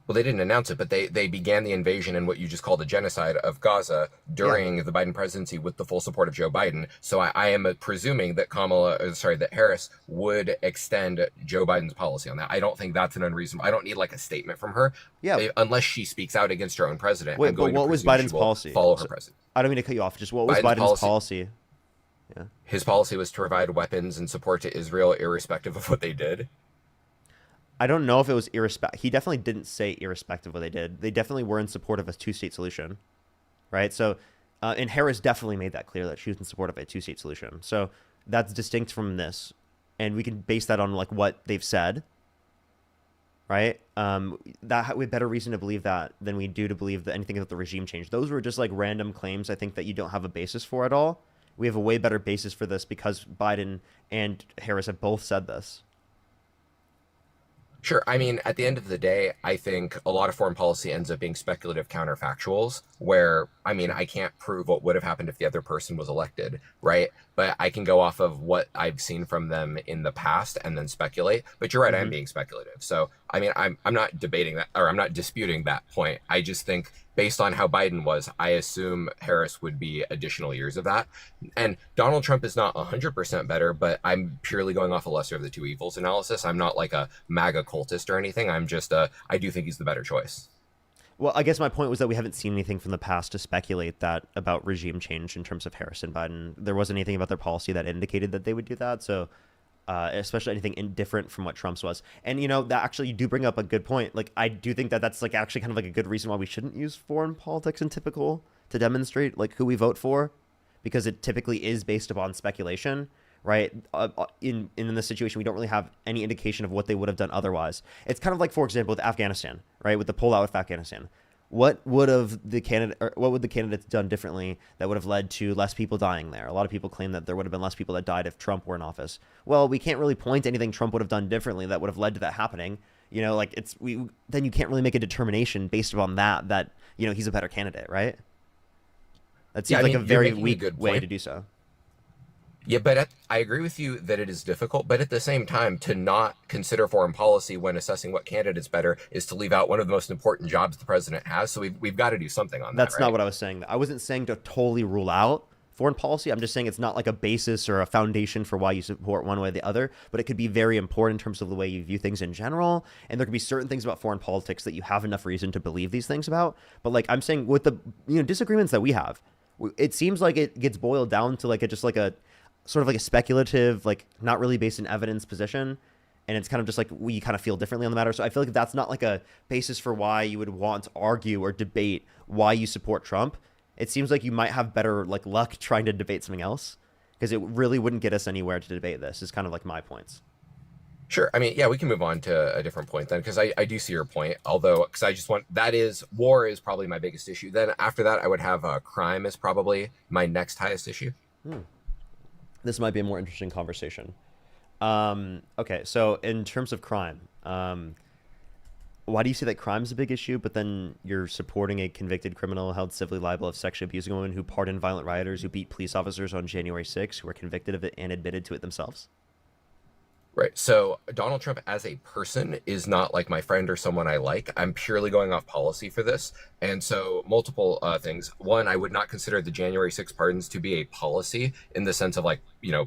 Well, they didn't announce it, but they began the invasion and what you just called a genocide of Gaza during the Biden presidency with the full support of Joe Biden. So I am presuming that that Harris would extend Joe Biden's policy on that. I don't think that's an unreasonable. I don't need like a statement from her. Yeah. Unless she speaks out against her own president. Wait, but what was Biden's policy? Follow her president. I don't mean to cut you off. Just what was Biden's policy? Yeah. His policy was to provide weapons and support to Israel, irrespective of what they did. I don't know if it was irrespective. He definitely didn't say irrespective of what they did. They definitely were in support of a two-state solution, right? So, and Harris definitely made that clear that she was in support of a two-state solution. So, that's distinct from this, and we can base that on like what they've said, right? That we have better reason to believe that than we do to believe that anything about the regime change. Those were just like random claims, I think, that you don't have a basis for at all. We have a way better basis for this because Biden and Harris have both said this. Sure. I mean, at the end of the day, I think a lot of foreign policy ends up being speculative counterfactuals where, I mean, I can't prove what would have happened if the other person was elected, right? But I can go off of what I've seen from them in the past and then speculate. But you're right, I'm being speculative. So, I mean, I'm not debating that, or I'm not disputing that point. I just think based on how Biden was, I assume Harris would be additional years of that. And Donald Trump is not 100% better, but I'm purely going off a lesser of the two evils analysis. I'm not like a MAGA cultist or anything. I'm just, I do think he's the better choice. Well, I guess my point was that we haven't seen anything from the past to speculate that about regime change in terms of Harris and Biden. There wasn't anything about their policy that indicated that they would do that. So, especially anything different from what Trump's was. And, you know, that actually, you do bring up a good point. Like, I do think that that's like actually kind of like a good reason why we shouldn't use foreign politics in typical to demonstrate like who we vote for, because it typically is based upon speculation. Right. In this situation, we don't really have any indication of what they would have done otherwise. It's kind of like, for example, with Afghanistan, right? With the pullout with Afghanistan, what would the candidates done differently that would have led to less people dying there? A lot of people claim that there would have been less people that died if Trump were in office. Well, we can't really point to anything Trump would have done differently that would have led to that happening. You know, like then you can't really make a determination based upon that, you know, he's a better candidate, right? That seems like a very weak way to do so. Yeah, but I agree with you that it is difficult, but at the same time, to not consider foreign policy when assessing what candidate's better is to leave out one of the most important jobs the president has. So we've got to do something on that. That's not what I was saying. I wasn't saying to totally rule out foreign policy. I'm just saying it's not like a basis or a foundation for why you support one way or the other, but it could be very important in terms of the way you view things in general. And there could be certain things about foreign politics that you have enough reason to believe these things about. But like I'm saying, with the disagreements that we have, it seems like it gets boiled down to like a sort of like a speculative, like not really based in evidence position. And it's kind of just like we kind of feel differently on the matter. So I feel like that's not like a basis for why you would want to argue or debate why you support Trump. It seems like you might have better like luck trying to debate something else, because it really wouldn't get us anywhere to debate this is kind of like my points. Sure. I mean, yeah, we can move on to a different point then, because I do see your point. Although, because I just want, war is probably my biggest issue. Then after that, I would have crime is probably my next highest issue. This might be a more interesting conversation. Okay, so in terms of crime, why do you say that crime is a big issue, but then you're supporting a convicted criminal held civilly liable of sexually abusing a woman who pardoned violent rioters who beat police officers on January 6th, who were convicted of it and admitted to it themselves? Right. So Donald Trump as a person is not like my friend or someone I like. I'm purely going off policy for this. And so multiple things. One, I would not consider the January 6th pardons to be a policy in the sense of like,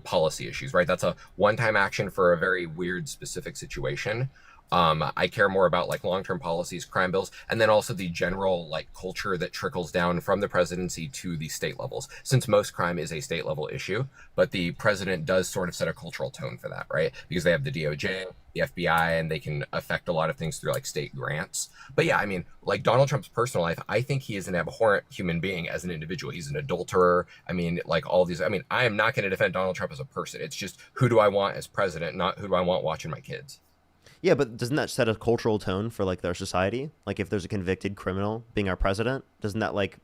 policy issues, right? That's a one-time action for a very weird specific situation. I care more about like long-term policies, crime bills, and then also the general like culture that trickles down from the presidency to the state levels, since most crime is a state level issue, but the president does sort of set a cultural tone for that, right? Because they have the DOJ, the FBI, and they can affect a lot of things through like state grants. But yeah, I mean, like Donald Trump's personal life, I think he is an abhorrent human being as an individual. He's an adulterer. I mean, like all these, I mean, I am not going to defend Donald Trump as a person. It's just who do I want as president, not who do I want watching my kids. Yeah, but doesn't that set a cultural tone for like their society? Like if there's a convicted criminal being our president, doesn't that like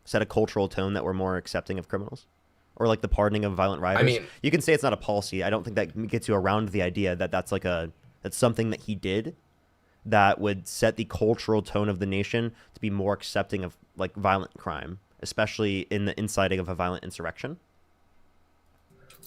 set a cultural tone that we're more accepting of criminals? Or like the pardoning of violent rioters? I mean, you can say it's not a policy. I don't think that gets you around the idea that that's something that he did that would set the cultural tone of the nation to be more accepting of like violent crime, especially in the inciting of a violent insurrection.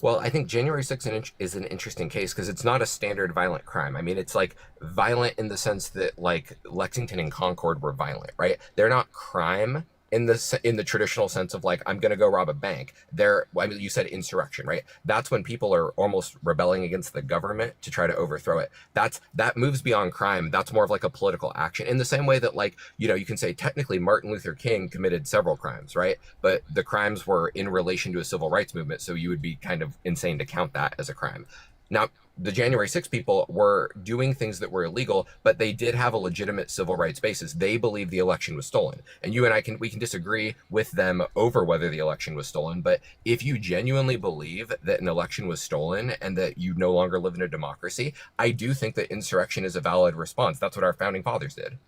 Well, I think January 6th is an interesting case because it's not a standard violent crime. I mean, it's like violent in the sense that like Lexington and Concord were violent, right? They're not crime in the traditional sense of like, I'm going to go rob a bank. I mean, you said insurrection, right? That's when people are almost rebelling against the government to try to overthrow it. That moves beyond crime. That's more of like a political action in the same way that like, you can say technically Martin Luther King committed several crimes, right? But the crimes were in relation to a civil rights movement. So you would be kind of insane to count that as a crime. Now, the January 6th people were doing things that were illegal, but they did have a legitimate civil rights basis. They believe the election was stolen. And you and I we can disagree with them over whether the election was stolen, but if you genuinely believe that an election was stolen and that you no longer live in a democracy, I do think that insurrection is a valid response. That's what our founding fathers did.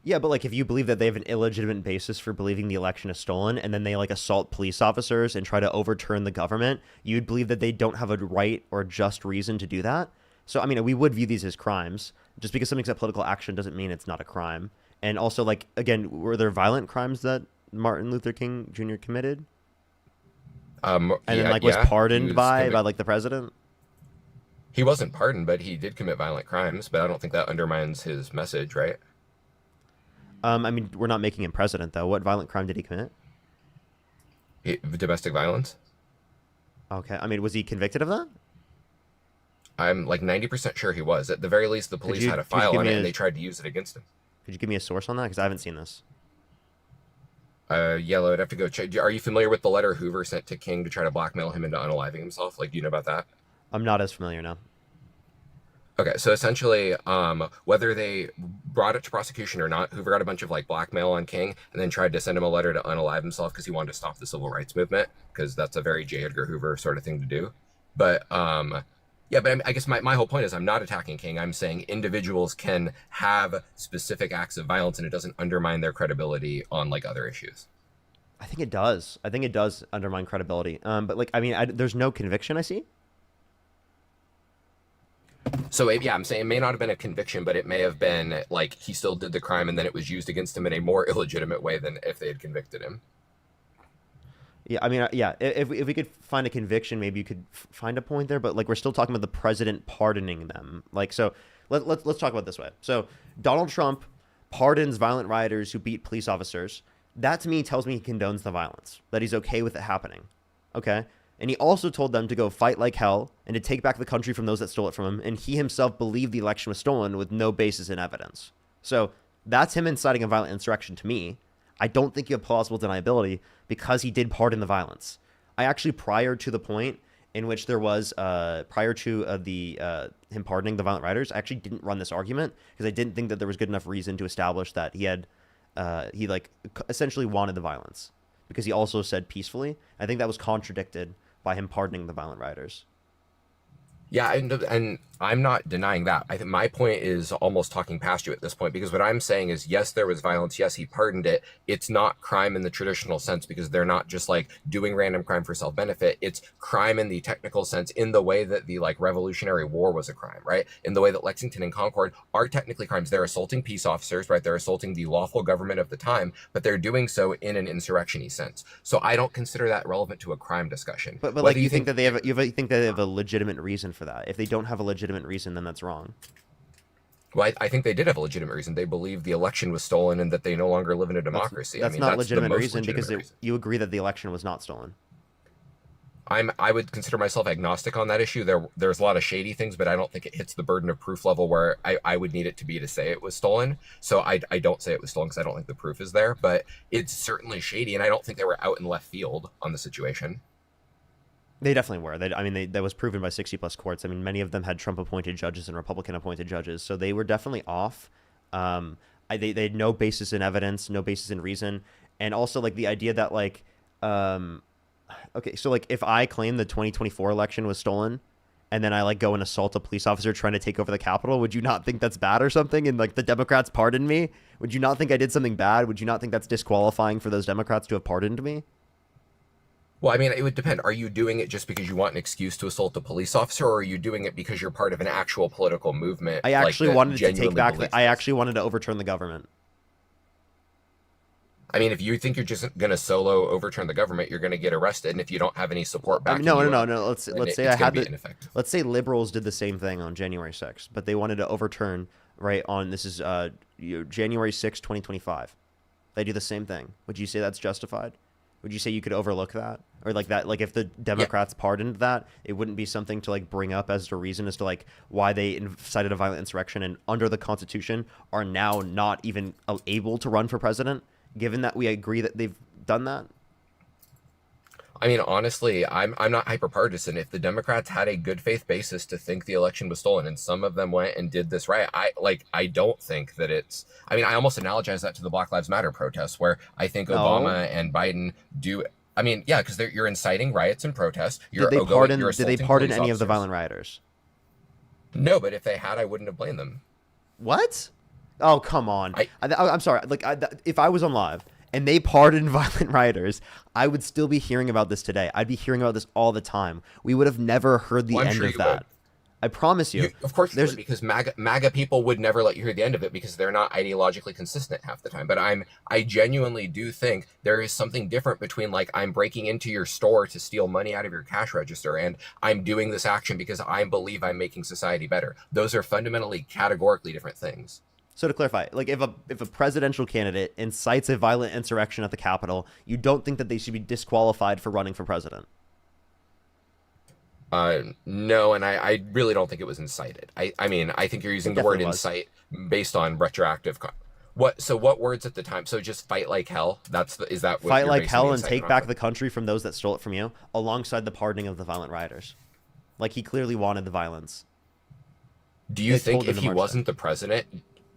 Yeah, but like if you believe that they have an illegitimate basis for believing the election is stolen, and then they like assault police officers and try to overturn the government, you'd believe that they don't have a right or just reason to do that. So I mean, we would view these as crimes. Just because something's a political action doesn't mean it's not a crime. And also, like, again, were there violent crimes that Martin Luther King Jr. committed? And then like was pardoned by like the president? He wasn't pardoned, but he did commit violent crimes. But I don't think that undermines his message, right? I mean, we're not making him president, though. What violent crime did he commit? Domestic violence. Okay. I mean, was he convicted of that? I'm like 90% sure he was. At the very least, the police had a file on it, and they tried to use it against him. Could you give me a source on that? Because I haven't seen this. Yellow, I'd have to go check. Are you familiar with the letter Hoover sent to King to try to blackmail him into unaliving himself? Like, do you know about that? I'm not as familiar now. Okay, so essentially, whether they brought it to prosecution or not, Hoover got a bunch of like blackmail on King and then tried to send him a letter to unalive himself because he wanted to stop the civil rights movement, because that's a very J. Edgar Hoover sort of thing to do. But yeah, but I guess my whole point is I'm not attacking King. I'm saying individuals can have specific acts of violence and it doesn't undermine their credibility on like other issues. I think it does. I think it does undermine credibility. But like, I mean, there's no conviction I see. So yeah, I'm saying it may not have been a conviction, but it may have been like he still did the crime and then it was used against him in a more illegitimate way than if they had convicted him. Yeah, I mean, yeah, if we could find a conviction, maybe you could find a point there. But like, we're still talking about the president pardoning them. Like, so let's talk about it this way. So Donald Trump pardons violent rioters who beat police officers. That to me tells me he condones the violence, that he's okay with it happening. Okay. And he also told them to go fight like hell and to take back the country from those that stole it from him. And he himself believed the election was stolen with no basis in evidence. So that's him inciting a violent insurrection to me. I don't think you have plausible deniability because he did pardon the violence. I actually, prior to the point in which there was, prior to him pardoning the violent rioters, I actually didn't run this argument because I didn't think that there was good enough reason to establish that he had, he like essentially wanted the violence, because he also said peacefully. I think that was contradicted by him pardoning the violent rioters. Yeah, and I'm not denying that. I think my point is almost talking past you at this point, because what I'm saying is, yes, there was violence. Yes, he pardoned it. It's not crime in the traditional sense, because they're not just like doing random crime for self-benefit. It's crime in the technical sense, in the way that the like Revolutionary War was a crime, right? In the way that Lexington and Concord are technically crimes. They're assaulting peace officers, right? They're assaulting the lawful government of the time, but they're doing so in an insurrection-y sense. So I don't consider that relevant to a crime discussion. But like, you think that they have a legitimate reason for that? If they don't have a legitimate reason, then that's wrong. Well, I think they did have a legitimate reason. They believe the election was stolen and that they no longer live in a democracy. That's not legitimate reason, because you agree that the election was not stolen. I would consider myself agnostic on that issue. There's a lot of shady things, but I don't think it hits the burden of proof level where I would need it to be to say it was stolen. So I don't say it was stolen because I don't think the proof is there. But it's certainly shady, and I don't think they were out in left field on the situation. They definitely were. That was proven by 60-plus courts. I mean, many of them had Trump-appointed judges and Republican-appointed judges, so they were definitely off. They had no basis in evidence, no basis in reason, and also like the idea that like, okay, so like if I claim the 2024 election was stolen, and then I like go and assault a police officer trying to take over the Capitol, would you not think that's bad or something? And like the Democrats pardoned me? Would you not think I did something bad? Would you not think that's disqualifying for those Democrats to have pardoned me? Well, I mean, it would depend. Are you doing it just because you want an excuse to assault a police officer, or are you doing it because you're part of an actual political movement? I actually wanted to take back. I actually wanted to overturn the government. I mean, if you think you're just going to solo overturn the government, you're going to get arrested, and if you don't have any support back, no. Let's say I had let's say liberals did the same thing on January 6th, but they wanted to overturn on January 6th, 2025. They do the same thing. Would you say that's justified? Would you say you could overlook that? Or like that, like if the Democrats pardoned that, it wouldn't be something to like bring up as a reason as to like why they incited a violent insurrection and under the Constitution are now not even able to run for president, given that we agree that they've done that? I mean, honestly, I'm not hyper partisan. If the Democrats had a good faith basis to think the election was stolen, and some of them went and did this right, I don't think that it's. I mean, I almost analogize that to the Black Lives Matter protests, where I think No. Obama and Biden do. I mean, yeah, because you're inciting riots and protests. You're Did they pardon? You're Did they assaulting pardon police any of the officers. violent rioters? No, but if they had, I wouldn't have blamed them. What? Oh, come on. I'm sorry. Like, if I was on live and they pardoned violent rioters, I would still be hearing about this today. I'd be hearing about this all the time. We would have never heard the end of that. I promise you. Of course you would, because MAGA people would never let you hear the end of it because they're not ideologically consistent half the time. But I genuinely do think there is something different between, like, I'm breaking into your store to steal money out of your cash register and I'm doing this action because I believe I'm making society better. Those are fundamentally categorically different things. So to clarify, like, if a presidential candidate incites a violent insurrection at the Capitol, you don't think that they should be disqualified for running for president? No, and I really don't think it was incited. I mean, I think you're using the word incite based on retroactive. What words at the time? So just fight like hell. Is that what fight you're like basing hell the and take incitement back off the country from those that stole it from you, alongside the pardoning of the violent rioters. Like, he clearly wanted the violence. Do you think if he wasn't the president?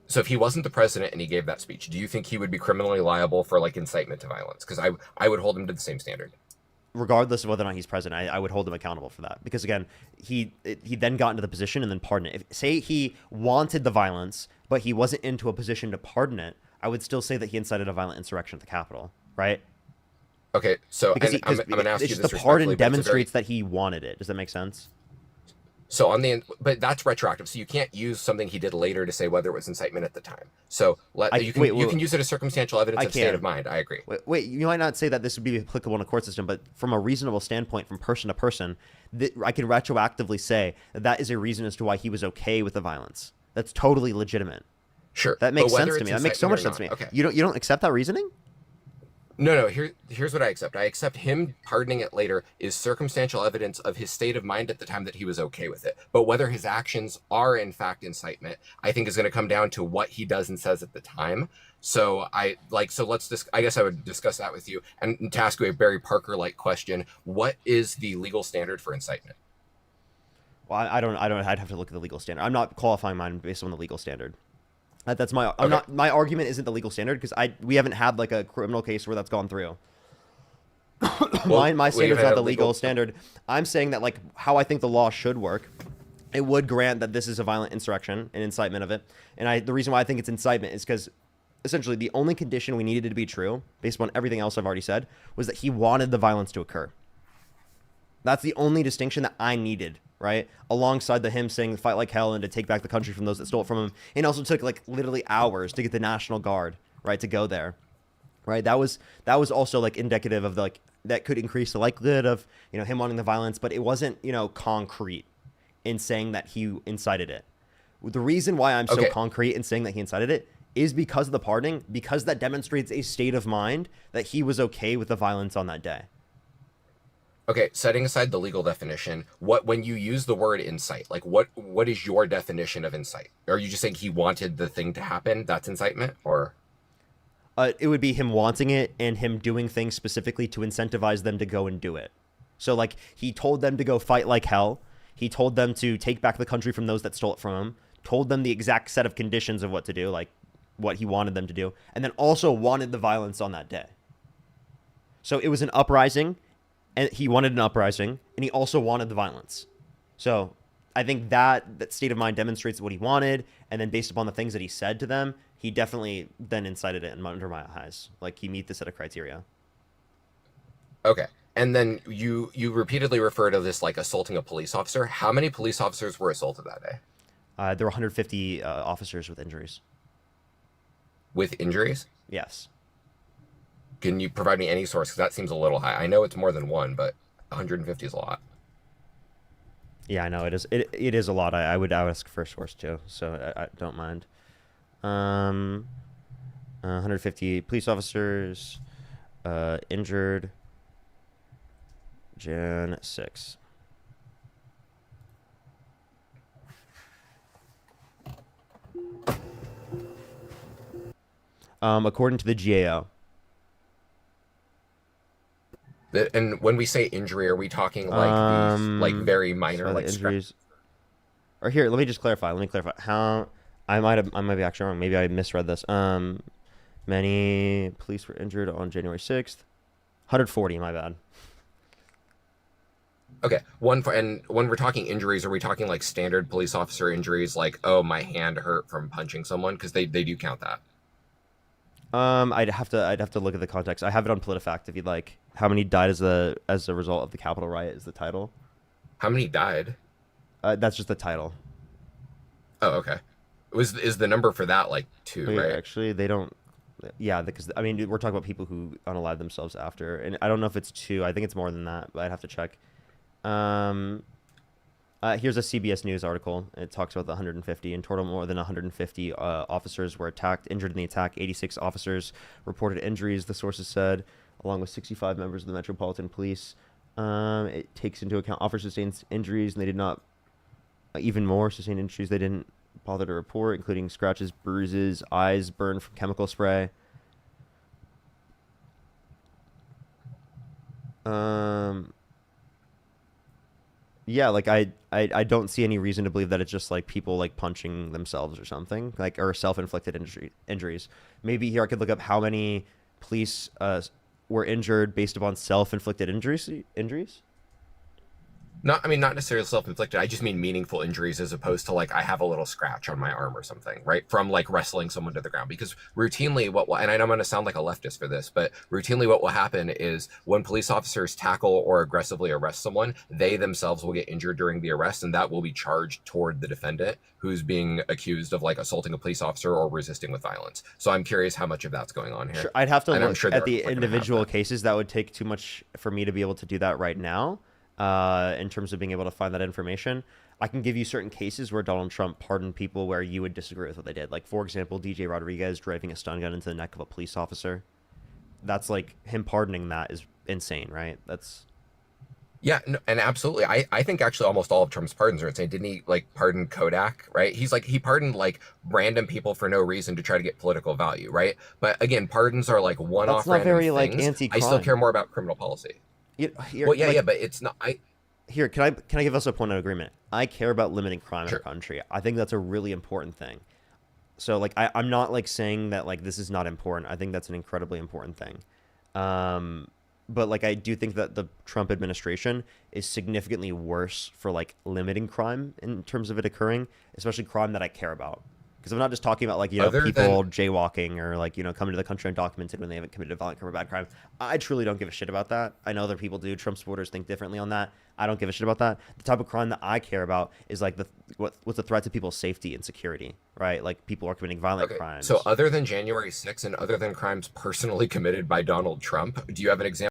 So if he wasn't the president and he gave that speech, do you think he would be criminally liable for, like, incitement to violence? Because I would hold him to the same standard. Regardless of whether or not he's president, I would hold him accountable for that. Because, again, he then got into the position and then pardoned it. If, say he wanted the violence, but he wasn't into a position to pardon it, I would still say that he incited a violent insurrection at the Capitol, right? Okay, so because I'm going to ask you this the pardon respectfully, demonstrates that he wanted it. Does that make sense? So but that's retroactive. So you can't use something he did later to say whether it was incitement at the time. So you can use it as circumstantial evidence of state of mind. I agree. Wait, you might not say that this would be applicable in a court system, but from a reasonable standpoint, from person to person, I can retroactively say that is a reason as to why he was okay with the violence. That's totally legitimate. Sure, that makes sense to me. That makes so much sense to me. Okay. You don't accept that reasoning? No. Here's what I accept. I accept him pardoning it later is circumstantial evidence of his state of mind at the time that he was okay with it. But whether his actions are in fact incitement, I think is going to come down to what he does and says at the time. So I guess I would discuss that with you and to ask you a Barry Parker-like question. What is the legal standard for incitement? Well, I'd have to look at the legal standard. I'm not qualifying mine based on the legal standard. That's my. My argument isn't the legal standard because we haven't had like a criminal case where that's gone through. My standard's not the legal standard. I'm saying that, like, how I think the law should work, it would grant that this is a violent insurrection and incitement of it. And the reason why I think it's incitement is because essentially the only condition we needed it to be true, based on everything else I've already said, was that he wanted the violence to occur. That's the only distinction that I needed, right? Alongside him saying fight like hell and to take back the country from those that stole it from him. And also took like literally hours to get the National Guard, right, to go there, right? That was also like indicative of that could increase the likelihood of, him wanting the violence, but it wasn't, concrete in saying that he incited it. The reason why I'm so concrete in saying that he incited it is because of the pardoning, because that demonstrates a state of mind that he was okay with the violence on that day. Okay, setting aside the legal definition, when you use the word incite, like what is your definition of incite? Are you just saying he wanted the thing to happen? That's incitement, or? It would be him wanting it and him doing things specifically to incentivize them to go and do it. So, like, he told them to go fight like hell. He told them to take back the country from those that stole it from him. Told them the exact set of conditions of what to do, like what he wanted them to do, and then also wanted the violence on that day. So it was an uprising. And he wanted an uprising, and he also wanted the violence. So I think that state of mind demonstrates what he wanted, and then based upon the things that he said to them, he definitely then incited it under my eyes. Like, he meet the set of criteria. Okay. And then you repeatedly refer to this like assaulting a police officer. How many police officers were assaulted that day? There were 150 officers with injuries. With injuries? Yes. Can you provide me any source? Because that seems a little high. I know it's more than one, but 150 is a lot. Yeah, I know it is. It is a lot. I would ask for a source too, so I don't mind. 150 police officers injured. Jan 6. According to the GAO. And when we say injury, are we talking like these like very minor so like the injuries? Or here, let me just clarify. Let me clarify. How I might be actually wrong. Maybe I misread this. Many police were injured on January 6th. 140. My bad. Okay, and when we're talking injuries, are we talking like standard police officer injuries, like, oh, my hand hurt from punching someone? Because they do count that. I'd have to look at the context. I have it on PolitiFact if you'd like. How many died as a result of the Capitol riot is the title. How many died? That's just the title. Oh, okay. Is the number for that like 2, yeah, right? Actually, they don't. Yeah, because I mean, we're talking about people who unalived themselves after, and I don't know if it's 2. I think it's more than that, but I'd have to check. Here's a CBS News article. It talks about the 150. In total, more than 150 officers were injured in the attack. 86 officers reported injuries, the sources said, along with 65 members of the Metropolitan Police. It takes into account officers sustained injuries, and they did not, even more sustained injuries they didn't bother to report, including scratches, bruises, eyes burned from chemical spray. Yeah, like I don't see any reason to believe that it's just like people like punching themselves or something, like, or self-inflicted injuries. Maybe here I could look up how many police were injured based upon self-inflicted injuries. Not necessarily self-inflicted. I just mean meaningful injuries, as opposed to like I have a little scratch on my arm or something, right? From like wrestling someone to the ground. Because routinely and I know I'm going to sound like a leftist for this, but routinely what will happen is when police officers tackle or aggressively arrest someone, they themselves will get injured during the arrest, and that will be charged toward the defendant who's being accused of like assaulting a police officer or resisting with violence. So I'm curious how much of that's going on here. Sure, I'd have to and look at the individual cases. That would take too much for me to be able to do that right now. In terms of being able to find that information, I can give you certain cases where Donald Trump pardoned people where you would disagree with what they did. Like, for example, DJ Rodriguez driving a stun gun into the neck of a police officer. That's like him pardoning that is insane, right? That's. Yeah, no, and absolutely. I think actually almost all of Trump's pardons are insane. Didn't he like pardon Kodak, right? He pardoned like random people for no reason to try to get political value, right? But again, pardons are like one-off random very like things. anti-crime. I still care more about criminal policy. Well, yeah, but it's not. Here, can I give us a point of agreement? I care about limiting crime in our country. I think that's a really important thing. So like I'm not like saying that like this is not important. I think that's an incredibly important thing. But like I do think that the Trump administration is significantly worse for like limiting crime in terms of it occurring, especially crime that I care about. Because I'm not just talking about like, people jaywalking or like, coming to the country undocumented when they haven't committed a violent crime or bad crime. I truly don't give a shit about that. I know other people do. Trump supporters think differently on that. I don't give a shit about that. The type of crime that I care about is like what's the threat to people's safety and security, right? Like people are committing violent crimes. So other than January 6th and other than crimes personally committed by Donald Trump, do you have an example